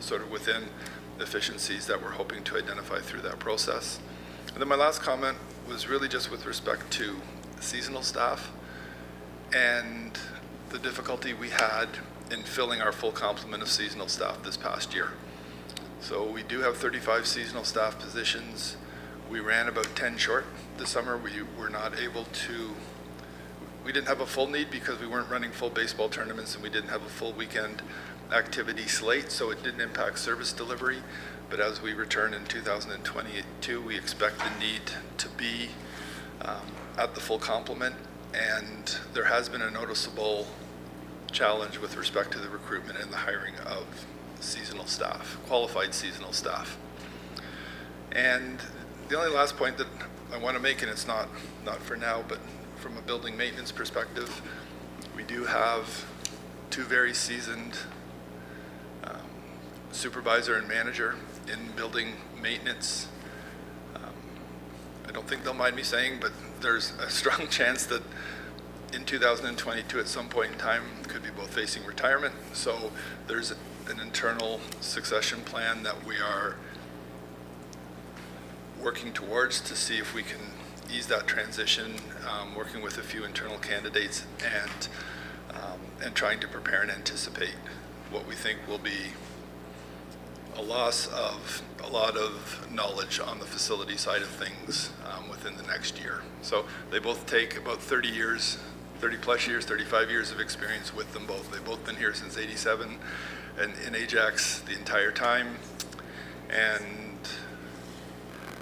sort of within the efficiencies that we're hoping to identify through that process. And then my last comment was really just with respect to seasonal staff and the difficulty we had in filling our full complement of seasonal staff this past year. So we do have 35 seasonal staff positions. We ran about 10 short this summer. We were not able to we didn't have a full need because we weren't running full baseball tournaments and we didn't have a full weekend activity slate, so it didn't impact service delivery. But as we return in 2022, we expect the need to be at the full complement, and there has been a noticeable challenge with respect to the recruitment and the hiring of seasonal staff, qualified seasonal staff. And the only last point that I want to make, and it's not for now, but from a building maintenance perspective, we do have two very seasoned supervisor and manager in building maintenance. I don't think they'll mind me saying, but there's a strong chance that in 2022 at some point in time could be both facing retirement. So there's an internal succession plan that we are working towards to see if we can ease that transition, working with a few internal candidates and trying to prepare and anticipate what we think will be a loss of a lot of knowledge on the facility side of things within the next year. So they both take about 30 years, 30 plus years, 35 years of experience with them both. They've both been here since '87 and in Ajax the entire time. And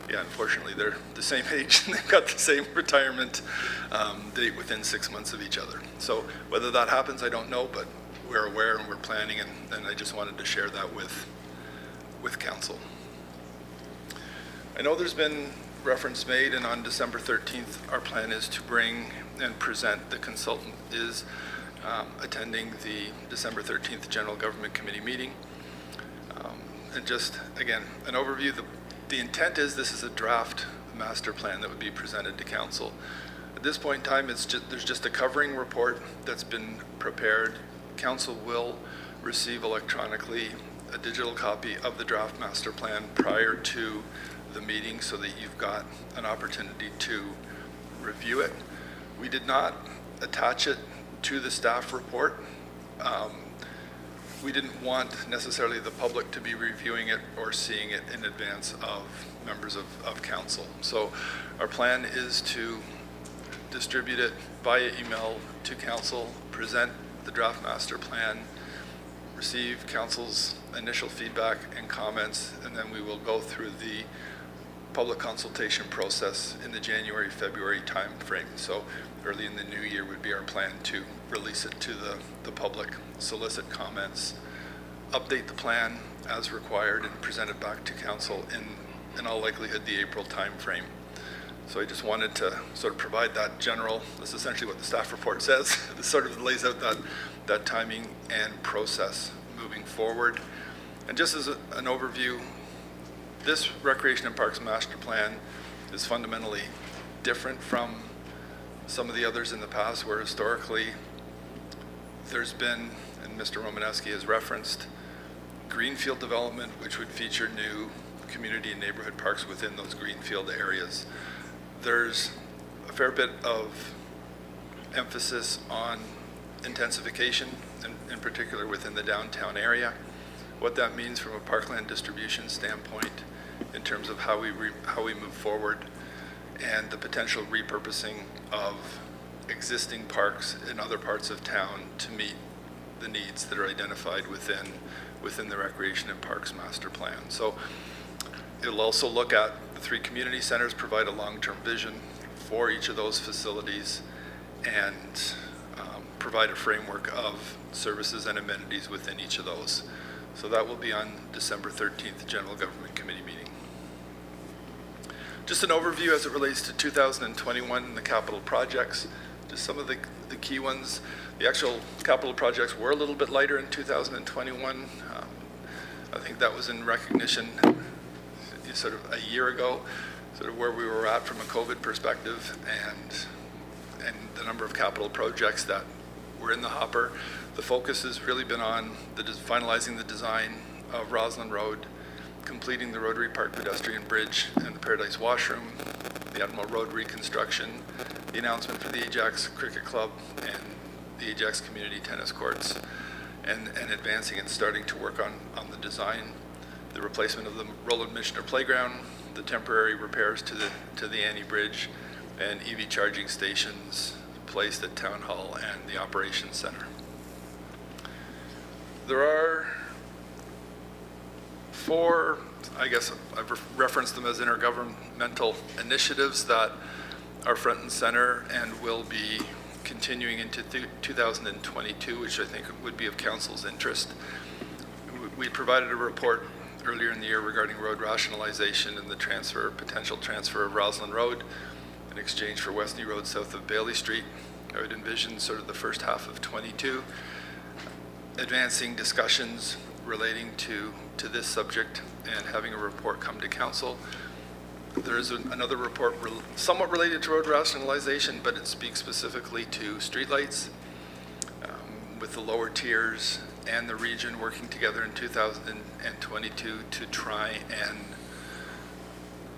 yeah, unfortunately they're the same age and they've got the same retirement date within 6 months of each other. So whether that happens, I don't know, but we're aware and we're planning, and I just wanted to share that with council. I know there's been reference made, and on December 13th, our plan is to bring and present, the consultant is attending the December 13th General Government Committee meeting. And just, again, an overview, the intent is this is a draft master plan that would be presented to council. At this point in time, there's just a covering report that's been prepared. Council will receive electronically a digital copy of the draft master plan prior to the meeting so that you've got an opportunity to review it. We did not attach it to the staff report. We didn't want necessarily the public to be reviewing it or seeing it in advance of members of council. So our plan is to distribute it via email to council, present the draft master plan, receive council's initial feedback and comments, and then we will go through the public consultation process in the January-February time frame. So early in the new year would be our plan to release it to the public, solicit comments, update the plan as required, and present it back to council in all likelihood the April time frame. So I just wanted to sort of provide that general, that's essentially what the staff report says. This sort of lays out that timing and process moving forward. And just as an overview, this Recreation and Parks Master Plan is fundamentally different from some of the others in the past where historically there's been, and Mr. Romanowski has referenced, greenfield development which would feature new community and neighborhood parks within those greenfield areas. There's a fair bit of emphasis on intensification, in particular within the downtown area. What that means from a parkland distribution standpoint in terms of how we move forward, and the potential repurposing of existing parks in other parts of town to meet the needs that are identified within the Recreation and Parks Master Plan. So it'll also look at the 3 community centers, provide a long-term vision for each of those facilities, and provide a framework of services and amenities within each of those. So that will be on December 13th General Government Committee meeting. Just an overview as it relates to 2021 and the capital projects. Just some of the key ones. The actual capital projects were a little bit lighter in 2021. I think that was in recognition sort of a year ago, sort of where we were at from a COVID perspective, and the number of capital projects that were in the hopper. The focus has really been on finalizing the design of Roslyn Road, completing the Rotary Park pedestrian bridge and the Paradise Washroom, the Admiral Road reconstruction, the announcement for the Ajax Cricket Club and the Ajax Community Tennis Courts, and advancing and starting to work on the design, the replacement of the Roland Michener Playground, the temporary repairs to the Annie Bridge, and EV charging stations, placed at Town Hall and the Operations Center. There are 4, I guess I've referenced them as intergovernmental initiatives that are front and center and will be continuing into 2022, which I think would be of council's interest. We provided a report earlier in the year regarding road rationalization and the potential transfer of Roslyn Road in exchange for Westney Road south of Bailey Street. I would envision sort of the first half of 22, advancing discussions relating to this subject and having a report come to council. There is another report somewhat related to road rationalization, but it speaks specifically to streetlights, with the lower tiers and the region working together in 2022 to try and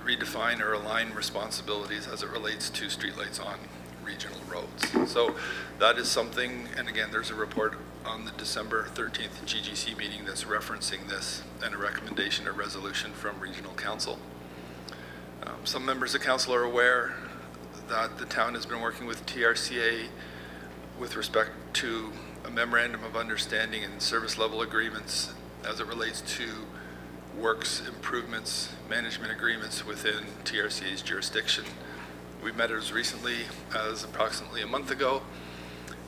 redefine or align responsibilities as it relates to streetlights on regional roads. So that is something, and again, there's a report on the December 13th GGC meeting that's referencing this and a recommendation or resolution from Regional Council. Some members of council are aware that the town has been working with TRCA with respect to a memorandum of understanding and service level agreements as it relates to works improvements, management agreements within TRCA's jurisdiction. We met as recently as approximately a month ago,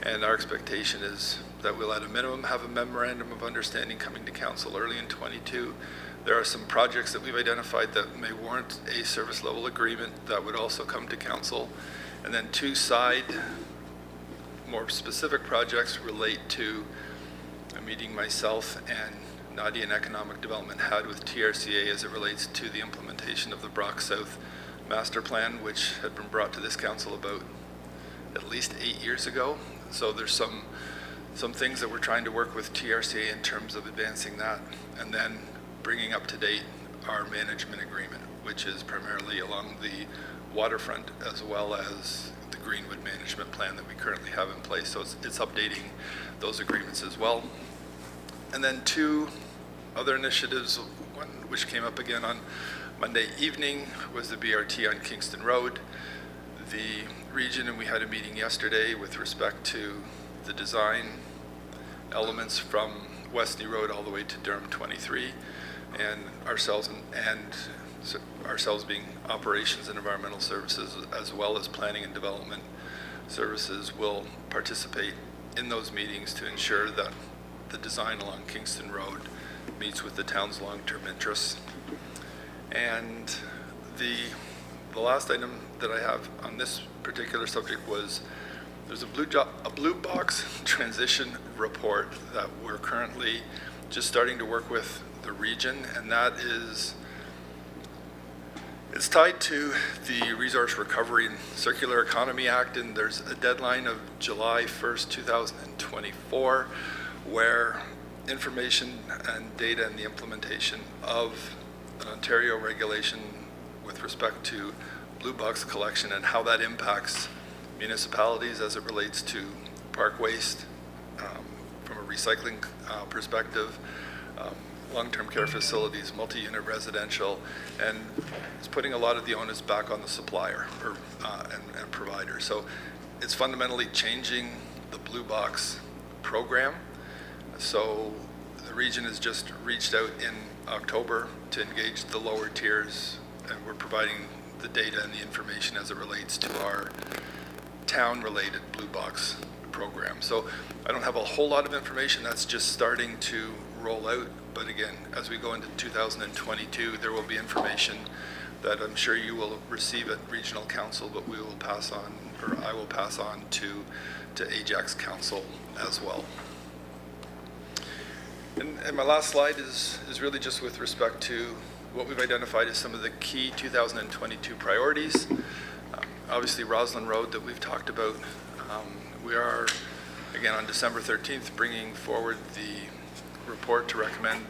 and our expectation is that we'll at a minimum have a memorandum of understanding coming to council early in 22. There are some projects that we've identified that may warrant a service level agreement that would also come to council. And then 2 side, more specific projects relate to a meeting myself and Nadia in Economic Development had with TRCA as it relates to the implementation of the Brock South Master Plan, which had been brought to this council about at least 8 years ago. So there's some things that we're trying to work with TRCA in terms of advancing that, and then bringing up to date our management agreement, which is primarily along the waterfront as well as the Greenwood management plan that we currently have in place. So it's updating those agreements as well. And then 2 other initiatives, one which came up again on Monday evening was the BRT on Kingston Road. The region, and we had a meeting yesterday with respect to the design elements from Westney Road all the way to Durham 23, and ourselves being operations and environmental services as well as planning and development services will participate in those meetings to ensure that the design along Kingston Road meets with the town's long-term interests. And the last item that I have on this particular subject was there's a blue box transition report that we're currently just starting to work with the region, and that is, it's tied to the Resource Recovery and Circular Economy Act, and there's a deadline of July 1st, 2024, where information and data and the implementation of an Ontario regulation with respect to blue box collection and how that impacts municipalities as it relates to park waste from a recycling perspective, long-term care facilities, multi-unit residential, and it's putting a lot of the onus back on the supplier and provider. So it's fundamentally changing the blue box program. So the region has just reached out in October to engage the lower tiers, and we're providing the data and the information as it relates to our town-related blue box program. So I don't have a whole lot of information. That's just starting to roll out. But again, as we go into 2022, there will be information that I'm sure you will receive at Regional Council, but we will pass on, or I will pass on to Ajax Council as well. And my last slide is really just with respect to what we've identified as some of the key 2022 priorities. Obviously, Roslyn Road that we've talked about. We are, again, on December 13th, bringing forward the report to recommend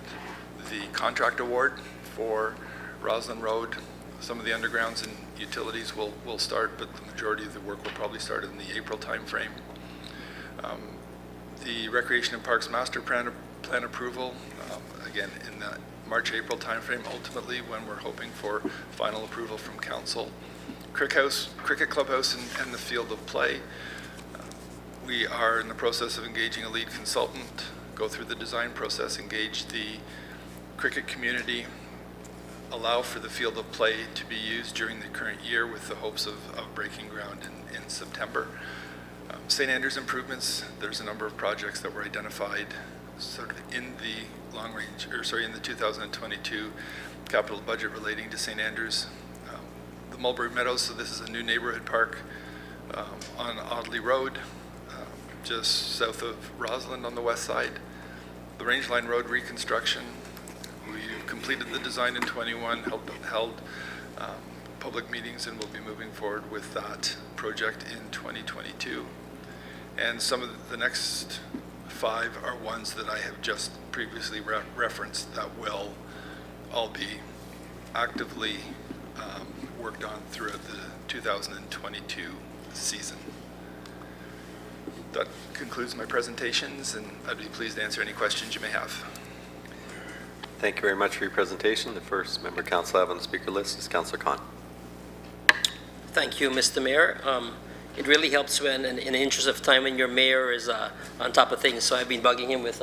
the contract award for Roslyn Road. Some of the undergrounds and utilities will start, but the majority of the work will probably start in the April timeframe. The Recreation and Parks Master Plan approval, again, in that March-April timeframe, ultimately when we're hoping for final approval from council. Cricket Clubhouse and the Field of Play. We are in the process of engaging a lead consultant, go through the design process, engage the cricket community, allow for the field of play to be used during the current year with the hopes of breaking ground in September. St. Andrews improvements, there's a number of projects that were identified sort of in the long range, or sorry, in the 2022 capital budget relating to St. Andrews. The Mulberry Meadows, so this is a new neighborhood park on Audley Road, just south of Roslyn on the west side. The Rangeline Road reconstruction, we completed the design in 21, held public meetings, and we'll be moving forward with that project in 2022. And some of the next 5 are ones that I have just previously referenced that will all be actively worked on throughout the 2022 season. That concludes my presentations, and I'd be pleased to answer any questions you may have. Thank you very much for your presentation. The first member of council I have on the speaker list is Councillor Khan. Thank you, Mr. Mayor. It really helps when, in the interest of time, when your mayor is on top of things. So I've been bugging him with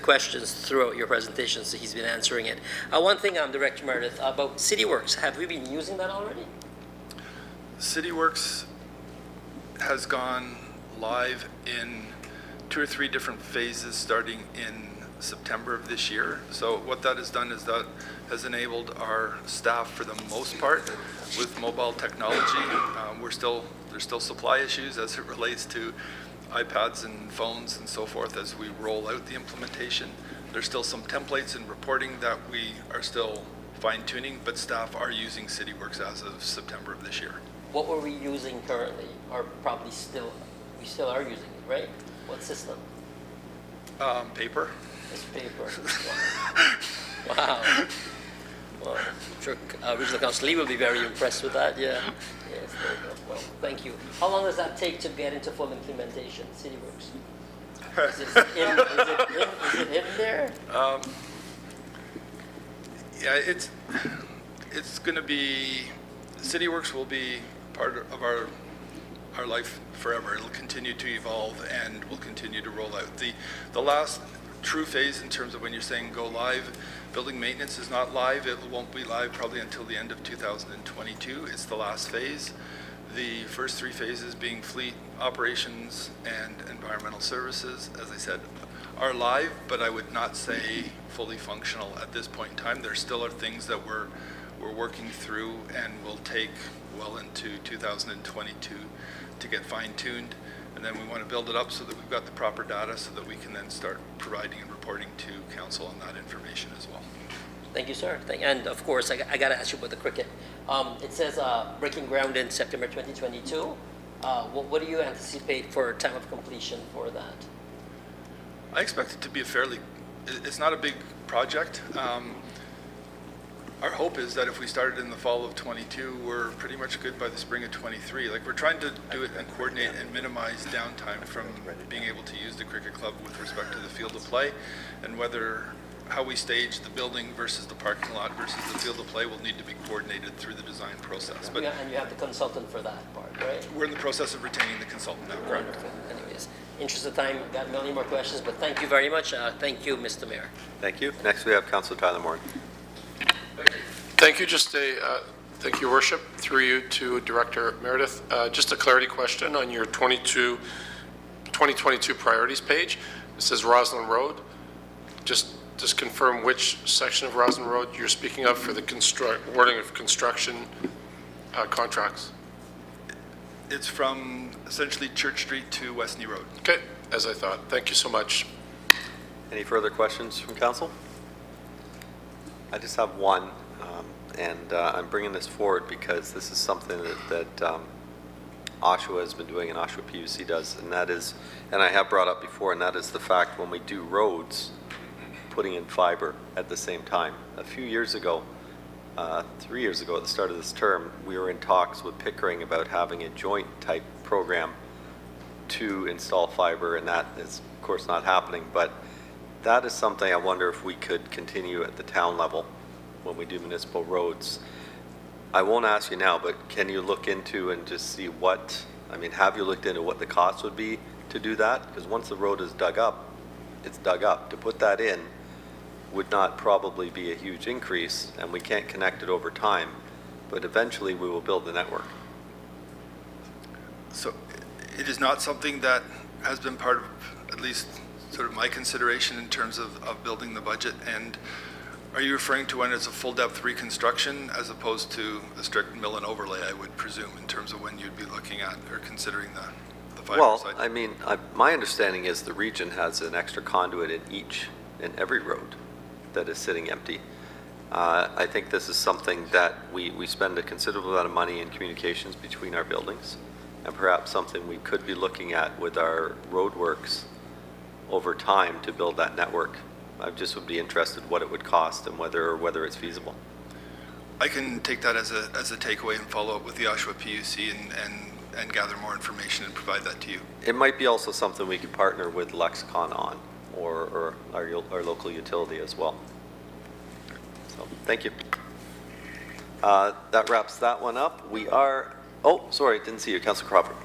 questions throughout your presentation, so he's been answering it. One thing, Director Meredith, about CityWorks, have we been using that already? CityWorks has gone live in 2 or 3 different phases starting in September of this year. So what that has done is that has enabled our staff, for the most part, with mobile technology. There's still supply issues as it relates to iPads and phones and so forth as we roll out the implementation. There's still some templates and reporting that we are still fine-tuning, but staff are using CityWorks as of September of this year. What were we using currently, or probably still, we still are using it, right? What system? Paper. It's paper. Wow. Well, I'm sure Regional Council Lee will be very impressed with that, yeah. Yes, there you go. Well, thank you. How long does that take to get into full implementation, CityWorks? Is it in there? Yeah, it's going to be, CityWorks will be part of our life forever. It'll continue to evolve and will continue to roll out. The last true phase in terms of when you're saying go live, building maintenance is not live. It won't be live probably until the end of 2022. It's the last phase. The first 3 phases being fleet operations and environmental services, as I said, are live, but I would not say fully functional at this point in time. There still are things that we're working through and will take well into 2022 to get fine-tuned. And then we want to build it up so that we've got the proper data so that we can then start providing and reporting to council on that information as well. Thank you, sir. And of course, I got to ask you about the cricket. It says breaking ground in September 2022. What do you anticipate for time of completion for that? I expect it to be it's not a big project. Our hope is that if we started in the fall of 22, we're pretty much good by the spring of 23. Like, we're trying to do it and coordinate and minimize downtime from being able to use the cricket club with respect to the field of play, and how we stage the building versus the parking lot versus the field of play will need to be coordinated through the design process. But and you have the consultant for that part, right? We're in the process of retaining the consultant now, correct? Wonderful. Anyways, interest of time, I've got a million more questions, but thank you very much. Thank you, Mr. Mayor. Thank you. Next we have Councillor Tyler Moore. Thank you. Thank you, Worship. Through you to Director Meredith. Just a clarity question on your 2022 priorities page. It says Roslyn Road. Just confirm which section of Roslyn Road you're speaking of for the wording of construction contracts. It's from essentially Church Street to Westney Road. Okay, as I thought. Thank you so much. Any further questions from council? I just have one, and I'm bringing this forward because this is something that Oshawa has been doing and Oshawa PUC does, and that is, and I have brought up before, and that is the fact when we do roads, putting in fiber at the same time. A few years ago, 3 years ago at the start of this term, we were in talks with Pickering about having a joint type program to install fiber, and that is of course not happening, but that is something I wonder if we could continue at the town level when we do municipal roads. I won't ask you now, but can you look into and just see have you looked into what the cost would be to do that, because once the road is dug up, it's dug up. To put that in would not probably be a huge increase, and we can't connect it over time, but eventually we will build the network. So it is not something that has been part of at least sort of my consideration in terms of building the budget. And are you referring to when it's a full depth reconstruction as opposed to a strict mill and overlay, I would presume, in terms of when you'd be looking at or considering the fiber Well, site? I mean, my understanding is the region has an extra conduit in every road that is sitting empty. I think this is something that we spend a considerable amount of money in communications between our buildings, and perhaps something we could be looking at with our roadworks over time to build that network. I just would be interested what it would cost and whether it's feasible. I can take that as a takeaway and follow up with the Oshawa PUC and gather more information and provide that to you. It might be also something we could partner with Lexicon on, or our local utility as well. So, thank you. That wraps that one up. We are, oh, sorry, didn't see you, Councillor Crawford.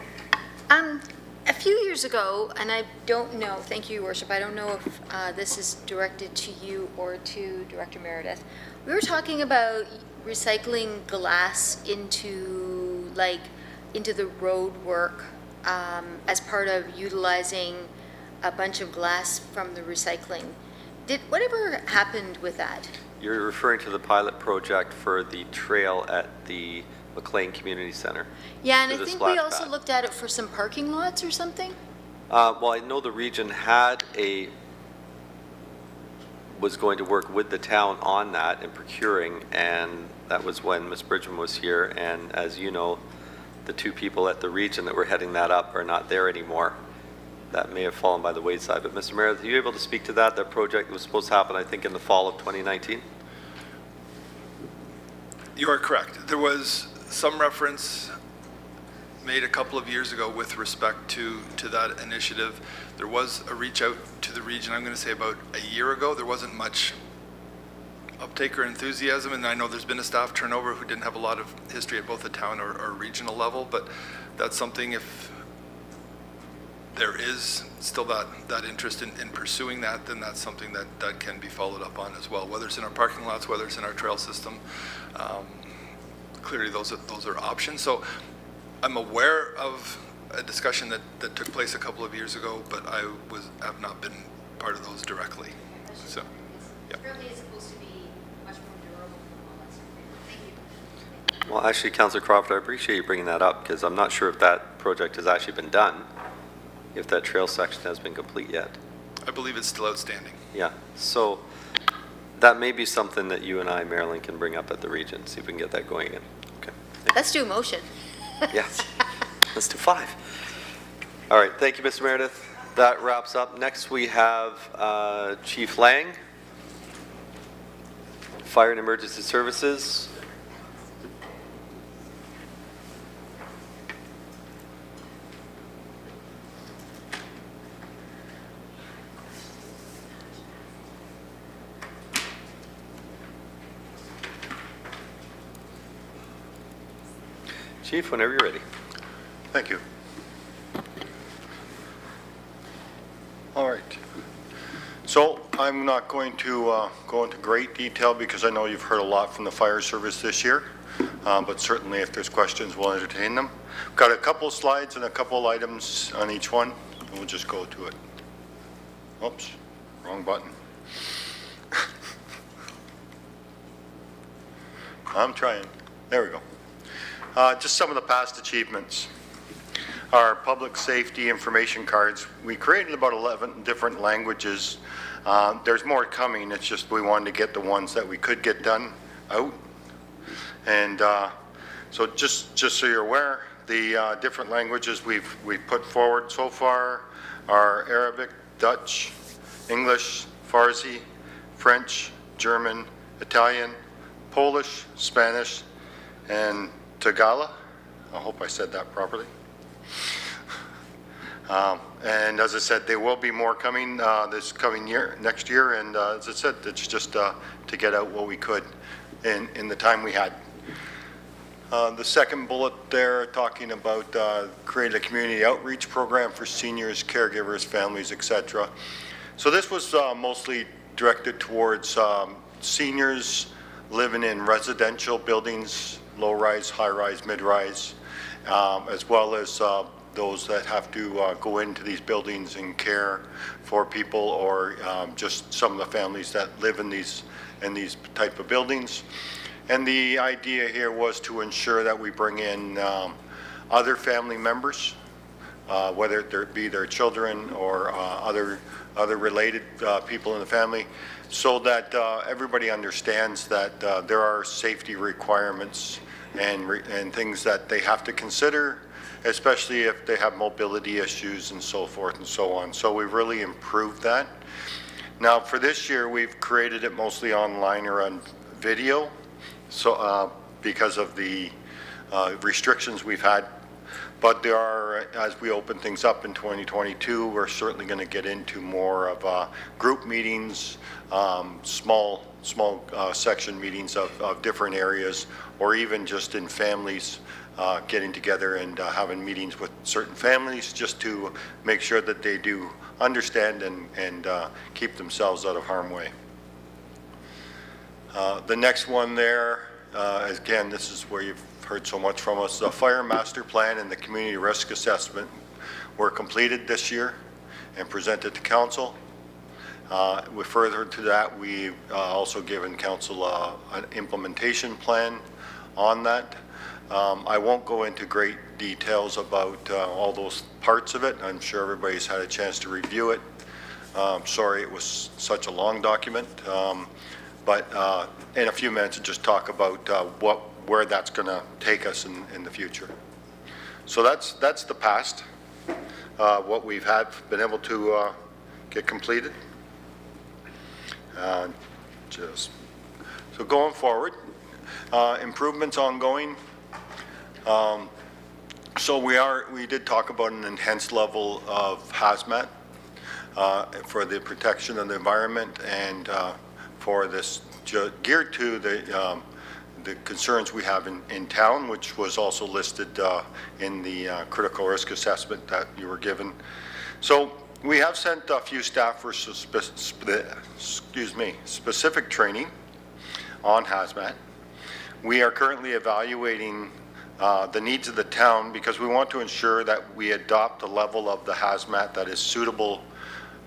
A few years ago, and I don't know, thank you, Your Worship, I don't know if this is directed to you or to Director Meredith. We were talking about recycling glass into the road work as part of utilizing a bunch of glass from the recycling. Whatever happened with that? You're referring to the pilot project for the trail at the McLean Community Center. Yeah, and to I the think splash we also pad. looked at it for some parking lots or something? Well, I know the region was going to work with the town on that and procuring, and that was when Ms. Bridgman was here, and as you know, the two people at the region that were heading that up are not there anymore. That may have fallen by the wayside, but Mr. Meredith, are you able to speak to that? That project was supposed to happen, I think, in the fall of 2019? You are correct. There was some reference made a couple of years ago with respect to that initiative. There was a reach out to the region, I'm going to say about a year ago. There wasn't much uptake or enthusiasm, and I know there's been a staff turnover who didn't have a lot of history at both the town or regional level, but that's something, if there is still that interest in pursuing that, then that's something that can be followed up on as well, whether it's in our parking lots, whether it's in our trail system. Clearly those are options. So I'm aware of a discussion that took place a couple of years ago, but I have not been part of those directly. So, yeah. It's supposed to be much more durable and all that stuff. Thank you. Well, actually, Councillor Crawford, I appreciate you bringing that up, because I'm not sure if that project has actually been done, if that trail section has been complete yet. I believe it's still outstanding. Yeah, so that may be something that you and I, Marilyn, can bring up at the region, see if we can get that going again. Okay. Let's do a motion. Yeah, let's do 5. All right, thank you, Mr. Meredith. That wraps up. Next, we have Chief Lang, Fire and Emergency Services. Chief, whenever you're ready. Thank you. All right. So I'm not going to go into great detail because I know you've heard a lot from the fire service this year, but certainly if there's questions, we'll entertain them. We've got a couple of slides and a couple of items on each one, and we'll just go to it. Oops, wrong button. I'm trying. There we go. Just some of the past achievements. Our public safety information cards, we created about 11 different languages. There's more coming, it's just we wanted to get the ones that we could get done out. And so just so you're aware, the different languages we've put forward so far are Arabic, Dutch, English, Farsi, French, German, Italian, Polish, Spanish, and Tagalog. I hope I said that properly. And as I said, there will be more coming this coming year, next year. And as I said, it's just to get out what we could in the time we had. The second bullet there, talking about creating a community outreach program for seniors, caregivers, families, etc. So this was mostly directed towards seniors living in residential buildings, low-rise, high-rise, mid-rise, as well as those that have to go into these buildings and care for people, or just some of the families that live in these type of buildings. And the idea here was to ensure that we bring in other family members, whether it be their children or other related people in the family, so that everybody understands that there are safety requirements and things that they have to consider, especially if they have mobility issues and so forth and so on. So we've really improved that. Now for this year, we've created it mostly online or on video. So because of the restrictions we've had, but there are, as we open things up in 2022, we're certainly going to get into more of group meetings, small section meetings of different areas, or even just in families getting together and having meetings with certain families, just to make sure that they do understand and keep themselves out of harm's way. The next one there, again, this is where you've heard so much from us. The fire master plan and the community risk assessment were completed this year and presented to council. With further to that, we've also given council an implementation plan on that. I won't go into great details about all those parts of it. I'm sure everybody's had a chance to review it. Sorry it was such a long document. But in a few minutes, I'll just talk about where that's going to take us in the future. So that's the past, what we've been able to get completed. So going forward, improvements ongoing. So we did talk about an enhanced level of hazmat for the protection of the environment, and for this geared to the concerns we have in town, which was also listed in the critical risk assessment that you were given. So we have sent a few staff for specific training on hazmat. We are currently evaluating the needs of the town, because we want to ensure that we adopt a level of the hazmat that is suitable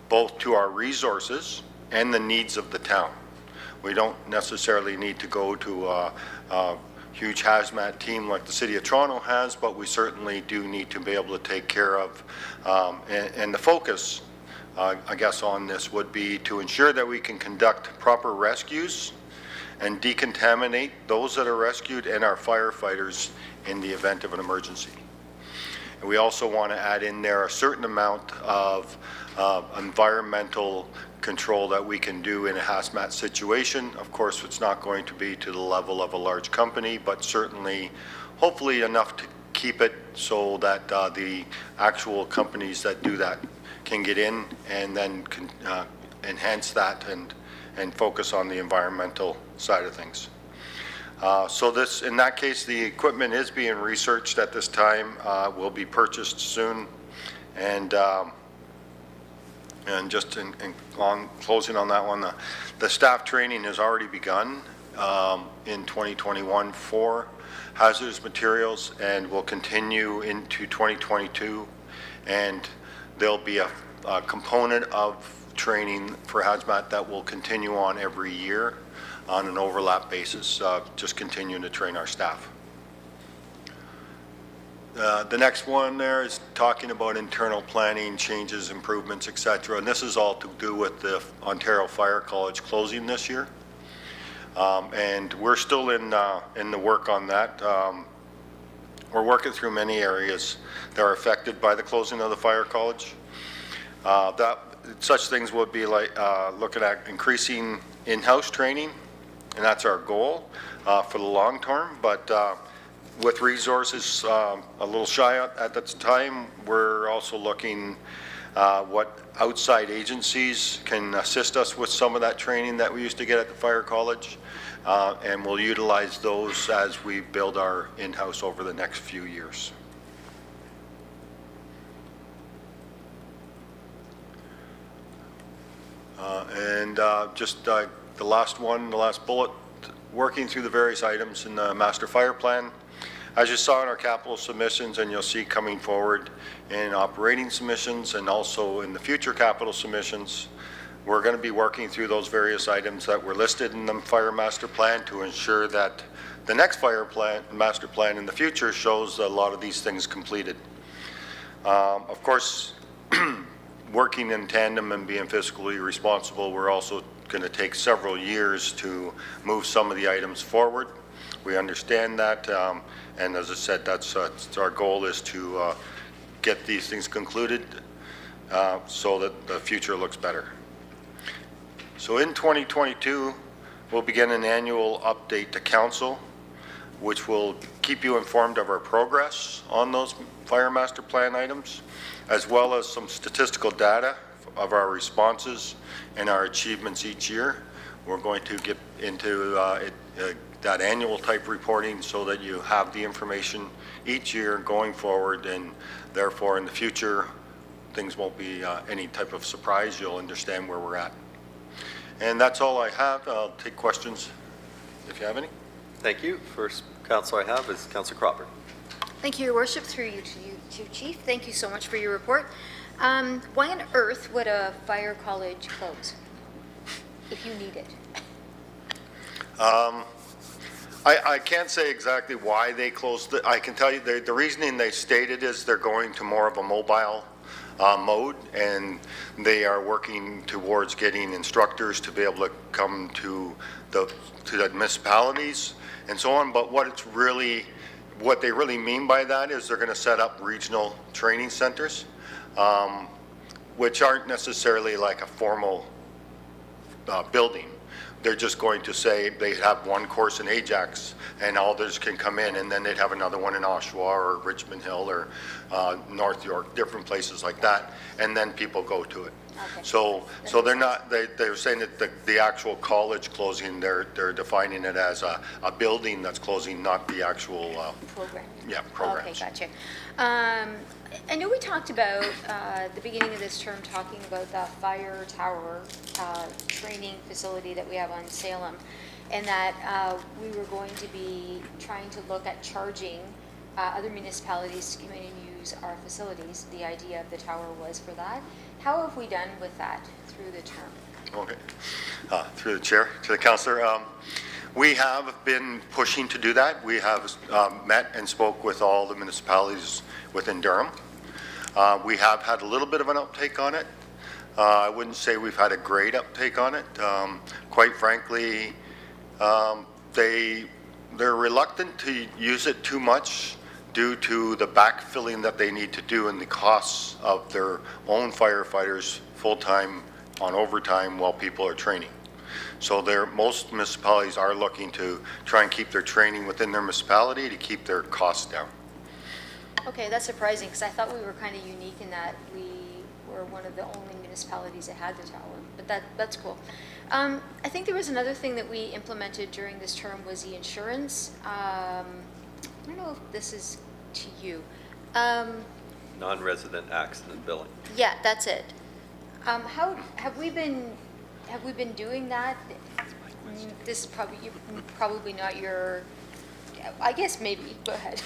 both to our resources and the needs of the town. We don't necessarily need to go to a huge hazmat team like the City of Toronto has, but we certainly do need to be able to take care of, and the focus, I guess, on this would be to ensure that we can conduct proper rescues and decontaminate those that are rescued and our firefighters in the event of an emergency. And we also want to add in there a certain amount of environmental control that we can do in a hazmat situation. Of course, it's not going to be to the level of a large company, but certainly, hopefully enough to keep it so that the actual companies that do that can get in and then enhance that and focus on the environmental side of things. So this, in that case, the equipment is being researched at this time, will be purchased soon, and just on closing on that one, the staff training has already begun in 2021 for hazardous materials, and will continue into 2022, and there'll be a component of training for hazmat that will continue on every year on an overlap basis, just continuing to train our staff. The next one there is talking about internal planning, changes, improvements, etc. And this is all to do with the Ontario Fire College closing this year. And we're still in the work on that. We're working through many areas that are affected by the closing of the Fire College. Such things would be like looking at increasing in-house training, and that's our goal for the long term. But with resources a little shy at that time, we're also looking what outside agencies can assist us with some of that training that we used to get at the fire college. And we'll utilize those as we build our in-house over the next few years. Just the last one, the last bullet, working through the various items in the master fire plan. As you saw in our capital submissions, and you'll see coming forward in operating submissions and also in the future capital submissions, we're going to be working through those various items that were listed in the fire master plan to ensure that the next fire plan, master plan in the future shows a lot of these things completed. Of course, working in tandem and being fiscally responsible, we're also going to take several years to move some of the items forward. We understand that, and as I said, that's our goal is to get these things concluded so that the future looks better. So in 2022, we'll begin an annual update to council, which will keep you informed of our progress on those fire master plan items, as well as some statistical data of our responses and our achievements each year. We're going to get into that annual type reporting so that you have the information each year going forward, and therefore in the future things won't be any type of surprise. You'll understand where we're at. And that's all I have. I'll take questions if you have any. Thank you. First councillor I have is Councillor Crawford. Thank you, Your Worship, through you to Chief. Thank you so much for your report. Why on earth would a fire college close if you need it? I can't say exactly why they closed it. I can tell you the reasoning they stated is they're going to more of a mobile mode, and they are working towards getting instructors to be able to come to the municipalities and so on. But what they really mean by that is they're going to set up regional training centers, which aren't necessarily like a formal building. They're just going to say they have one course in Ajax and others can come in, and then they'd have another one in Oshawa or Richmond Hill or North York, different places like that, and then people go to it. Okay. So they're not, they're saying that the actual college closing, they're defining it as a building that's closing, not the actual program. Yeah, programs. Okay, gotcha. I know we talked about the beginning of this term talking about the fire tower training facility that we have on Salem, and that we were going to be trying to look at charging other municipalities to come in and use our facilities. The idea of the tower was for that. How have we done with that through the term? Okay. Through the chair to the councillor. We have been pushing to do that. We have met and spoke with all the municipalities within Durham. We have had a little bit of an uptake on it. I wouldn't say we've had a great uptake on it. Quite frankly, they're reluctant to use it too much due to the backfilling that they need to do and the costs of their own firefighters full-time on overtime while people are training. So most municipalities are looking to try and keep their training within their municipality to keep their costs down. Okay, that's surprising because I thought we were kind of unique in that we were one of the only municipalities that had the tower, but that's cool. I think there was another thing that we implemented during this term was the insurance. I don't know if this is to you. Non-resident accident billing. Yeah, that's it. How have we been doing that? This is probably not your. I guess maybe. Go ahead.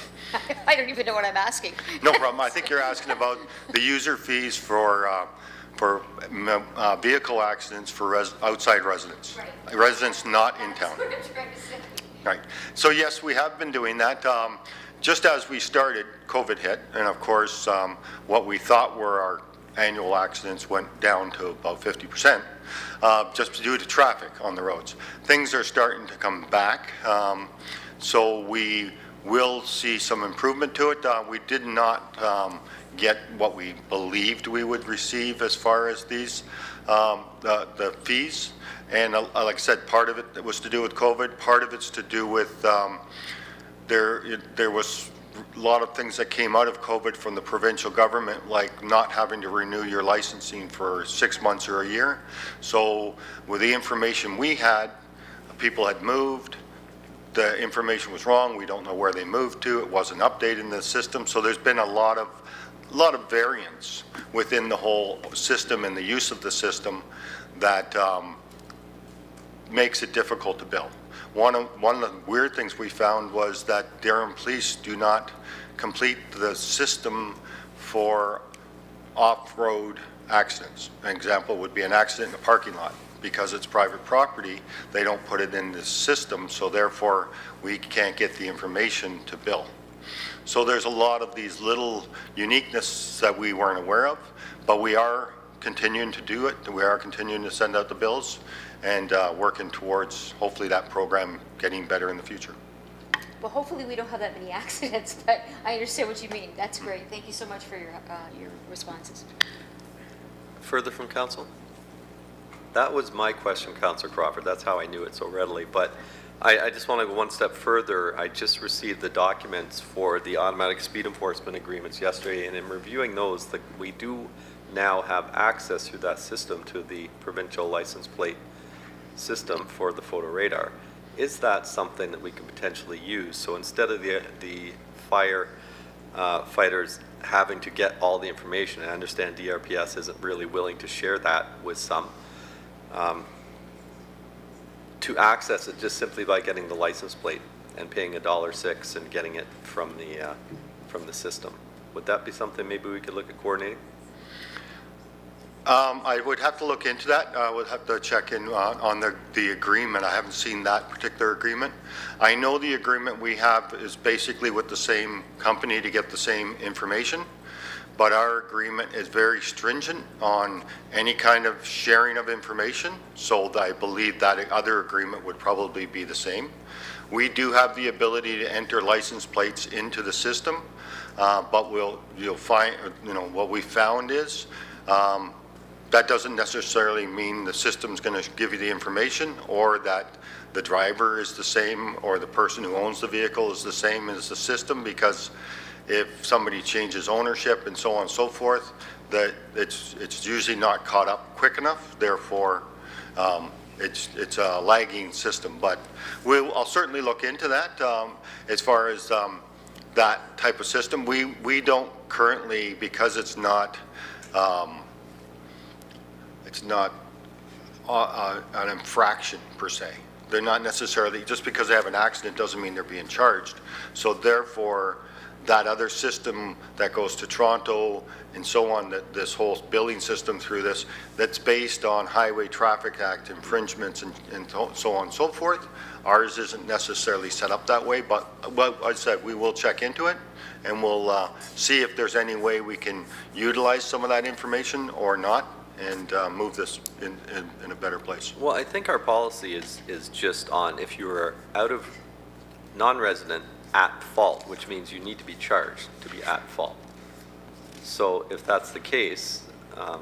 I don't even know what I'm asking. No problem. I think you're asking about the user fees for vehicle accidents for outside residents. Right. Residents not in town. That's what I'm trying to say. Right. So yes, we have been doing that. Just as we started, COVID hit, and of course, what we thought were our annual accidents went down to about 50%, just due to traffic on the roads. Things are starting to come back, so we will see some improvement to it. We did not get what we believed we would receive as far as these the fees. And like I said, part of it was to do with COVID, part of it's to do with there was a lot of things that came out of COVID from the provincial government, like not having to renew your licensing for 6 months or a year. So with the information we had, people had moved, the information was wrong, we don't know where they moved to, it wasn't updated in the system, so there's been a lot of variance within the whole system and the use of the system that makes it difficult to bill. One of the weird things we found was that Durham Police do not complete the system for off-road accidents. An example would be an accident in a parking lot. Because it's private property, they don't put it in the system, so therefore we can't get the information to bill. So there's a lot of these little uniqueness that we weren't aware of, but we are continuing to do it. We are continuing to send out the bills and working towards hopefully that program getting better in the future. Well, hopefully we don't have that many accidents, but I understand what you mean. That's great. Thank you so much for your responses. Further from council? That was my question, Councillor Crawford. That's how I knew it so readily. But I just want to go one step further. I just received the documents for the automatic speed enforcement agreements yesterday, and in reviewing those, we do now have access through that system to the provincial license plate system for the photo radar. Is that something that we can potentially use? So instead of the fighters having to get all the information, I understand DRPS isn't really willing to share that with some, to access it just simply by getting the license plate and paying $1.06 and getting it from the system. Would that be something maybe we could look at coordinating? I would have to look into that. I would have to check in on the agreement. I haven't seen that particular agreement. I know the agreement we have is basically with the same company to get the same information, but our agreement is very stringent on any kind of sharing of information, so I believe that other agreement would probably be the same. We do have the ability to enter license plates into the system, but you'll find, what we found is that doesn't necessarily mean the system's going to give you the information, or that the driver is the same, or the person who owns the vehicle is the same as the system, because if somebody changes ownership and so on and so forth, that it's usually not caught up quick enough. Therefore, it's a lagging system. But I'll certainly look into that. As far as that type of system, we don't currently, because it's not an infraction per se. They're not necessarily, just because they have an accident doesn't mean they're being charged. So therefore, that other system that goes to Toronto and so on, that this whole billing system through this, that's based on Highway Traffic Act infringements and so on and so forth. Ours isn't necessarily set up that way, but I said we will check into it and we'll see if there's any way we can utilize some of that information or not, and move this in a better place. Well, I think our policy is just on if you are out of non-resident at fault, which means you need to be charged to be at fault. So if that's the case, I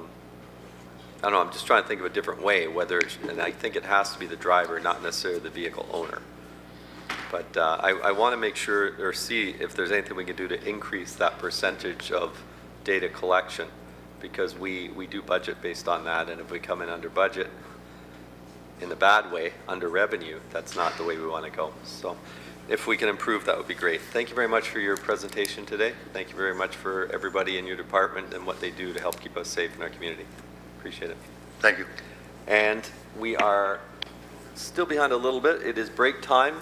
don't know, I'm just trying to think of a different way, and I think it has to be the driver, not necessarily the vehicle owner. But I want to make sure, or see if there's anything we can do to increase that percentage of data collection, because we do budget based on that, and if we come in under budget, in the bad way, under revenue, that's not the way we want to go. So if we can improve, that would be great. Thank you very much for your presentation today. Thank you very much for everybody in your department and what they do to help keep us safe in our community. Appreciate it. Thank you. And we are still behind a little bit. It is break time.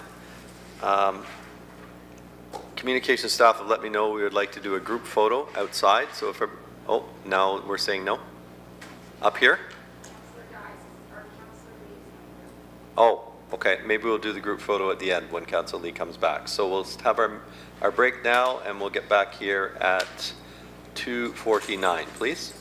Communication staff have let me know we would like to do a group photo outside. So if, now we're saying no. Up here? Oh, okay. Maybe we'll do the group photo at the end when Councillor Lee comes back. So we'll have our break now, and we'll get back here at 2:49, please.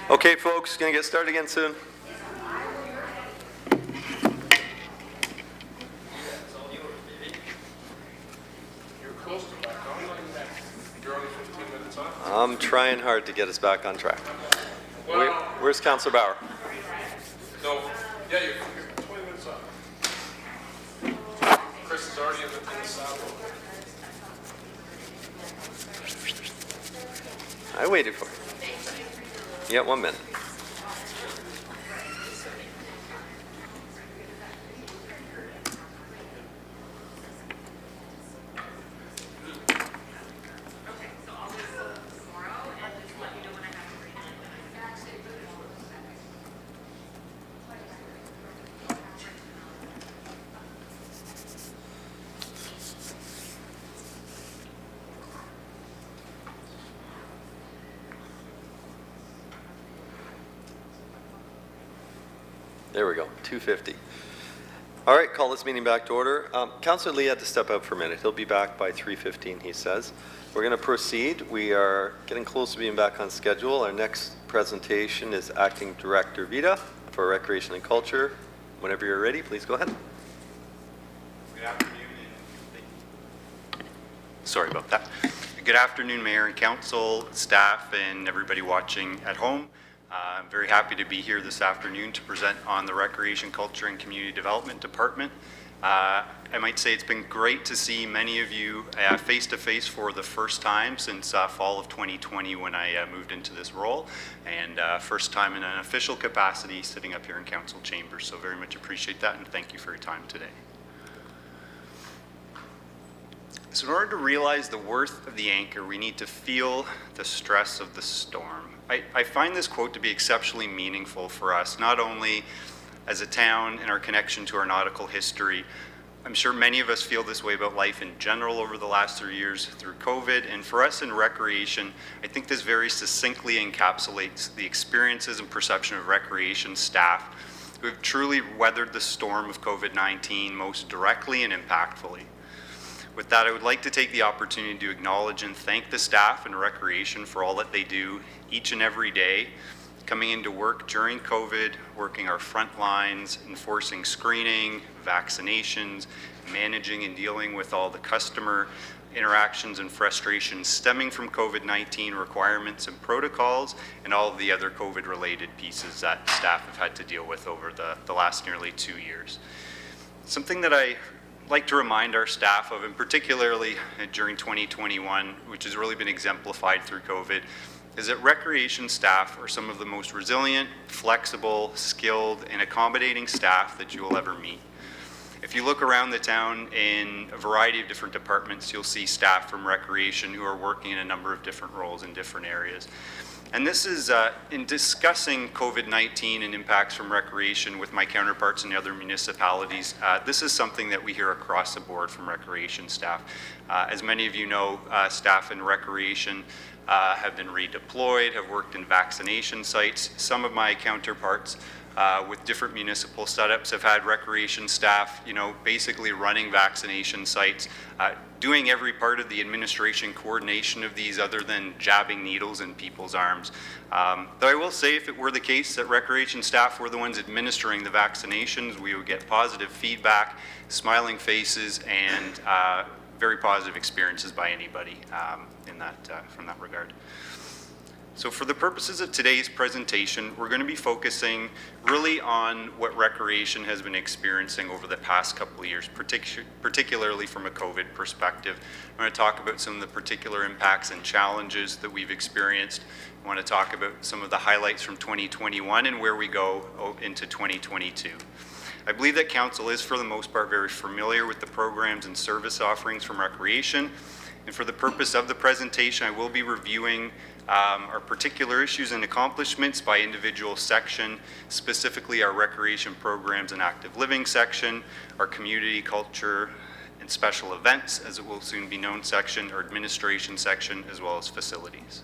Okay, folks, gonna get started again soon. You're close to back on. You're only 15 minutes off. I'm trying hard to get us back on track. Well, Where's Councillor Bauer? no. Yeah, you're 20 minutes off. Chris is already in the saddle. I waited for you. You got 1 minute. There we go, 2:50. All right, call this meeting back to order. Councillor Lee had to step out for a minute. He'll be back by 3:15, he says. We're going to proceed. We are getting close to being back on schedule. Our next presentation is Acting Director Vita for Recreation and Culture. Whenever you're ready, please go ahead. Good afternoon. Sorry about that. Good afternoon, Mayor and Council, staff, and everybody watching at home. I'm very happy to be here this afternoon to present on the Recreation, Culture, and Community Development Department. I might say it's been great to see many of you face-to-face for the first time since fall of 2020 when I moved into this role, and first time in an official capacity sitting up here in Council Chambers. So very much appreciate that, and thank you for your time today. So in order to realize the worth of the anchor, we need to feel the stress of the storm. I find this quote to be exceptionally meaningful for us, not only as a town and our connection to our nautical history. I'm sure many of us feel this way about life in general over the last 3 years through COVID, and for us in recreation, I think this very succinctly encapsulates the experiences and perception of recreation staff who have truly weathered the storm of COVID-19 most directly and impactfully. With that, I would like to take the opportunity to acknowledge and thank the staff in recreation for all that they do each and every day, coming into work during COVID, working our front lines, enforcing screening, vaccinations, managing and dealing with all the customer interactions and frustrations stemming from COVID-19 requirements and protocols, and all of the other COVID-related pieces that staff have had to deal with over the last nearly 2 years. Something that I like to remind our staff of, and particularly during 2021, which has really been exemplified through COVID, is that recreation staff are some of the most resilient, flexible, skilled, and accommodating staff that you will ever meet. If you look around the town in a variety of different departments, you'll see staff from recreation who are working in a number of different roles in different areas. And this is, in discussing COVID-19 and impacts from recreation with my counterparts in the other municipalities, this is something that we hear across the board from recreation staff. As many of you know, staff in recreation have been redeployed, have worked in vaccination sites. Some of my counterparts with different municipal setups have had recreation staff, basically running vaccination sites, doing every part of the administration coordination of these other than jabbing needles in people's arms. Though I will say, if it were the case that recreation staff were the ones administering the vaccinations, we would get positive feedback, smiling faces, and very positive experiences by anybody from that regard. So for the purposes of today's presentation, we're going to be focusing really on what recreation has been experiencing over the past couple of years, particularly from a COVID perspective. I'm going to talk about some of the particular impacts and challenges that we've experienced. I want to talk about some of the highlights from 2021 and where we go into 2022. I believe that Council is, for the most part, very familiar with the programs and service offerings from recreation. And for the purpose of the presentation, I will be reviewing our particular issues and accomplishments by individual section, specifically our recreation programs and active living section, our community, culture, and special events, as it will soon be known, section, our administration section, as well as facilities.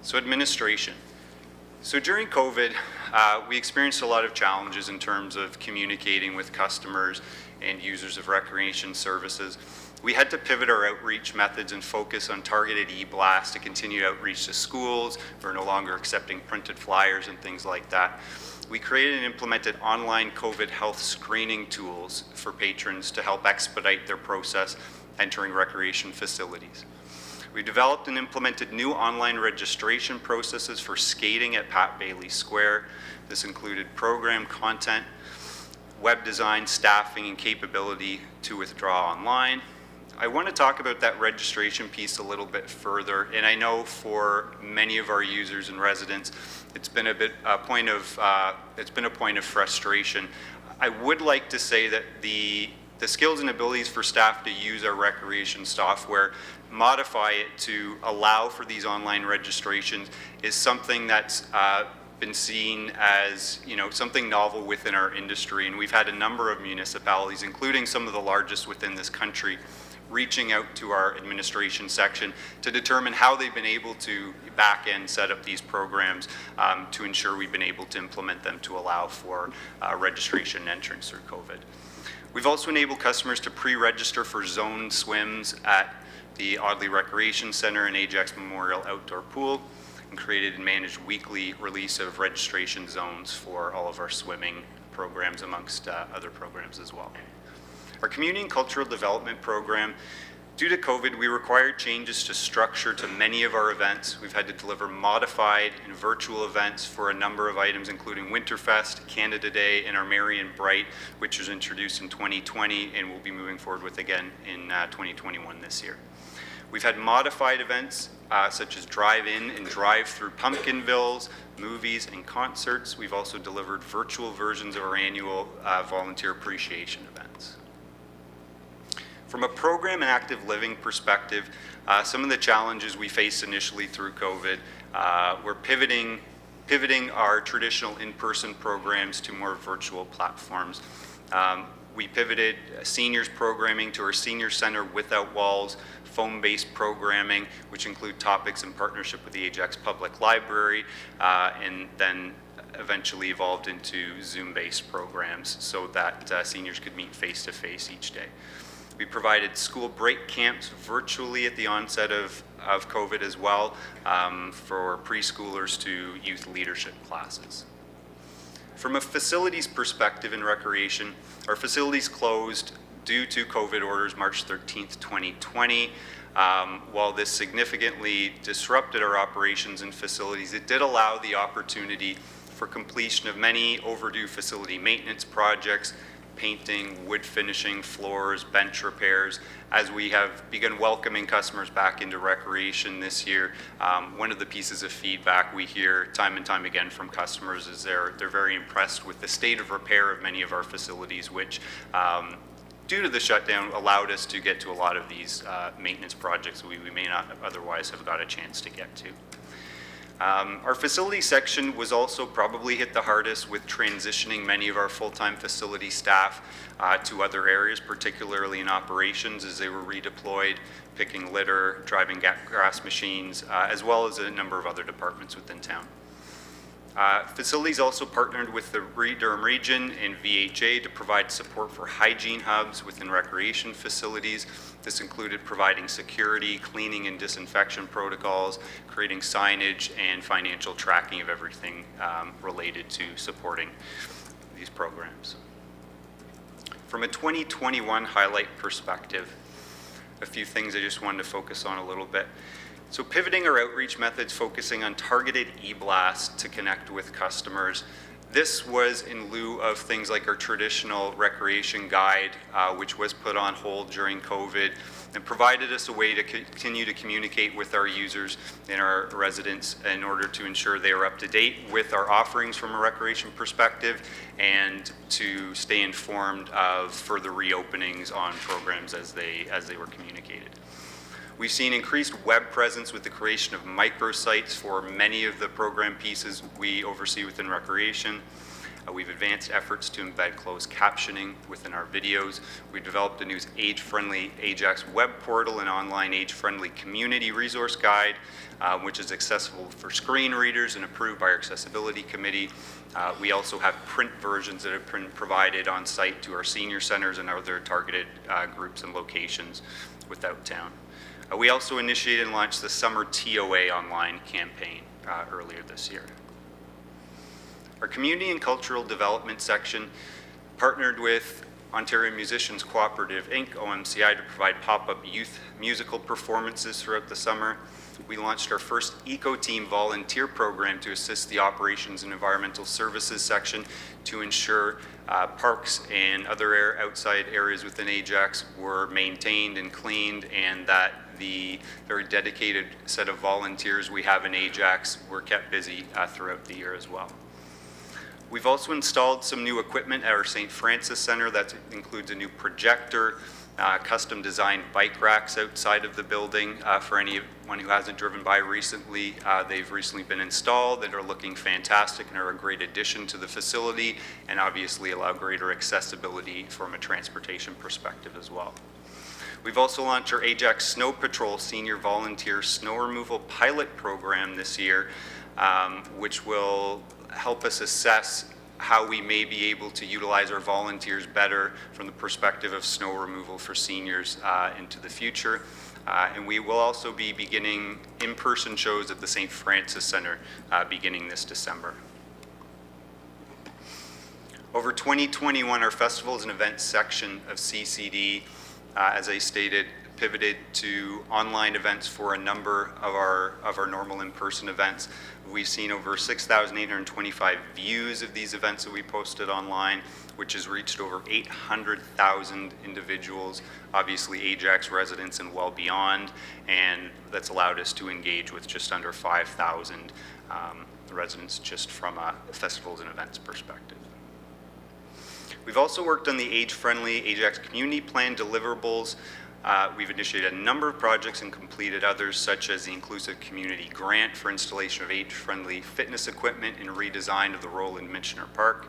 So administration. So during COVID, we experienced a lot of challenges in terms of communicating with customers and users of recreation services. We had to pivot our outreach methods and focus on targeted e-blast to continue outreach to schools. We're no longer accepting printed flyers and things like that. We created and implemented online COVID health screening tools for patrons to help expedite their process entering recreation facilities. We developed and implemented new online registration processes for skating at Pat Bailey Square. This included program content, web design, staffing, and capability to withdraw online. I want to talk about that registration piece a little bit further, and I know for many of our users and residents, it's been a point of frustration. I would like to say that the skills and abilities for staff to use our recreation software, modify it to allow for these online registrations, is something that's been seen as, you know, something novel within our industry, and we've had a number of municipalities, including some of the largest within this country, reaching out to our administration section to determine how they've been able to back-end set up these programs to ensure we've been able to implement them to allow for registration and entrance through COVID. We've also enabled customers to pre-register for zone swims at the Audley Recreation Center and Ajax Memorial Outdoor Pool, and created and managed weekly release of registration zones for all of our swimming programs, amongst other programs as well. Our community and cultural development program, due to COVID, we required changes to structure to many of our events. We've had to deliver modified and virtual events for a number of items, including Winterfest, Canada Day, and our Merry and Bright, which was introduced in 2020 and will be moving forward with again in 2021 this year. We've had modified events such as drive-in and drive-through Pumpkinvilles, movies, and concerts. We've also delivered virtual versions of our annual volunteer appreciation events. From a program and active living perspective, some of the challenges we faced initially through COVID, we're pivoting our traditional in-person programs to more virtual platforms. We pivoted seniors programming to our Senior Center Without Walls, phone-based programming, which include topics in partnership with the Ajax Public Library, and then eventually evolved into Zoom-based programs so that seniors could meet face-to-face each day. We provided school break camps virtually at the onset of COVID as well, for preschoolers to youth leadership classes. From a facilities perspective in recreation, our facilities closed due to COVID orders March 13th, 2020. While this significantly disrupted our operations and facilities, it did allow the opportunity for completion of many overdue facility maintenance projects, painting, wood finishing, floors, bench repairs. As we have begun welcoming customers back into recreation this year, one of the pieces of feedback we hear time and time again from customers is they're very impressed with the state of repair of many of our facilities, which due to the shutdown allowed us to get to a lot of these maintenance projects we may not otherwise have got a chance to get to. Our facility section was also probably hit the hardest with transitioning many of our full-time facility staff to other areas, particularly in operations as they were redeployed, picking litter, driving grass machines, as well as a number of other departments within town. Facilities also partnered with the Durham Region and VHA to provide support for hygiene hubs within recreation facilities. This included providing security, cleaning and disinfection protocols, creating signage, and financial tracking of everything related to supporting these programs. From a 2021 highlight perspective, a few things I just wanted to focus on a little bit. So pivoting our outreach methods, focusing on targeted e-blast to connect with customers. This was in lieu of things like our traditional recreation guide, which was put on hold during COVID, and provided us a way to continue to communicate with our users and our residents in order to ensure they are up to date with our offerings from a recreation perspective and to stay informed of further reopenings on programs as they were communicated. We've seen increased web presence with the creation of microsites for many of the program pieces we oversee within recreation. We've advanced efforts to embed closed captioning within our videos. We developed a new age-friendly Ajax web portal and online age-friendly community resource guide, which is accessible for screen readers and approved by our accessibility committee. We also have print versions that have been provided on site to our senior centers and other targeted groups and locations without town. We also initiated and launched the Summer TOA online campaign earlier this year. Our Community and Cultural Development section partnered with Ontario Musicians Cooperative Inc., OMCI, to provide pop-up youth musical performances throughout the summer. We launched our first Eco-Team volunteer program to assist the Operations and Environmental Services section to ensure parks and other outside areas within Ajax were maintained and cleaned, and that the very dedicated set of volunteers we have in Ajax were kept busy throughout the year as well. We've also installed some new equipment at our St. Francis Centre. That includes a new projector, custom designed bike racks outside of the building. For anyone who hasn't driven by recently, they've recently been installed and are looking fantastic and are a great addition to the facility, and obviously allow greater accessibility from a transportation perspective as well. We've also launched our Ajax Snow Patrol Senior Volunteer Snow Removal Pilot Program this year, which will help us assess how we may be able to utilize our volunteers better from the perspective of snow removal for seniors into the future. And we will also be beginning in-person shows at the St. Francis Centre beginning this December. Over 2021, our festivals and events section of CCD, as I stated, pivoted to online events for a number of our normal in-person events. We've seen over 6,825 views of these events that we posted online, which has reached over 800,000 individuals, obviously Ajax residents and well beyond, and that's allowed us to engage with just under 5,000 residents just from a festivals and events perspective. We've also worked on the age-friendly Ajax Community Plan deliverables. We've initiated a number of projects and completed others, such as the Inclusive Community Grant for installation of age-friendly fitness equipment and redesign of the Roland Michener Park.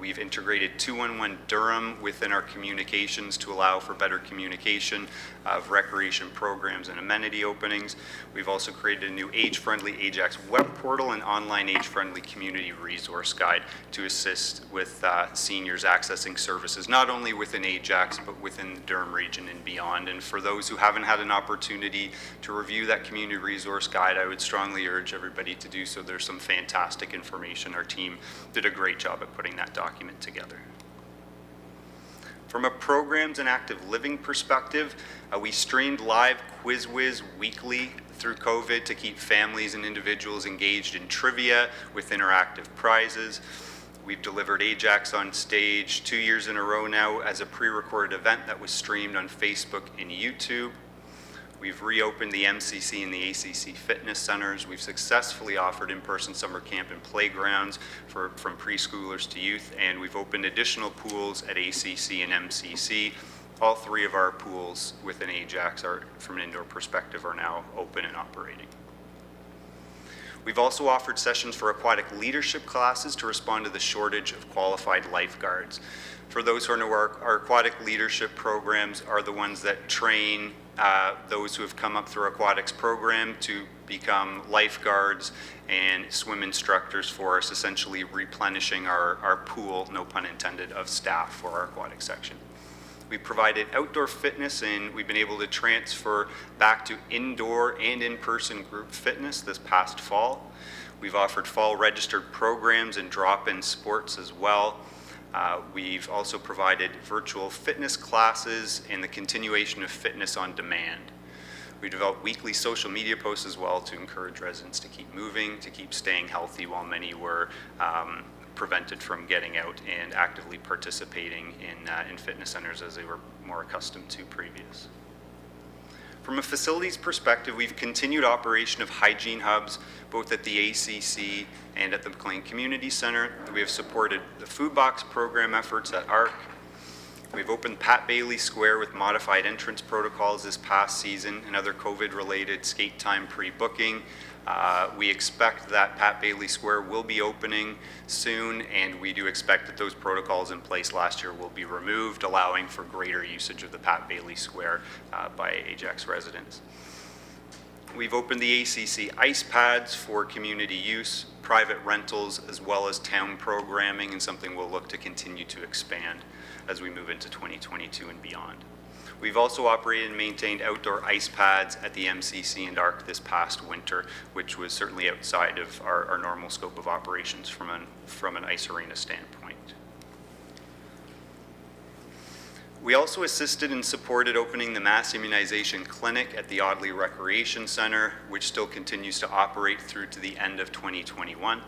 We've integrated 211 Durham within our communications to allow for better communication of recreation programs and amenity openings. We've also created a new age-friendly Ajax web portal and online age-friendly community resource guide to assist with seniors accessing services, not only within Ajax, but within the Durham region and beyond. And for those who haven't had an opportunity to review that community resource guide, I would strongly urge everybody to do so. There's some fantastic information. Our team did a great job at putting that document together. From a programs and active living perspective, we streamed live QuizWiz weekly through COVID to keep families and individuals engaged in trivia with interactive prizes. We've delivered Ajax on Stage 2 years in a row now as a pre-recorded event that was streamed on Facebook and YouTube. We've reopened the MCC and the ACC fitness centers. We've successfully offered in-person summer camp and playgrounds from preschoolers to youth, and we've opened additional pools at ACC and MCC. All three of our pools within Ajax are, from an indoor perspective, are now open and operating. We've also offered sessions for aquatic leadership classes to respond to the shortage of qualified lifeguards. For those who are new, our aquatic leadership programs are the ones that train those who have come up through our aquatics program to become lifeguards and swim instructors for us, essentially replenishing our pool, no pun intended, of staff for our aquatic section. We provided outdoor fitness, and we've been able to transfer back to indoor and in-person group fitness this past fall. We've offered fall registered programs and drop-in sports as well. We've also provided virtual fitness classes and the continuation of fitness on demand. We developed weekly social media posts as well to encourage residents to keep moving, to keep staying healthy while many were prevented from getting out and actively participating in fitness centers as they were more accustomed to previous. From a facilities perspective, we've continued operation of hygiene hubs, both at the ACC and at the McLean Community Center. We have supported the food box program efforts at ARC. We've opened Pat Bailey Square with modified entrance protocols this past season and other COVID-related skate time pre-booking. We expect that Pat Bailey Square will be opening soon, and we do expect that those protocols in place last year will be removed, allowing for greater usage of the Pat Bailey Square by Ajax residents. We've opened the ACC ice pads for community use, private rentals, as well as town programming, and something we'll look to continue to expand as we move into 2022 and beyond. We've also operated and maintained outdoor ice pads at the MCC and ARC this past winter, which was certainly outside of our normal scope of operations from an ice arena standpoint. We also assisted and supported opening the mass immunization clinic at the Audley Recreation Center, which still continues to operate through to the end of 2021.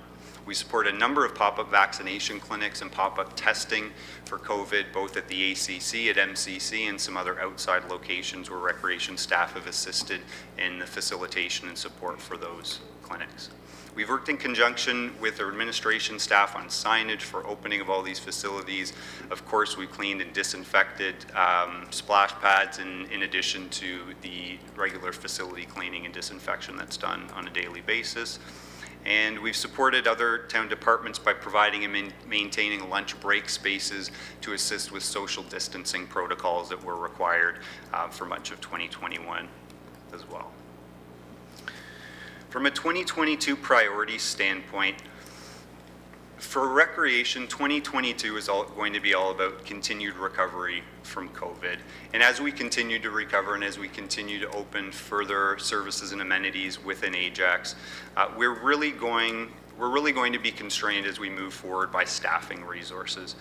We support a number of pop-up vaccination clinics and pop-up testing for COVID, both at the ACC, at MCC, and some other outside locations where recreation staff have assisted in the facilitation and support for those clinics. We've worked in conjunction with our administration staff on signage for opening of all these facilities. Of course, we cleaned and disinfected splash pads in addition to the regular facility cleaning and disinfection that's done on a daily basis. And we've supported other town departments by providing and maintaining lunch break spaces to assist with social distancing protocols that were required for much of 2021 as well. From a 2022 priorities standpoint, for recreation, 2022 is going to be all about continued recovery from COVID. And as we continue to recover and as we continue to open further services and amenities within Ajax, we're really going to be constrained as we move forward by staffing resources.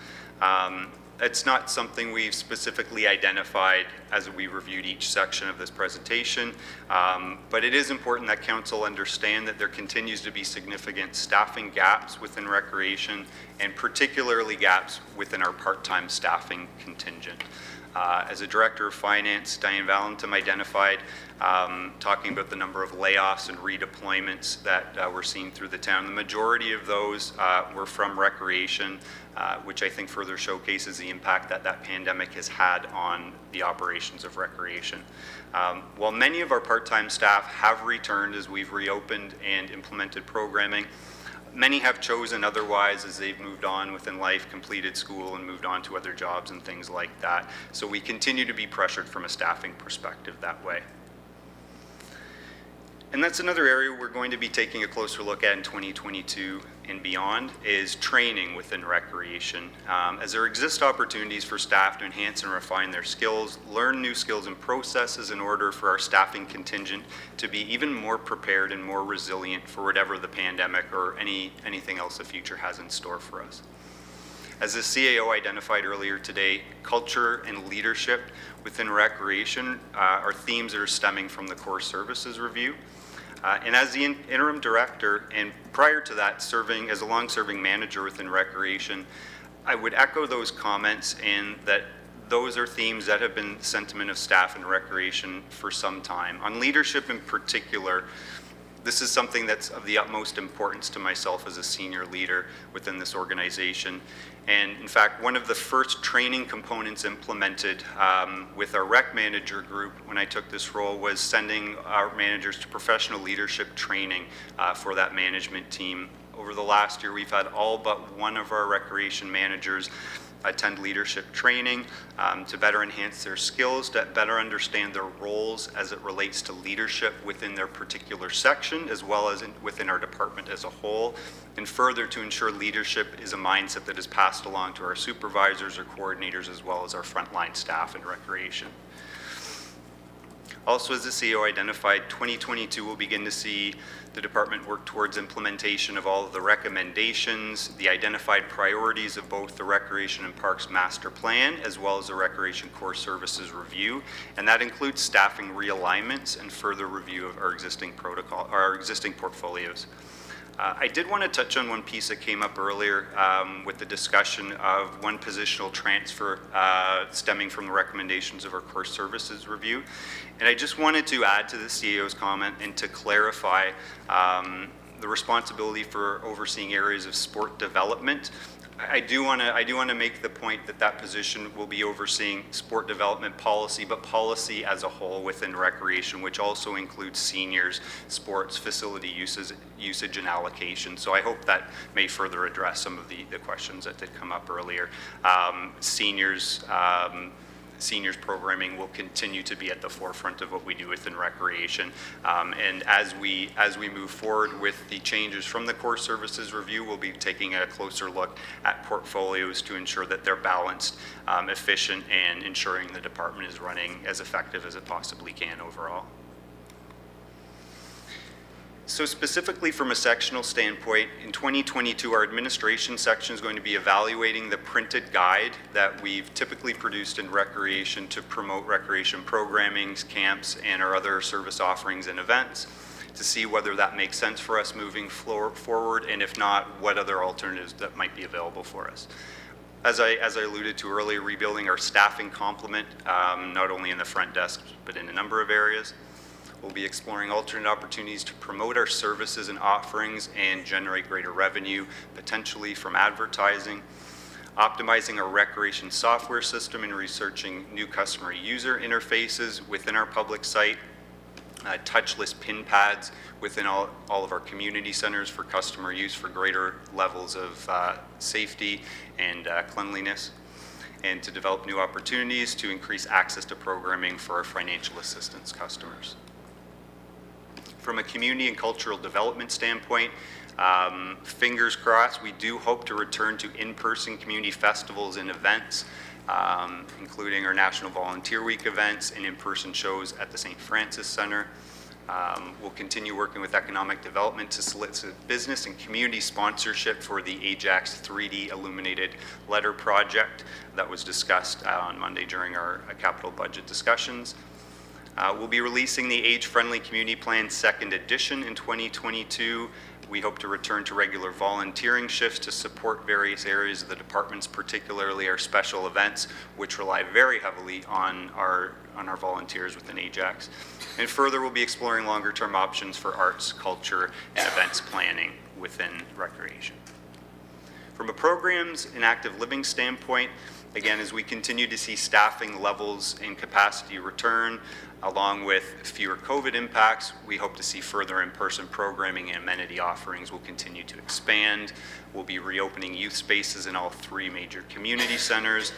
It's not something we've specifically identified as we reviewed each section of this presentation, but it is important that Council understand that there continues to be significant staffing gaps within recreation, and particularly gaps within our part-time staffing contingent. As a Director of Finance, Diane Valentim identified, talking about the number of layoffs and redeployments that we're seeing through the town. The majority of those were from recreation, which I think further showcases the impact that that pandemic has had on the operations of recreation. While many of our part-time staff have returned as we've reopened and implemented programming, many have chosen otherwise as they've moved on within life, completed school, and moved on to other jobs and things like that. So we continue to be pressured from a staffing perspective that way. And that's another area we're going to be taking a closer look at in 2022 and beyond, is training within recreation. As there exist opportunities for staff to enhance and refine their skills, learn new skills and processes in order for our staffing contingent to be even more prepared and more resilient for whatever the pandemic or anything else the future has in store for us. As the CAO identified earlier today, culture and leadership within recreation are themes that are stemming from the core services review. And as the interim director, and prior to that serving as a long-serving manager within recreation, I would echo those comments in that those are themes that have been sentiment of staff in recreation for some time. On leadership in particular, this is something that's of the utmost importance to myself as a senior leader within this organization. And in fact, one of the first training components implemented with our rec manager group when I took this role was sending our managers to professional leadership training for that management team. Over the last year, we've had all but one of our recreation managers attend leadership training to better enhance their skills, to better understand their roles as it relates to leadership within their particular section, as well as within our department as a whole, and further to ensure leadership is a mindset that is passed along to our supervisors or coordinators, as well as our frontline staff in recreation. Also, as the CEO identified, 2022 will begin to see the department work towards implementation of all of the recommendations, the identified priorities of both the Recreation and Parks Master Plan, as well as the Recreation Core Services Review, and that includes staffing realignments and further review of our existing portfolios. I did want to touch on one piece that came up earlier with the discussion of one positional transfer stemming from the recommendations of our Core Services Review. And I just wanted to add to the CEO's comment and to clarify the responsibility for overseeing areas of sport development. I do want to make the point that that position will be overseeing sport development policy, but policy as a whole within recreation, which also includes seniors, sports, facility usage and allocation. So I hope that may further address some of the questions that did come up earlier. Seniors programming will continue to be at the forefront of what we do within recreation. And as we move forward with the changes from the core services review, we'll be taking a closer look at portfolios to ensure that they're balanced, efficient, and ensuring the department is running as effective as it possibly can overall. So specifically from a sectional standpoint, in 2022, our administration section is going to be evaluating the printed guide that we've typically produced in recreation to promote recreation programming, camps, and our other service offerings and events, to see whether that makes sense for us moving forward, and if not, what other alternatives that might be available for us. As I alluded to earlier, rebuilding our staffing complement, not only in the front desk, but in a number of areas. We'll be exploring alternate opportunities to promote our services and offerings and generate greater revenue, potentially from advertising, optimizing our recreation software system and researching new customer user interfaces within our public site, touchless pin pads within all of our community centers for customer use for greater levels of safety and cleanliness, and to develop new opportunities to increase access to programming for our financial assistance customers. From a community and cultural development standpoint, fingers crossed, we do hope to return to in-person community festivals and events, including our National Volunteer Week events and in-person shows at the St. Francis Center. We'll continue working with economic development to solicit business and community sponsorship for the Ajax 3D illuminated letter project that was discussed on Monday during our capital budget discussions. We'll be releasing the Age-Friendly Community Plan 2nd edition in 2022. We hope to return to regular volunteering shifts to support various areas of the departments, particularly our special events, which rely very heavily on our volunteers within Ajax. And further, we'll be exploring longer-term options for arts, culture, and events planning within recreation. From a programs and active living standpoint, again, as we continue to see staffing levels and capacity return, along with fewer COVID impacts, we hope to see further in-person programming and amenity offerings will continue to expand. We'll be reopening youth spaces in all 3 major community centers.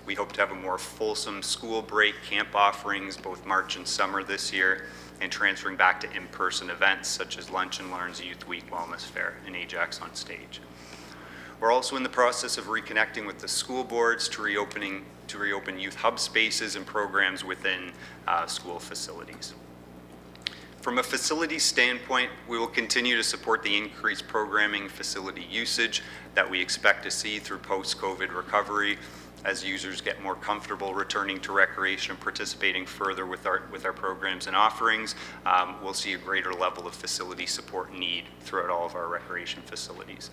We hope to have a more fulsome school break camp offerings, both March and summer this year, and transferring back to in-person events such as Lunch and Learn's Youth Week Wellness Fair and Ajax on Stage. We're also in the process of reconnecting with the school boards to reopen youth hub spaces and programs within school facilities. From a facility standpoint, we will continue to support the increased programming facility usage that we expect to see through post-COVID recovery as users get more comfortable returning to recreation and participating further with our programs and offerings. We'll see a greater level of facility support need throughout all of our recreation facilities.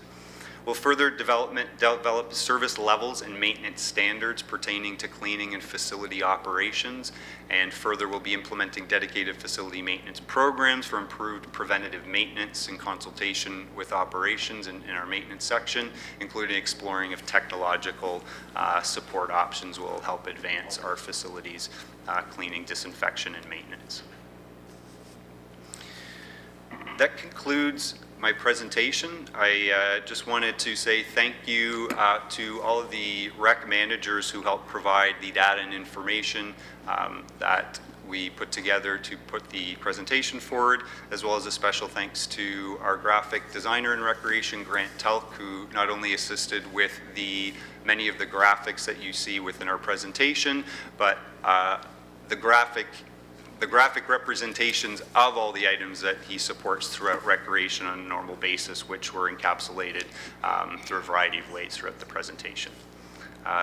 We'll further develop service levels and maintenance standards pertaining to cleaning and facility operations, and further we'll be implementing dedicated facility maintenance programs for improved preventative maintenance in consultation with operations in our maintenance section, including exploring if technological support options will help advance our facilities cleaning, disinfection, and maintenance. That concludes my presentation. I just wanted to say thank you to all of the rec managers who helped provide the data and information that we put together to put the presentation forward, as well as a special thanks to our graphic designer in recreation, Grant Telk, who not only assisted with many of the graphics that you see within our presentation, but the graphic representations of all the items that he supports throughout recreation on a normal basis, which were encapsulated through a variety of ways throughout the presentation.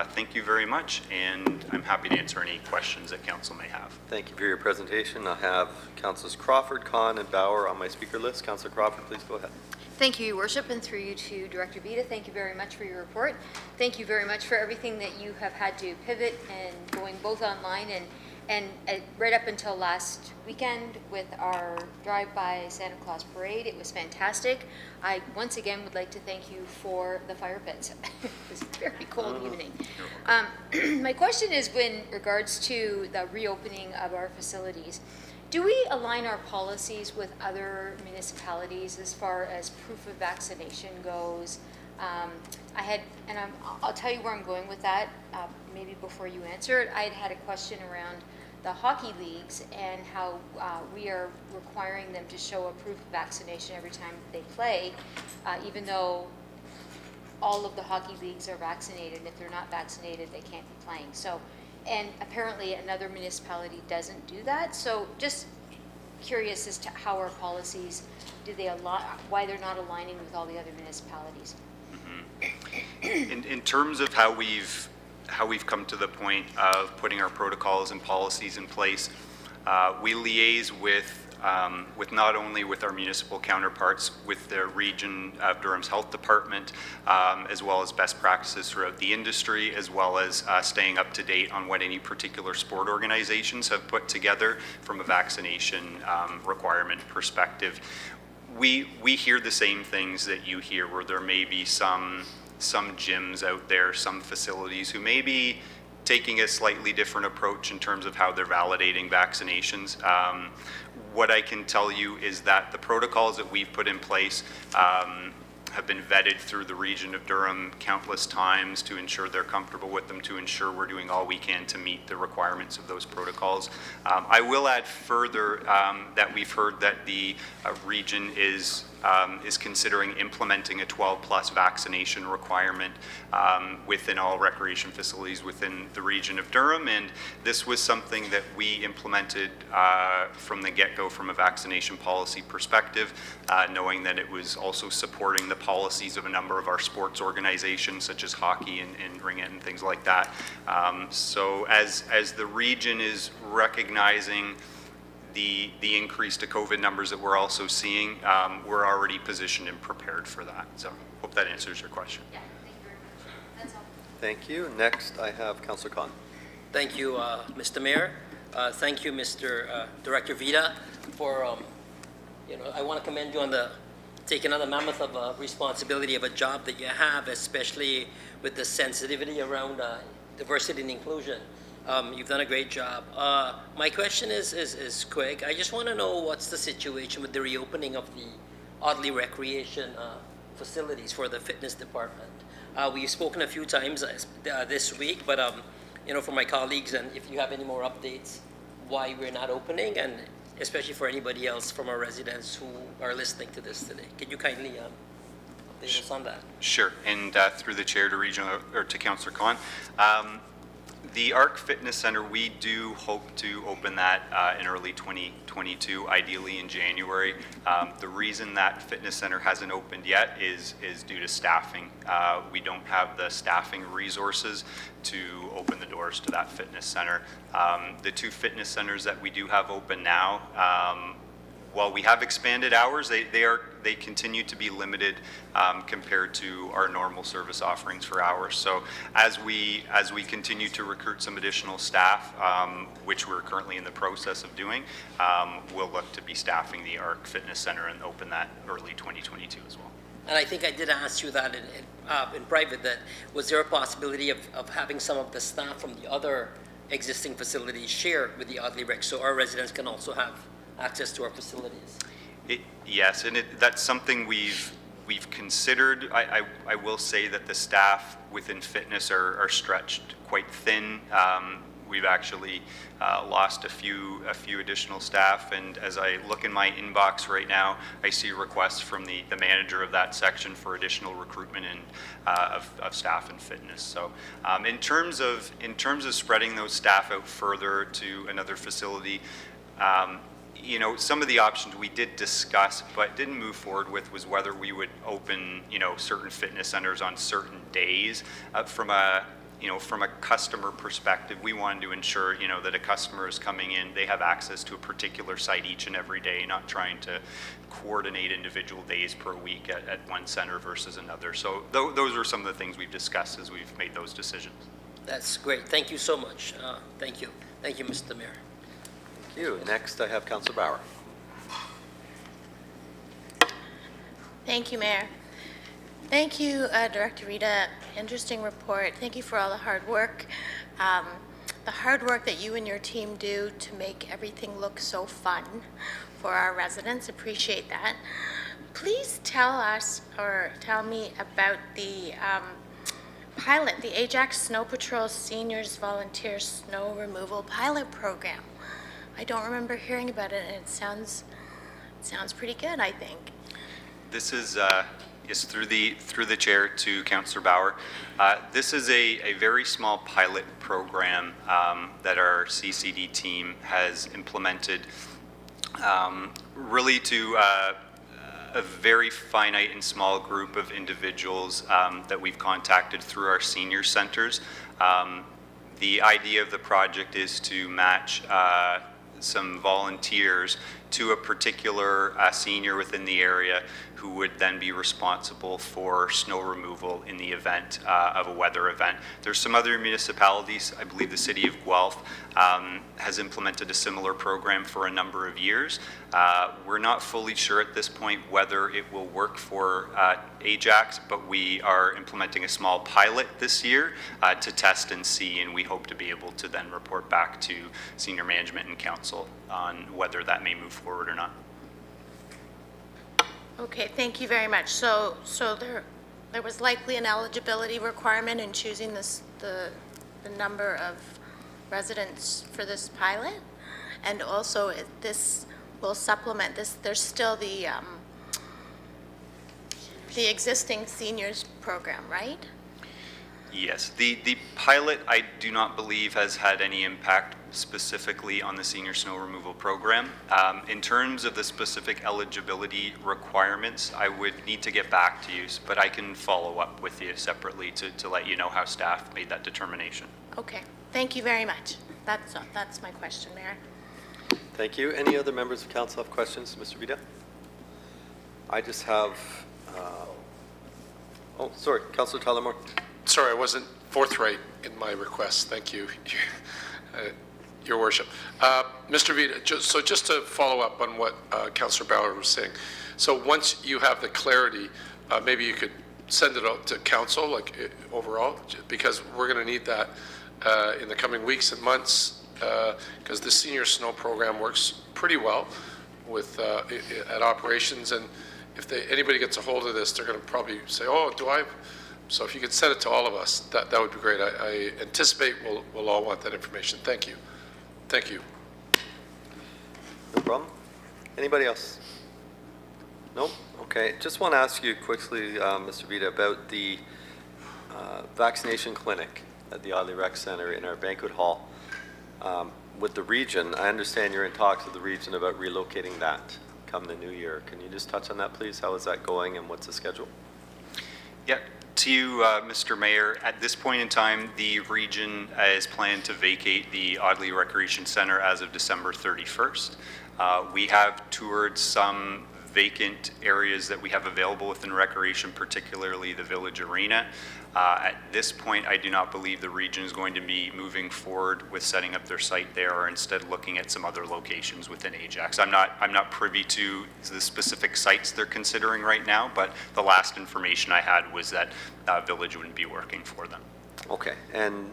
Thank you very much, and I'm happy to answer any questions that council may have. Thank you for your presentation. I have Councilors Crawford, Khan, and Bauer on my speaker list. Councilor Crawford, please go ahead. Thank you, Your Worship, and through you to Director Vita, thank you very much for your report. Thank you very much for everything that you have had to pivot and going both online And right up until last weekend with our drive-by Santa Claus parade, it was fantastic. I once again would like to thank you for the fire pits. It was a very cold evening. My question is in regards to the reopening of our facilities. Do we align our policies with other municipalities as far as proof of vaccination goes? I'll tell you where I'm going with that, maybe before you answer it. I had a question around the hockey leagues and how we are requiring them to show a proof of vaccination every time they play, even though all of the hockey leagues are vaccinated. If they're not vaccinated, they can't be playing. So, and apparently another municipality doesn't do that. So just curious as to how our policies, why they're not aligning with all the other municipalities. In terms of how we've come to the point of putting our protocols and policies in place, we liaise with not only with our municipal counterparts, with the Region of Durham's Health Department, as well as best practices throughout the industry, as well as staying up to date on what any particular sport organizations have put together from a vaccination requirement perspective. We hear the same things that you hear, where there may be some gyms out there, some facilities who may be taking a slightly different approach in terms of how they're validating vaccinations. What I can tell you is that the protocols that we've put in place have been vetted through the Region of Durham countless times to ensure they're comfortable with them, to ensure we're doing all we can to meet the requirements of those protocols. I will add further that we've heard that the region is considering implementing a 12+ vaccination requirement within all recreation facilities within the Region of Durham, and this was something that we implemented from the get-go from a vaccination policy perspective, knowing that it was also supporting the policies of a number of our sports organizations such as hockey and ringette and things like that. So as the region is recognizing the increase to COVID numbers that we're also seeing, we're already positioned and prepared for that. So hope that answers your question. Yeah, thank you very much. That's all. Thank you. Next, I have Councillor Khan. Thank you, Mr. Mayor. Thank you, Mr. Director Vita, for, I want to commend you on taking on the mammoth of responsibility of a job that you have, especially with the sensitivity around diversity and inclusion. You've done a great job. My question is quick. I just want to know what's the situation with the reopening of the Audley Recreation facilities for the fitness department. We've spoken a few times this week, but for my colleagues, and if you have any more updates, why we're not opening, and especially for anybody else from our residents who are listening to this today. Can you kindly update us on that? Sure, and through the chair to Councillor Khan. The ARC Fitness Center, we do hope to open that in early 2022, ideally in January. The reason that fitness center hasn't opened yet is due to staffing. We don't have the staffing resources to open the doors to that fitness center. The two fitness centers that we do have open now, while we have expanded hours, they continue to be limited compared to our normal service offerings for hours. So as we continue to recruit some additional staff, which we're currently in the process of doing, we'll look to be staffing the ARC Fitness Center and open that early 2022 as well. And I think I did ask you that in private, that was there a possibility of having some of the staff from the other existing facilities share with the Audley Rec so our residents can also have access to our facilities? Yes, and that's something we've considered. I will say that the staff within fitness are stretched quite thin. We've actually lost a few additional staff, and as I look in my inbox right now, I see requests from the manager of that section for additional recruitment and of staff in fitness. So in terms of spreading those staff out further to another facility, some of the options we did discuss but didn't move forward with was whether we would open, certain fitness centers on certain days. From a customer perspective, we wanted to ensure, that a customer is coming in, they have access to a particular site each and every day, not trying to coordinate individual days per week at one center versus another. So those are some of the things we've discussed as we've made those decisions. That's great. Thank you so much. Thank you. Thank you, Mr. Mayor. Thank you. Next, I have Councillor Bauer. Thank you, Mayor. Thank you, Director Rita. Interesting report. Thank you for all the hard work. The hard work that you and your team do to make everything look so fun for our residents. Appreciate that. Please tell us, or tell me about the pilot, the Ajax Snow Patrol Seniors Volunteer Snow Removal Pilot Program. I don't remember hearing about it, and it sounds pretty good, I think. This is through the chair to Councillor Bauer. This is a very small pilot program that our CCD team has implemented, really to a very finite and small group of individuals that we've contacted through our senior centers. The idea of the project is to match some volunteers to a particular senior within the area who would then be responsible for snow removal in the event of a weather event. There's some other municipalities, I believe the city of Guelph has implemented a similar program for a number of years. We're not fully sure at this point whether it will work for Ajax, but we are implementing a small pilot this year to test and see, and we hope to be able to then report back to senior management and council on whether that may move forward or not. Okay, thank you very much. So there was likely an eligibility requirement in choosing the number of residents for this pilot, and also this will supplement this. There's still the existing seniors program, right? Yes, the pilot I do not believe has had any impact specifically on the senior snow removal program. In terms of the specific eligibility requirements, I would need to get back to you, but I can follow up with you separately to let you know how staff made that determination. Okay, thank you very much. That's my question, Mayor. Thank you. Any other members of council have questions, Mr. Vida? I just have, oh, sorry, Councillor Tyler Moore. Sorry, I wasn't forthright in my request. Thank you, Your Worship. Mr. Vida, just to follow up on what Councillor Bauer was saying. So once you have the clarity, maybe you could send it out to council, like overall, because we're going to need that in the coming weeks and months, because the senior snow program works pretty well with at operations, and if anybody gets a hold of this, they're going to probably say, "Oh, do I?" So if you could send it to all of us, that would be great. I anticipate we'll all want that information. Thank you. Thank you. No problem. Anybody else? Nope. Okay. Just want to ask you quickly, Mr. Vida, about the vaccination clinic at the Audley Rec Center in our banquet hall. With the region, I understand you're in talks with the region about relocating that come the new year. Can you just touch on that, please? How is that going and what's the schedule? Yeah. To you, Mr. Mayor, at this point in time, the region is planned to vacate the Audley Recreation Center as of December 31st. We have toured some vacant areas that we have available within recreation, particularly the Village Arena. At this point, I do not believe the region is going to be moving forward with setting up their site there, or instead looking at some other locations within Ajax. I'm not privy to the specific sites they're considering right now, but the last information I had was that Village wouldn't be working for them. Okay. And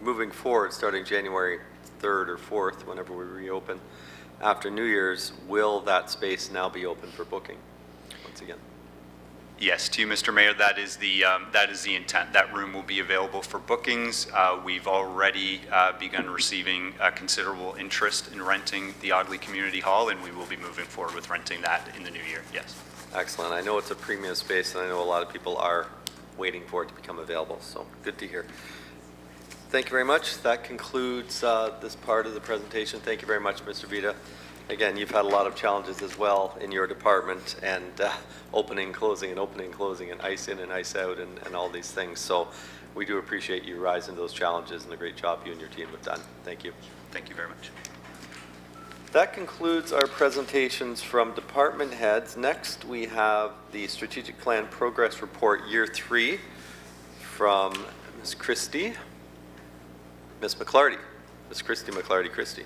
moving forward, starting January 3rd or 4th, whenever we reopen, after New Year's, will that space now be open for booking once again? Yes, to you, Mr. Mayor, that is the intent. That room will be available for bookings. We've already begun receiving considerable interest in renting the Audley Community Hall, and we will be moving forward with renting that in the new year, yes. Excellent. I know it's a premium space, and I know a lot of people are waiting for it to become available, so good to hear. Thank you very much. That concludes this part of the presentation. Thank you very much, Mr. Vida. Again, you've had a lot of challenges as well in your department, and opening, closing, and ice in and ice out, and all these things. So we do appreciate you rising to those challenges and the great job you and your team have done. Thank you. Thank you very much. That concludes our presentations from department heads. Next, we have the Strategic Plan Progress Report Year 3 from Ms. Christie. Ms. McClarty. Ms. Christy McClarty Christie.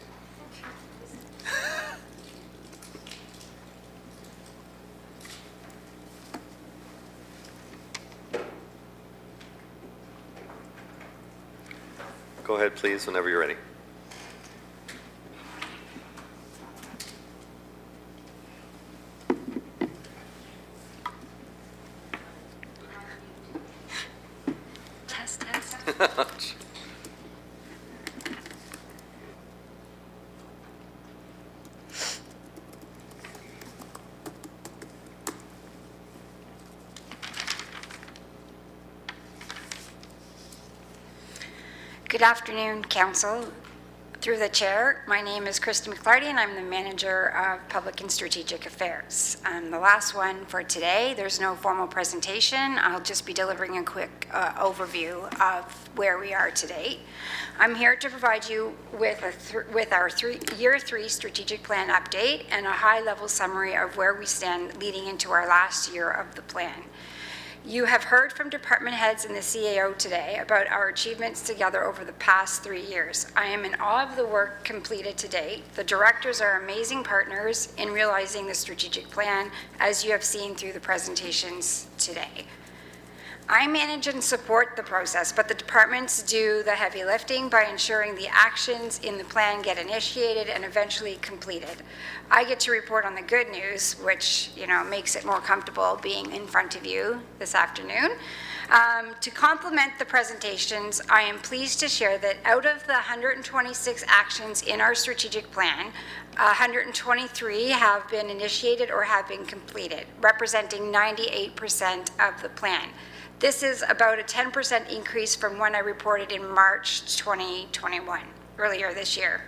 Go ahead, please, whenever you're ready. Test, test. Good afternoon, Council. Through the Chair, my name is Christy McClarty, and I'm the Manager of Public and Strategic Affairs. The last one for today. There's no formal presentation. I'll just be delivering a quick overview of where we are today. I'm here to provide you with our Year 3 Strategic Plan update and a high-level summary of where we stand leading into our last year of the plan. You have heard from department heads and the CAO today about our achievements together over the past 3 years. I am in awe of the work completed to date. The directors are amazing partners in realizing the strategic plan, as you have seen through the presentations today. I manage and support the process, but the departments do the heavy lifting by ensuring the actions in the plan get initiated and eventually completed. I get to report on the good news, which, makes it more comfortable being in front of you this afternoon. To complement the presentations, I am pleased to share that out of the 126 actions in our strategic plan, 123 have been initiated or have been completed, representing 98% of the plan. This is about a 10% increase from when I reported in March 2021, earlier this year.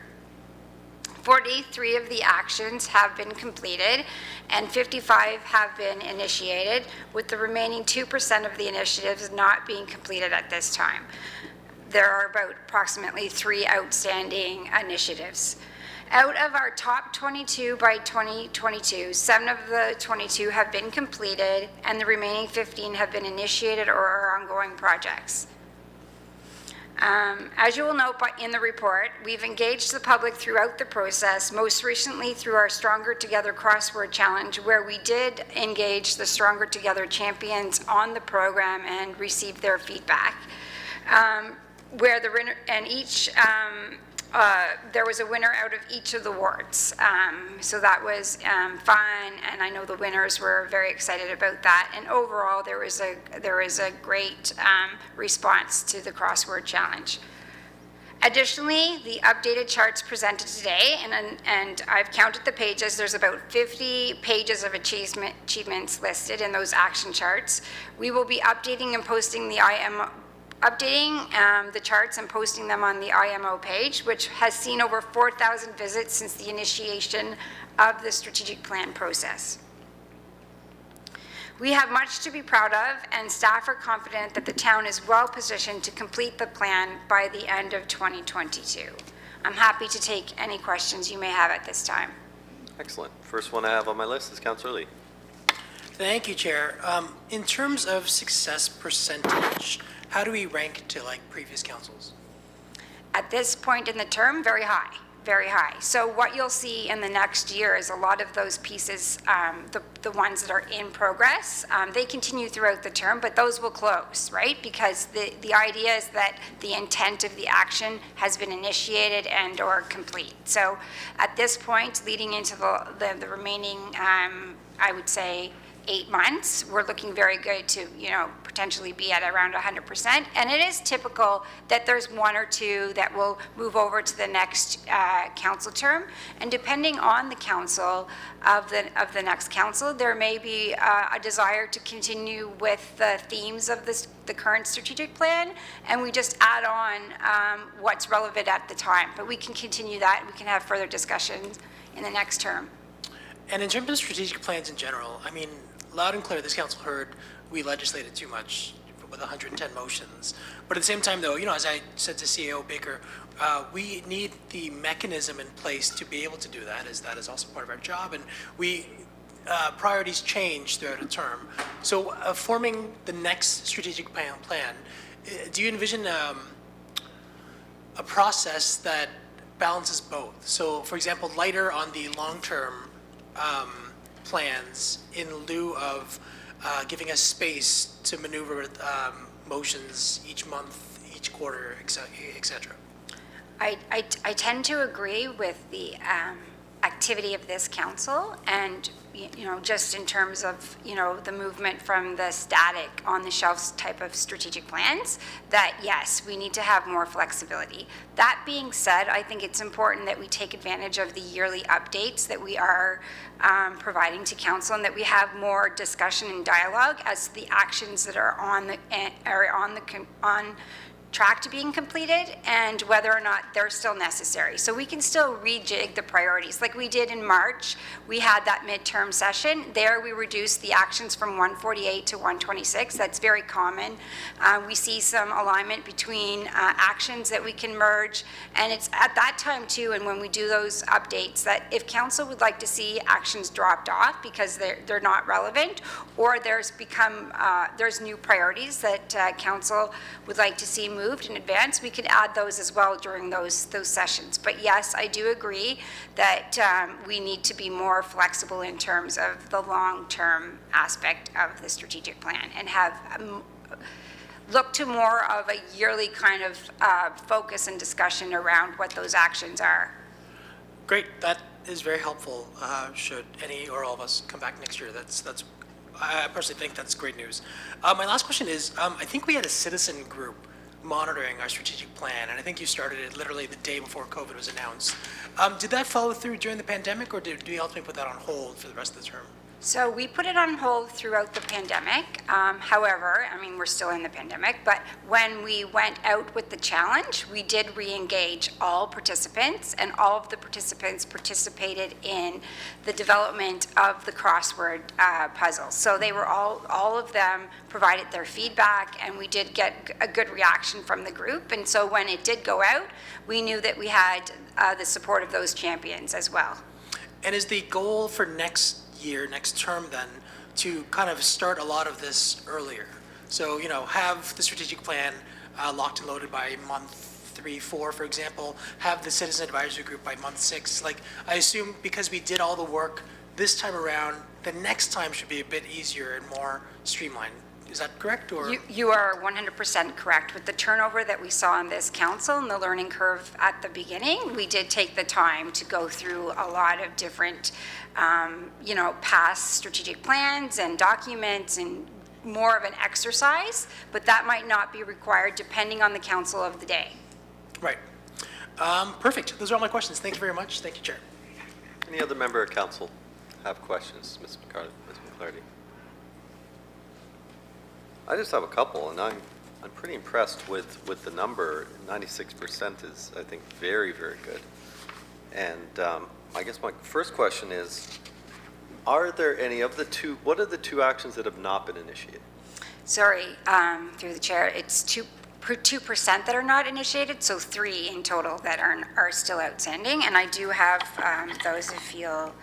43 of the actions have been completed and 55 have been initiated, with the remaining 2% of the initiatives not being completed at this time. There are about approximately 3 outstanding initiatives. Out of our top 22 by 2022, 7 of the 22 have been completed, and the remaining 15 have been initiated or are ongoing projects. As you will note in the report, we've engaged the public throughout the process, most recently through our Stronger Together crossword challenge, where we did engage the Stronger Together champions on the program and receive their feedback. Where the winner, and each there was a winner out of each of the wards. So that was fun, and I know the winners were very excited about that. And overall, there is a great response to the crossword challenge. Additionally, the updated charts presented today, and I've counted the pages, there's about 50 pages of achievements listed in those action charts. We will be updating and posting the the charts and posting them on the IMO page, which has seen over 4,000 visits since the initiation of the strategic plan process. We have much to be proud of, and staff are confident that the town is well positioned to complete the plan by the end of 2022. I'm happy to take any questions you may have at this time. Excellent. First one I have on my list is Councillor Lee. Thank you, Chair. In terms of success percentage, how do we rank to previous councils? At this point in the term, very high, very high. So what you'll see in the next year is a lot of those pieces, the ones that are in progress, they continue throughout the term, but those will close, right? Because the idea is that the intent of the action has been initiated and or complete. So at this point, leading into the remaining, I would say, 8 months, we're looking very good to, potentially be at around 100%. And it is typical that there's 1 or 2 that will move over to the next council term. And depending on the council of the next council, there may be a desire to continue with the themes of the current strategic plan, and we just add on what's relevant at the time. But we can continue that. We can have further discussions in the next term. And in terms of strategic plans in general, I mean, loud and clear, this council heard we legislated too much with 110 motions. But at the same time, though, as I said to CAO Baker, we need the mechanism in place to be able to do that, as that is also part of our job. And priorities change throughout a term. So forming the next strategic plan, do you envision a process that balances both. So, for example, lighter on the long-term plans in lieu of giving us space to maneuver motions each month, each quarter, et cetera. I tend to agree with the activity of this council, and just in terms of the movement from the static on the shelves type of strategic plans, that yes, we need to have more flexibility. That being said, I think it's important that we take advantage of the yearly updates that we are providing to council, and that we have more discussion and dialogue as to the actions that are on track to being completed and whether or not they're still necessary. So we can still rejig the priorities. Like we did in March, we had that midterm session. There we reduced the actions from 148 to 126. That's very common. We see some alignment between actions that we can merge. And it's at that time too, and when we do those updates, that if council would like to see actions dropped off because they're not relevant, or there's new priorities that council would like to see moved in advance, we could add those as well during those sessions. But yes, I do agree that we need to be more flexible in terms of the long-term aspect of the strategic plan and have look to more of a yearly kind of focus and discussion around what those actions are. Great, that is very helpful. Should any or all of us come back next year, I personally think that's great news. My last question is, I think we had a citizen group monitoring our strategic plan, and I think you started it literally the day before COVID was announced. Did that follow through during the pandemic, or did we ultimately put that on hold for the rest of the term? So we put it on hold throughout the pandemic. However, I mean, we're still in the pandemic, but when we went out with the challenge, we did re-engage all participants, and all of the participants participated in the development of the crossword puzzle. So they were all of them provided their feedback, and we did get a good reaction from the group. And so when it did go out, we knew that we had the support of those champions as well. And is the goal for next term then, to kind of start a lot of this earlier? So, have the strategic plan locked and loaded by month 3, 4, for example, have the citizen advisory group by month 6. Like, I assume because we did all the work this time around, the next time should be a bit easier and more streamlined. Is that correct? Or You are 100% correct. With the turnover that we saw on this council and the learning curve at the beginning, we did take the time to go through a lot of different, past strategic plans and documents, and more of an exercise, but that might not be required depending on the council of the day. Right. Perfect. Those are all my questions. Thank you very much. Thank you, Chair. Any other member of council have questions, Ms. McClarty? I just have a couple, and I'm pretty impressed with the number. 96% is, I think, very, very good. And I guess my first question is, are there any of the two, what are the two actions that have not been initiated? Sorry, through the chair, it's 2% that are not initiated, so 3 in total that are still outstanding. And I do have those, if you'll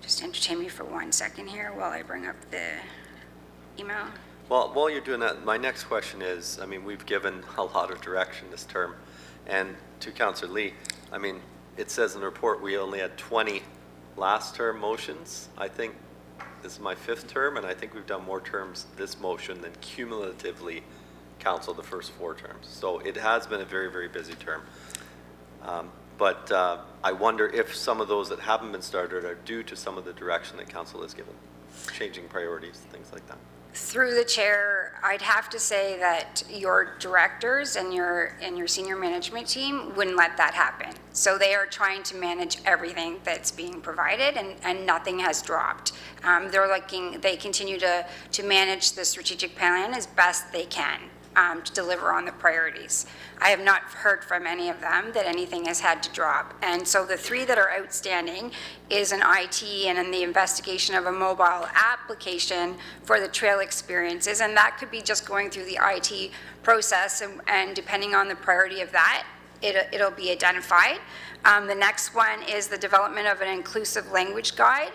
just entertain me for 1 second here while I bring up the email. Well, while you're doing that, my next question is, I mean, we've given a lot of direction this term, and to Councillor Lee, I mean, it says in the report we only had 20 last term motions. I think this is my 5th term, and I think we've done more terms this motion than cumulatively council the first 4 terms. So it has been a very, very busy term. But I wonder if some of those that haven't been started are due to some of the direction that council has given, changing priorities, things like that. Through the chair, I'd have to say that your directors and your senior management team wouldn't let that happen. So they are trying to manage everything that's being provided, and nothing has dropped. They continue to manage the strategic plan as best they can to deliver on the priorities. I have not heard from any of them that anything has had to drop. And so the 3 that are outstanding is an IT and in the investigation of a mobile application for the trail experiences. And that could be just going through the IT process, and depending on the priority of that, it'll be identified. The next one is the development of an inclusive language guide.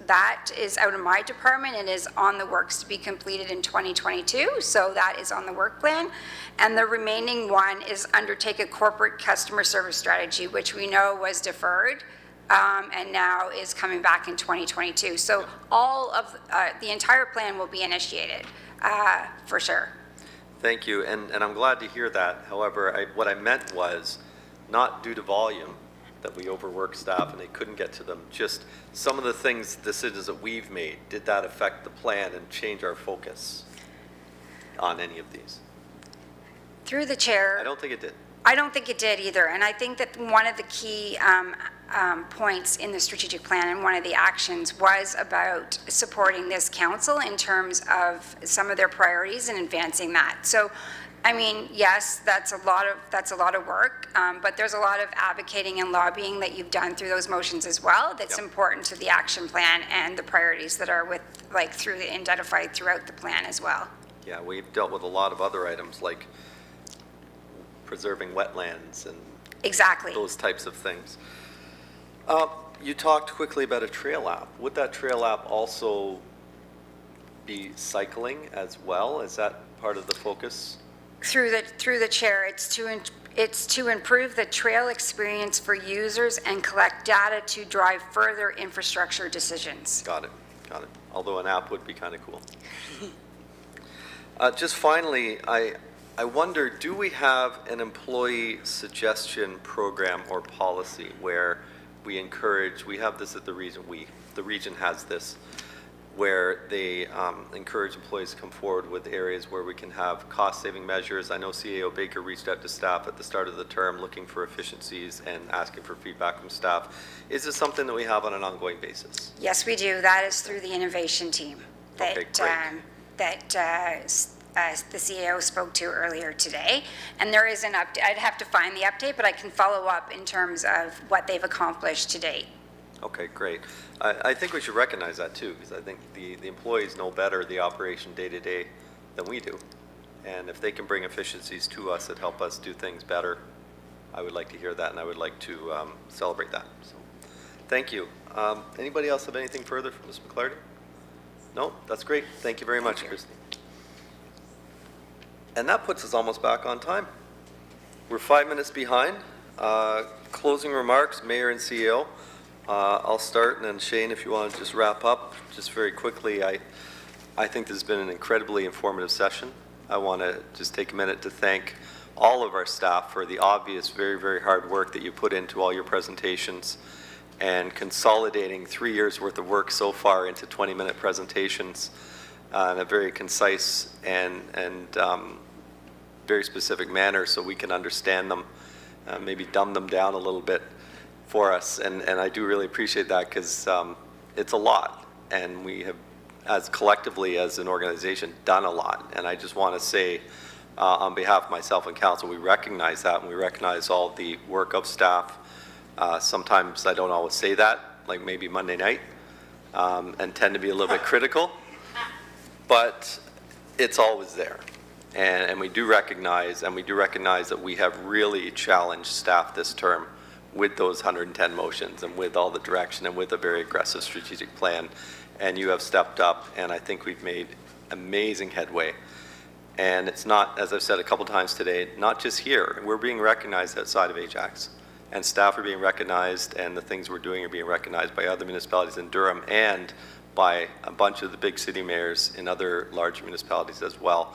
That is out of my department and is on the works to be completed in 2022, so that is on the work plan. And the remaining one is undertake a corporate customer service strategy, which we know was deferred and now is coming back in 2022. So all of the entire plan will be initiated for sure. Thank you, and I'm glad to hear that. However, what I meant was not due to volume that we overwork staff and they couldn't get to them, just some of the decisions that we've made, did that affect the plan and change our focus on any of these? Through the chair. I don't think it did. I don't think it did either, and I think that one of the key points in the strategic plan and one of the actions was about supporting this council in terms of some of their priorities and advancing that. So, I mean, yes, that's a lot of work, but there's a lot of advocating and lobbying that you've done through those motions as well. That's important to the action plan and the priorities that are identified throughout the plan as well. Yeah, we've dealt with a lot of other items like preserving wetlands and exactly those types of things. You talked quickly about a trail app. Would that trail app also be cycling as well? Is that part of the focus? Through the chair, it's to improve the trail experience for users and collect data to drive further infrastructure decisions. Got it. Although an app would be kind of cool. Just finally, I wonder, do we have an employee suggestion program or policy where we encourage, we have this at the region has this, where they encourage employees to come forward with areas where we can have cost-saving measures. I know CAO Baker reached out to staff at the start of the term looking for efficiencies and asking for feedback from staff. Is this something that we have on an ongoing basis? Yes, we do. That is through the innovation team that the CAO spoke to earlier today. And there is an update. I'd have to find the update, but I can follow up in terms of what they've accomplished to date. Okay, great. I think we should recognize that too, because I think the employees know better the operation day to day than we do. And if they can bring efficiencies to us that help us do things better, I would like to hear that and I would like to celebrate that. So, thank you. Anybody else have anything further from Ms. McClarty? No? That's great. Thank you very much, Christy. And that puts us almost back on time. We're 5 minutes behind. Closing remarks, Mayor and CEO. I'll start, and then Shane, if you want to just wrap up, just very quickly. I think this has been an incredibly informative session. I want to just take a minute to thank all of our staff for the obvious, very, very hard work that you put into all your presentations and consolidating 3 years worth of work so far into 20-minute presentations in a very concise and very specific manner so we can understand them, maybe dumb them down a little bit for us. And I do really appreciate that because it's a lot. And we have, as collectively as an organization, done a lot. And I just want to say, on behalf of myself and council, we recognize that, and we recognize all the work of staff. Sometimes I don't always say that, like maybe Monday night, and tend to be a little bit critical, but it's always there. And we do recognize that we have really challenged staff this term with those 110 motions and with all the direction and with a very aggressive strategic plan. And you have stepped up, and I think we've made amazing headway. And it's not, as I've said a couple times today, not just here. We're being recognized outside of Ajax. And staff are being recognized, and the things we're doing are being recognized by other municipalities in Durham and by a bunch of the big city mayors in other large municipalities as well.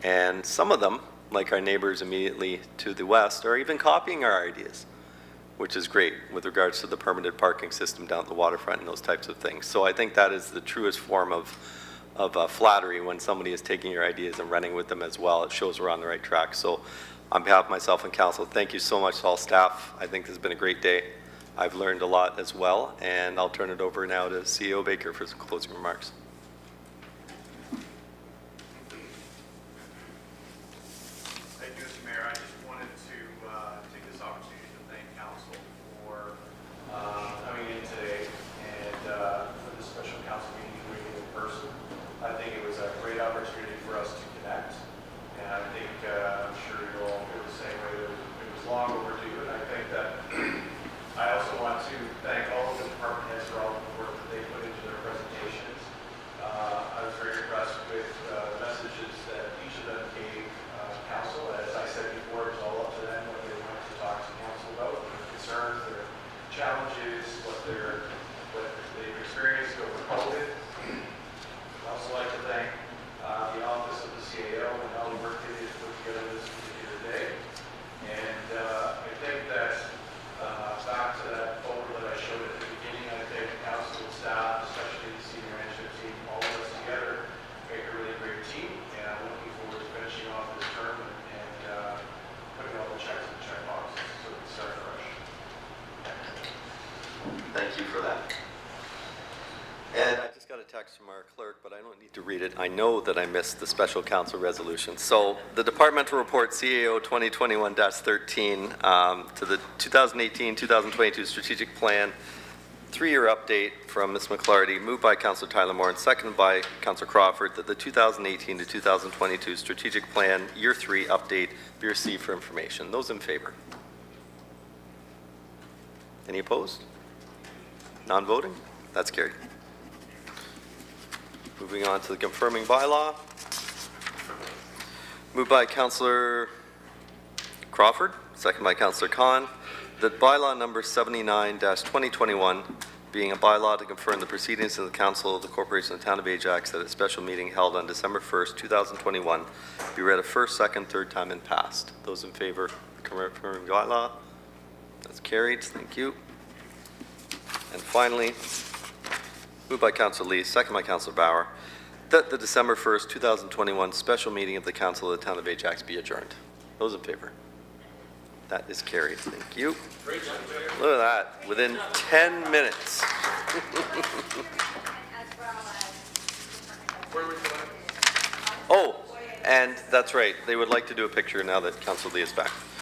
And some of them, like our neighbors immediately to the west, are even copying our ideas, which is great with regards to the permanent parking system down at the waterfront and those types of things. So I think that is the truest form of flattery when somebody is taking your ideas and running with them as well. It shows we're on the right track. So on behalf of myself and council, thank you so much to all staff. I think this has been a great day. I've learned a lot as well, and I'll turn it over now to CEO Baker for some closing remarks. Thank you, Mr. Mayor. I just wanted to take this opportunity to thank council for coming in today and for this special council meeting doing it in person. I think it was a great opportunity for us to connect, and I think I'm sure you'll all feel the same way. It was long text from our clerk, but I don't need to read it. I know that I missed the special council resolution. So the departmental report CAO 2021-13 to the 2018-2022 strategic plan, 3-year update from Ms. McClarty, moved by Councillor Tyler Moore and seconded by Councillor Crawford, that the 2018 to 2022 strategic plan year 3 update be received for information. Those in favor? Any opposed? Non-voting? That's carried. Moving on to the confirming bylaw. Moved by Councillor Crawford, second by Councillor Khan, that bylaw number 79-2021, being a bylaw to confirm the proceedings of the Council of the Corporation of the Town of Ajax at a special meeting held on December 1st, 2021, be read a first, second, third time and passed. Those in favor of the confirming bylaw? That's carried. Thank you. And finally, moved by Councillor Lee, second by Councillor Bauer, that the December 1st, 2021 special meeting of the Council of the Town of Ajax be adjourned. Those in favor? That is carried. Thank you. Look at that, within 10 minutes. Oh, and that's right, they would like to do a picture now that Councillor Lee is back.